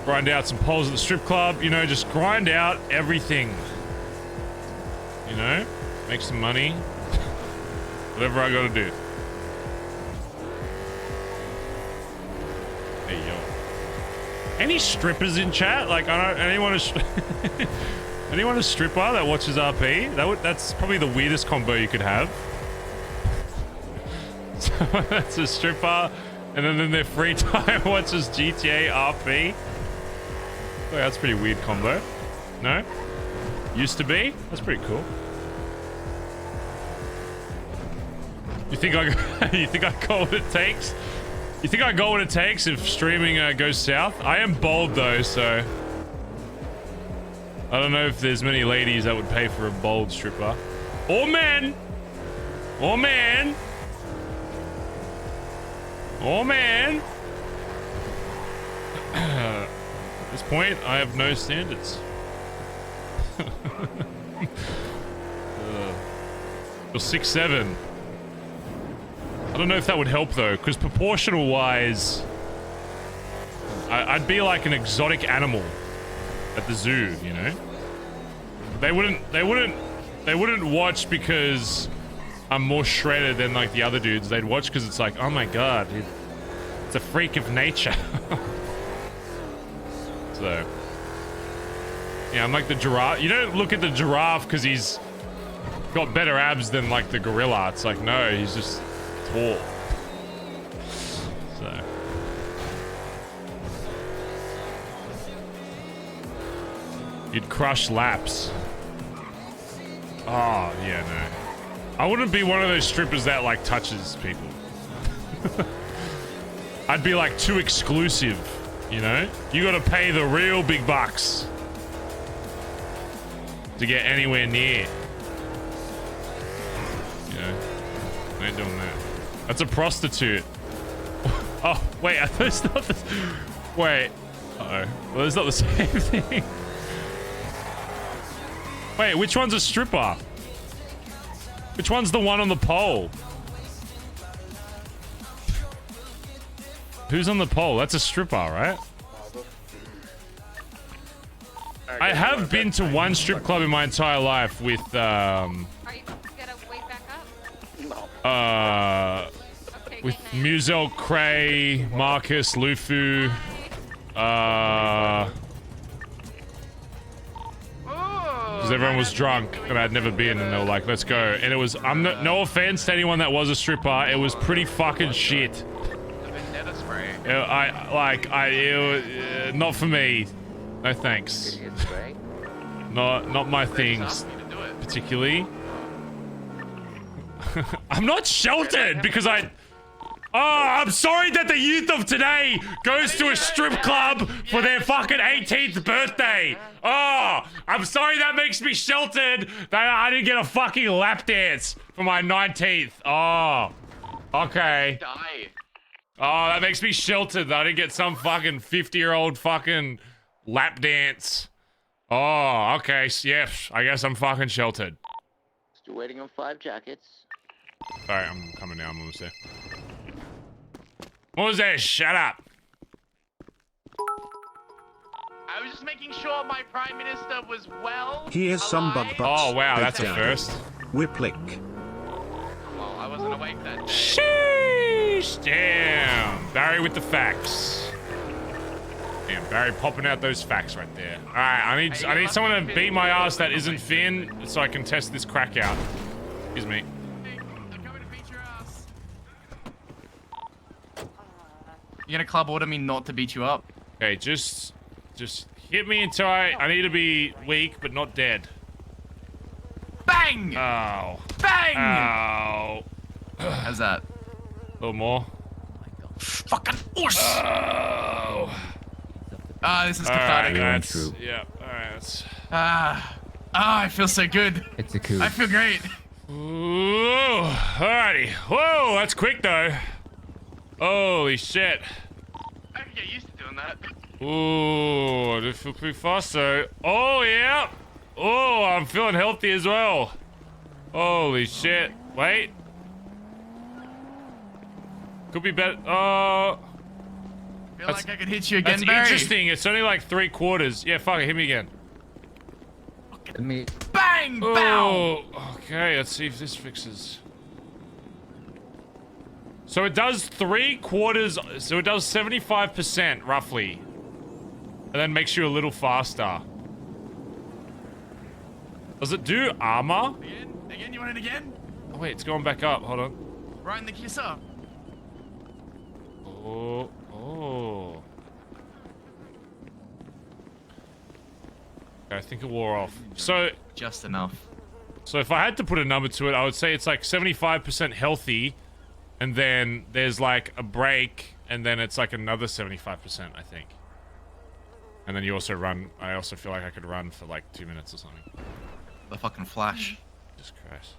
grind out some polls at the strip club, you know, just grind out everything. You know, make some money, whatever I gotta do. Hey yo, any strippers in chat? Like, I don't anyone a stripper that watches RP? That's probably the weirdest combo you could have. So that's a stripper, and then in their free time watches GTA RP. Oh, that's a pretty weird combo. No? Used to be? That's pretty cool. You think I got what it takes? You think I got what it takes if streaming goes south? I am bold though, so I don't know if there's many ladies that would pay for a bold stripper. Or men! Or man! Oh man! At this point, I have no standards. You're 6'7". I don't know if that would help though, because proportional-wise, I'd be like an exotic animal at the zoo, you know. They wouldn't watch because I'm more shredded than like the other dudes. They'd watch because it's like, oh my god, it's a freak of nature. So, yeah, I'm like the giraffe. You don't look at the giraffe because he's got better abs than like the gorilla. It's like, no, he's just tall. So, you'd crush laps. Oh yeah, no. I wouldn't be one of those strippers that like touches people. I'd be like too exclusive, you know? You gotta pay the real big bucks to get anywhere near. You know? I ain't doing that. That's a prostitute. Oh, wait, that's not the... Wait. Uh-oh. Well, it's not the same thing. Wait, which one's a stripper? Which one's the one on the pole? Who's on the pole? That's a stripper, right? I have been to one strip club in my entire life with, Are you gonna wait back up? with Muzel, Cray, Marcus, Lufu, because everyone was drunk and I'd never been, and they were like, let's go. And it was, no offense to anyone that was a stripper, it was pretty fucking shit. Not for me. No thanks. Not my things, particularly. I'm not sheltered because Oh, I'm sorry that the youth of today goes to a strip club for their fucking 18th birthday. Oh, I'm sorry that makes me sheltered that I didn't get a fucking lap dance for my 19th. Oh, okay. Oh, that makes me sheltered that I didn't get some fucking 50-year-old fucking lap dance. Oh, okay. Yes, I guess I'm fucking sheltered. Still waiting on 5 jackets. Sorry, I'm coming now. I'm almost there. What was that? Shut up. I was just making sure my prime minister was well. Here's some bug butts. Oh, wow, that's a first. Whiplick. Well, I wasn't awake that day. Sheesh. Damn. Barry with the facts. Damn, Barry popping out those facts right there. All right, I need someone to beat my ass that isn't Finn, so I can test this crack out. Excuse me. You're gonna club order me not to beat you up? Okay, just hit me until I need to be weak, but not dead. Bang! Oh. Bang! Ow. How's that? A little more. Fucking horse! Oh. This is cathartic. That's, yeah, alright. I feel so good. It's a coup. I feel great. Ooh, alrighty. Whoa, that's quick though. Holy shit. I can get used to doing that. Ooh, I do feel pretty fast though. Oh, yeah. Oh, I'm feeling healthy as well. Holy shit. Wait. Could be better. Oh. Feel like I could hit you again, That's Barry. interesting. It's only like 3/4. Yeah, fuck it. Hit me again. Bang! Oh, Bow! okay. Let's see if this fixes. So it does 3/4. So it does 75% roughly, and then makes you a little faster. Does it do armor? Again? You want it again? Oh wait, it's going back up. Hold on. Right in the kisser. Oh, oh. I think it wore off. So just enough. So if I had to put a number to it, I would say it's like 75% healthy, and then there's like a break, and then it's like another 75%, I think. And then you also run. I also feel like I could run for like 2 minutes or something. The fucking flash. Jesus Christ.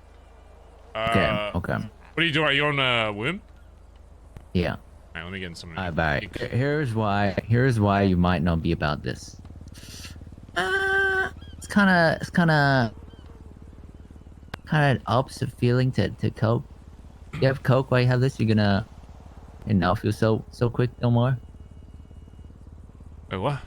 Okay. What are you doing? Are you on womb? Yeah. Alright, let me get in some. Barry. Here's why you might not be about this. It's kind of opposite feeling to coke. You have coke while you have this, you're gonna not feel so quick no more. Wait, what?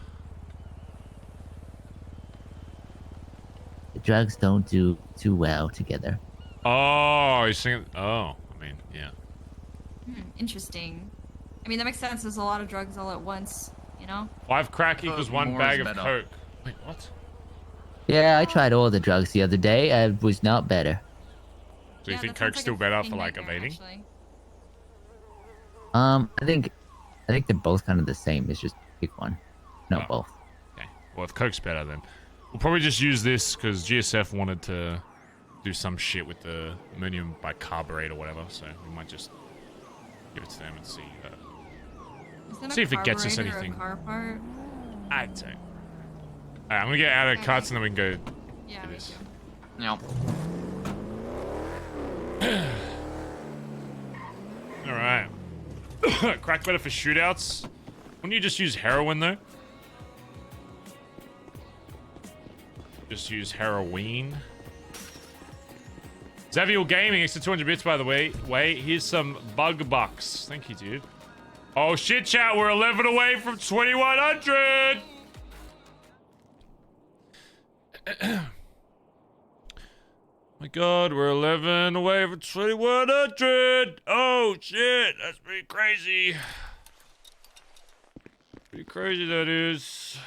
The drugs don't do too well together. Oh, you're saying? Oh, I mean, yeah. Interesting. I mean, that makes sense. There's a lot of drugs all at once, you know? 5 crack equals 1 more bag is of better. coke. Wait, what? Yeah, I tried all the drugs the other day. I was not better. So you think coke's still better for like evading? I think they're both kind of the same. It's just pick one. No, both. Okay. Well, if coke's better, then we'll probably just use this because GSF wanted to do some shit with the ammonium bicarbonate or whatever. So we might just give it to them and see. See if it gets us anything. I don't. Alright, I'm gonna get out of cuts and then we can go. Yeah, do this. Yeah. Alright. Crack better for shootouts. Wouldn't you just use heroin though? Just use heroin. Xavier Gaming, extra 200 bits by the way. Here's some bug bucks. Thank you, dude. Oh shit, chat, we're 11 away from 2100! My god, we're 11 away from 2100! Oh shit, that's pretty crazy. Pretty crazy that is.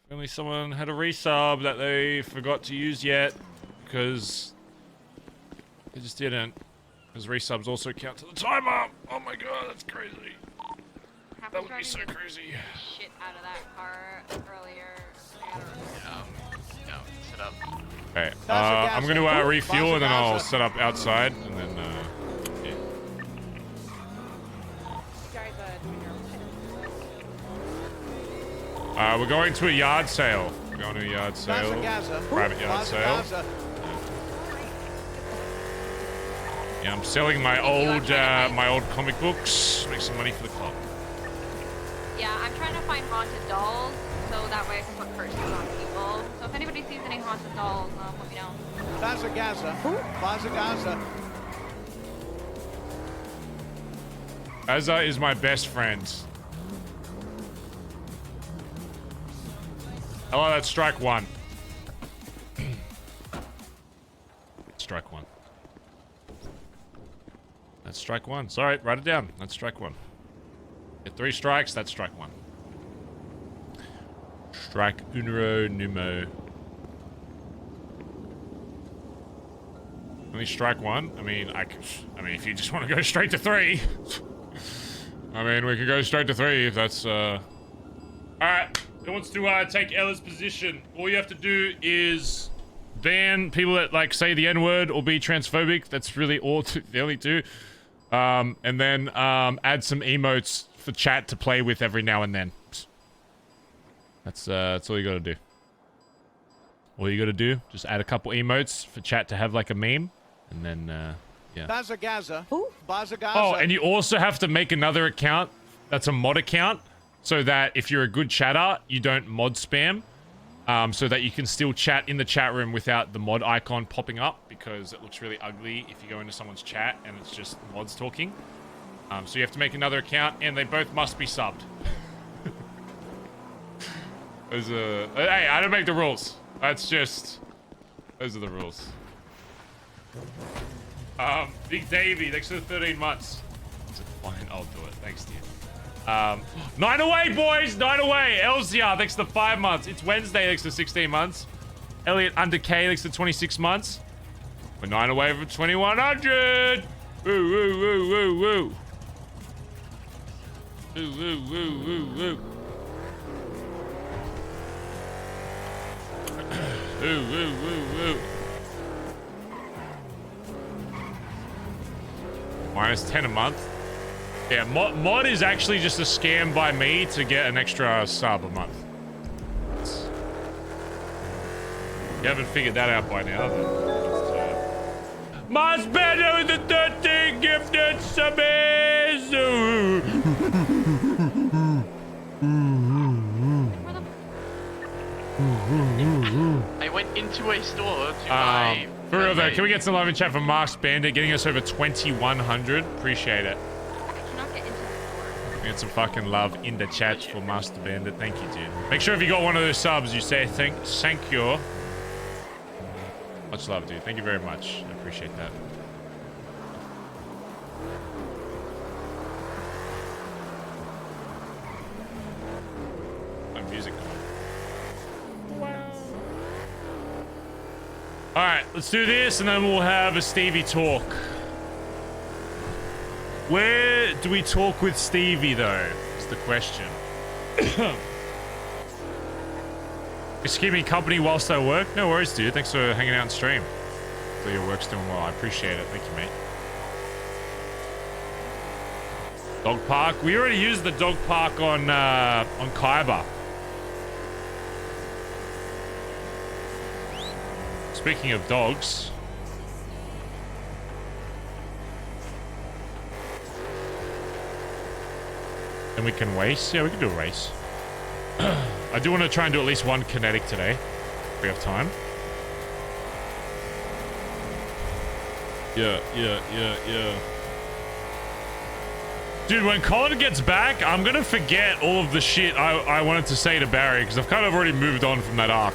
If only someone had a resub that they forgot to use yet, because they just didn't. Because resubs also count to the timer. Oh my god, that's crazy. That would be so crazy. Shit out of that car earlier. Yeah, set up. Okay, I'm gonna refuel and then I'll set up outside and then yeah. We're going to a yard sale. We're going to a yard sale. Private yard sale. Yeah, I'm selling my old comic books. Make some money for the club. Yeah, I'm trying to find haunted dolls so that way I can put curses on people. So if anybody sees any haunted dolls, let me know. Bazza is my best friend. Hello, that's strike one. Strike one. That's strike one. Sorry, write it down. That's strike one. Get 3 strikes, that's strike one. Strike unero numo. Only strike one? I mean, if you just want to go straight to 3. I mean, we could go straight to 3 if that's, Alright, who wants to, take Ella's position? All you have to do is ban people that, like, say the N-word or be transphobic. That's really the only two. And then, add some emotes for chat to play with every now and then. That's all you gotta do. All you gotta do, just add a couple emotes for chat to have, like, a meme. And then, yeah. Bazza Gaza. Bazza Gaza. Oh, and you also have to make another account that's a mod account so that if you're a good chatter, you don't mod spam. So that you can still chat in the chat room without the mod icon popping up, because it looks really ugly if you go into someone's chat and it's just mods talking. So you have to make another account, and they both must be subbed. Hey, I don't make the rules. That's just... Those are the rules. Big Davey, thanks for the 13 months. Fine, I'll do it. Thanks, dude. 9 away, boys! 9 away! Elsia, thanks for 5 months. It's Wednesday, thanks for 16 months. Elliot under K, thanks for 26 months. We're 9 away from 2100! Woo, woo, woo, woo, woo. Woo, woo, woo, woo, woo. Woo, woo, woo, woo. Minus 10 a month. Yeah, mod is actually just a scam by me to get an extra sub a month. You haven't figured that out by now, then. Must better with the 13 gifted subs! I went into a store to buy... For real though, can we get some love in chat for Mark's Bandit getting us over 2100? Appreciate it. Get some fucking love in the chat for Master Bandit. Thank you, dude. Make sure if you got one of those subs, you say thank you. Much love, dude. Thank you very much. I appreciate that. My music. Wow. All right, let's do this, and then we'll have a Stevie talk. Where do we talk with Stevie, though? Is the question. Just keep me company whilst I work? No worries, dude. Thanks for hanging out and stream. Hopefully your work's doing well. I appreciate it. Thank you, mate. Dog park. We already used the dog park on Kaiba. Speaking of dogs... And we can race? Yeah, we can do a race. I do want to try and do at least one kinetic today. If we have time. Yeah. Dude, when Collin gets back, I'm going to forget all of the shit I wanted to say to Barry, because I've kind of already moved on from that arc.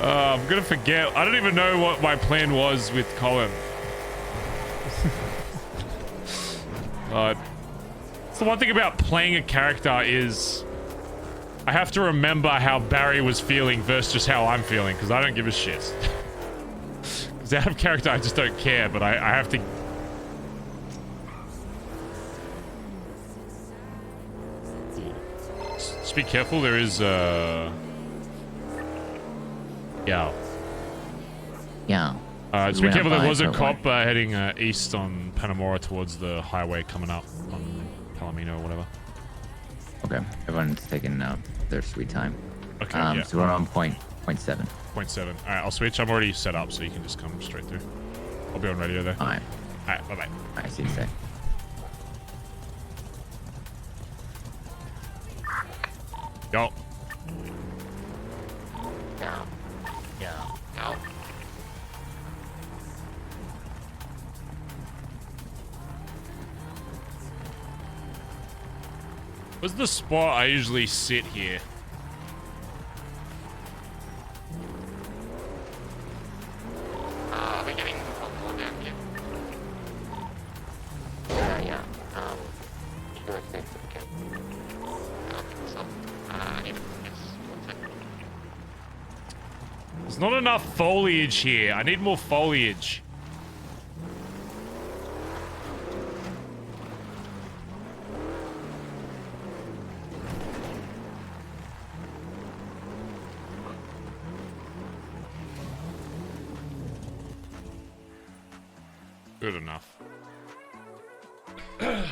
I'm going to forget. I don't even know what my plan was with Collin. It's the one thing about playing a character is I have to remember how Barry was feeling versus just how I'm feeling, because I don't give a shit. Because out of character, I just don't care, but I have to... Just be careful, there is, Yeah. Just be careful, there was a cop heading east on Panamora towards the highway coming up on Palomino or whatever. Okay, everyone's taking their sweet time. Okay, yeah. So we're on point 7. 0.7. Alright, I'll switch. I'm already set up, so you can just come straight through. I'll be on radio there. Alright. Alright, bye-bye. Alright, see you soon. Yo. Where's the spot I usually sit here? We're getting down here. not enough foliage here. I need more foliage. Good enough. Good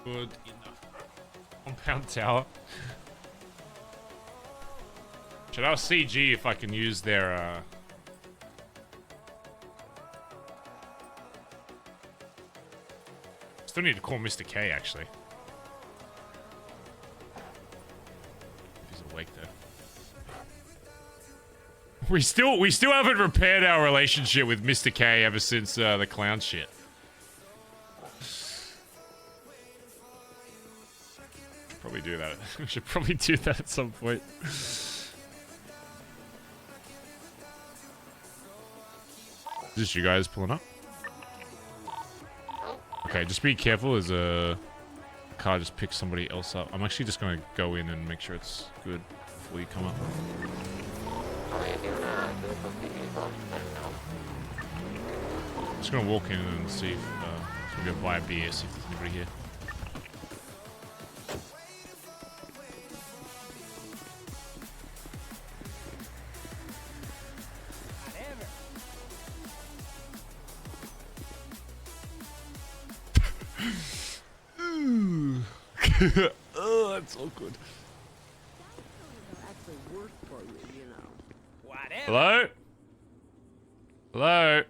enough. Compound tower. Should I CG if I can use their Still need to call Mr. K actually. He's awake though. We still haven't repaired our relationship with Mr. K ever since the clown shit. Probably do that. We should probably do that at some point. Is this you guys pulling up? Okay, just be careful as a car just picks somebody else up. I'm actually just gonna go in and make sure it's good before you come up. I'm just gonna walk in and see if we're gonna buy a beer, see if there's anybody here. Oh, that's so good. Hello? Hello?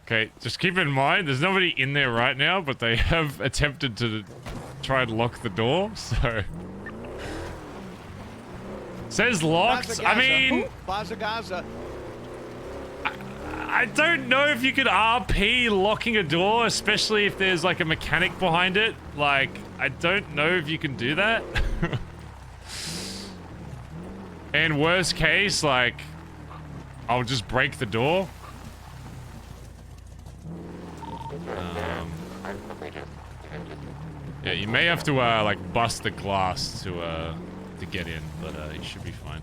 Okay, just keep in mind, there's nobody in there right now, but they have attempted to try and lock the door, so... Says locked. I mean... Bazza. I don't know if you could RP locking a door, especially if there's like a mechanic behind it. Like, I don't know if you can do that. And worst case, like, I'll just break the door. Yeah, you may have to like bust the glass to get in, but you should be fine.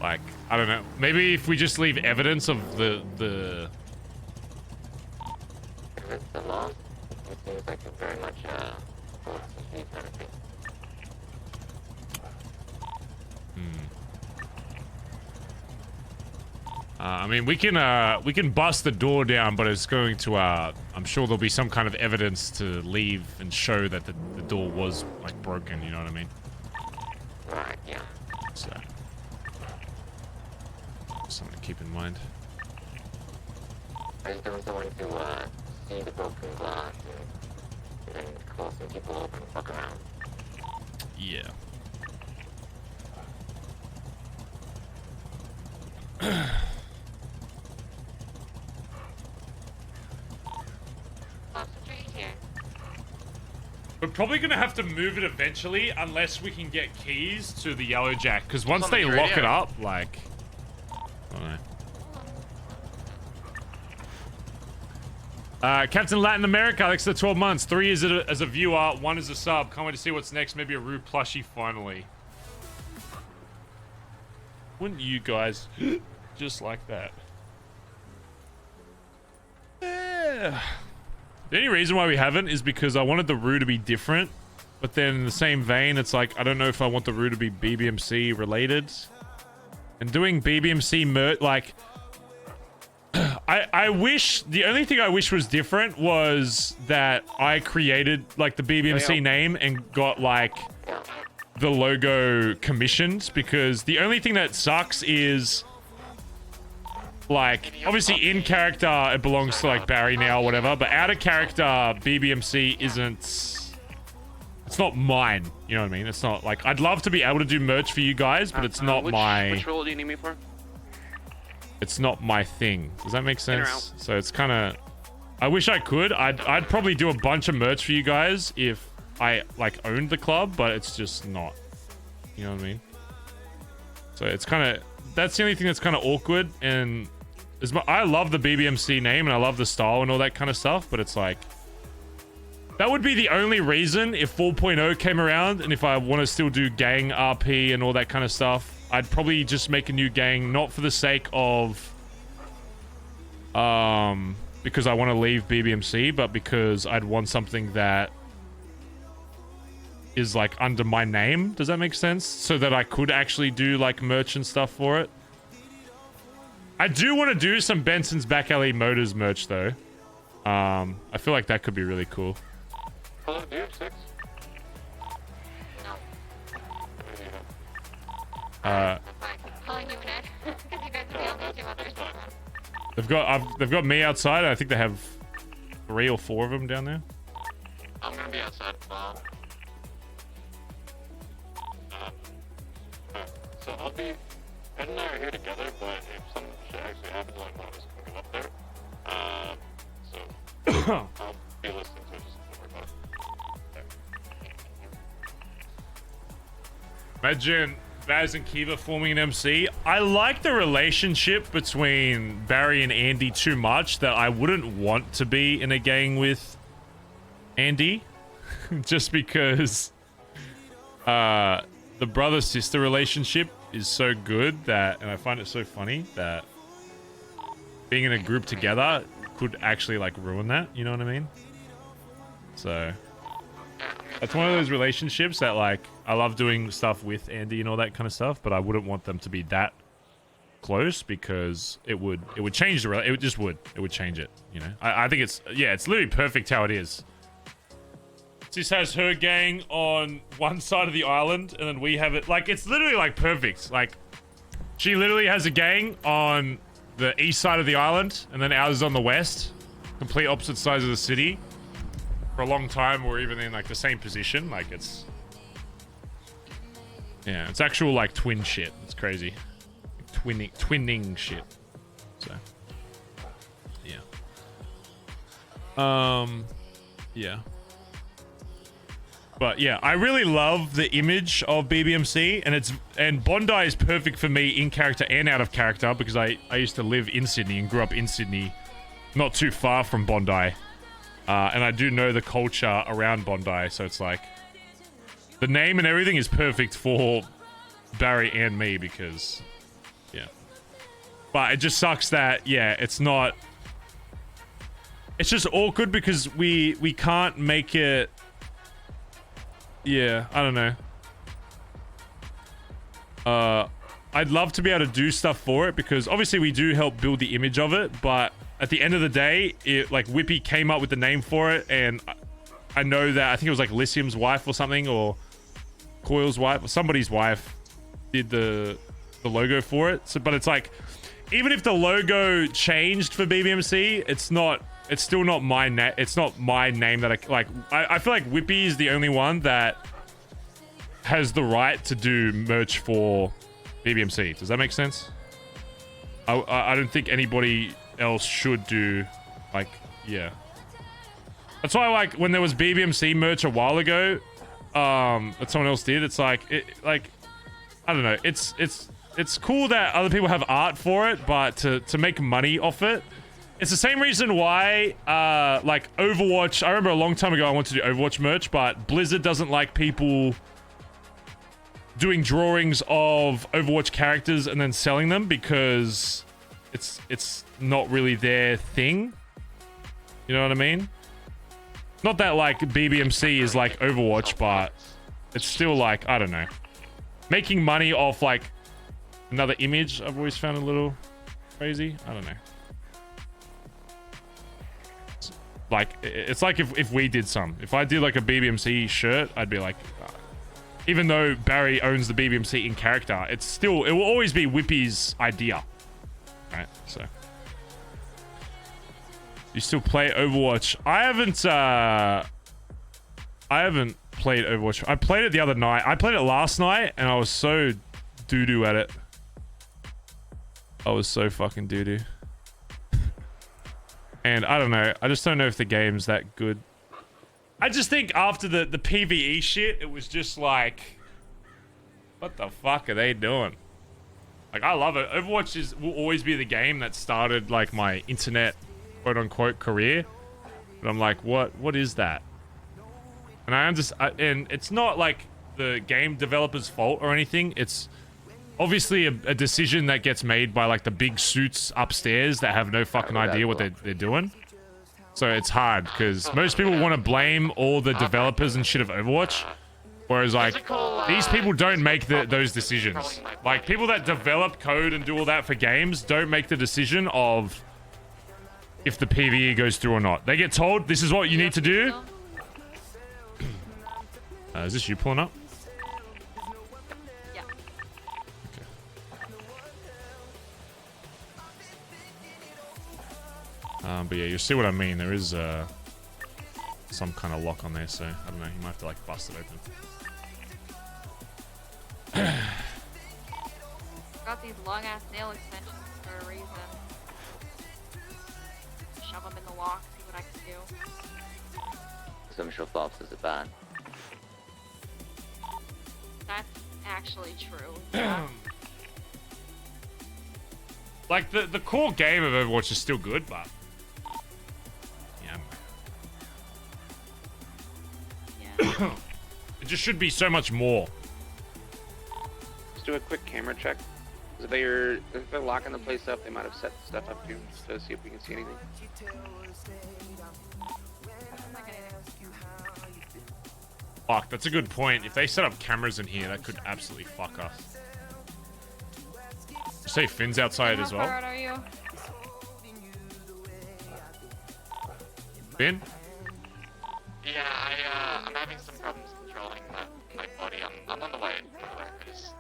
Like, I don't know. Maybe if we just leave evidence of the I mean, we can bust the door down, but it's going to I'm sure there'll be some kind of evidence to leave and show that the door was like broken. You know what I mean? Right. Yeah. So. Something to keep in mind. I just don't want to see the broken glass and then call some people over and fuck around. Yeah. We're probably gonna have to move it eventually unless we can get keys to the Yellow Jack, because once they lock it up, like... I don't know. Captain Latin America, thanks for the 12 months. 3 is as a viewer, 1 is a sub. Can't wait to see what's next. Maybe a Rue plushie finally. Wouldn't you guys just like that? Yeah. The only reason why we haven't is because I wanted the Rue to be different. But then in the same vein, it's like, I don't know if I want the Rue to be BBMC related. And doing BBMC merch, like... I wish... The only thing I wish was different was that I created, like, the BBMC name and got, like, the logo commissioned. Because the only thing that sucks is... Like, obviously in character, it belongs to, like, Barry now or whatever. But out of character, BBMC isn't... It's not mine. You know what I mean? It's not, like... I'd love to be able to do merch for you guys, but it's not my... Which role do you need me for? It's not my thing. Does that make sense? So it's kind of... I wish I could. I'd probably do a bunch of merch for you guys if I, like, owned the club, but it's just not. You know what I mean? So it's kind of... That's the only thing that's kind of awkward, and... I love the BBMC name, and I love the style and all that kind of stuff, but it's like... That would be the only reason if 4.0 came around, and if I want to still do gang RP and all that kind of stuff, I'd probably just make a new gang, not for the sake of because I want to leave BBMC, but because I'd want something that is like under my name. Does that make sense? So that I could actually do like merch and stuff for it. I do want to do some Benson's Back Alley Motors merch though. I feel like that could be really cool. Hello, do you have 6? They've got me outside. I think they have 3 or 4 of them down there. I'm gonna be outside. So I'll be. Ed and I are here together, but if some shit actually happens, like one of us can go up there. So I'll be listening to it. Just don't worry about it. Imagine Vaz and Kiva forming an MC. I like the relationship between Barry and Andi too much that I wouldn't want to be in a gang with Andi. Just because the brother-sister relationship is so good that, and I find it so funny that being in a group together could actually like ruin that, you know what I mean? So that's one of those relationships that like I love doing stuff with Andi and all that kind of stuff, but I wouldn't want them to be that close because it would change the it would change it, you know. I think it's literally perfect how it is. Sis has her gang on one side of the island, and then we have it like it's literally like perfect. Like she literally has a gang on the east side of the island, and then ours is on the west, complete opposite sides of the city. For a long time, we're even in like the same position. Like it's it's actual like twin shit. It's crazy, twinning shit. So yeah. But yeah, I really love the image of BBMC, and Bondi is perfect for me in character and out of character because I used to live in Sydney and grew up in Sydney, not too far from Bondi, and I do know the culture around Bondi, so it's like the name and everything is perfect for Barry and me because but it just sucks that it's not. It's just awkward because we can't make it. Yeah, I don't know. I'd love to be able to do stuff for it because obviously we do help build the image of it, but at the end of the day, it like Whippy came up with the name for it, and I know that I think it was like Lysium's wife or something, or Coil's wife, or somebody's wife did the logo for it. So, but it's like, even if the logo changed for BBMC, it's still not my name. It's not my name that I feel like Whippy is the only one that has the right to do merch for BBMC. Does that make sense? I don't think anybody else should do that's why like when there was BBMC merch a while ago that someone else did, it's like I don't know, it's cool that other people have art for it, but to make money off it, it's the same reason why, like Overwatch. I remember a long time ago I wanted to do Overwatch merch, but Blizzard doesn't like people doing drawings of Overwatch characters and then selling them because it's not really their thing. You know what I mean? Not that like BBMC is like Overwatch, but it's still like, I don't know. Making money off like another image I've always found a little crazy. I don't know. Like, it's like if we did some. If I did like a BBMC shirt, I'd be like, even though Barry owns the BBMC in character, it will always be Whippy's idea. Right? So. You still play Overwatch? I haven't played Overwatch. I played it the other night. I played it last night, and I was so doo-doo at it. I was so fucking doo-doo. And I don't know. I just don't know if the game's that good. I just think after the PvE shit, it was just like, what the fuck are they doing? Like, I love it. Overwatch will always be the game that started like my internet quote-unquote career. But I'm like, what is that? And and it's not like the game developer's fault or anything. It's obviously a decision that gets made by like the big suits upstairs that have no fucking idea what they're doing. So it's hard because most people want to blame all the developers and shit of Overwatch. Whereas like, these people don't make those decisions. Like people that develop code and do all that for games don't make the decision of if the PvE goes through or not. They get told, this is what you need to do. Is this you pulling up? Yeah. Okay. But yeah, you'll see what I mean. There is some kind of lock on there, so I don't know. You might have to like bust it open. Got these long ass nail extensions for a reason. Shove them in the lock, see what I can do. Some shove flops is a ban. That's actually true. Yeah. Like the core game of Overwatch is still good, but yeah. It just should be so much more. Let's do a quick camera check. If they're locking the place up, they might have set stuff up too, just to see if we can see anything. Fuck, that's a good point. If they set up cameras in here, that could absolutely fuck us. Say Finn's outside as well. How far out are you? Finn? Yeah, I'm having some problems controlling my body. I'm on the way. Just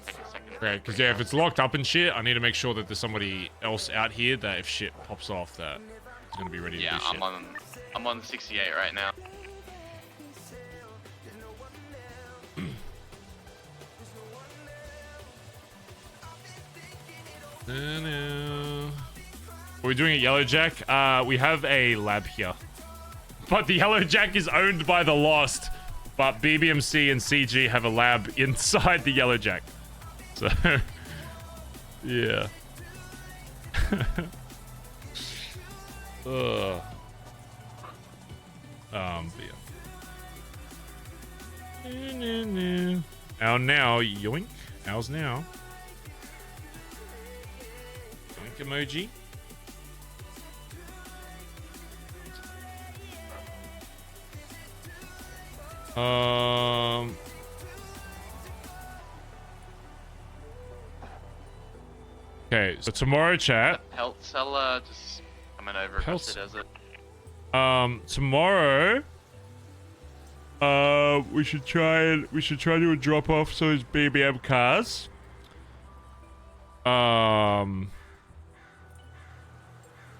take a second. Okay, because yeah, if it's locked up and shit, I need to make sure that there's somebody else out here that if shit pops off, that is gonna be ready to do shit. I'm on 68 right now. We're doing a Yellow Jack. We have a lab here. But the Yellow Jack is owned by the Lost. But BBMC and CG have a lab inside the Yellow Jack. So, yeah. Ugh. Yeah. Ow now, yoink. Owls now. Yoink emoji. Okay, so tomorrow, chat. Health seller just coming over across the desert. Tomorrow, we should try to do a drop off so his BBM cars. I'm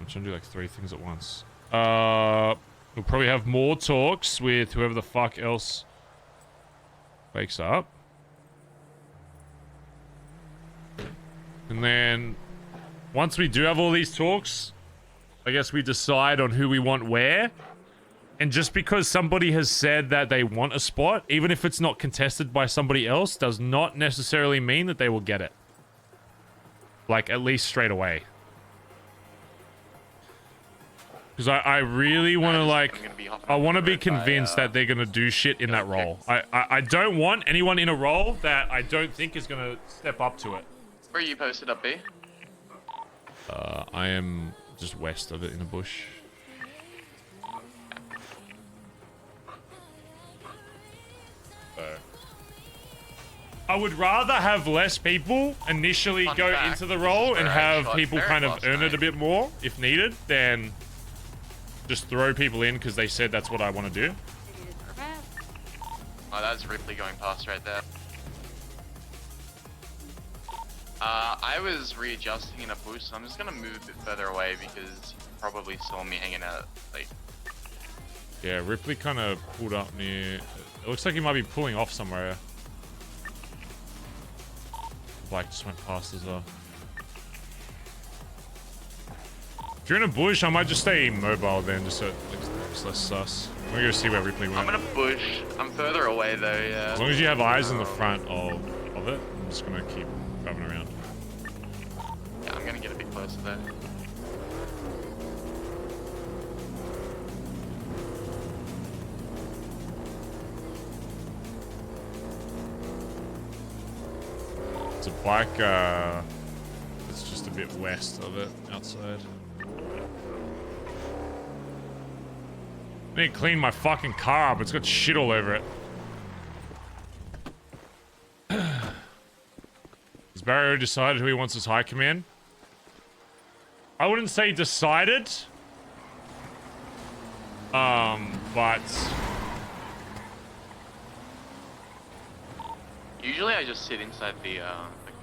trying to do like 3 things at once. We'll probably have more talks with whoever the fuck else wakes up. And then once we do have all these talks, I guess we decide on who we want where. And just because somebody has said that they want a spot, even if it's not contested by somebody else, does not necessarily mean that they will get it. Like, at least straight away. Because I really want to, like, I want to be convinced that they're going to do shit in that role. I don't want anyone in a role that I don't think is going to step up to it. Where are you posted up, B? I am just west of it in a bush. I would rather have less people initially go into the role and have people kind of earn it a bit more if needed than just throw people in because they said that's what I want to do. Oh, that's Ripley going past right there. I was readjusting in a bush, so I'm just gonna move a bit further away because you probably saw me hanging out, like... Yeah, Ripley kind of pulled up near... It looks like he might be pulling off somewhere. Black just went past as well. If you're in a bush, I might just stay mobile then, just so it's less sus. I'm gonna go see where Ripley went. I'm in a bush. I'm further away though, yeah. As long as you have eyes in the front of it, I'm just gonna keep driving around. Yeah, I'm gonna get a bit closer there. It's a bike, it's just a bit west of it, outside. I need to clean my fucking car up. It's got shit all over it. Has Barry already decided who he wants as high command? I wouldn't say decided. But... Usually I just sit inside the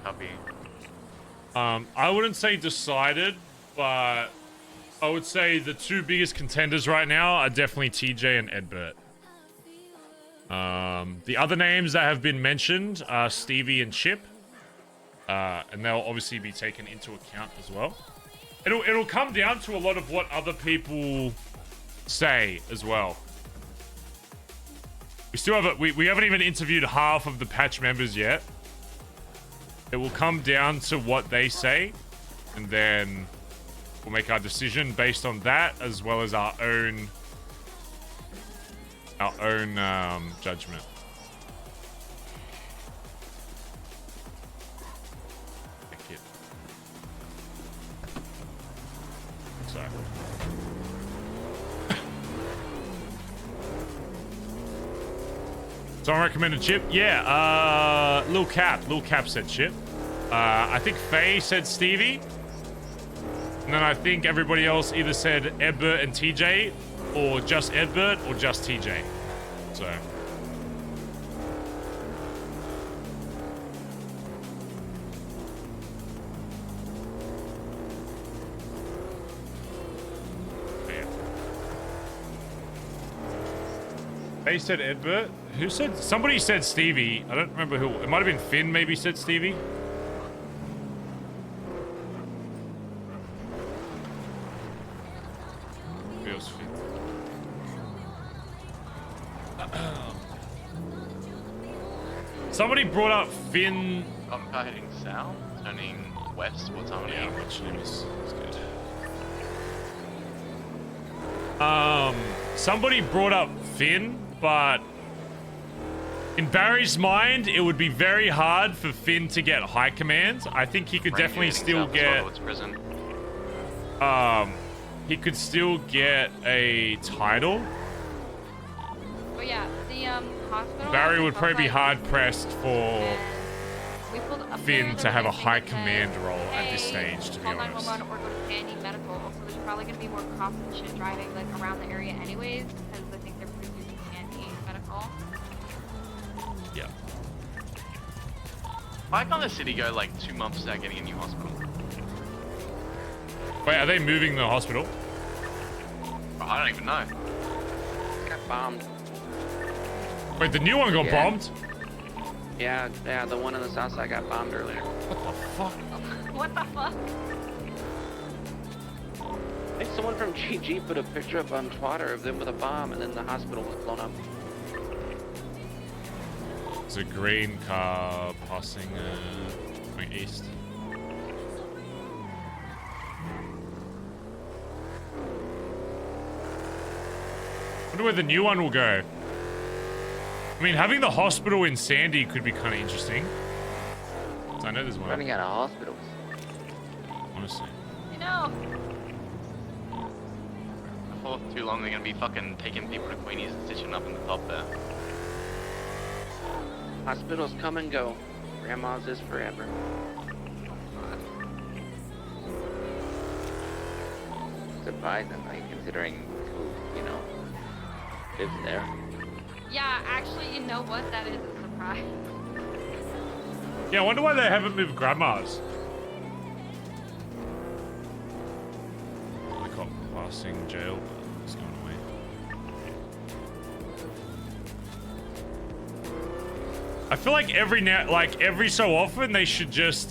cubby. I wouldn't say decided, but I would say the two biggest contenders right now are definitely TJ and Edbert. The other names that have been mentioned are Stevie and Chip. And they'll obviously be taken into account as well. It'll come down to a lot of what other people say as well. We still have we haven't even interviewed half of the patch members yet. It will come down to what they say, and then we'll make our decision based on that, as well as our own judgment. Thank you. So. Someone recommended Chip? Yeah, Lil Cap said Chip. I think Faye said Stevie. And then I think everybody else either said Edbert and TJ, or just Edbert, or just TJ. So. They said Edbert. Who said? Somebody said Stevie. I don't remember who. It might have been Finn. Maybe said Stevie. Who else? Finn? Somebody brought up Finn. I'm heading south, turning west. What's on? Yeah, actually, it's good. Somebody brought up Finn, but in Barry's mind, it would be very hard for Finn to get high command. I think he could definitely still get. He could still get a title. But yeah, the hospital. Barry would probably be hard pressed for Finn to have a high command role at this stage, to be call honest. 911 or go to Andi Medical. Also, there's probably going to be more cops and shit driving like around the area anyways, because I think they're producing Andi Medical. Yeah. Why can't the city go like 2 months without getting a new hospital? Wait, are they moving the hospital? I don't even know. Got bombed. Wait, the new one got bombed? Yeah, the one on the south side got bombed earlier. What the fuck? What the fuck? I think someone from GG put a picture up on Twitter of them with a bomb, and then the hospital was blown up. There's a green car passing going east. Wonder where the new one will go. I mean, having the hospital in Sandy could be kind of interesting. So I know there's one. Running out of hospitals. Honestly. You know. For too long, they're gonna be fucking taking people to Queenies and stitching up in the top there. Hospitals come and go. Grandma's is forever. Surprisingly, considering who, lives there. Yeah, actually, you know what? That is a surprise. Yeah, I wonder why they haven't moved grandmas. The cop passing jail. It's going away. I feel like every so often they should just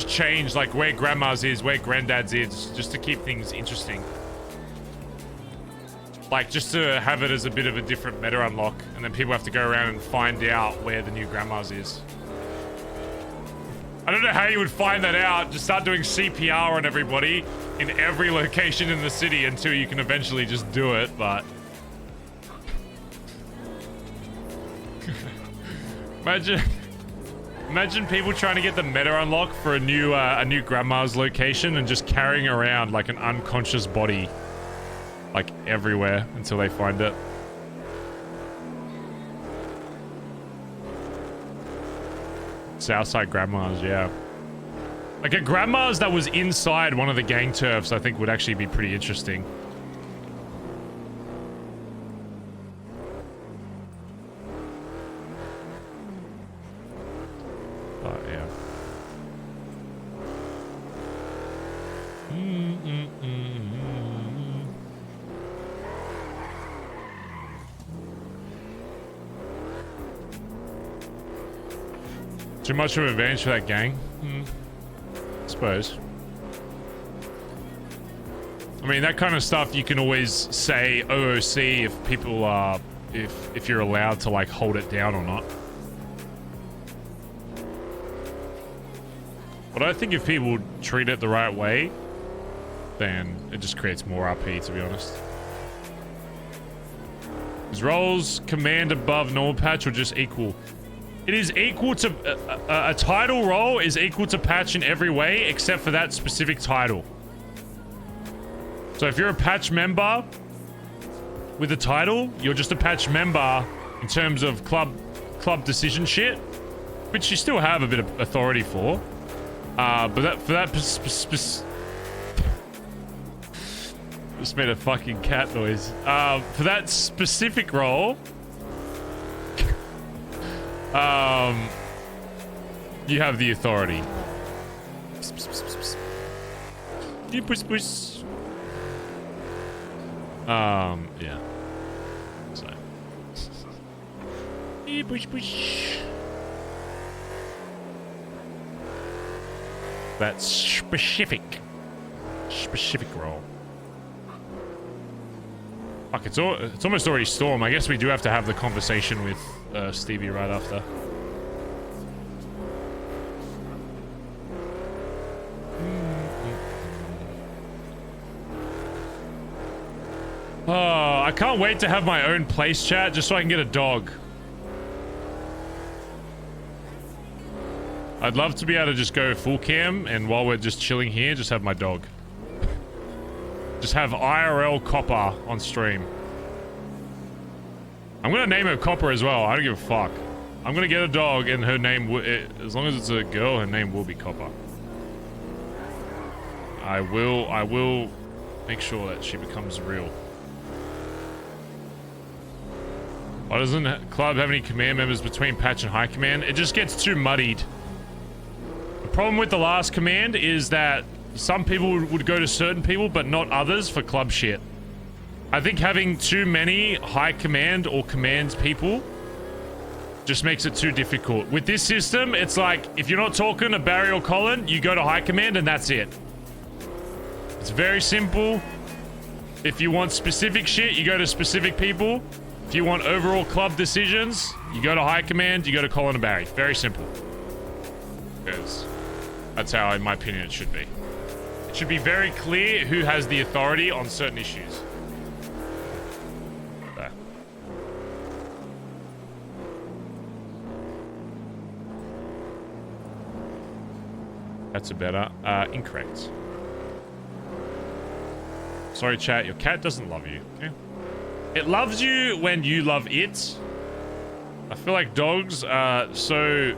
change like where grandma's is, where granddad's is, just to keep things interesting. Like, just to have it as a bit of a different meta unlock, and then people have to go around and find out where the new grandma's is. I don't know how you would find that out. Just start doing CPR on everybody in every location in the city until you can eventually just do it, but... Imagine people trying to get the meta unlock for a new grandma's location and just carrying around like an unconscious body, like everywhere until they find it. Southside grandma's, yeah. Like a grandma's that was inside one of the gang turfs, I think would actually be pretty interesting. But yeah. Too much of an advantage for that gang? I suppose. I mean, that kind of stuff you can always say OOC if people are... if you're allowed to, like, hold it down or not. But I think if people treat it the right way, then it just creates more RP, to be honest. Is roles command above normal patch or just equal? It is equal to... a title role is equal to patch in every way except for that specific title. So if you're a patch member with a title, you're just a patch member in terms of club decision shit, which you still have a bit of authority for. But that just made a fucking cat noise. For that specific role, you have the authority. You push. Yeah. So. You push. That's specific role. Fuck, it's almost already Storm. I guess we do have to have the conversation with Stevie right after. Oh, I can't wait to have my own place chat just so I can get a dog. I'd love to be able to just go full cam and while we're just chilling here, just have my dog. Just have IRL Copper on stream. I'm gonna name her Copper as well. I don't give a fuck. I'm gonna get a dog and her name, as long as it's a girl, her name will be Copper. I will make sure that she becomes real. Why doesn't Club have any command members between patch and high command? It just gets too muddied. The problem with the last command is that some people would go to certain people, but not others for club shit. I think having too many high command or commands people just makes it too difficult. With this system, it's like, if you're not talking to Barry or Collin, you go to high command and that's it. It's very simple. If you want specific shit, you go to specific people. If you want overall club decisions, you go to high command, you go to Collin and Barry. Very simple. Because that's how, in my opinion, it should be. It should be very clear who has the authority on certain issues. There. That's a better. Incorrect. Sorry, chat. Your cat doesn't love you. Okay. It loves you when you love it. I feel like dogs are so...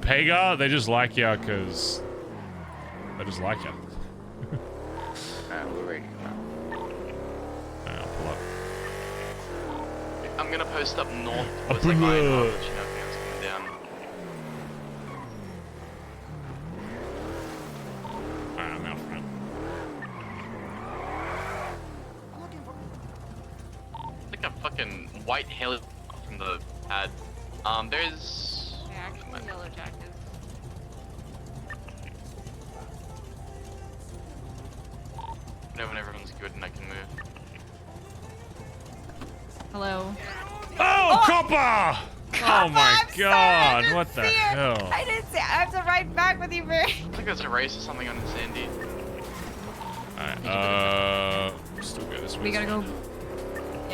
Pega, they just like you because... They just like you. We're ready. I'll pull up. I'm gonna post up north. I'll Towards, like, pull Iron up. Harvard, you know, if anyone's coming down. Alright, I'm out front. Like a fucking white heli from the ad. There's... Yeah, actually, yellow jacket. When everyone's good and I can move. Hello. Oh, Copper! Oh my I'm god, sorry, what the hell? I didn't see it. I have to ride back with you, Barry. I think there's a race or something on Sandy. Alright, still go this way. We gotta go.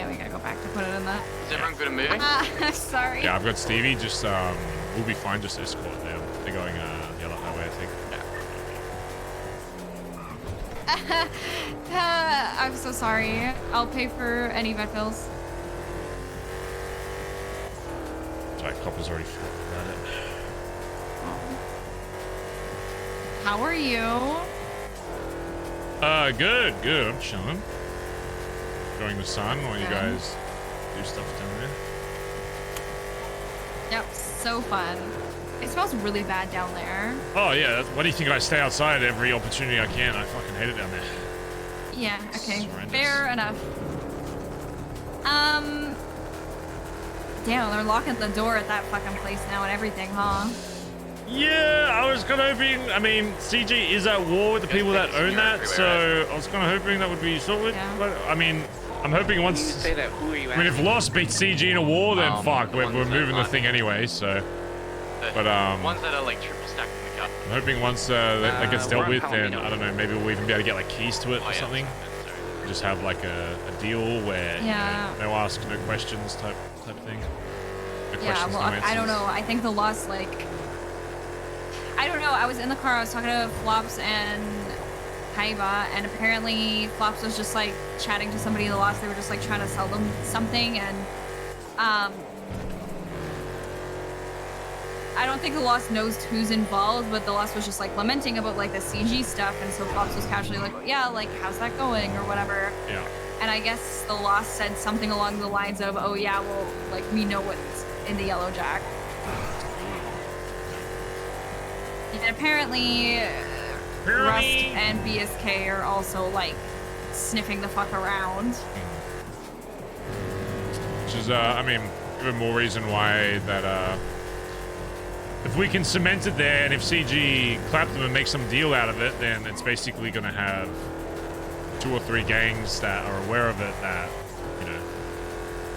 Yeah, we gotta go back to put it in that. Is everyone good at moving? Sorry. Yeah, I've got Stevie. Just we'll be fine. Just escort them. They're going the other highway, I think. I'm so sorry. I'll pay for any vet bills. Sorry, Copper's already forgot about it. How are you? Good. I'm chilling. Enjoying the sun while you guys do stuff down there. Yep, so fun. It smells really bad down there. Oh yeah, what do you think? I stay outside every opportunity I can. I fucking hate it down there. Yeah, okay. Horrendous. Fair enough. Damn, they're locking the door at that fucking place now and everything, huh? Yeah, I was kind of hoping. I mean, CG is at war with the people that own that, so I was kind of hoping that would be sorted. Yeah. But I mean, I'm hoping When once. you say that, who are you I mean, if asking? Lost beats CG in a war, then fuck, we're moving the aren't. thing anyway. So, but Ones that are like triple stacked in the cut. I'm hoping once that gets we're dealt on with, then Palomino. I don't know, maybe we'll even be able to get like keys to it Oh, or yeah, something. Just have like a deal where Yeah. no ask, no questions type thing. No Yeah, questions, well, no I don't answers. know. I think the loss, like... I don't know. I was in the car. I was talking to Flops and Kaiba, and apparently Flops was just, like, chatting to somebody in the loss. They were just, like, trying to sell them something, and, I don't think the loss knows who's involved, but the loss was just, like, lamenting about, like, the CG stuff, and so Flops was casually like, yeah, like, how's that going, or whatever. Yeah. And I guess the loss said something along the lines of, oh, yeah, well, like, we know what's in the Yellow Jack. And apparently, Rust and BSK are also, like, sniffing the fuck around. Which is, I mean, even more reason why that, if we can cement it there, and if CG clap them and make some deal out of it, then it's basically going to have 2 or 3 gangs that are aware of it that, you know,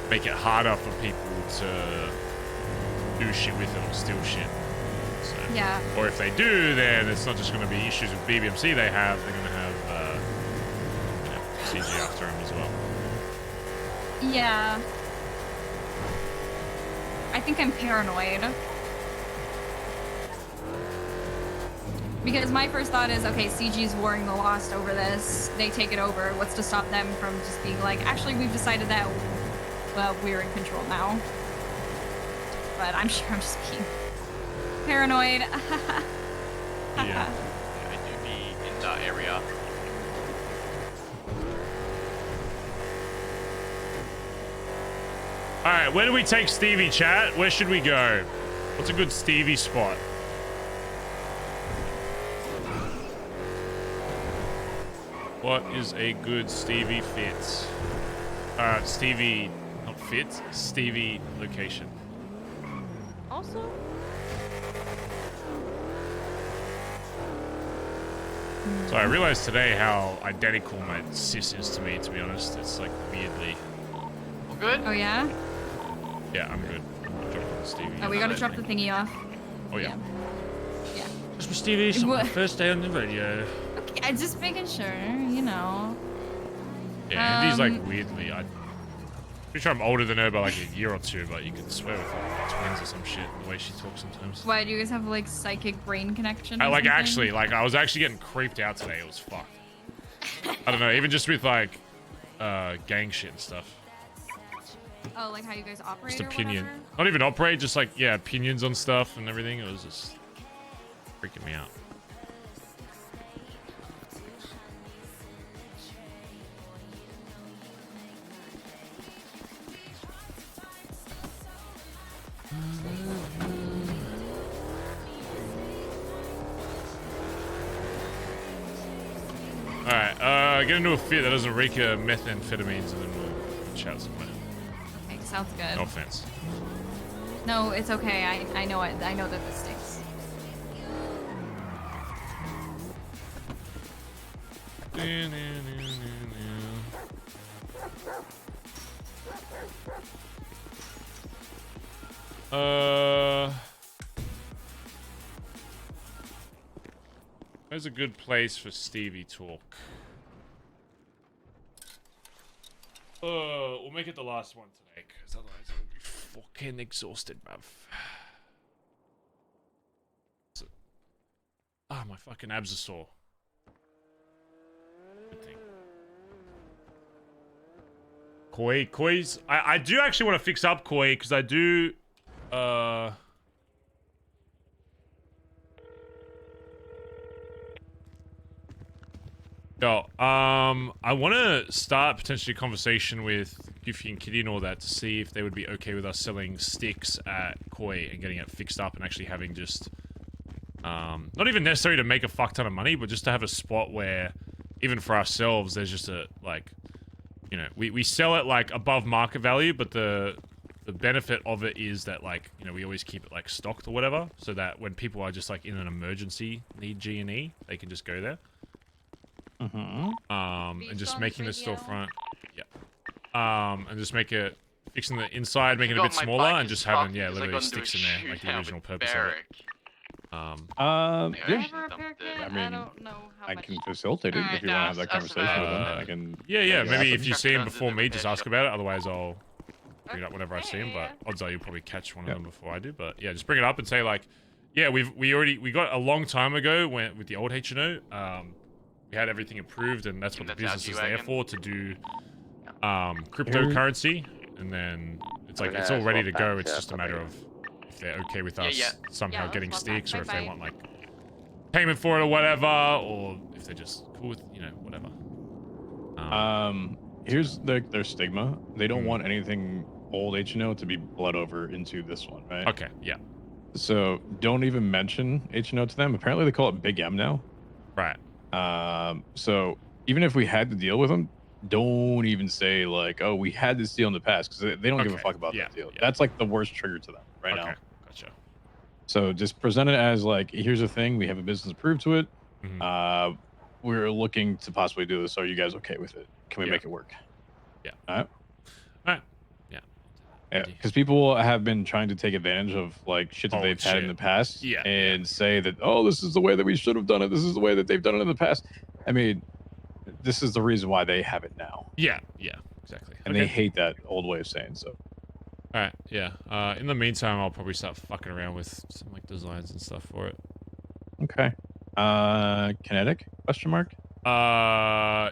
make it harder for people to do shit with it or steal shit. So, Yeah. or if they do, then it's not just going to be issues with BBMC they have, they're going to have, you know, CG after them as well. Yeah. I think I'm paranoid. Because my first thought is, okay, CG's warring the Lost over this. They take it over. What's to stop them from just being like, actually, we've decided that we're in control now. But I'm sure I'm just being paranoid. Yeah. I do be in that area. Alright, where do we take Stevie, chat? Where should we go? What's a good Stevie spot? What is a good Stevie fit? Stevie, not fit, Stevie location. Also, So I realized today how identical my sis is to me, to be honest. It's like weirdly. All good? Oh, yeah? Yeah, I'm good. I'm dropping the Stevie. Oh, we gotta drop the thingy off. Oh, yeah. Yeah. Just for Stevie, it's What? my first day on the radio. Okay, I'm just making sure, you know. Yeah, Andy's like weirdly. I'm pretty sure I'm older than her by like a year or 2, but you can swear with like twins or some shit, the way she talks sometimes. Why, do you guys have, like, psychic brain connection? I or like something? actually, like I was actually getting creeped out today. It was fucked. I don't know, even just with like gang shit and stuff. Oh, like how you guys operate Just or opinion. whatever? Not even operate, just like, yeah, opinions on stuff and everything. It was just freaking me out. Alright, get into a fit that doesn't reek of methamphetamines and then we'll chat somewhere. Okay, sounds good. No offense. No, it's okay. I know it. I know that this stinks. Where's a good place for Stevie talk? We'll make it the last one today, because otherwise I'll be fucking exhausted, bruv. Ah, my fucking abs are sore. Good thing. Koi's. I do actually want to fix up Koi, because I do. I want to start potentially a conversation with Goofy and Kitty and all that to see if they would be okay with us selling sticks at Koi and getting it fixed up and actually having just, not even necessary to make a fuck ton of money, but just to have a spot where, even for ourselves, there's just a, like, you know, we sell it like above market value, but the benefit of it is that, like, you know, we always keep it like stocked or whatever, so that when people are just like in an emergency need G&E, they can just go there. And just making the storefront, and just make it, fixing the inside, making it a bit smaller, and just having, literally sticks in there, like the original purpose of it. I mean, I can facilitate it if you want to have that conversation with them. I can. Yeah. Maybe if you see him before me, just ask about it. Otherwise, I'll bring it up whenever I see him. But odds are you'll probably catch one of them before I do. But yeah, just bring it up and say like, yeah, we got a long time ago with the old H&O. We had everything approved, and that's what the business is there for, to do cryptocurrency, and then it's like it's all ready to go. It's just a matter of if they're okay with us somehow getting sticks, or if they want like payment for it or whatever, or if they're just cool with, you know, whatever. Here's their stigma. They don't want anything old H&O to be bled over into this one, right? Okay, yeah. So don't even mention H&O to them. Apparently they call it Big M now. Right. So even if we had to deal with them, don't even say like, oh, we had this deal in the past, because they don't give a fuck about that deal. That's like the worst trigger to them right now. Gotcha. So just present it as like, here's the thing, we have a business approved to it. We're looking to possibly do this. Are you guys okay with it? Can we make it work? Yeah. All right. Yeah. Yeah, because people have been trying to take advantage of like shit that they've had in the past, and say that, oh, this is the way that we should have done it. This is the way that they've done it in the past. I mean, this is the reason why they have it now. Yeah, exactly. And they hate that old way of saying so. All right, yeah. In the meantime, I'll probably start fucking around with some like designs and stuff for it. Okay. Kinetic? Question mark? Yeah.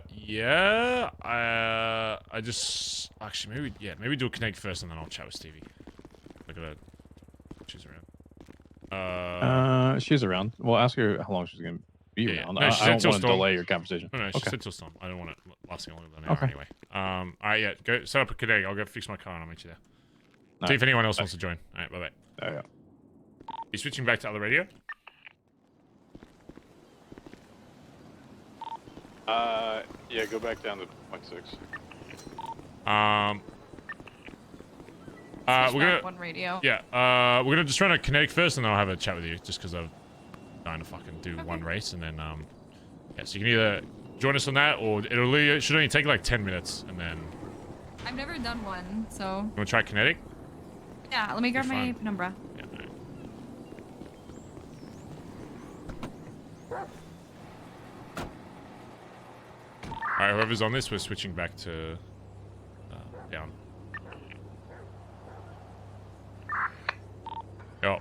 I just actually maybe do a connect first, and then I'll chat with Stevie. Look at that. She's around. She's around. Well, ask her how long she's gonna be around. No, I don't want to delay your conversation. No, she said till storm. I don't want it lasting longer than an hour anyway. All right, yeah. Go set up a connect. I'll go fix my car and I'll meet you there. See if anyone else wants to join. All right, bye. Yeah. You switching back to other radio? Yeah, go back down to 0.6. We're gonna one radio. Yeah, we're gonna just run a kinetic first, and then I'll have a chat with you, just because I'm trying to fucking do one race, and then yeah, so you can either join us on that, or it should only take like 10 minutes, and then. I've never done one, so. You wanna try kinetic? Yeah, let me grab my penumbra. Yeah. Alright, whoever's on this, we're switching back to down. Yo.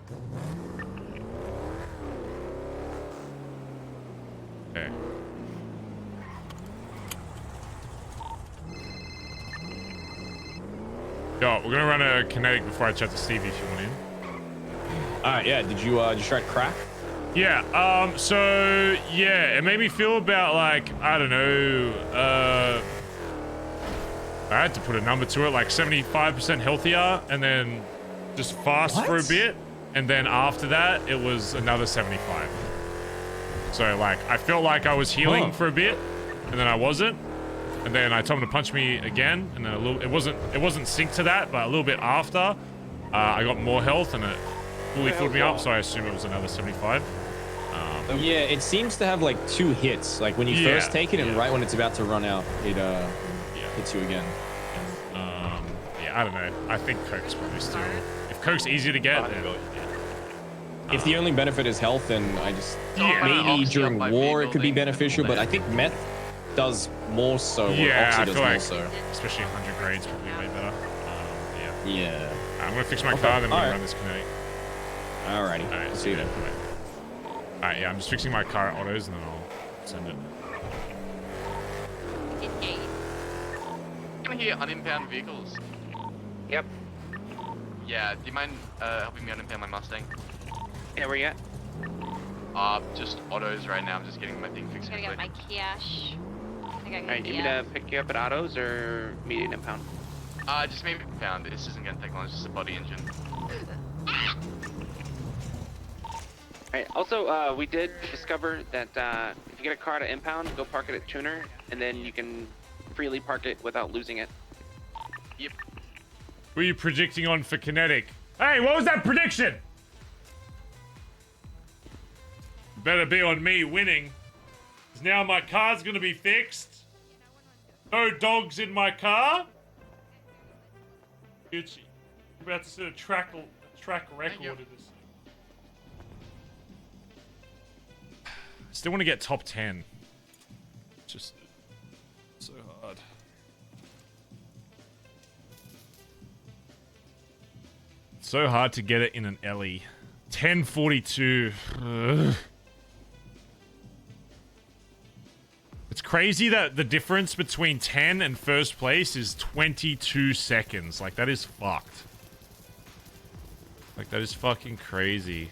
Okay. Yo, we're gonna run a kinetic before I chat to Stevie if you want in. Alright, yeah. Did you try crack? Yeah, so, yeah, it made me feel about, like, I don't know, I had to put a number to it, like 75% healthier, and then just fast for a bit, and then after that, it was another 75. So, like, I felt like I was healing for a bit, and then I wasn't, and then I told him to punch me again, and then it wasn't synced to that, but a little bit after, I got more health, and it fully filled me up, so I assume it was another 75. Yeah, it seems to have like 2 hits. Like when you first take it, and right when it's about to run out, it hits you again. Yeah, I don't know. I think Coke's probably still. If Coke's easier to get, then, if the only benefit is health, then I just maybe during war it could be beneficial. But I think meth does more so. Yeah, I Oxy does feel more like, so. especially 100 grades probably way better. Yeah. Yeah. I'm gonna fix my Okay, car, then we're gonna alright. run this kinetic. Alrighty. Alright, See you then. Alright, yeah, I'm just fixing my car at autos and then I'll send it. Can I hear unimpound vehicles? Yep. Yeah, do you mind helping me unimpound my Mustang? Yeah, where you at? Just autos right now. I'm just getting my thing fixed. I'm gonna get my cash. I think I can Alright, you need me to pick you up at autos or meet an impound? Just maybe impound. This isn't gonna take long. It's just a body engine. Alright, also, we did discover that if you get a car to impound, go park it at Tuner, and then you can freely park it without losing it. Yep. Who are you predicting on for kinetic? Hey, what was that prediction? Better be on me winning. 'Cause now my car's gonna be fixed. No dogs in my car. Gucci. We're about to set a track record of this. Still want to get top 10. Just so hard. So hard to get it in an Ellie. 10:42. Ugh. It's crazy that the difference between 10 and first place is 22 seconds. Like, that is fucked. Like, that is fucking crazy.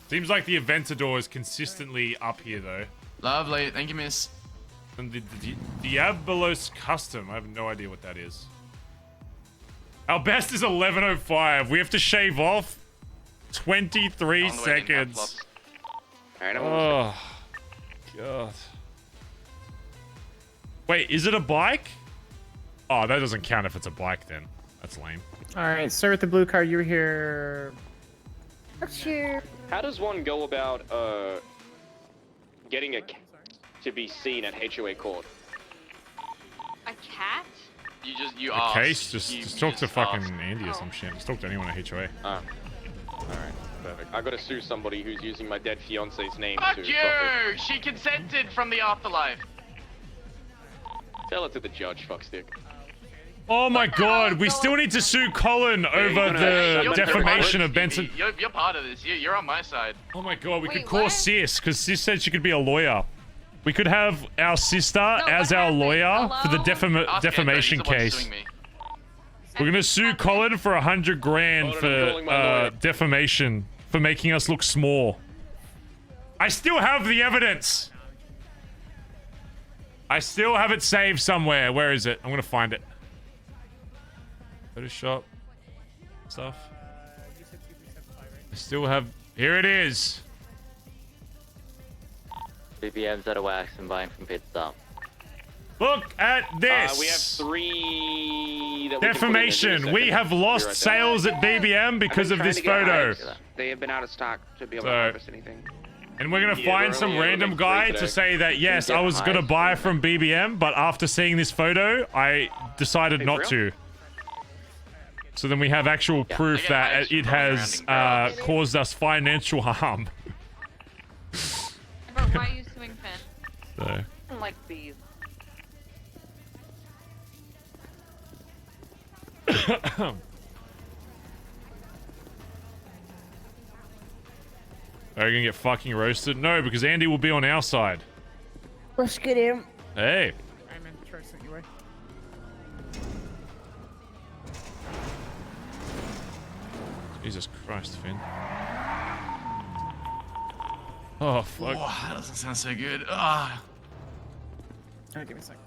Seems like the Aventador is consistently up here, though. Lovely. Thank you, miss. And the Diabolos Custom, I have no idea what that is. Our best is 11:05. We have to shave off 23 seconds. Alright, Oh, God. Wait, is it a bike? Oh, that doesn't count if it's a bike then. That's lame. All right, sir with the blue car, you were here. How does one go about getting a cat to be seen at HOA court? A cat? You The ask. case? Just talk to just fucking ask. Andy or some shit. Just talk to anyone at HOA. Alright, perfect. I gotta sue somebody who's using my dead fiance's name Fuck to you! profit. She consented from the afterlife. Tell it to the judge, fuckstick. Oh my God, we still need to sue Collin over the defamation of Benson. You're part of this. You're on my side. Oh my God, we could call Sis, because Sis said she could be a lawyer. We could have our sister as our lawyer for the defamation case. We're gonna sue Collin for 100 grand for defamation for making us look small. I still have the evidence. I still have it saved somewhere. Where is it? I'm gonna find it. Photoshop stuff. I still have. Here it is. BBM's out of wax and buying from Pit Stop. Look at this. We have 3 that Defamation. We have lost sales at BBM because of this photo. They have been out of stock to be able to So- harvest anything. And we're gonna find some random guy to say that yes, I was gonna buy from BBM, but after seeing this photo, I decided not to. So then we have actual proof that it has caused us financial harm. But why are you suing Finn? So. I don't like these. Are you gonna get fucking roasted? No, because Andy will be on our side. Let's get him. Hey. I'm in Troy sent you away. Jesus Christ, Finn. Oh, fuck. Oh, that doesn't sound so good. Ah. Alright, give me a second.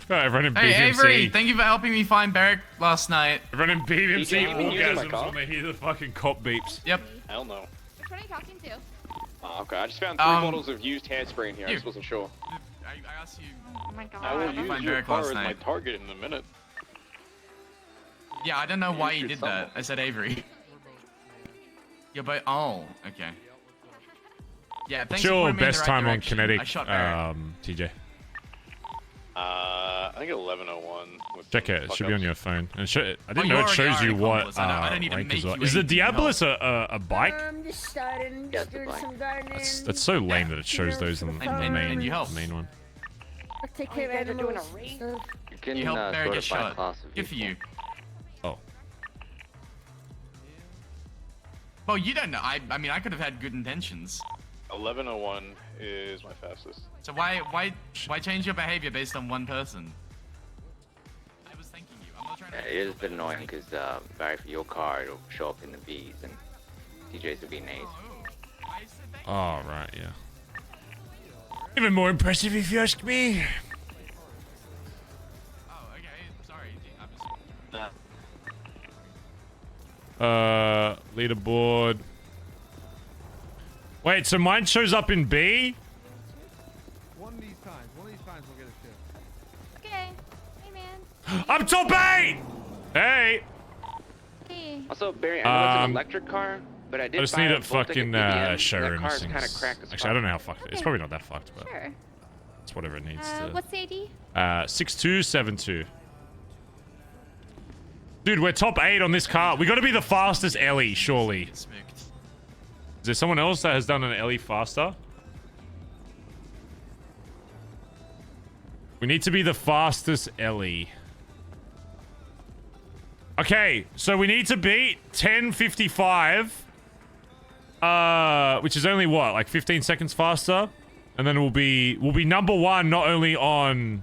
Everyone in Hey, BBMC. Avery, thank you for helping me find Barrick last night. Everyone in BBMC You been using my orgasms car? when they hear the fucking cop beeps. Yep. Hell no. Which one are you talking to? Oh, okay, I just found 3 bottles of used hairspray in here. I just wasn't sure. I asked you. Oh my god. I will find use your Barrick car last as my night. target in a minute. Yeah, I don't know why you shoot did someone. that. I said Avery. Yeah, but oh, okay. Yeah, thanks What's for your pointing me in the best right time on direction. kinetic, I shot Barrick. TJ? I think think 1101. Check it. It should be on your phone. And I didn't you know it already shows are you an what accomplice. I don't need to rank make is on. you Is the anything Diabolus a bike? Just starting, just doing some gardening. That's so lame that it shows those in the and you help. main one. I take care of animals. You can You help Barry sort get of by shot. class of Good for you. Oh. Well, you don't know. I mean, I could have had good intentions. 1101 is my fastest. So why change your behavior based on one person? I was thanking you. I'm not trying to. It is a bit annoying because Barry, for your car, it'll show up in the B's and TJ's will be in A's. Oh, right, yeah. Even more impressive if you ask me. Oh, okay. Sorry. Leaderboard. Wait, so mine shows up in B? One of these times we'll get a shift. Okay. Hey, man. I'm top 8! Hey! Hey. Also, Barry, I know it's an electric car, but I did I just buy need a a Voltic fucking at showroom. That car's kind of cracked as Actually, I don't know how fucked it is. It's probably not that fucked, but Sure. it's whatever it needs to. What's the ID? 6272. Dude, we're top 8 on this car. We gotta be the fastest Ellie, surely. Is there someone else that has done an Ellie faster? We need to be the fastest Ellie. Okay, so we need to beat 10:55. Which is only what, like 15 seconds faster? And then we'll be number 1 not only on.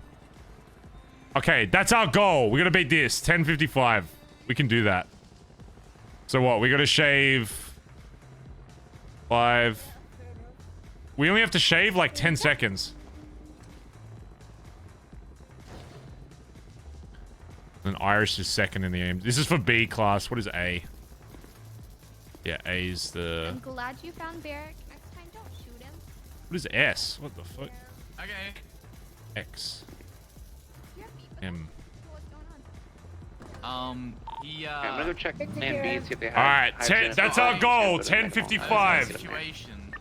Okay, that's our goal. We gotta beat this. 10:55. We can do that. So what? We gotta shave 5. We only have to shave like 10 seconds. And Irish is second in the aim. This is for B class. What is A? Yeah, A is the. I'm glad you found Barrick. Next time, don't shoot him. What is S? What the fuck? Okay. X. M. He I'm gonna go check Plan B and see if they have. All right, high 10. chance That's of our finding goal. it, but then I don't have 10:55. situation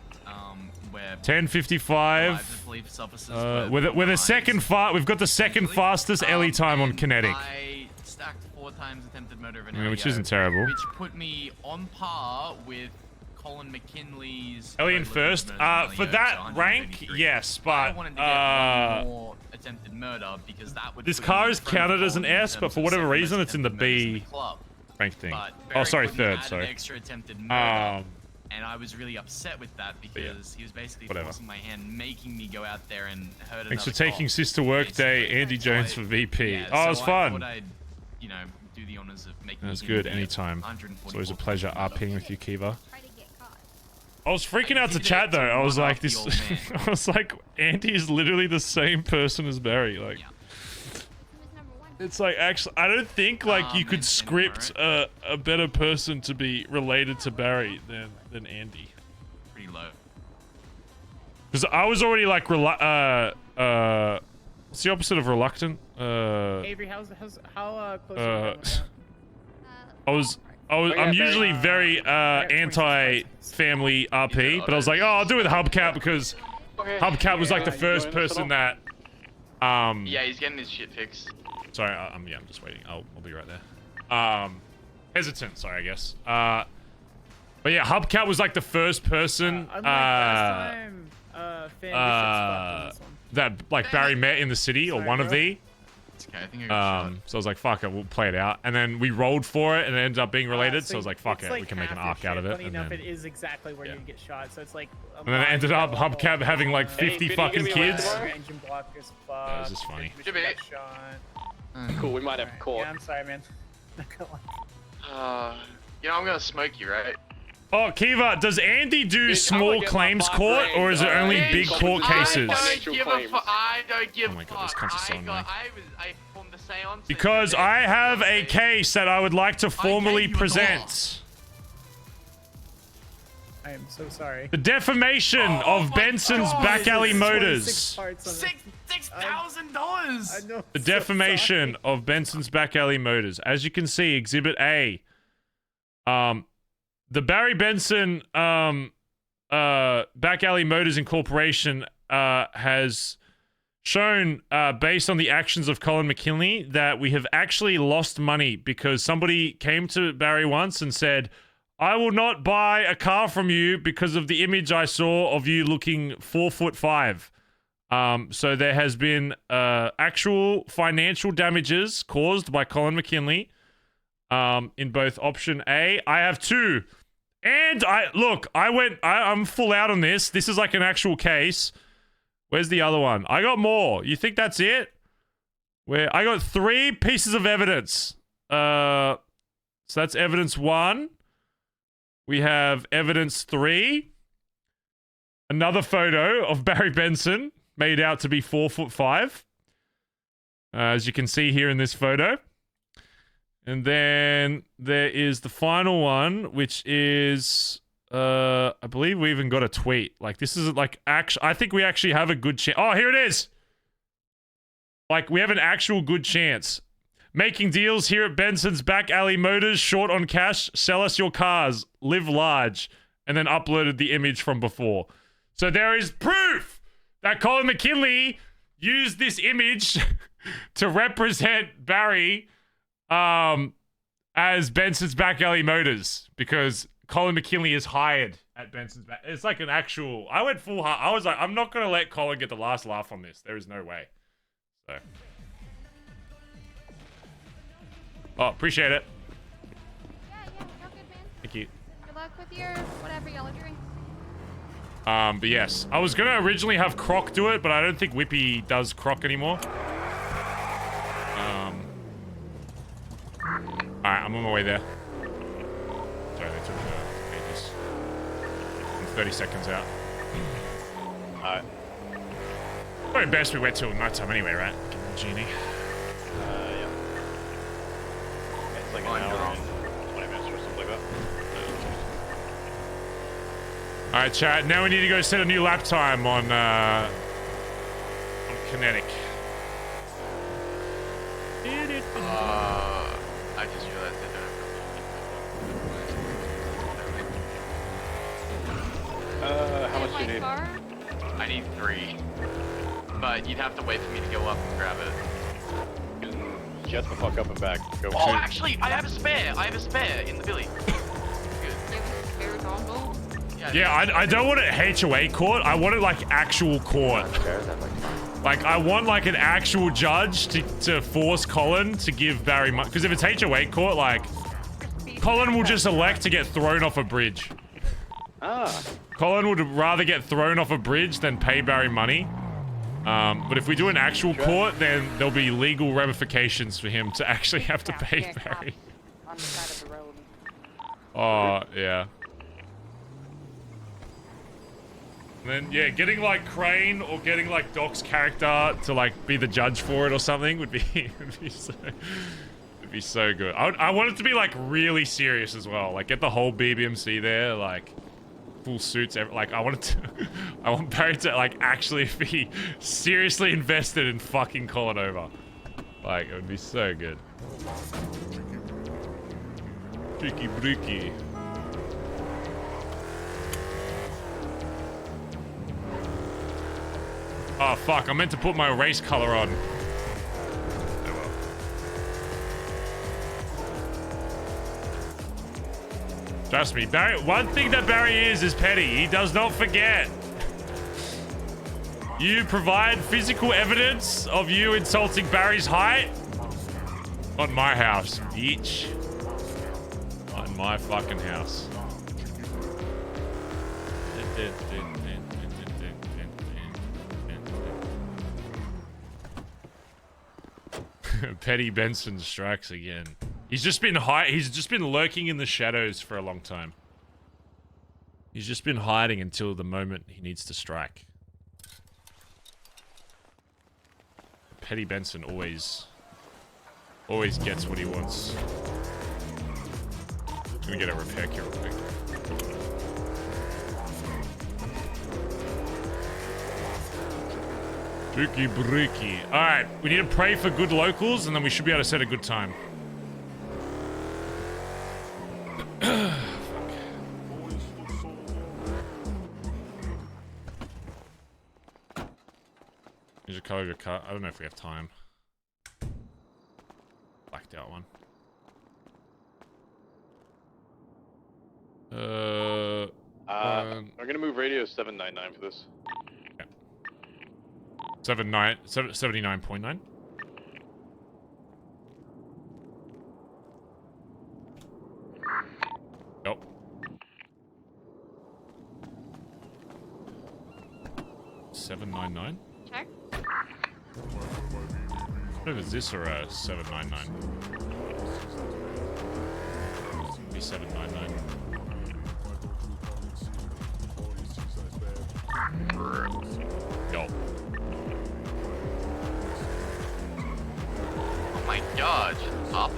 where 10:55. police officers With a second we've got the second fastest Ellie time on kinetic. I stacked 4 times attempted murder of an Yeah, which Elio, isn't terrible. Which put me on par with Collin McKinley's. Ellie in first. For that rank, yes, but one more attempted murder because that would. this put car him is in front of counted as an Collin in S, but terms for of whatever second reason, most it's in the attempted murders in B the club. rank thing. But Oh, Barry sorry, couldn't third. add Sorry. An extra attempted murder. And I was really upset with that because he was basically Whatever. forcing my hand, making me go out there and hurt Thanks for another taking cop, Sister Workday, Andy Jones for VP. Yeah, Oh, it was so I fun. thought I'd, you know, do the honors of making. That's it good. be a Anytime. 144 It's always a pleasure RPing with you, Kiva. Try to get caught. I was freaking out to chat though. I was like, this. I was like, Andy is literally the same person as Barry. Like, it's like actually, I don't think like you could script a better person to be related to Barry than Andy. Pretty low. Because I was already like, what's the opposite of reluctant? Avery, how close are you with that? I'm usually very anti-family RP, but I was like, oh, I'll do it with Hubcap because Hubcap was like the first person that. Yeah, he's getting his shit fixed. Sorry, I'm just waiting. I'll be right there. Hesitant, sorry, I guess. But yeah, Hubcap was like the first person that like Barry met in the city or one of the. Okay, I think I got shot. So I was like, fuck it, we'll play it out. And then we rolled for it and it ended up being related. So I was like, fuck it's it, we can make an arc out of it. Funny And enough, then, it is exactly where you get shot. So it's like. and then it ended up Hubcap having like 50 fucking kids. Engine block is fucked. That was just funny. Cool, we might have caught. Yeah, I'm sorry, man. You know, I'm gonna smoke you, right? Oh, Kiva, does Andy do small claims court or is it only big court cases? I don't give Oh my god, this cunt's so annoying. I formed a seance. Because I have a case that I would like to formally present. I am so sorry. The defamation of Benson's Back Alley Motors. $6,000. The defamation of Benson's Back Alley Motors. As you can see, Exhibit A. The Barry Benson Back Alley Motors Incorporation has shown, based on the actions of Collin McKinley, that we have actually lost money because somebody came to Barry once and said, I will not buy a car from you because of the image I saw of you looking 4'5". So there has been actual financial damages caused by Collin McKinley in both option A. I have 2. And I'm full out on this. This is like an actual case. Where's the other one? I got more. You think that's it? Where I got 3 pieces of evidence. So that's evidence 1. We have evidence 3. Another photo of Barry Benson made out to be 4'5". As you can see here in this photo. And then there is the final one, which is, I believe we even got a tweet. Like, this is like, I think we actually have a good chance. Oh, here it is. Like, we have an actual good chance. Making deals here at Benson's Back Alley Motors, short on cash, sell us your cars, live large, and then uploaded the image from before. So there is proof that Collin McKinley used this image to represent Barry as Benson's Back Alley Motors, because Collin McKinley is hired at Benson's Back. It's like an actual... I went full hard. I was like, I'm not going to let Collin get the last laugh on this. There is no way. So... Oh, appreciate it. Yeah, you're good, man. Thank you. Good luck with your whatever y'all are doing. But yes, I was gonna originally have Croc do it, but I don't think Whippy does Croc anymore. Alright, I'm on my way there. Sorry, they took ages. I'm 30 seconds out. Alright. Probably best we wait till night time anyway, right? Give me a genie. Yeah. It's like an hour and 20 minutes or something like that. Alright, chat. Now we need to go set a new lap time on Kinetic. I just realized I don't have how much do you need? I need 3. But you'd have to wait for me to go up and grab it. Jet the fuck up and back. Go. Oh, actually, I have a spare. I have a spare in the Billy. Good. Spare dongle? Yeah, I don't want it HOA court. I want it like actual court. Like, I want like an actual judge to force Collin to give Barry money. Because if it's HOA court, like, Collin will just elect to get thrown off a bridge. Collin would rather get thrown off a bridge than pay Barry money. But if we do an actual court, then there'll be legal ramifications for him to actually have to pay Barry. On the side of the road. Oh, yeah. And then, yeah, getting, like, Crane or getting, like, Doc's character to, like, be the judge for it or something would be, would be so good. I want it to be, like, really serious as well. Like, get the whole BBMC there, like, full suits. Like, I want Barry to, like, actually be seriously invested in fucking Collin over. Like, it would be so good. Tricky bricky. Oh, fuck. I meant to put my race color on. Oh, well. Trust me, Barry. One thing that Barry is petty. He does not forget. You provide physical evidence of you insulting Barry's height? Not my house, bitch. Not in my fucking house. Petty Benson strikes again. He's just been lurking in the shadows for a long time. He's just been hiding until the moment he needs to strike. Petty Benson always gets what he wants. I'm gonna get a repair kit real quick. Tricky bricky. Alright, we need to pray for good locals and then we should be able to set a good time. Here's a color of your car? I don't know if we have time. Blacked out one. I'm gonna move radio 799 for this. Okay. 79.9. Yep. $799? Check. I don't know if it's this or a 799. Be 799. Yo. Oh my god, shut up.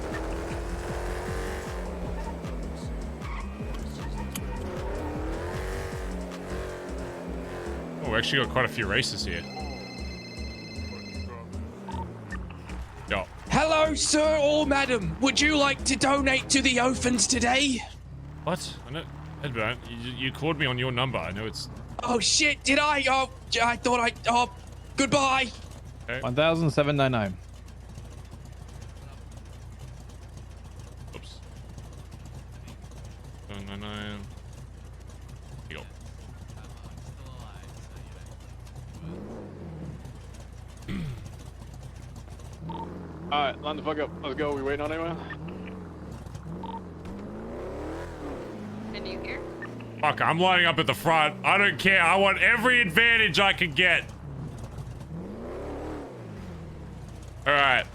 Oh, we actually got quite a few races here. Yo. Hello, sir or madam. Would you like to donate to the orphans today? What? I know, Edbert, you called me on your number. I know it's... Oh shit, did I? Oh, I thought I... Oh, goodbye. Okay. 1,799. Oops. 799. Yo. Alright, line the fuck up. Let's go. We waiting on anyone? Can you hear? Fuck, I'm lining up at the front. I don't care. I want every advantage I can get. Alright.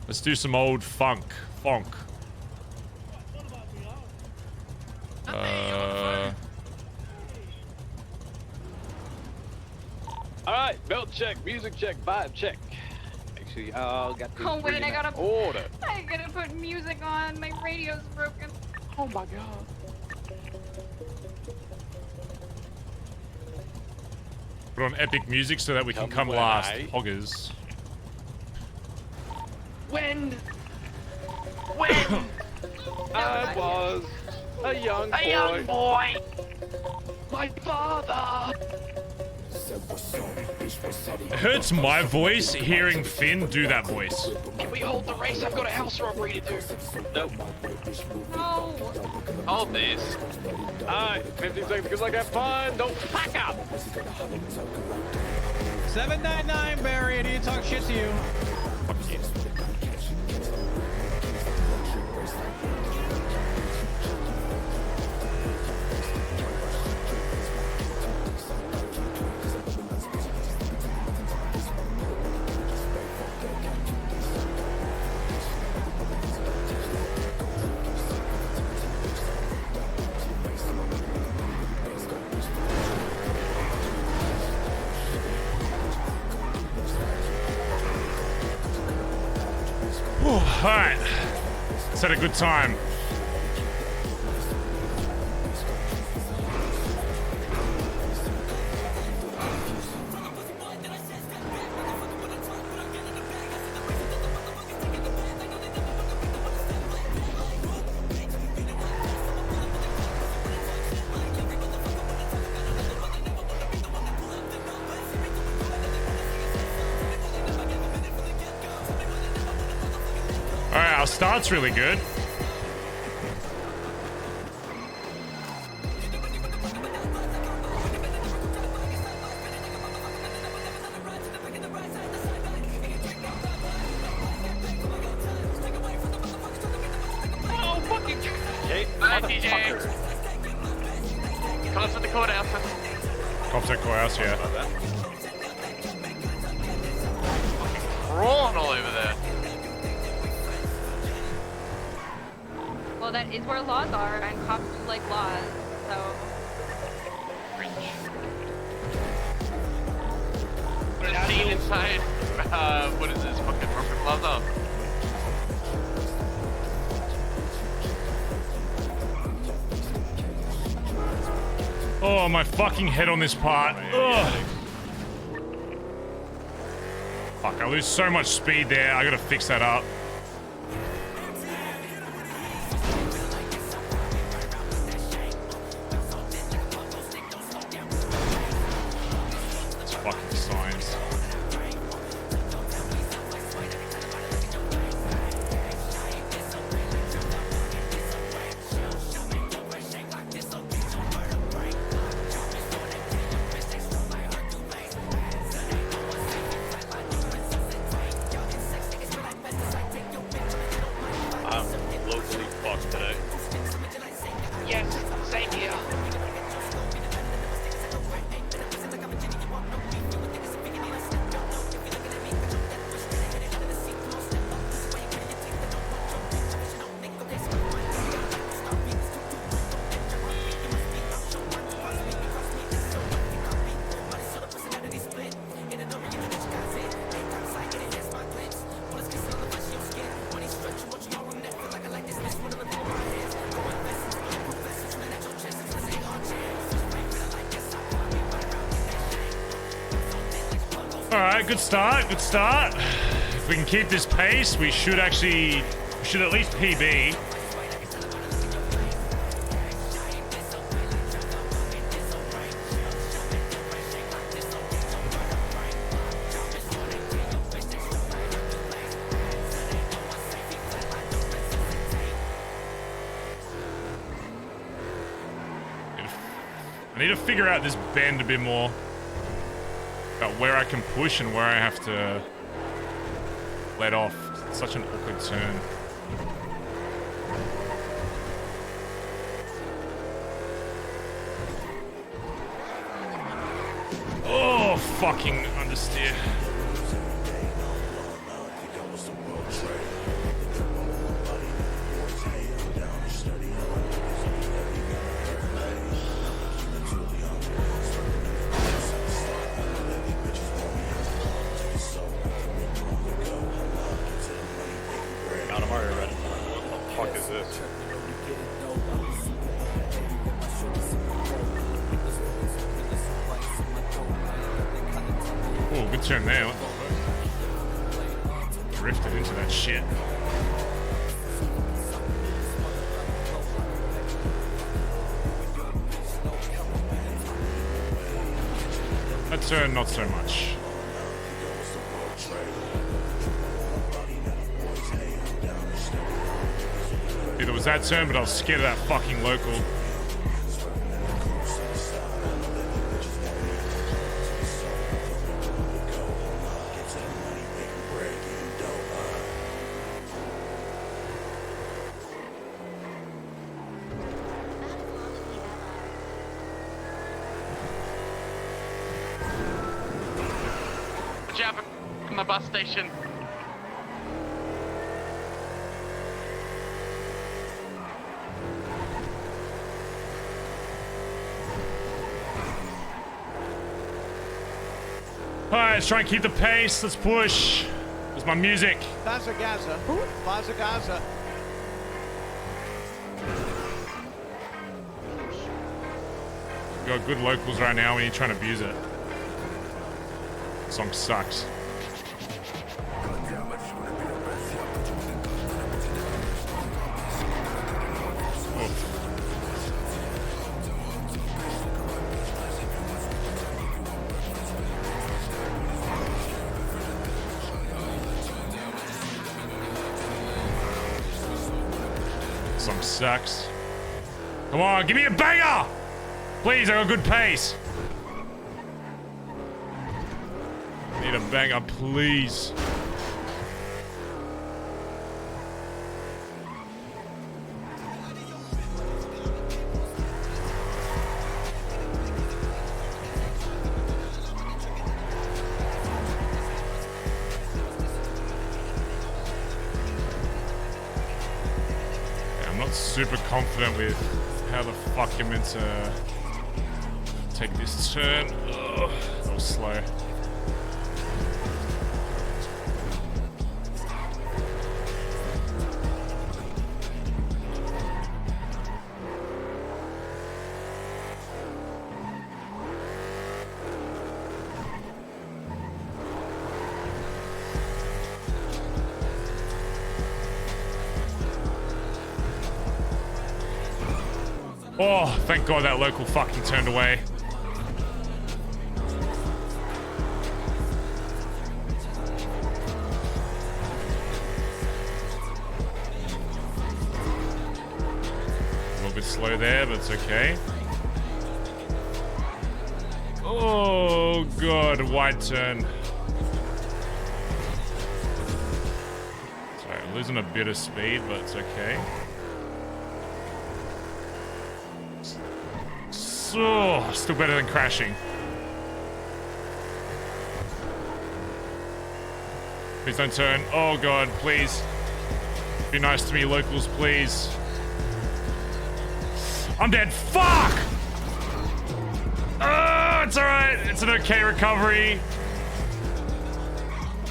Let's do some old funk. Alright, belt check, music check, vibe check. Actually, got these Oh wait, three I in gotta. order. I gotta put music on. My radio's broken. Oh my god. Put on epic music so that we can come last. Hoggers. When I was a young boy. My father. It hurts my voice hearing Finn do that voice. Can we hold the race? I've got a house robbery to do. Nope. No. Hold this. Alright, 15 seconds because I got fun. Don't fuck up. 799, Barry. I need to talk shit to you. Fuck you. Alright. Let's have a good time. Our start's really good. Oh, fucking. Okay, Hi, DJ. Cops at the courthouse. Cops at courthouse, yeah. Crawling all over there. Well, that is where laws are, and cops do like laws, so. What is seen inside? What is this fucking Rocket Plaza? Oh, my fucking head on this part. Ugh. Fuck, I lose so much speed there. I gotta fix that up. fucking signs. I'm locally fucked today. Yes, same here. Alright, good start, good start. If we can keep this pace, we should at least PB. I need to figure out this bend a bit more. About where I can push and where I have to let off. It's such an awkward turn. Oh, fucking understeer. God, I'm already ready. What the fuck is this? Oh, good turn there. Drifted into that shit. That turn, not so much. Either was that turn, but I was scared of that fucking local. Jab from the bus station. Alright, let's try and keep the pace. Let's push. There's my music. Bazza Gaza. Bazza Gaza. We've got good locals right now when you're trying to abuse it. Song sucks. Song sucks. Come on, give me a banger! Please, I got good pace. Need a banger, please. I'm not super confident with how the fuck I'm meant to take this turn. Ugh, that was slow. Oh, thank God that local fucking turned away. slow there, but it's okay. Oh god, wide turn. Sorry, I'm losing a bit of speed, but it's okay. So, still better than crashing. Please don't turn. Oh god, please. Be nice to me, locals, please. I'm dead. Fuck! Oh, it's alright. It's an okay recovery.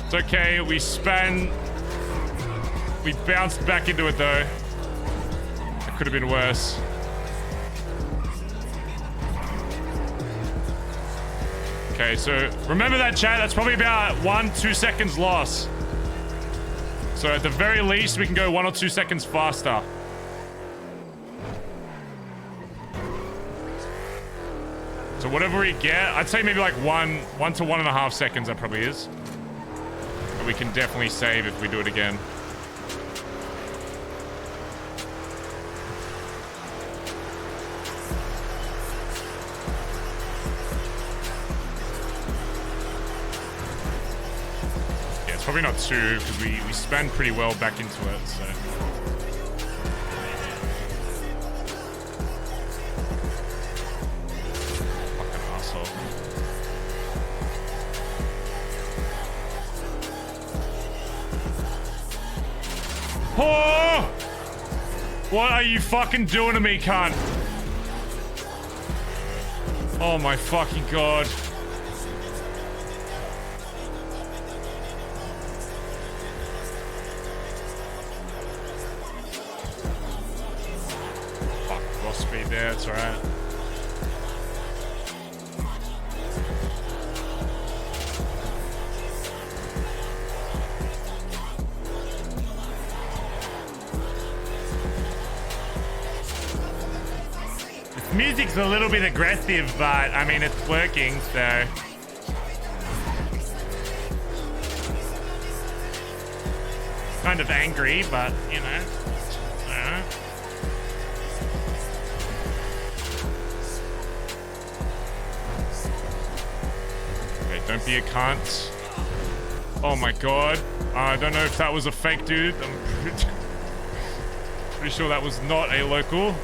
It's okay. We spun. We bounced back into it, though. It could have been worse. Okay, so remember that, chat. That's probably about 1-2 seconds loss. So at the very least, we can go 1 or 2 seconds faster. So whatever we get, I'd say maybe like 1 to 1.5 seconds. That probably is. And we can definitely save if we do it again. Probably not 2, because we spanned pretty well back into it, so. Fucking asshole. Oh! What are you fucking doing to me, cunt? Oh my fucking god. Speed there, it's alright. This music's a little bit aggressive, but I mean, it's working, so. Kind of angry, but you know. Don't be a cunt. Oh my god. I don't know if that was a fake dude. I'm pretty sure that was not a local.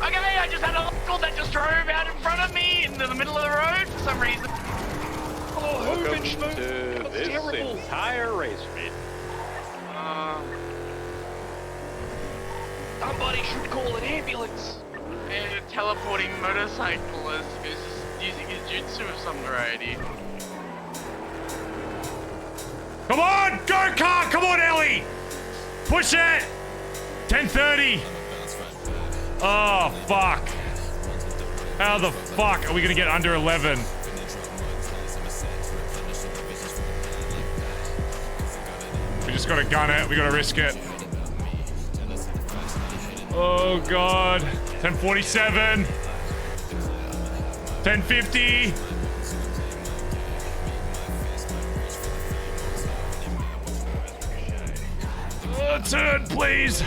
Okay, I just had a local that just drove out in front of me into the middle of the road for some reason. Oh, welcome to this terrible. entire race, mate. Somebody should call an ambulance. A teleporting motorcyclist who's just using his jutsu of some variety. Come on! Go car! Come on, Ellie! Push it! 10:30. Oh, fuck. How the fuck are we gonna get under 11? We just gotta gun it. We gotta risk it. Oh, God. 10:47. 10:50. Turn, please.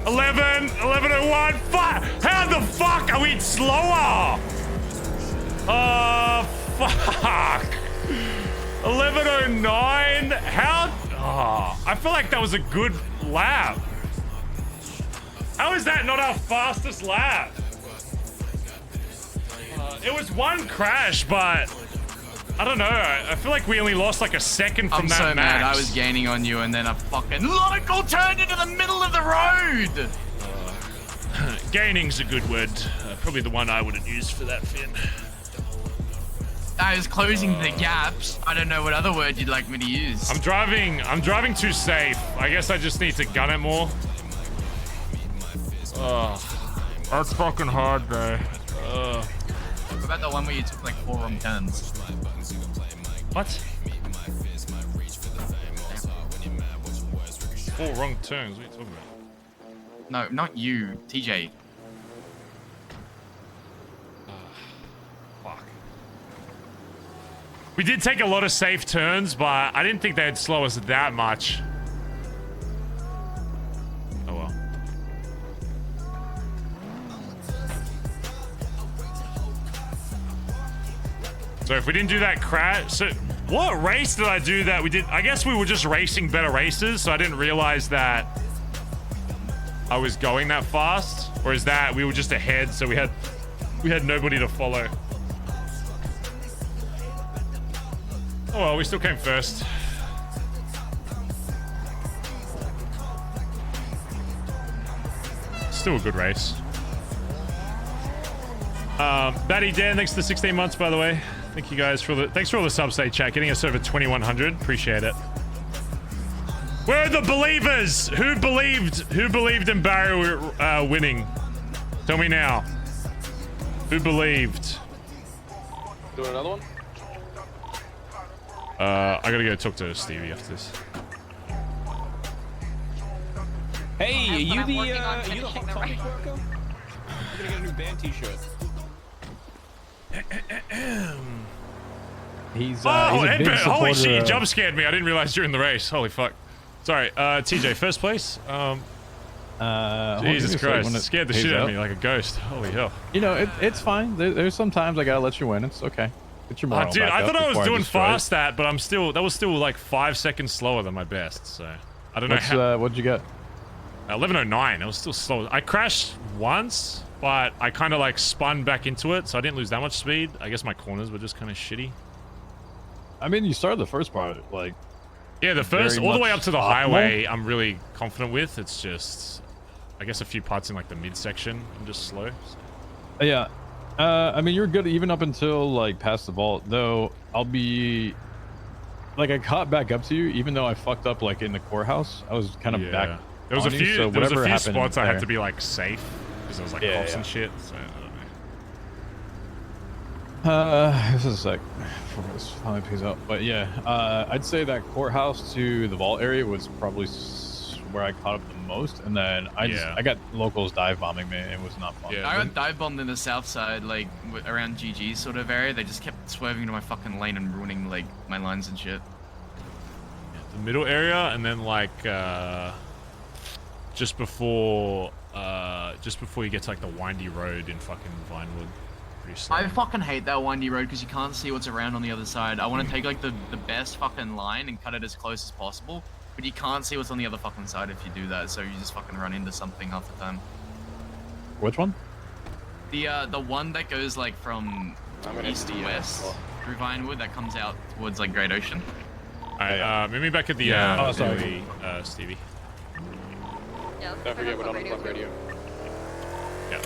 11:01. Fuck! How the fuck are we slower? Oh, fuck. 11:09. How? Oh, I feel like that was a good lap. How is that not our fastest lap? It was one crash, but I don't know. I feel like we only lost like a second from that so max. mad. I was gaining on you, and then a fucking local turned into the middle of the road. Gaining's a good word. Probably the one I wouldn't use for that, Finn. I was closing the gaps. I don't know what other word you'd like me to use. I'm driving too safe. I guess I just need to gun it more. Oh, that's fucking hard, though. What about the one where you took like 4 wrong turns? What? 4 wrong turns? What are you talking about? No, not you, TJ. Fuck. We did take a lot of safe turns, but I didn't think they'd slow us that much. Oh well. So if we didn't do that crash, so what race did I do that we did? I guess we were just racing better races, so I didn't realize that I was going that fast. Or is that we were just ahead, so we had nobody to follow. Oh well, we still came first. Still a good race. Batty Dan, thanks for the 16 months, by the way. Thank you guys for thanks for all the subs, say chat. Getting us over 2,100. Appreciate it. Where are the believers? Who believed in Barry winning? Tell me now. Who believed? Doing another one? I gotta go talk to Stevie after this. Hey, are you the Hot finishing the Topic race. worker? We're gonna get a new band t-shirt. He's oh, a big Edbert, holy supporter shit, you of- jump scared me. I didn't realize during the race. Holy fuck. Sorry, TJ, first place. Jesus Christ, scared the shit out of me like a ghost. Holy hell. You know, it's fine. There's sometimes I gotta let you win. It's okay. Get your morale Dude, back I up thought I was before doing destroy it. fast that, but that was still like 5 seconds slower than my best. So I don't know how. What'd you get? 11:09. It was still slow. I crashed once, but I kind of like spun back into it, so I didn't lose that much speed. I guess my corners were just kind of shitty. I mean, you started the first part like. Yeah, the first very all the way much up to the optimal. highway, I'm really confident with. It's just, I guess a few parts in like the midsection, I'm just slow. So. Yeah. I mean, you're good even up until like past the vault, though. I'll be like, I caught back up to you, even though I fucked up like in the core house. I was kind of back. There was a on you, few. so There was a whatever few happened spots I had there- to be like safe because there was like cops and shit. So I don't know. This is a sec before this finally pays out. But yeah, I'd say that courthouse to the vault area was probably where I caught up the most, and then I got locals dive bombing me. It was not fun. I got dive bombed in the south side, like around GG sort of area. They just kept swerving into my fucking lane and ruining like my lines and shit. The middle area, and then like just before you get to like the windy road in fucking Vinewood. Pretty slow. I fucking hate that windy road because you can't see what's around on the other side. I want to take like the best fucking line and cut it as close as possible, but you can't see what's on the other fucking side if you do that, so you just fucking run into something half the time. Which one? The one that goes like from east to west through Vinewood that comes out towards like Great Ocean. Alright, meet me back at the Oh, sorry. Stevie. Yeah, Don't forget we're on a club radio. Yeah.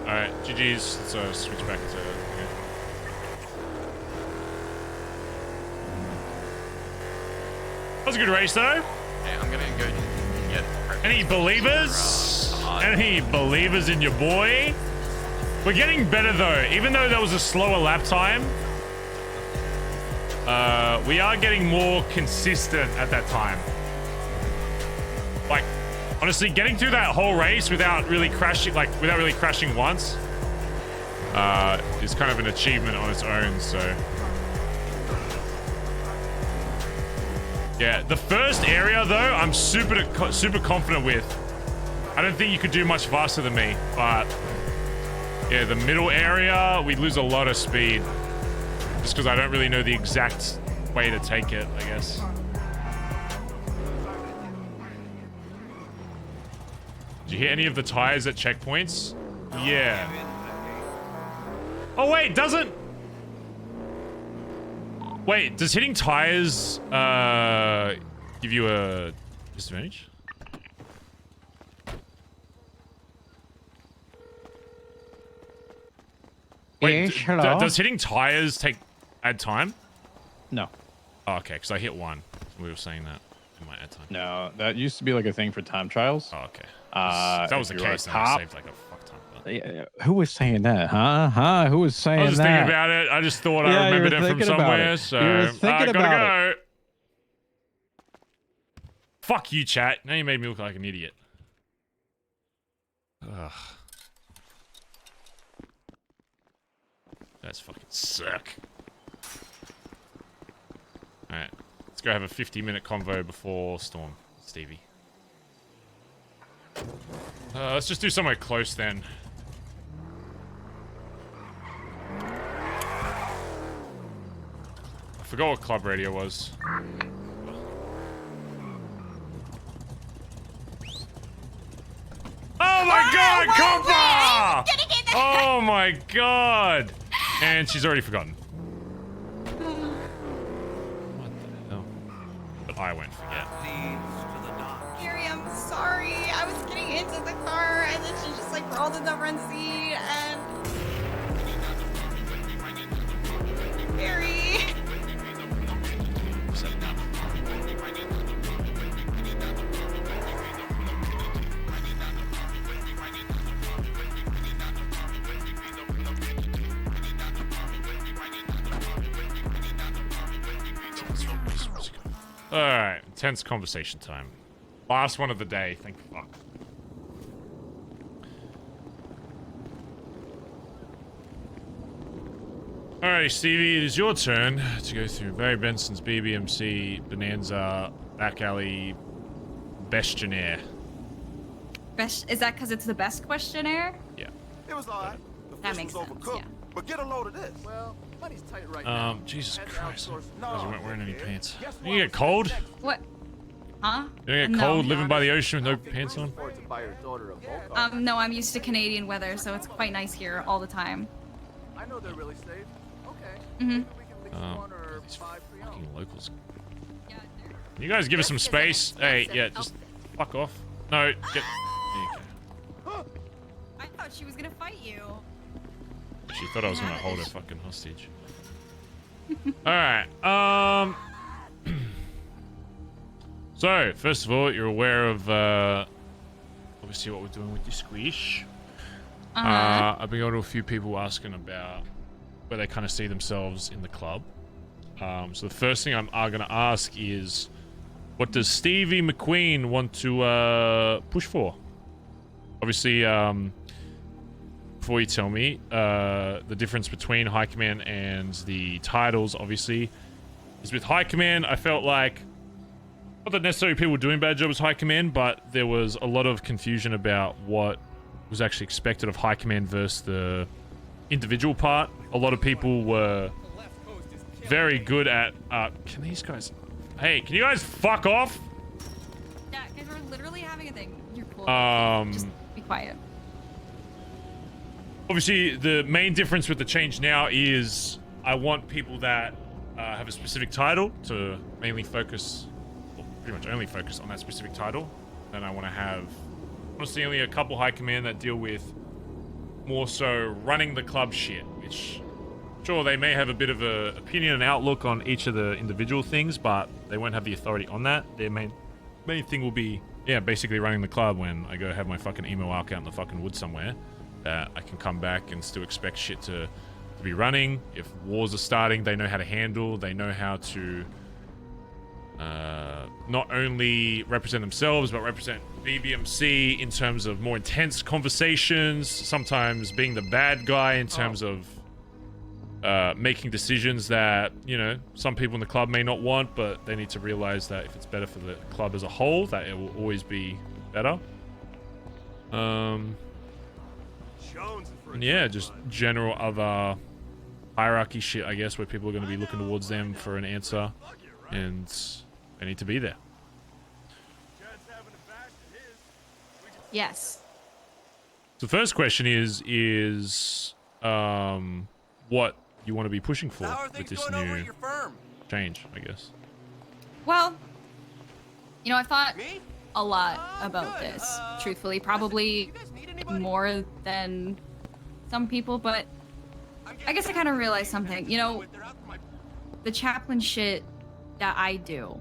Alright, GG's. Let's switch back to. Okay. That was a good race, though. Yeah, I'm gonna go get. Any believers? Any believers in your boy? We're getting better though. Even though that was a slower lap time, we are getting more consistent at that time. Like, honestly, getting through that whole race without really crashing, once, is kind of an achievement on its own. So, yeah, the first area though, I'm super confident with. I don't think you could do much faster than me, but yeah, the middle area, we lose a lot of speed just because I don't really know the exact way to take it, I guess. Did you hit any of the tires at checkpoints? Yeah. Oh wait, Wait, does hitting tires give you a disadvantage? Wait, hello? does hitting tires add time? No. Oh, okay, because I hit one. We were saying that it might add time. No, that used to be like a thing for time trials. Oh, okay. If that was the if you were case, a then I cop- saved like a fuck ton. Yeah, who was saying that? Huh? Who was saying that? I was just thinking about it. I just thought Yeah, I you were remembered it from thinking about somewhere. it. So You were thinking I gotta about go. Fuck you, chat. Now you made me look like an idiot. Ugh. That's fucking sick. Alright. Let's go have a 50-minute convo before Storm, Stevie. Let's just do somewhere close then. forgot what club radio was. Oh my god, Copper! Oh my god! And she's already forgotten. What the hell? But I won't forget. Gary, I'm sorry. I was getting into the car and then she just like rolled in the front seat and... Gary. Alright, intense conversation time. Last one of the day, thank fuck. Alright, Stevie, it is your turn to go through Barry Benson's BBMC, Bonanza, Back Alley, Questionnaire. Best, is that because it's the best questionnaire? Yeah. It was alright. That makes sense, yeah. But get a load of this. Well, money's tight right now. Jesus Christ. Guys weren't wearing any pants. You get cold? What? Huh? You get cold living by the ocean with no pants on? No, I'm used to Canadian weather, so it's quite nice here all the time. I know they're really safe. Okay. Mm-hmm. These fucking locals. Can you guys give us some space? Hey, yeah, just fuck off. No, get... There you go. I thought she was gonna fight you. She thought I was gonna hold her fucking hostage. Alright, so, first of all, you're aware of, obviously what we're doing with your squish. I've been going to a few people asking about where they kind of see themselves in the club. So the first thing I'm gonna ask is, what does Stevie McQueen want to, push for? Obviously, before you tell me, the difference between High Command and the titles, obviously, is with High Command, I felt like, not that necessarily people were doing a bad job as High Command, but there was a lot of confusion about what was actually expected of High Command versus the individual part. A lot of people were very good at, can these guys, hey, can you guys fuck off? Yeah, because we're literally having a thing. You're cool. Just be quiet. Obviously, the main difference with the change now is I want people that have a specific title to mainly focus, or pretty much only focus on that specific title. And I want to have, honestly, only a couple High Command that deal with more so running the club shit, which, sure, they may have a bit of an opinion and outlook on each of the individual things, but they won't have the authority on that. Their main thing will be, yeah, basically running the club when I go have my fucking emo arc out in the fucking woods somewhere. That I can come back and still expect shit to be running. If wars are starting, they know how to handle. They know how to not only represent themselves, but represent BBMC in terms of more intense conversations. Sometimes being the bad guy in terms of making decisions that, you know, some people in the club may not want, but they need to realize that if it's better for the club as a whole, that it will always be better. And yeah, just general other hierarchy shit, I guess, where people are going to be looking towards them for an answer, and they need to be there. Yes. So the first question is what you want to be pushing for with this new change, I guess. Well, you know, I've thought a lot about this, truthfully, probably more than some people, but I guess I kind of realized something. You know, the chaplain shit that I do,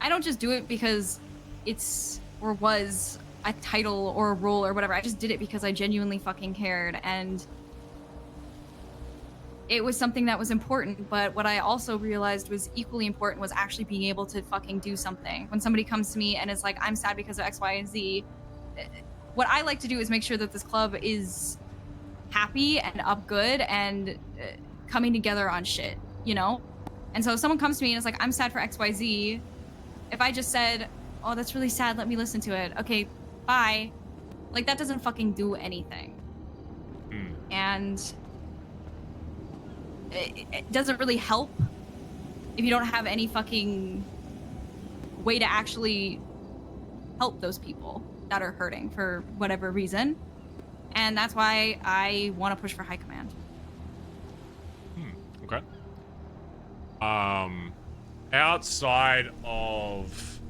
I don't just do it because it's or was a title or a role or whatever. I just did it because I genuinely fucking cared, and it was something that was important. But what I also realized was equally important was actually being able to fucking do something. When somebody comes to me and is like, I'm sad because of X, Y, and Z, what I like to do is make sure that this club is happy and up good and coming together on shit, you know? And so if someone comes to me and is like, I'm sad for X, Y, Z, if I just said, oh, that's really sad, let me listen to it. Okay, bye. Like, that doesn't fucking do anything. And it doesn't really help if you don't have any fucking way to actually help those people that are hurting for whatever reason. And that's why I want to push for high command. Okay. Outside of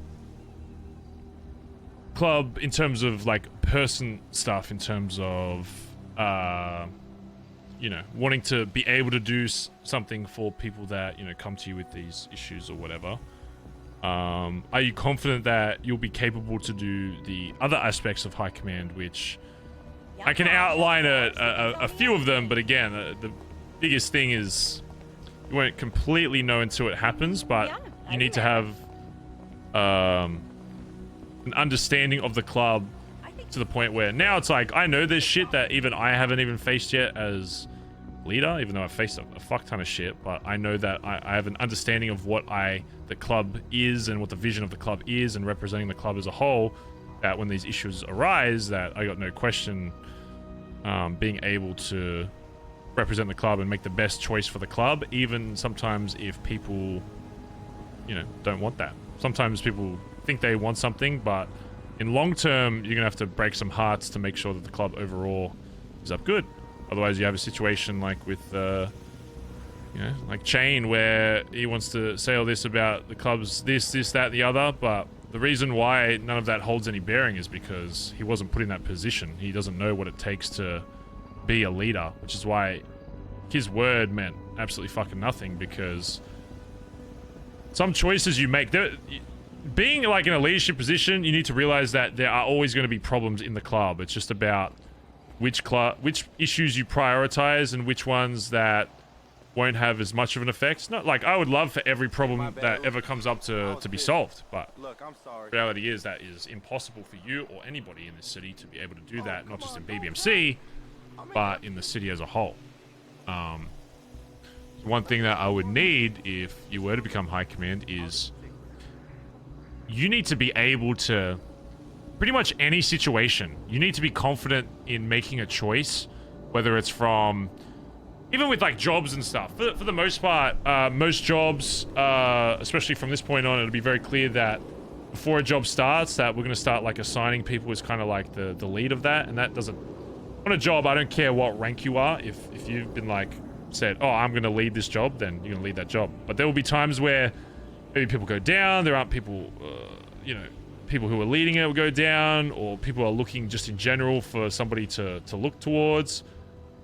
club, in terms of like person stuff, in terms of you know, wanting to be able to do something for people that, you know, come to you with these issues or whatever, are you confident that you'll be capable to do the other aspects of high command, which I can outline a few of them, but again, the biggest thing is you won't completely know until it happens, but you need to have an understanding of the club to the point where now it's like, I know there's shit that even I haven't even faced yet as leader, even though I've faced a fuck ton of shit, but I know that I have an understanding of what the club is and what the vision of the club is and representing the club as a whole, that when these issues arise, that I got no question being able to represent the club and make the best choice for the club, even sometimes if people, you know, don't want that. Sometimes people think they want something, but in long term, you're gonna have to break some hearts to make sure that the club overall is up good. Otherwise, you have a situation like with, you know, like Chain, where he wants to say all this about the club's this, that, the other, but the reason why none of that holds any bearing is because he wasn't put in that position. He doesn't know what it takes to be a leader, which is why his word meant absolutely fucking nothing, because some choices you make, being like in a leadership position, you need to realize that there are always going to be problems in the club. It's just about which issues you prioritize and which ones that won't have as much of an effect. It's not like I would love for every problem that ever comes up to be solved, but reality is that is impossible for you or anybody in this city to be able to do that, not just in BBMC, but in the city as a whole. One thing that I would need if you were to become high command is you need to be able to, pretty much any situation, you need to be confident in making a choice, whether it's from, even with like jobs and stuff. For the most part, most jobs, especially from this point on, it'll be very clear that before a job starts, that we're going to start like assigning people as kind of like the lead of that. And that doesn't, on a job, I don't care what rank you are. If you've been like said, oh, I'm going to lead this job, then you're going to lead that job. But there will be times where maybe people go down, there aren't people, you know, people who are leading it will go down, or people are looking just in general for somebody to look towards,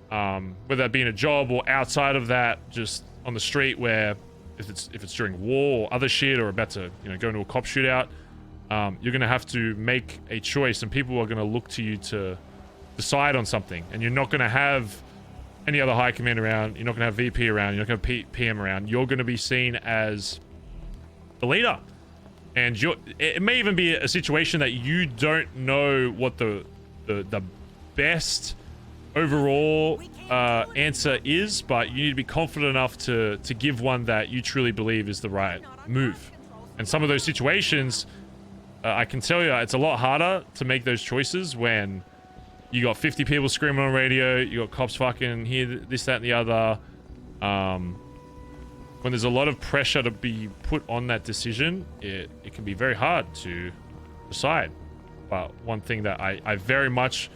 whether that be in a job or outside of that, just on the street, where if it's during war or other shit, or about to, you know, go into a cop shootout, you're gonna have to make a choice, and people are gonna look to you to decide on something, and you're not gonna have any other high command around, you're not gonna have VP around, you're not gonna have PM around, you're gonna be seen as the leader. And it may even be a situation that you don't know what the best overall answer is, but you need to be confident enough to give one that you truly believe is the right move. And some of those situations, I can tell you, it's a lot harder to make those choices when you got 50 people screaming on radio, you got cops fucking here, this, that, and the other. When there's a lot of pressure to be put on that decision, it can be very hard to decide. But one thing that I very much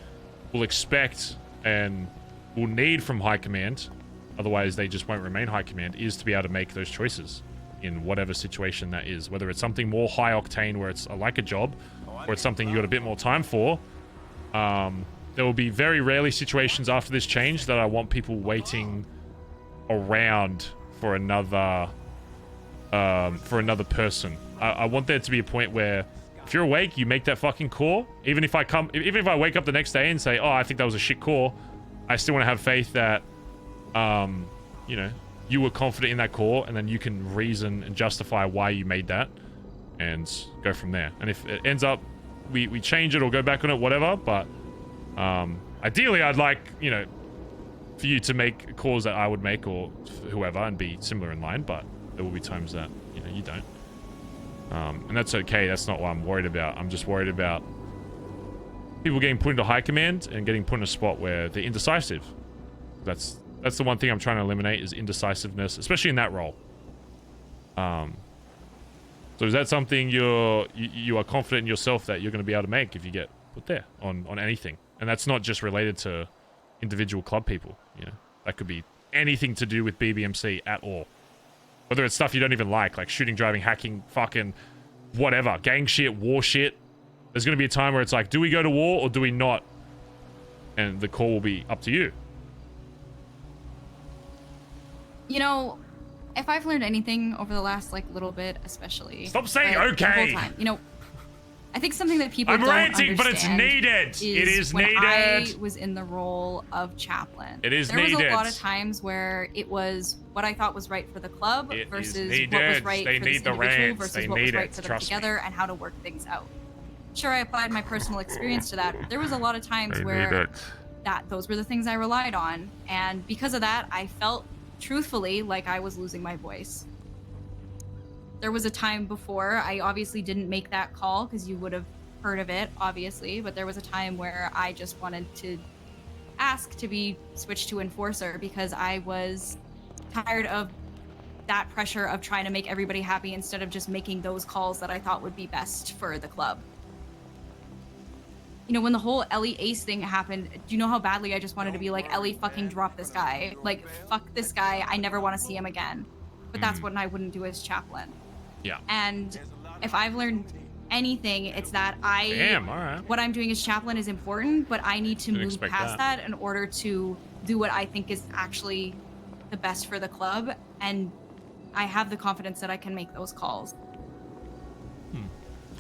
will expect and will need from high command, otherwise they just won't remain high command, is to be able to make those choices in whatever situation that is. Whether it's something more high octane where it's like a job, or it's something you got a bit more time for. There will be very rarely situations after this change that I want people waiting around for another person. I want there to be a point where if you're awake, you make that fucking call. Even if I wake up the next day and say, oh, I think that was a shit call, I still want to have faith that you know, you were confident in that call, and then you can reason and justify why you made that and go from there. And if it ends up we change it or go back on it, whatever, but ideally I'd like, you know, for you to make calls that I would make, or whoever, and be similar in line, but there will be times that, you know, you don't. And that's okay. That's not what I'm worried about. I'm just worried about people getting put into high command and getting put in a spot where they're indecisive. That's the one thing I'm trying to eliminate, is indecisiveness, especially in that role. So is that something you are confident in yourself that you're going to be able to make if you get put there on anything? And that's not just related to individual club people, you know. That could be anything to do with BBMC at all. Whether it's stuff you don't even like shooting, driving, hacking, fucking whatever, gang shit, war shit. There's going to be a time where it's like, do we go to war or do we not? And the call will be up to you. You know, if I've learned anything over the last little bit, especially. Stop saying the okay. whole time, you know, I think something that people I'm don't ranting, but it's understand needed. It is when needed. I was in the role of chaplain. It is there needed. was a lot of times where it was what I thought was right for the club It versus is what was needed. right They for need this the individual rants. versus They what was need right it. for them Trust me. together and how to work things out. Sure, I applied my personal experience to that. There was a lot of times They need where it. those were the things I relied on, and because of that, I felt truthfully like I was losing my voice. There was a time before, I obviously didn't make that call because you would have heard of it, obviously, but there was a time where I just wanted to ask to be switched to enforcer because I was tired of that pressure of trying to make everybody happy instead of just making those calls that I thought would be best for the club. You know, when the whole Ellie Ace thing happened, do you know how badly I just wanted to be like, Ellie, fucking drop this guy. Like, fuck this guy. I never want to see him again. But that's what I wouldn't do as chaplain. Yeah. And if I've learned anything, it's that Damn, all right. what I'm doing as chaplain is important, but I need to Didn't move expect past that. that in order to do what I think is actually the best for the club. And I have the confidence that I can make those calls.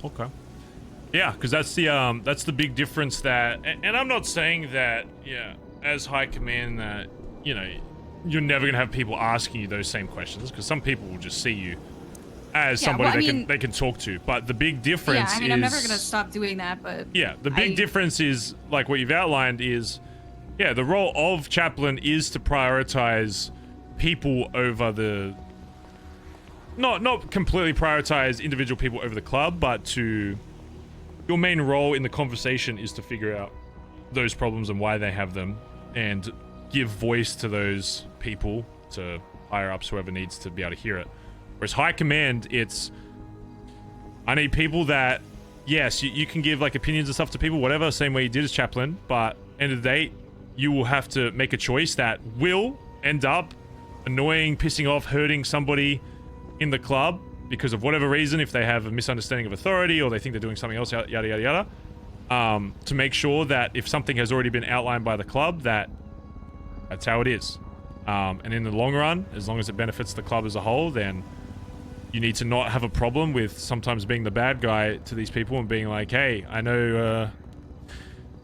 Okay. Yeah, because that's the big difference that, and I'm not saying that, yeah, as high command that, you know, you're never gonna have people asking you those same questions because some people will just see you as somebody they can talk to. But the big difference Yeah, I mean, is, I'm never gonna stop doing that, but yeah, the big difference is like what you've outlined is, yeah, the role of chaplain is to prioritize people over the. Not completely prioritize individual people over the club, but to your main role in the conversation is to figure out those problems and why they have them and give voice to those people, to higher ups, whoever needs to be able to hear it. Whereas high command, it's I need people that, yes, you can give like opinions and stuff to people, whatever, same way you did as chaplain, but end of the day, you will have to make a choice that will end up annoying, pissing off, hurting somebody in the club because of whatever reason, if they have a misunderstanding of authority or they think they're doing something else, yada yada yada, to make sure that if something has already been outlined by the club, that's how it is. And in the long run, as long as it benefits the club as a whole, then you need to not have a problem with sometimes being the bad guy to these people and being like, hey, I know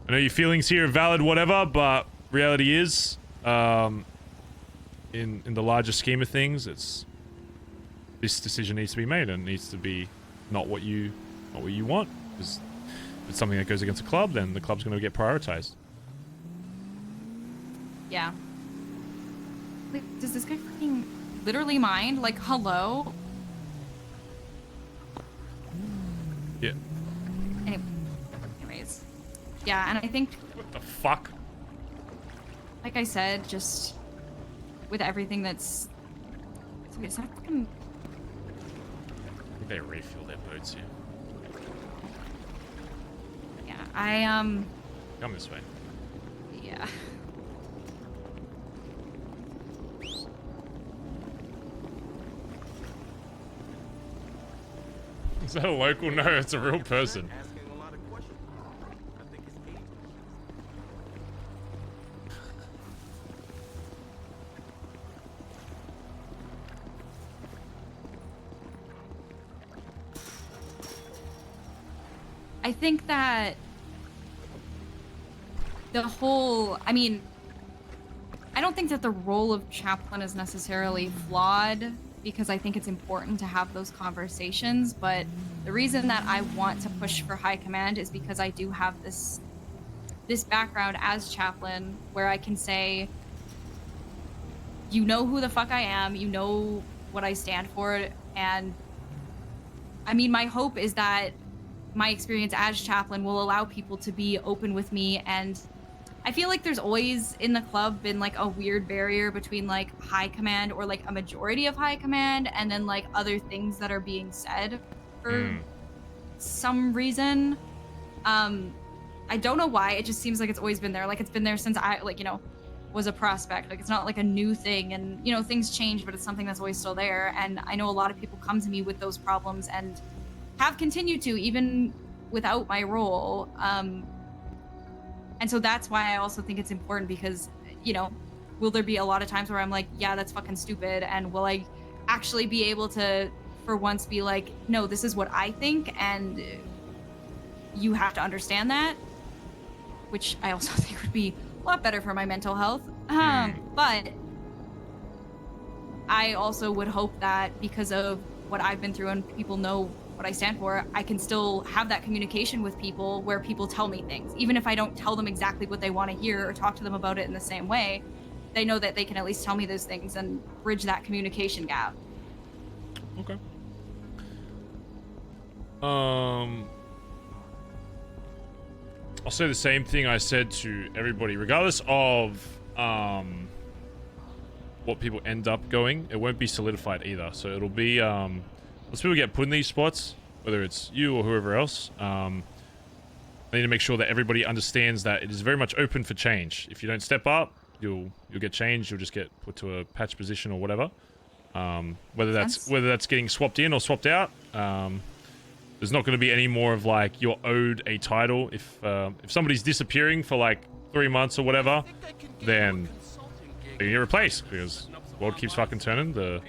your feelings here are valid, whatever, but reality is, in the larger scheme of things, this decision needs to be made and it needs to be not what you want. Because if it's something that goes against the club, then the club's going to get prioritized. yeah. Like, does this guy fucking literally mind? Like, hello? Yeah. Anyways. Yeah, and I think, What the fuck? like I said, just with everything that's... Wait, is that fucking... I think they refuel their boats here. Yeah, Come this way. Yeah. Is that a local? No, it's a real person. I think that the whole, I mean, I don't think that the role of chaplain is necessarily flawed because I think it's important to have those conversations, but the reason that I want to push for high command is because I do have this background as chaplain where I can say, you know who the fuck I am, you know what I stand for, and I mean, my hope is that my experience as chaplain will allow people to be open with me and I feel like there's always in the club been like a weird barrier between like high command or like a majority of high command and then like other things that are being said for some reason. I don't know why. It just seems like it's always been there. Like it's been there since I like, you know, was a prospect. Like it's not like a new thing, and you know, things change, but it's something that's always still there. And I know a lot of people come to me with those problems and have continued to even without my role. And so that's why I also think it's important because, you know, will there be a lot of times where I'm like, yeah, that's fucking stupid, and will I actually be able to for once be like, no, this is what I think and you have to understand that, which I also think would be a lot better for my mental health. But I also would hope that because of what I've been through and people know what I stand for, I can still have that communication with people where people tell me things. Even if I don't tell them exactly what they want to hear or talk to them about it in the same way, they know that they can at least tell me those things and bridge that communication gap. Okay. I'll say the same thing I said to everybody, regardless of what people end up going, it won't be solidified either. So it'll be once people get put in these spots, whether it's you or whoever else, they need to make sure that everybody understands that it is very much open for change. If you don't step up, you'll get changed. You'll just get put to a patch position or whatever. Whether that's getting swapped in or swapped out. There's not going to be any more of like you're owed a title. If somebody's disappearing for like 3 months or whatever, then they get replaced because the world keeps fucking turning. The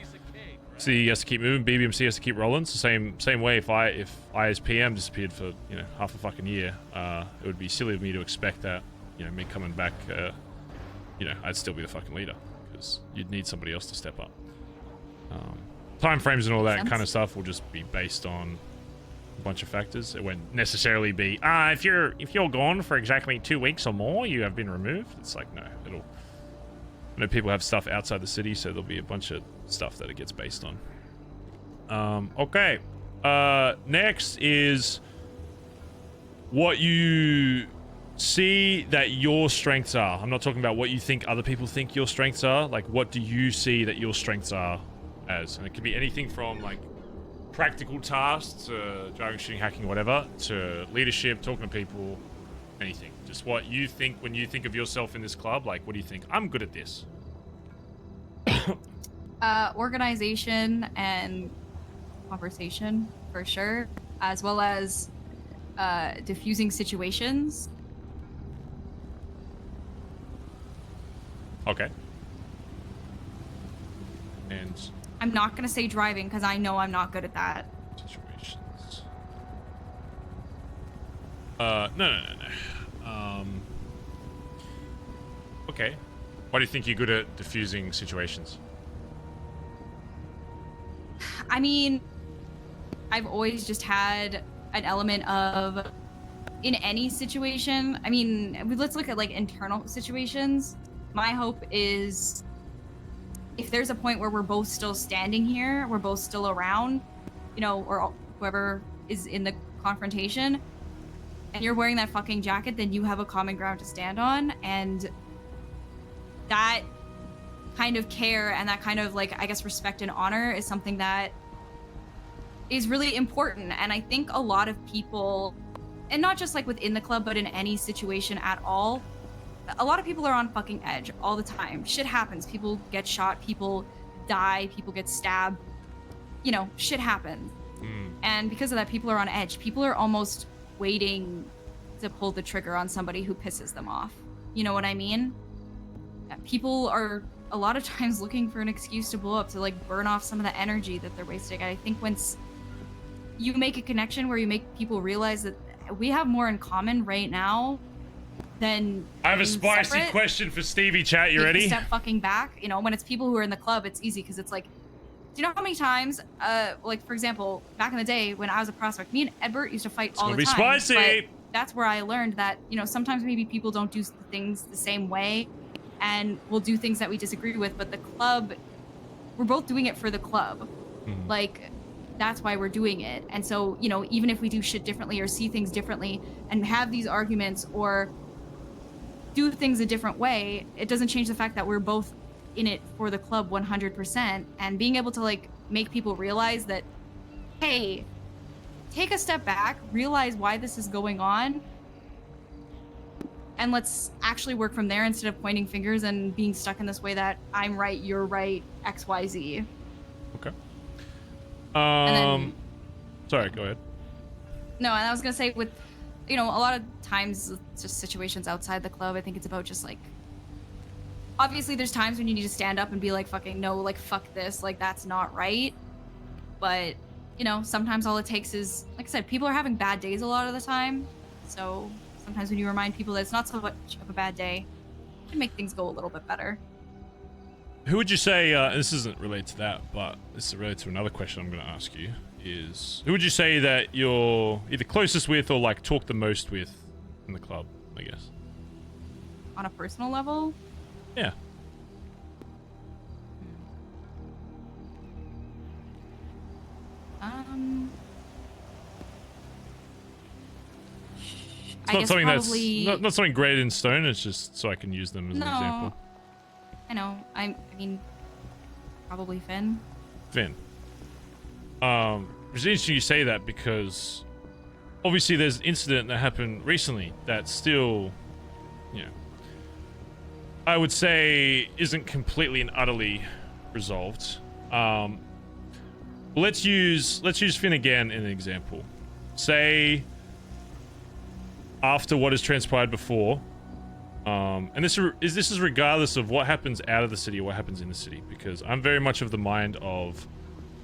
city has to keep moving. BBMC has to keep rolling. It's the same way. If I as PM disappeared for half a fucking year, it would be silly of me to expect that me coming back, I'd still be the fucking leader because you'd need somebody else to step up. Time frames and all that kind of stuff will just be based on a bunch of factors. It won't necessarily be if you're gone for exactly 2 weeks or more, you have been removed. It's like no, I know people have stuff outside the city, so there'll be a bunch of stuff that it gets based on. Okay. Next is what you see that your strengths are. I'm not talking about what you think other people think your strengths are. Like, what do you see that your strengths are as? And it could be anything from like practical tasks to driving, shooting, hacking, whatever, to leadership, talking to people, anything. Just what you think when you think of yourself in this club. Like, what do you think? I'm good at this. Organization and conversation for sure, as well as diffusing situations. Okay. And I'm not gonna say driving because I know I'm not good at that. Situations. No. Okay. Why do you think you're good at diffusing situations? I mean, I've always just had an element of, in any situation, I mean, let's look at like internal situations. My hope is if there's a point where we're both still standing here, we're both still around, or whoever is in the confrontation, and you're wearing that fucking jacket, then you have a common ground to stand on. And that kind of care and that kind of like, I guess, respect and honor is something that is really important. And I think a lot of people, and not just like within the club, but in any situation at all, a lot of people are on fucking edge all the time. Shit happens. People get shot, people die, people get stabbed. Shit happens. And because of that, people are on edge. People are almost waiting to pull the trigger on somebody who pisses them off. You know what I mean? People are a lot of times looking for an excuse to blow up, to like burn off some of the energy that they're wasting. And I think once you make a connection where you make people realize that we have more in common right now than I have a spicy question for Stevie, chat. You ready? Step fucking back. When it's people who are in the club, it's easy because it's like, do you know how many times, like for example, back in the day when I was a prospect, me and Edbert used to fight all the time. It's gonna be spicy. But that's where I learned that, sometimes maybe people don't do things the same way, and we'll do things that we disagree with, but the club, we're both doing it for the club. Like, that's why we're doing it. And so, even if we do shit differently or see things differently and have these arguments or do things a different way, it doesn't change the fact that we're both in it for the club 100%. And being able to like make people realize that, hey, take a step back, realize why this is going on, and let's actually work from there instead of pointing fingers and being stuck in this way that I'm right, you're right, XYZ. Okay. then- Sorry, go ahead. No, and I was gonna say with, you know, a lot of times it's just situations outside the club, I think it's about just like, obviously there's times when you need to stand up and be like, fucking no, like fuck this, like that's not right. But, you know, sometimes all it takes is, like I said, people are having bad days a lot of the time. So sometimes when you remind people that it's not so much of a bad day, it can make things go a little bit better. Who would you say, and this isn't related to that, but this is related to another question I'm going to ask you, is who would you say that you're either closest with or like talk the most with in the club, I guess? On a personal level? Yeah. It's not something probably... that's not something graded in stone. It's just so I can use them as an example. I know. I mean, probably Finn. Finn. It's interesting you say that because obviously there's an incident that happened recently that still, you know, I would say isn't completely and utterly resolved. Let's use Finn again in an example. Say after what has transpired before, and this is regardless of what happens out of the city or what happens in the city, because I'm very much of the mind of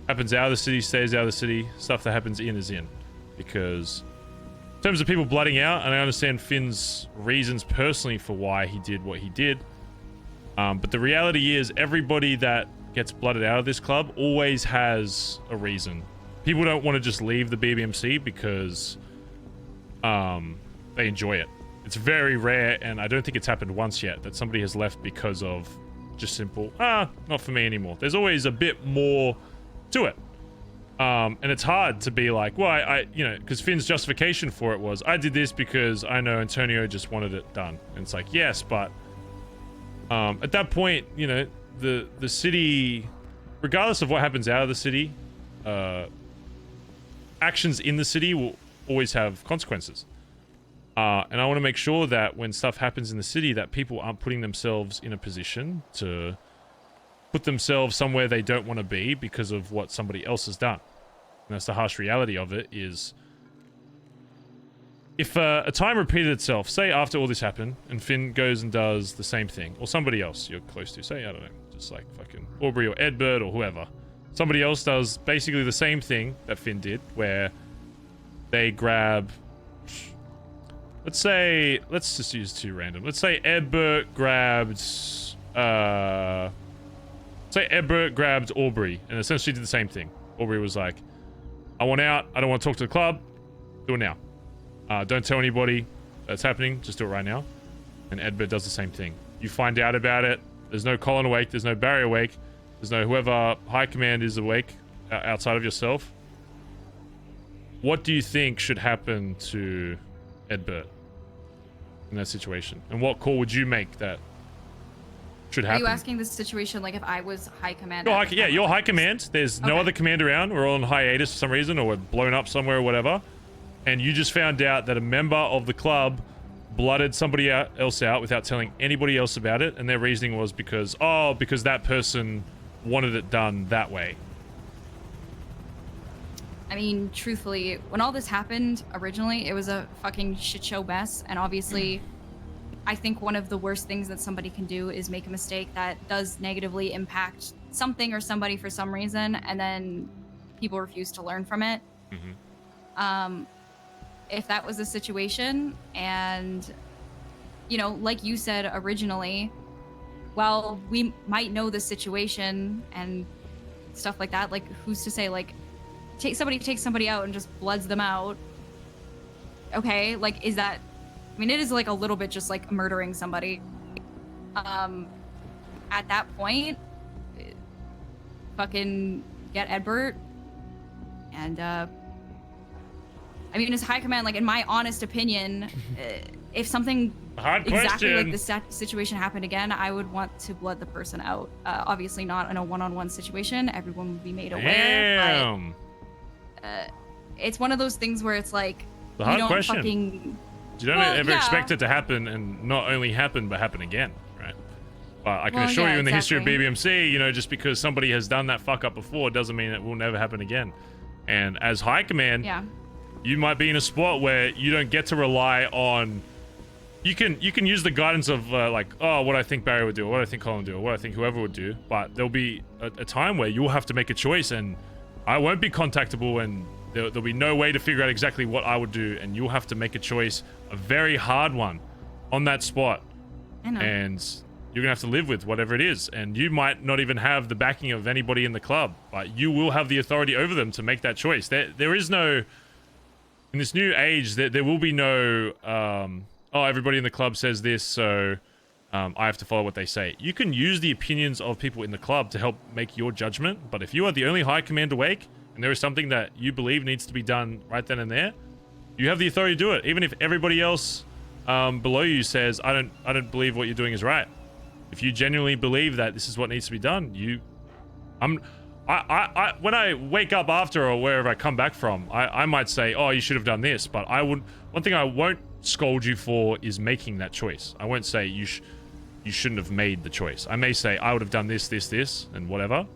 happens out of the city stays out of the city, stuff that happens in is in, because in terms of people blooding out, and I understand Finn's reasons personally for why he did what he did, but the reality is everybody that gets blooded out of this club always has a reason. People don't want to just leave the BBMC because they enjoy it. It's very rare, and I don't think it's happened once yet, that somebody has left because of just simple, not for me anymore. There's always a bit more to it. And it's hard to be like, well, I you know, because Finn's justification for it was, I did this because I know Antonio just wanted it done. And it's like, yes, but at that point, you know, the city, regardless of what happens out of the city, actions in the city will always have consequences. And I want to make sure that when stuff happens in the city that people aren't putting themselves in a position to put themselves somewhere they don't want to be because of what somebody else has done. And that's the harsh reality of it, is if a time repeated itself, say after all this happened, and Finn goes and does the same thing, or somebody else you're close to, say, I don't know, just like fucking Aubrey or Edbert or whoever, somebody else does basically the same thing that Finn did, where they grab, let's just use two random. Let's say Edbert grabbed Aubrey and essentially did the same thing. Aubrey was like, I want out. I don't want to talk to the club. Do it now. Don't tell anybody that's happening. Just do it right now. And Edbert does the same thing. You find out about it. There's no Collin awake. There's no Barry awake. There's no whoever high command is awake outside of yourself. What do you think should happen to Edbert in that situation? And what call would you make that should happen? Are you asking this situation like if I was high command? You're high command. There's no other command around. We're all on hiatus for some reason, or we're blown up somewhere or whatever. And you just found out that a member of the club blooded somebody else out without telling anybody else about it. And their reasoning was because that person wanted it done that way. I mean, truthfully, when all this happened originally, it was a fucking shit show mess. And obviously, I think one of the worst things that somebody can do is make a mistake that does negatively impact something or somebody for some reason, and then people refuse to learn from it. If that was the situation, and, you know, like you said originally, while we might know the situation and stuff like that, like, who's to say, like, somebody takes somebody out and just bloods them out. Okay, like, is that... I mean, it is, like, a little bit just, like, murdering somebody. At that point, fucking get Edbert. And, I mean, as high command, like, in my honest opinion, if something Hard exactly like question. the situation happened again, I would want to blood the person out. Obviously not in a one-on-one situation. Everyone would be made aware. Damn. But, it's one of those things where it's like, The you hard don't question. fucking... You don't Well, ever yeah. expect it to happen, and not only happen, but happen again, right? But I can Well, assure yeah, you in the history of exactly. BBMC, you know, just because somebody has done that fuck up before doesn't mean it will never happen again. And as High Command, Yeah. you might be in a spot where you don't get to rely on... You can use the guidance of, like, oh, what I think Barry would do, or what I think Collin would do, or what I think whoever would do, but there'll be a time where you'll have to make a choice, and I won't be contactable, and there'll be no way to figure out exactly what I would do, and you'll have to make a choice, a very hard one, on that spot. I know. And you're gonna have to live with whatever it is, and you might not even have the backing of anybody in the club, but you will have the authority over them to make that choice. There is no... In this new age, there will be no... oh, everybody in the club says this, so I have to follow what they say. You can use the opinions of people in the club to help make your judgment, but if you are the only High Command awake, and there is something that you believe needs to be done right then and there, you have the authority to do it, even if everybody else below you says, I don't believe what you're doing is right. If you genuinely believe that this is what needs to be done, when I wake up after or wherever I come back from, I might say, oh, you should have done this, but one thing I won't scold you for is making that choice. I won't say you shouldn't have made the choice. I may say I would have done this, and whatever,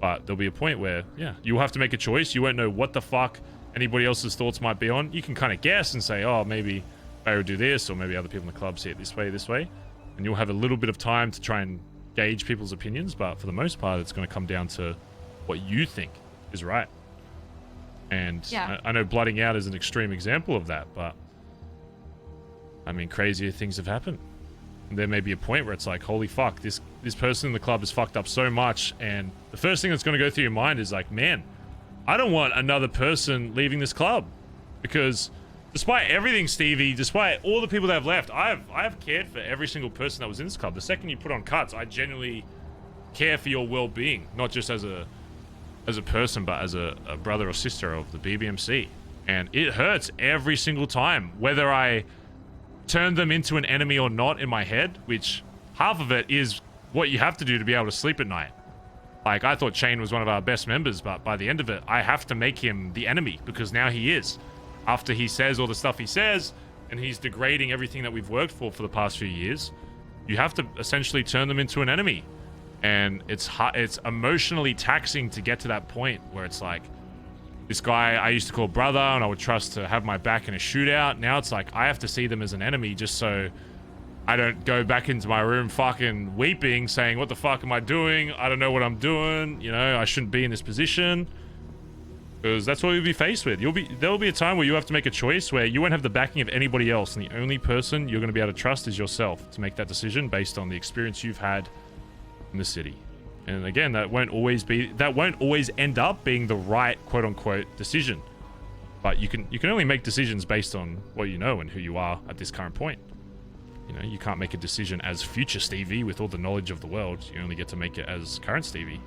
but there'll be a point where, yeah, you'll have to make a choice. You won't know what the fuck anybody else's thoughts might be on. You can kind of guess and say, oh, maybe I would do this, or maybe other people in the club see it this way, and you'll have a little bit of time to try and gauge people's opinions, but for the most part, it's going to come down to what you think is right. And Yeah. I know blooding out is an extreme example of that, but I mean, crazier things have happened. And there may be a point where it's like, holy fuck, this person in the club has fucked up so much, and the first thing that's going to go through your mind is like, man, I don't want another person leaving this club. Because despite everything, Stevie, despite all the people that have left, I have cared for every single person that was in this club. The second you put on cuts, I genuinely care for your well-being, not just as a person, but as a brother or sister of the BBMC. And it hurts every single time, whether I turn them into an enemy or not in my head, which half of it is what you have to do to be able to sleep at night. Like, I thought Shane was one of our best members, but by the end of it, I have to make him the enemy, because now he is. After he says all the stuff he says, and he's degrading everything that we've worked for the past few years, you have to essentially turn them into an enemy. And it's emotionally taxing to get to that point where it's like, this guy I used to call brother and I would trust to have my back in a shootout. Now it's like, I have to see them as an enemy just so I don't go back into my room fucking weeping, saying, what the fuck am I doing? I don't know what I'm doing. You know, I shouldn't be in this position. Because that's what you'll be faced with. There will be a time where you have to make a choice where you won't have the backing of anybody else, and the only person you're going to be able to trust is yourself to make that decision based on the experience you've had in the city. And again, that won't always end up being the right quote-unquote decision. But you can only make decisions based on what you know and who you are at this current point. You know, you can't make a decision as future Stevie with all the knowledge of the world. You only get to make it as current Stevie.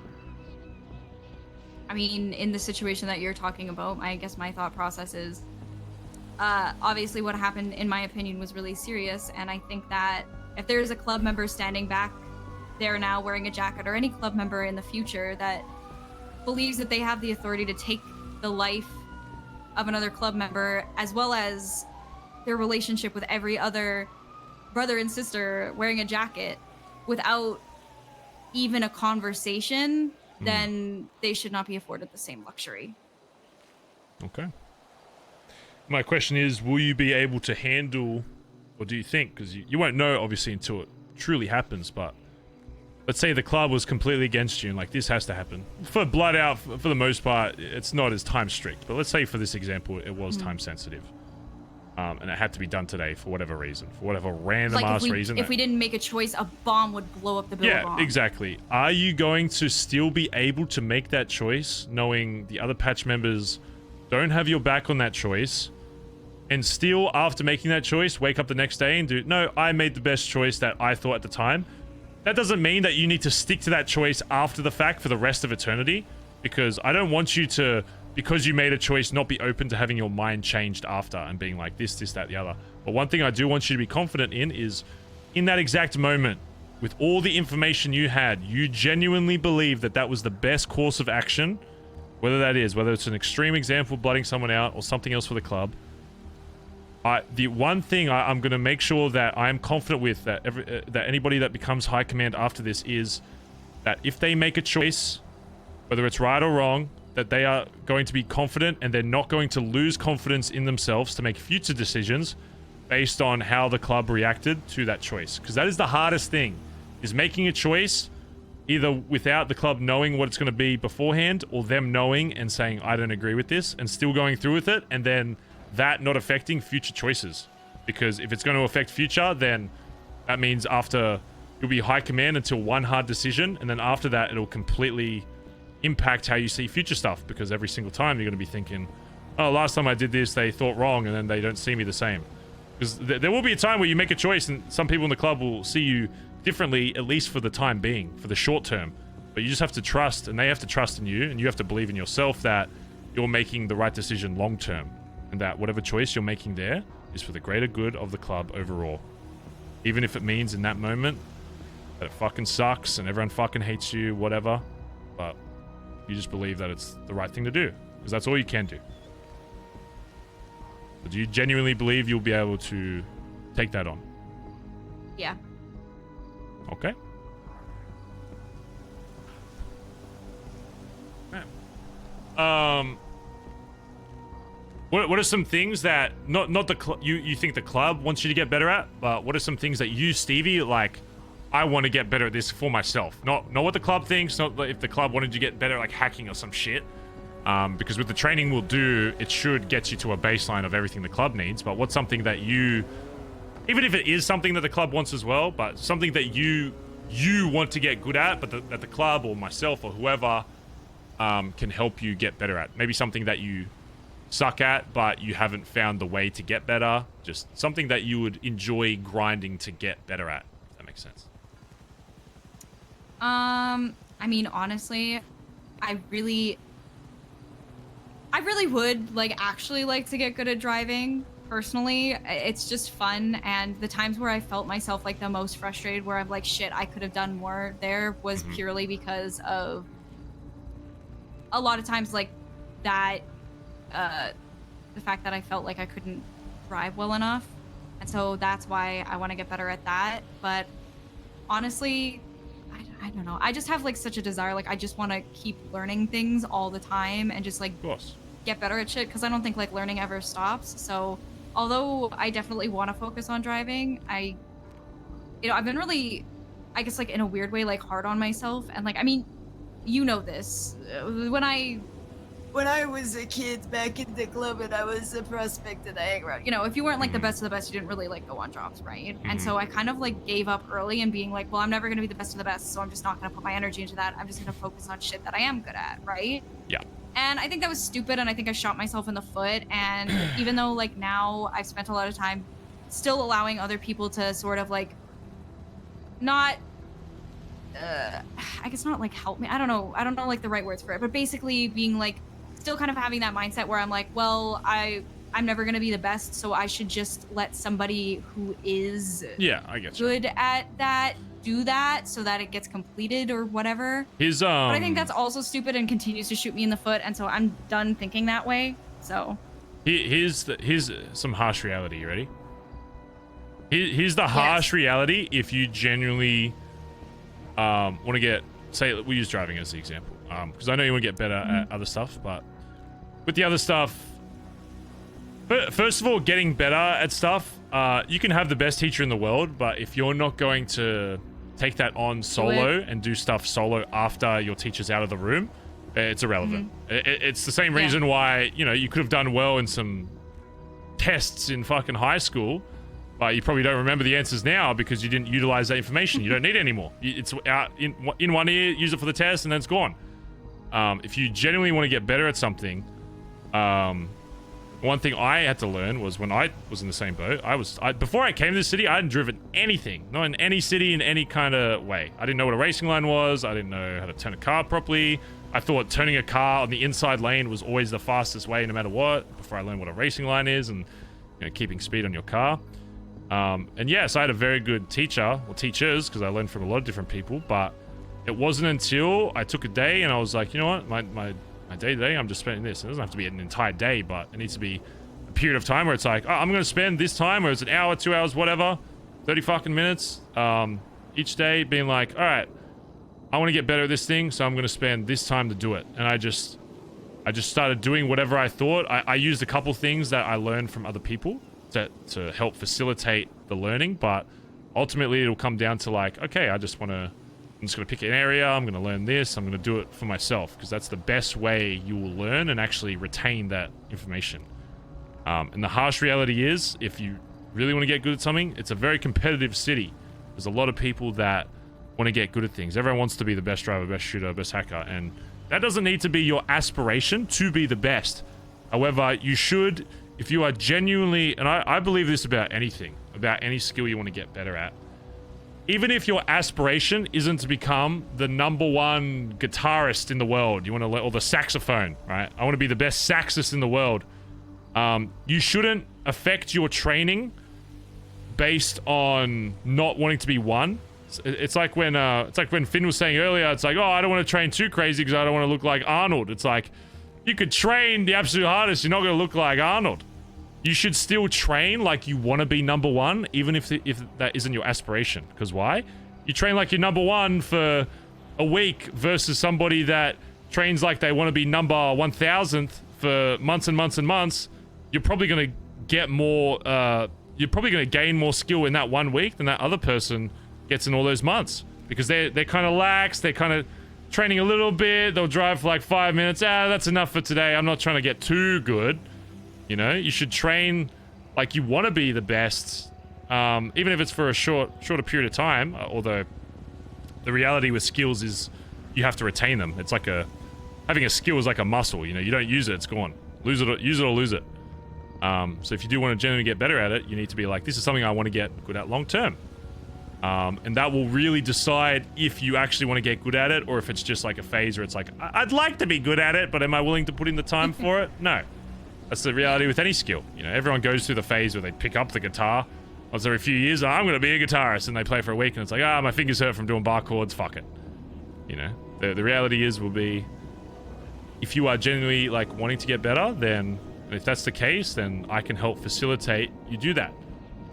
I mean, in the situation that you're talking about, I guess my thought process is, obviously what happened, in my opinion, was really serious, and I think that if there's a club member standing back there now wearing a jacket, or any club member in the future that believes that they have the authority to take the life of another club member, as well as their relationship with every other brother and sister wearing a jacket without even a conversation, then they should not be afforded the same luxury. Okay. My question is, will you be able to handle, or do you think, because you won't know obviously until it truly happens, but let's say the club was completely against you and like, this has to happen. For blood out, for the most part, it's not as time strict, but let's say for this example, it was time sensitive. And it had to be done today for whatever reason, for whatever random ass reason. If we didn't make a choice, a bomb would blow up the building. Yeah, exactly. Are you going to still be able to make that choice, knowing the other patch members don't have your back on that choice, and still, after making that choice, wake up the next day and do, no, I made the best choice that I thought at the time? That doesn't mean that you need to stick to that choice after the fact for the rest of eternity, because I don't want you to, because you made a choice, not be open to having your mind changed after and being like this, that, the other. But one thing I do want you to be confident in is, in that exact moment, with all the information you had, you genuinely believe that that was the best course of action, whether it's an extreme example, blooding someone out, or something else for the club. The one thing I'm going to make sure that I'm confident with, that anybody that becomes high command after this, is that if they make a choice, whether it's right or wrong, that they are going to be confident and they're not going to lose confidence in themselves to make future decisions based on how the club reacted to that choice. Because that is the hardest thing, is making a choice either without the club knowing what it's going to be beforehand, or them knowing and saying, I don't agree with this, and still going through with it, and then that not affecting future choices. Because if it's going to affect future, then that means after you'll be high command until one hard decision, and then after that it'll completely impact how you see future stuff, because every single time you're going to be thinking, oh, last time I did this they thought wrong, and then they don't see me the same. Because there will be a time where you make a choice and some people in the club will see you differently, at least for the time being, for the short term. But you just have to trust, and they have to trust in you, and you have to believe in yourself that you're making the right decision long term, and that whatever choice you're making there is for the greater good of the club overall. Even if it means in that moment that it fucking sucks and everyone fucking hates you, whatever. But you just believe that it's the right thing to do, because that's all you can do. But do you genuinely believe you'll be able to take that on? Yeah. Okay. What are some things that not the you think the club wants you to get better at, but what are some things that you, Stevie, like, I want to get better at this for myself? Not what the club thinks, not if the club wanted you to get better at like hacking or some shit. Because with the training we'll do, it should get you to a baseline of everything the club needs. But what's something that you, even if it is something that the club wants as well, but something that you want to get good at, but that the club or myself or whoever can help you get better at? Maybe something that you suck at, but you haven't found the way to get better. Just something that you would enjoy grinding to get better at, if that makes sense. I mean, honestly, I really would actually like to get good at driving. Personally, it's just fun, and the times where I felt myself like the most frustrated, where I'm like, shit, I could have done more there, was purely because of a lot of times like that, the fact that I felt like I couldn't drive well enough, and so that's why I want to get better at that. But honestly, I don't know, I just have like such a desire, like I just want to keep learning things all the time and just like get better at shit, because I don't think like learning ever stops. So although I definitely want to focus on driving, I've been really, I guess, like in a weird way, like hard on myself. And like, I mean, you know this, when I was a kid back in the club and I was a prospect and I hang around, if you weren't like the best of the best, you didn't really like go on drops, right? And so I kind of like gave up early and being like, well, I'm never going to be the best of the best, so I'm just not going to put my energy into that. I'm just going to focus on shit that I am good at, right? Yeah. And I think that was stupid, and I think I shot myself in the foot. And even though like now I've spent a lot of time still allowing other people to sort of like not, I guess not like help me. I don't know like the right words for it, but basically being like still kind of having that mindset where I'm like, well, I'm never gonna be the best, so I should just let somebody who is I guess good at that do that so that it gets completed or whatever. But I think that's also stupid and continues to shoot me in the foot, and so I'm done thinking that way. So here's some harsh reality. You ready? Here's the harsh reality. If you genuinely want to get, say, we use driving as the example, because I know you want to get better at other stuff, but with the other stuff, first of all, getting better at stuff, you can have the best teacher in the world, but if you're not going to take that on solo and do stuff solo after your teacher's out of the room, it's irrelevant. It's the same reason why, you could have done well in some tests in fucking high school, but you probably don't remember the answers now because you didn't utilize that information. You don't need it anymore. It's out in one ear, use it for the test, and then it's gone. If you genuinely want to get better at something, one thing I had to learn was when I was in the same boat, before I came to the city, I hadn't driven anything. Not in any city in any kind of way. I didn't know what a racing line was. I didn't know how to turn a car properly. I thought turning a car on the inside lane was always the fastest way no matter what, before I learned what a racing line is. And keeping speed on your car. And yes, I had a very good teacher, or teachers, because I learned from a lot of different people, but it wasn't until I took a day and I was like, you know what, my day to day, I'm just spending this. It doesn't have to be an entire day, but it needs to be a period of time where it's like, oh, I'm going to spend this time, or it's an hour, 2 hours, whatever, 30 fucking minutes, each day being like, all right, I want to get better at this thing, so I'm going to spend this time to do it. And I just started doing whatever I thought. I used a couple things that I learned from other people to help facilitate the learning, but ultimately it'll come down to like, okay, I'm just going to pick an area, I'm going to learn this, I'm going to do it for myself, because that's the best way you will learn and actually retain that information. And the harsh reality is, if you really want to get good at something, it's a very competitive city. There's a lot of people that want to get good at things. Everyone wants to be the best driver, best shooter, best hacker, and that doesn't need to be your aspiration to be the best. However, you should, if you are genuinely, and I believe this about anything, about any skill you want to get better at, even if your aspiration isn't to become the #1 guitarist in the world, you want to, or the saxophone, right? I want to be the best saxist in the world. You shouldn't affect your training based on not wanting to be one. It's like when Finn was saying earlier, it's like, oh, I don't want to train too crazy because I don't want to look like Arnold. It's like, you could train the absolute hardest, you're not going to look like Arnold. You should still train like you want to be #1, even if that isn't your aspiration. Because why? You train like you're #1 for a week versus somebody that trains like they want to be number 1000th for months and months and months. You're probably going to get more, you're probably going to gain more skill in that 1 week than that other person gets in all those months. Because they're kind of lax, they're kind of training a little bit, they'll drive for like 5 minutes, that's enough for today, I'm not trying to get too good. You know, you should train like you want to be the best, even if it's for a shorter period of time, although the reality with skills is you have to retain them. It's like having a skill is like a muscle, you know, you don't use it, it's gone. Use it or lose it. So if you do want to genuinely get better at it, you need to be like, this is something I want to get good at long term. And that will really decide if you actually want to get good at it, or if it's just like a phase where it's like, I'd like to be good at it, but am I willing to put in the time for it? No. That's the reality with any skill. You know, everyone goes through the phase where they pick up the guitar once every few years. I'm going to be a guitarist, and they play for a week, and it's like, my fingers hurt from doing bar chords. Fuck it. You know, the reality will be, if you are genuinely like wanting to get better, then if that's the case, then I can help facilitate you do that.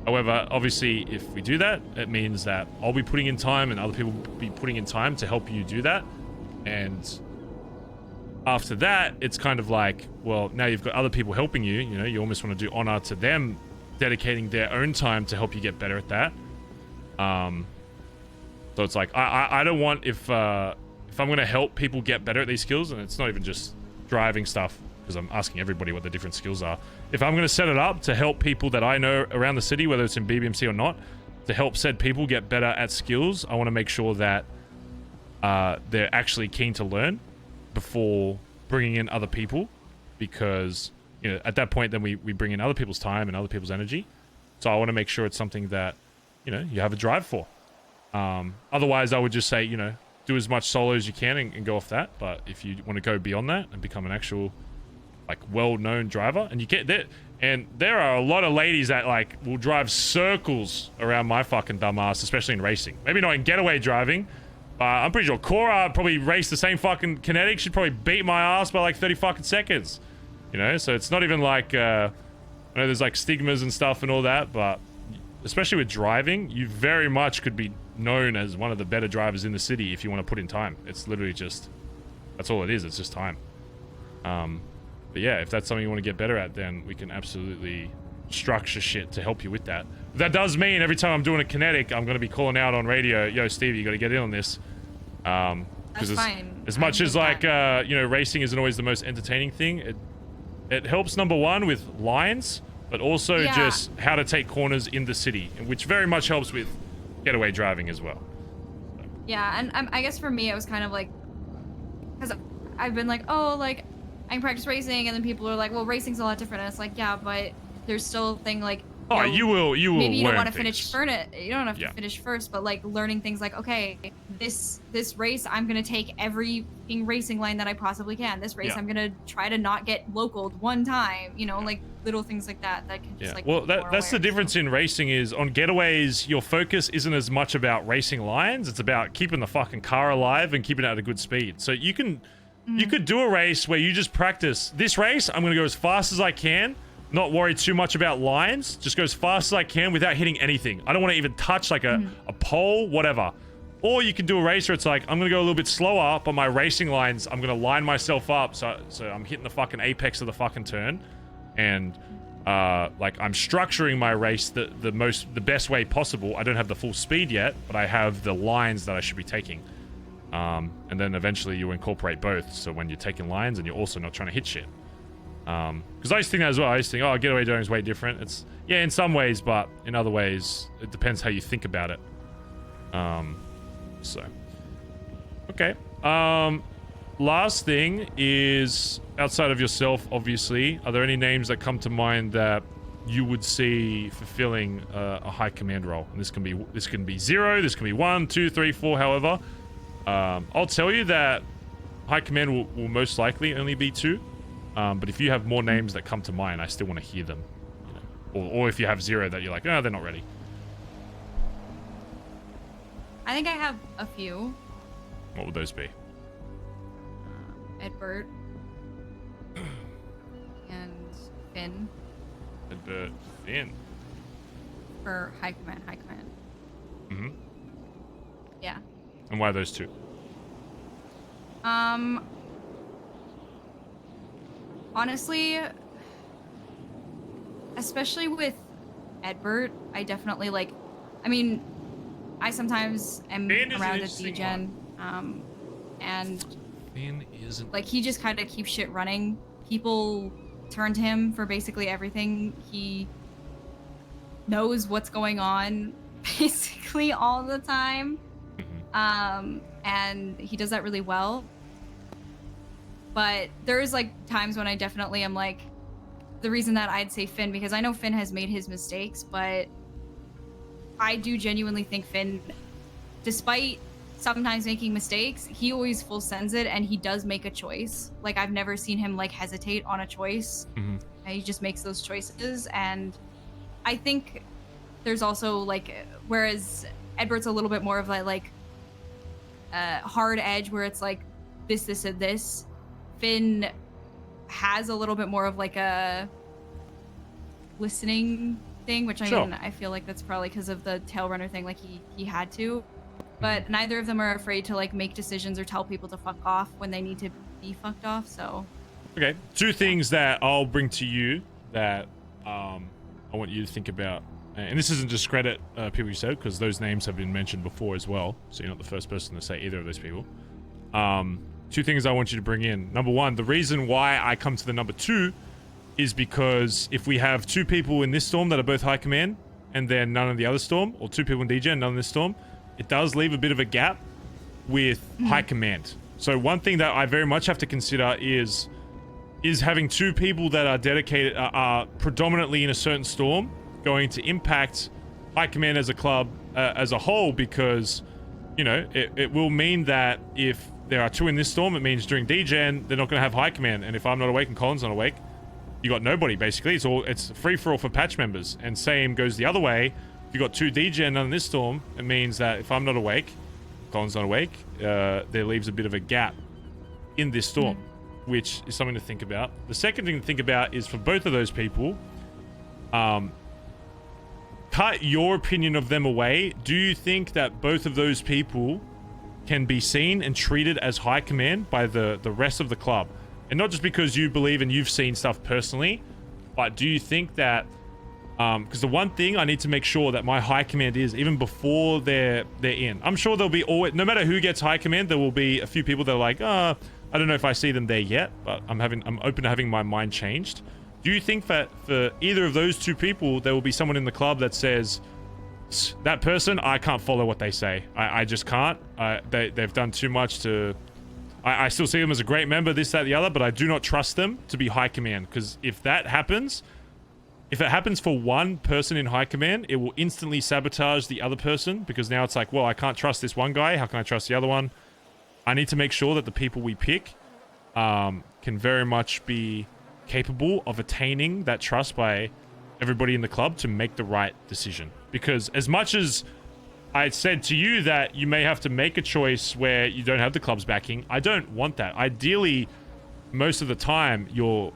However, obviously, if we do that, it means that I'll be putting in time, and other people will be putting in time to help you do that. And after that, it's kind of like, well, now you've got other people helping you, you know, you almost want to do honor to them dedicating their own time to help you get better at that. So it's like, I don't want, if I'm going to help people get better at these skills, and it's not even just driving stuff, because I'm asking everybody what the different skills are. If I'm going to set it up to help people that I know around the city, whether it's in BBMC or not, to help said people get better at skills, I want to make sure that they're actually keen to learn before bringing in other people, because, you know, at that point then we bring in other people's time and other people's energy. So I want to make sure it's something that, you know, you have a drive for. Otherwise I would just say, you know, do as much solo as you can and go off that. But if you want to go beyond that and become an actual like well-known driver, and you get there, and there are a lot of ladies that like will drive circles around my fucking dumb ass, especially in racing. Maybe not in getaway driving. I'm pretty sure Cora probably raced the same fucking kinetic. She'd probably beat my ass by like 30 fucking seconds. You know, so it's not even like, I know there's like stigmas and stuff and all that, but especially with driving, you very much could be known as one of the better drivers in the city if you want to put in time. It's literally just, that's all it is. It's just time. But yeah, if that's something you want to get better at, then we can absolutely structure shit to help you with that. That does mean every time I'm doing a kinetic, I'm going to be calling out on radio, yo, Stevie, you got to get in on this. Because as much as like, you know, racing isn't always the most entertaining thing, it helps, #1, with lines, but also just how to take corners in the city, which very much helps with getaway driving as well. Yeah, and I guess for me, it was kind of like, because I've been like, oh, like, I can practice racing, and then people are like, well, racing's a lot different, and it's like, yeah, but there's still a thing like, oh, you will maybe you don't want to things. finish first. You don't have to finish first, but like learning things like, okay, this race I'm gonna take every fucking racing line that I possibly can. This race, Yeah. I'm gonna try to not get localed one time. You know, like little things like that that can just like. Well, make you more that's the aware. difference in racing is on getaways, your focus isn't as much about racing lines. It's about keeping the fucking car alive and keeping it at a good speed. So you can, you could do a race where you just practice. This race, I'm going to go as fast as I can, not worry too much about lines, just go as fast as I can without hitting anything. I don't want to even touch like a pole, whatever. Or you can do a race where it's like, I'm going to go a little bit slower, but my racing lines, I'm going to line myself up so I'm hitting the fucking apex of the fucking turn. And like I'm structuring my race the best way possible. I don't have the full speed yet, but I have the lines that I should be taking. And then eventually you incorporate both. So when you're taking lines and you're also not trying to hit shit. Because I used to think that as well. I used to think, oh, getaway doing is way different. It's, yeah, in some ways, but in other ways, it depends how you think about it. So, okay. Last thing is, outside of yourself, obviously, are there any names that come to mind that you would see fulfilling a high command role? And this can be 0, this can be 1, 2, 3, 4, however. I'll tell you that high command will most likely only be 2. But if you have more names that come to mind, I still want to hear them. You know? Or if you have 0 that you're like, oh, they're not ready. I think I have a few. What would those be? Edbert and Finn Edbert, Finn. for high command. Mm-hmm. Yeah. And why those 2? Honestly, especially with Edbert, I definitely like. I mean, I sometimes am around at D-Gen, and Finn isn't like he just kind of keeps shit running. People turn to him for basically everything. He knows what's going on basically all the time, and he does that really well. But there's like times when I definitely am like, the reason that I'd say Finn, because I know Finn has made his mistakes, but I do genuinely think Finn, despite sometimes making mistakes, he always full sends it and he does make a choice. Like I've never seen him like hesitate on a choice. And he just makes those choices. And I think there's also like, whereas Edbert's a little bit more of like hard edge where it's like this, and this. Finn has a little bit more of like a listening thing, which I mean, I feel like that's probably because of the tail runner thing, like he had to. But neither of them are afraid to like make decisions or tell people to fuck off when they need to be fucked off, so. Okay, 2 things that I'll bring to you that I want you to think about. And this isn't discredit people you said, because those names have been mentioned before as well, so you're not the first person to say either of those people. 2 things I want you to bring in. Number 1, the reason why I come to the number 2 is because if we have 2 people in this storm that are both high command, and then none in the other storm, or 2 people in DJ and none in this storm, it does leave a bit of a gap with high command. So one thing that I very much have to consider is having 2 people that are dedicated, are predominantly in a certain storm, going to impact high command as a club as a whole, because, you know, it will mean that if there are 2 in this storm, it means during D-Gen, they're not going to have high command. And if I'm not awake and Collin's not awake, you got nobody, basically. It's free-for-all for patch members. And same goes the other way. If you got 2 D-Gen none in this storm, it means that if I'm not awake, Collin's not awake, there leaves a bit of a gap in this storm, which is something to think about. The second thing to think about is for both of those people, cut your opinion of them away. Do you think that both of those people can be seen and treated as high command by the rest of the club? And not just because you believe and you've seen stuff personally, but do you think that, because the one thing I need to make sure that my high command is, even before they're in, I'm sure there'll be always, no matter who gets high command, there will be a few people that are like, I don't know if I see them there yet, but I'm open to having my mind changed. Do you think that for either of those 2 people, there will be someone in the club that says, that person, I can't follow what they say. I just can't. They've done too much to... I still see them as a great member, this, that, the other, but I do not trust them to be high command. Because if that happens, if it happens for one person in high command, it will instantly sabotage the other person. Because now it's like, well, I can't trust this one guy. How can I trust the other one? I need to make sure that the people we pick can very much be capable of attaining that trust by everybody in the club to make the right decision. Because as much as I said to you that you may have to make a choice where you don't have the club's backing, I don't want that. Ideally, most of the time, your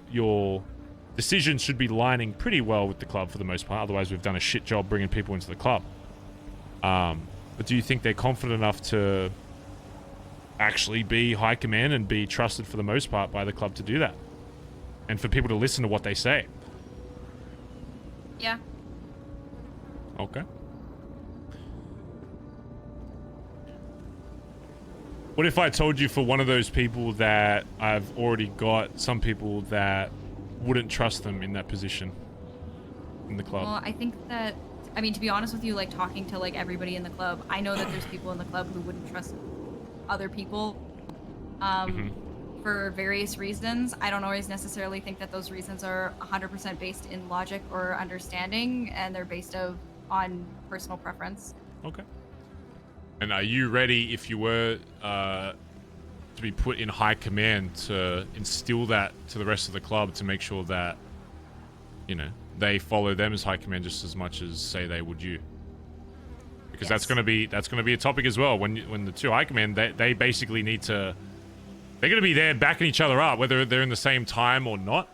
decisions should be lining pretty well with the club for the most part. Otherwise, we've done a shit job bringing people into the club. But do you think they're confident enough to actually be high command and be trusted for the most part by the club to do that? And for people to listen to what they say? Yeah. Okay. What if I told you for one of those people that I've already got some people that wouldn't trust them in that position in the club? Well, I think that, I mean, to be honest with you, like talking to like everybody in the club, I know that there's people in the club who wouldn't trust other people for various reasons. I don't always necessarily think that those reasons are 100% based in logic or understanding, and they're based on personal preference. Okay. And are you ready, if you were to be put in high command, to instill that to the rest of the club to make sure that, you know, they follow them as high command just as much as, say, they would you? Because that's gonna be a topic as well. When the two high command, they basically need to, they're gonna be there backing each other up, whether they're in the same time or not.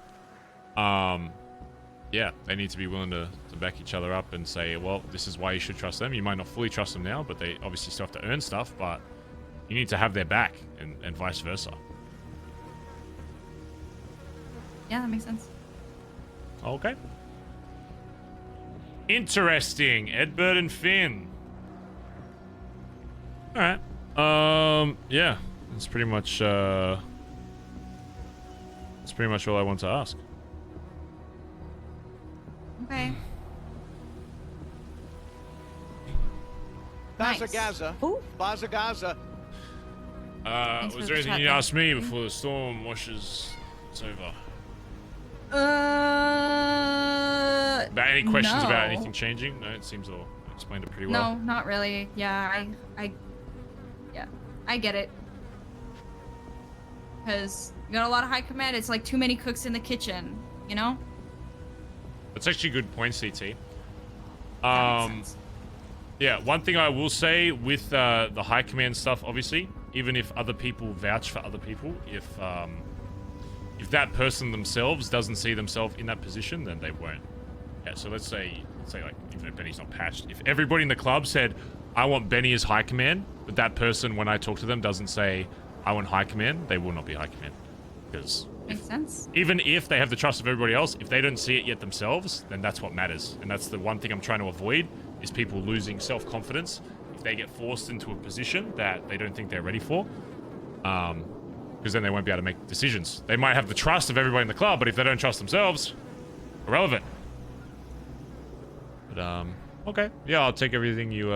Yeah, they need to be willing to back each other up and say, well, this is why you should trust them. You might not fully trust them now, but they obviously still have to earn stuff, but you need to have their back, and vice versa. Yeah, that makes sense. Okay. Interesting. Edbert and Finn. Alright. Yeah. That's pretty much all I want to ask. Okay. Bazza Gaza. Bazza Gaza. Was there anything you asked me before the storm washes it's over? About any questions about anything changing? No, it seems all explained it pretty well. No, not really. Yeah, I get it. Because you got a lot of high command. It's like too many cooks in the kitchen, you know? That's actually a good point, CT. Yeah, one thing I will say with the high command stuff, obviously, even if other people vouch for other people, if that person themselves doesn't see themselves in that position, then they won't. Yeah, so let's say like, even if Benny's not patched, if everybody in the club said, I want Benny as high command, but that person, when I talk to them, doesn't say, I want high command, they will not be high command. Because makes sense. Even if they have the trust of everybody else, if they don't see it yet themselves, then that's what matters. And that's the one thing I'm trying to avoid, is people losing self-confidence if they get forced into a position that they don't think they're ready for. Because then they won't be able to make decisions. They might have the trust of everybody in the club, but if they don't trust themselves, irrelevant. But, okay. Yeah, I'll take everything you,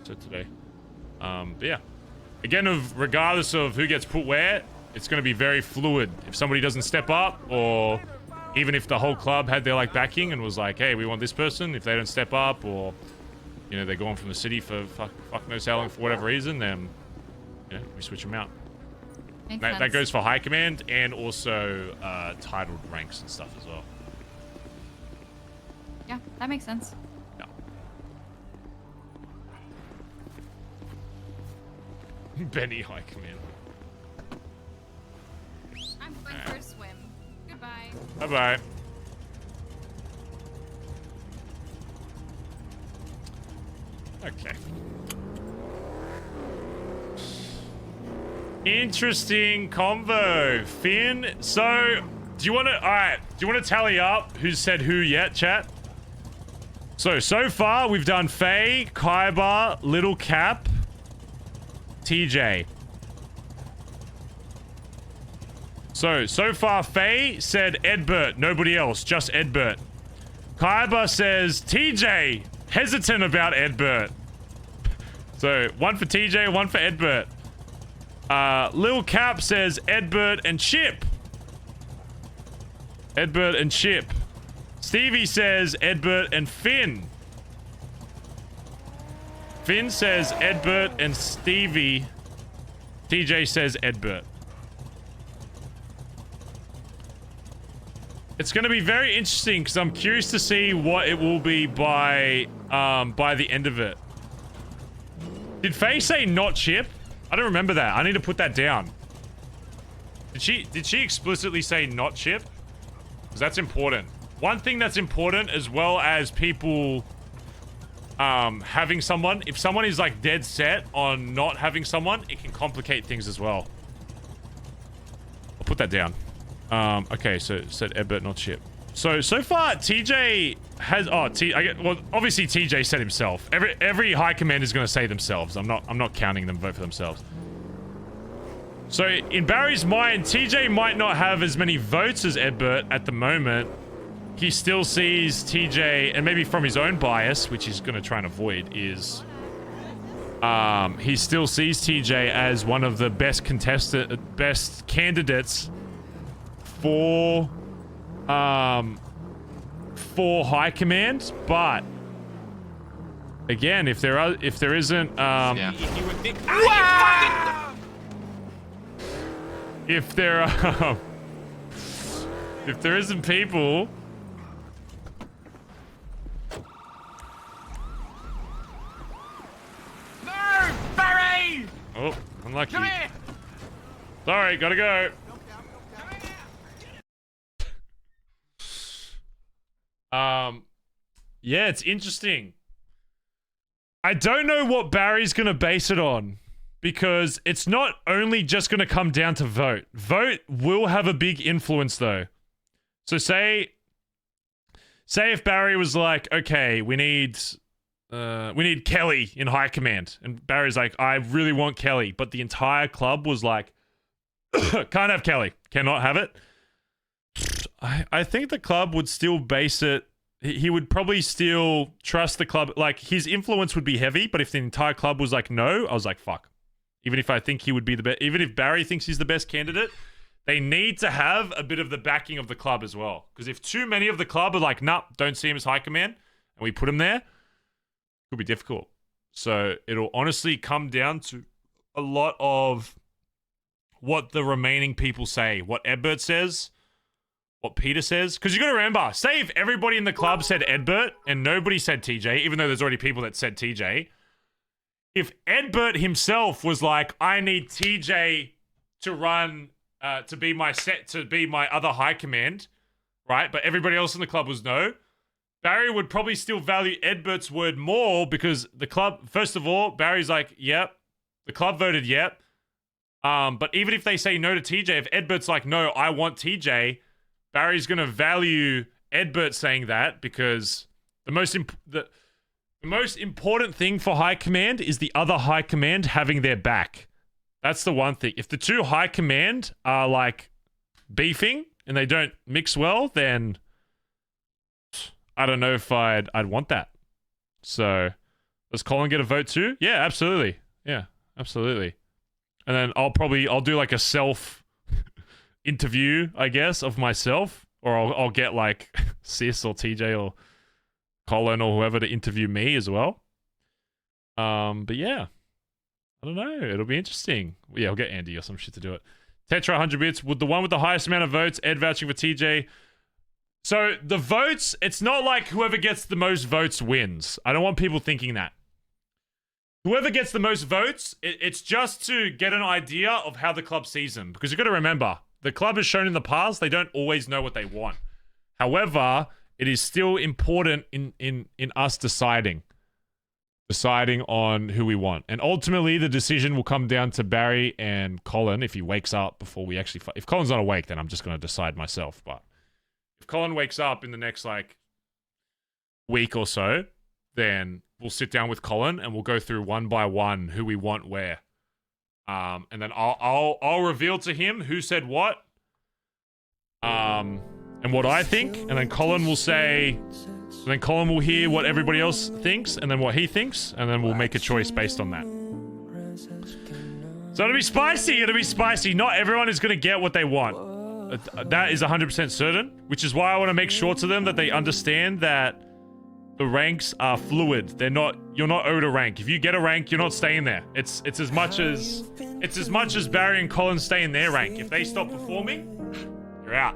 said today. But yeah. Again, regardless of who gets put where, it's going to be very fluid. If somebody doesn't step up, or even if the whole club had their, like, backing and was like, hey, we want this person, if they don't step up, or, you know, they're gone from the city for fuck knows how long for whatever reason, then, you know, we switch them out. That goes for high command and also titled ranks and stuff as well. Yeah, that makes sense. Yeah. Benny high command. I'm going for a swim. Goodbye. Bye-bye. Okay. Interesting convo, Finn. So, do you want to tally up who's said who yet, chat? So far we've done Faye, Kaiba, Lil Cap, TJ. So far Faye said Edbert, nobody else, just Edbert. Kaiba says TJ, hesitant about Edbert. So, one for TJ, one for Edbert. Lil Cap says Edbert and Chip. Edbert and Chip. Stevie says Edbert and Finn. Finn says Edbert and Stevie. TJ says Edbert. It's going to be very interesting because I'm curious to see what it will be by the end of it. Did Faye say not chip? I don't remember that. I need to put that down. Did she explicitly say not chip? Because that's important. One thing that's important, as well as people having someone, if someone is like dead set on not having someone, it can complicate things as well. I'll put that down. Okay, so it said Edbert, not chip. So far TJ has well, obviously TJ said himself. Every high command is going to say themselves. I'm not counting them vote for themselves. So in Barry's mind, TJ might not have as many votes as Edbert at the moment. He still sees TJ, and maybe from his own bias, which he's going to try and avoid, is he still sees TJ as one of the best candidates for high command. But again, if there isn't if there isn't people. No, Barry! Oh, unlucky. Come here! Sorry, gotta go. Yeah, it's interesting. I don't know what Barry's gonna base it on, because it's not only just gonna come down to vote. Vote will have a big influence though. So say if Barry was like, okay, we need Kelly in high command, and Barry's like, I really want Kelly, but the entire club was like, can't have Kelly, cannot have it. I think the club would still base it. He would probably still trust the club. Like, his influence would be heavy, but if the entire club was like, no, I was like, fuck. Even if I think he would be the best, even if Barry thinks he's the best candidate, they need to have a bit of the backing of the club as well. Because if too many of the club are like, nah, don't see him as high command, and we put him there, it could be difficult. So it'll honestly come down to a lot of what the remaining people say, what Edbert says, what Peter says. Because you got to remember, say if everybody in the club said Edbert and nobody said TJ, even though there's already people that said TJ, if Edbert himself was like, I need TJ to run, to be my other high command, right? But everybody else in the club was no. Barry would probably still value Edbert's word more, because the club, first of all, Barry's like, yep. The club voted yep. But even if they say no to TJ, if Edbert's like, no, I want TJ, Barry's going to value Edbert saying that, because the most important thing for high command is the other high command having their back. That's the one thing. If the two high command are like beefing and they don't mix well, then I don't know if I'd want that. So does Collin get a vote too? Yeah, absolutely. Yeah, absolutely. And then I'll do like a self interview, I guess, of myself, or I'll get like Sis or TJ or Collin or whoever to interview me as well. But yeah, I don't know. It'll be interesting. Yeah, I'll get Andi or some shit to do it. Tetra 100 bits. With the one with the highest amount of votes, Ed vouching for TJ. So the votes, it's not like whoever gets the most votes wins. I don't want people thinking that. Whoever gets the most votes, it's just to get an idea of how the club sees them. Because you've got to remember, the club has shown in the past they don't always know what they want. However, it is still important in us deciding on who we want. And ultimately, the decision will come down to Barry and Collin if he wakes up before we actually... If Collin's not awake, then I'm just going to decide myself. But if Collin wakes up in the next, like, week or so, then we'll sit down with Collin and we'll go through one by one who we want where. And then I'll reveal to him who said what. And what I think. And then Collin will say... And then Collin will hear what everybody else thinks, and then what he thinks, and then we'll make a choice based on that. So it'll be spicy, it'll be spicy. Not everyone is going to get what they want. That is 100% certain, which is why I want to make sure to them that they understand that the ranks are fluid. They're not, you're not owed a rank. If you get a rank, you're not staying there. It's as much as Barry and Collin stay in their rank. If they stop performing, you're out.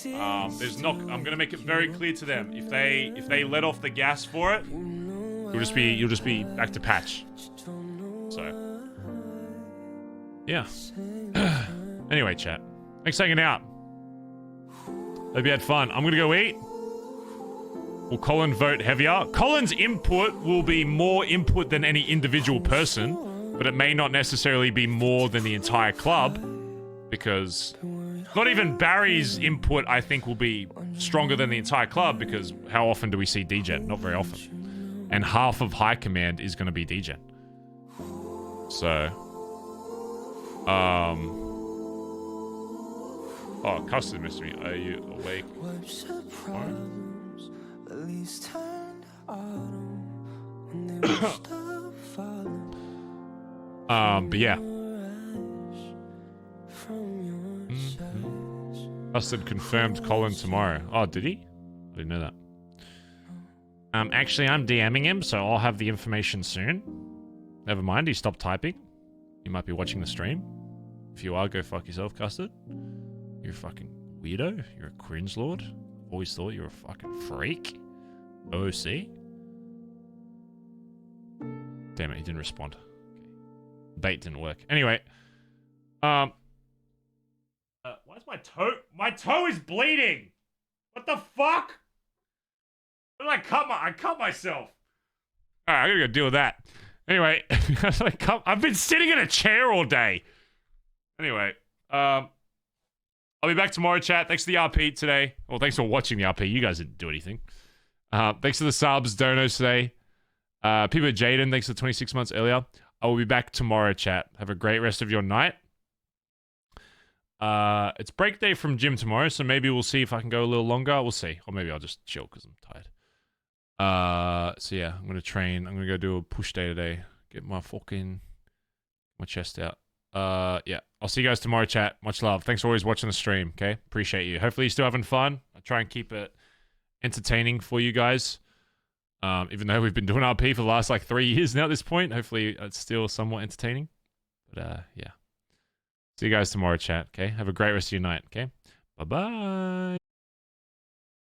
I'm gonna make it very clear to them. If they let off the gas for it, you'll just be back to patch. So yeah. Anyway, chat. Thanks for hanging out. Hope you had fun. I'm gonna go eat. Will Collin vote heavier? Collin's input will be more input than any individual person, but it may not necessarily be more than the entire club, because not even Barry's input, I think, will be stronger than the entire club, because how often do we see DGen? Not very often. And half of High Command is going to be DGen. So, oh, custard mystery. Are you awake? But yeah. Custard confirmed Collin tomorrow. Oh, did he? I didn't know that. Actually, I'm DMing him, so I'll have the information soon. Never mind, he stopped typing. You might be watching the stream. If you are, go fuck yourself, Custard. You're a fucking weirdo. You're a cringe lord. Always thought you were a fucking freak. OC. Damn it, he didn't respond. Okay. Bait didn't work. Anyway. Why is my toe? My toe is bleeding! What the fuck? What did I cut myself. Alright, I gotta go deal with that. Anyway, I've been sitting in a chair all day. Anyway, I'll be back tomorrow, chat. Thanks for the RP today. Well, thanks for watching the RP. You guys didn't do anything. Thanks for the subs, donos today. People Jaden, thanks for 26 months earlier. I will be back tomorrow, chat. Have a great rest of your night. It's break day from gym tomorrow, so maybe we'll see if I can go a little longer. We'll see. Or maybe I'll just chill because I'm tired. So yeah, I'm going to train. I'm going to go do a push day today. Get my chest out. Yeah. I'll see you guys tomorrow, chat. Much love. Thanks for always watching the stream, okay? Appreciate you. Hopefully you're still having fun. I try and keep it entertaining for you guys. Even though we've been doing RP for the last, 3 years now at this point. Hopefully it's still somewhat entertaining. But, yeah. See you guys tomorrow, chat, okay? Have a great rest of your night, okay? Bye-bye.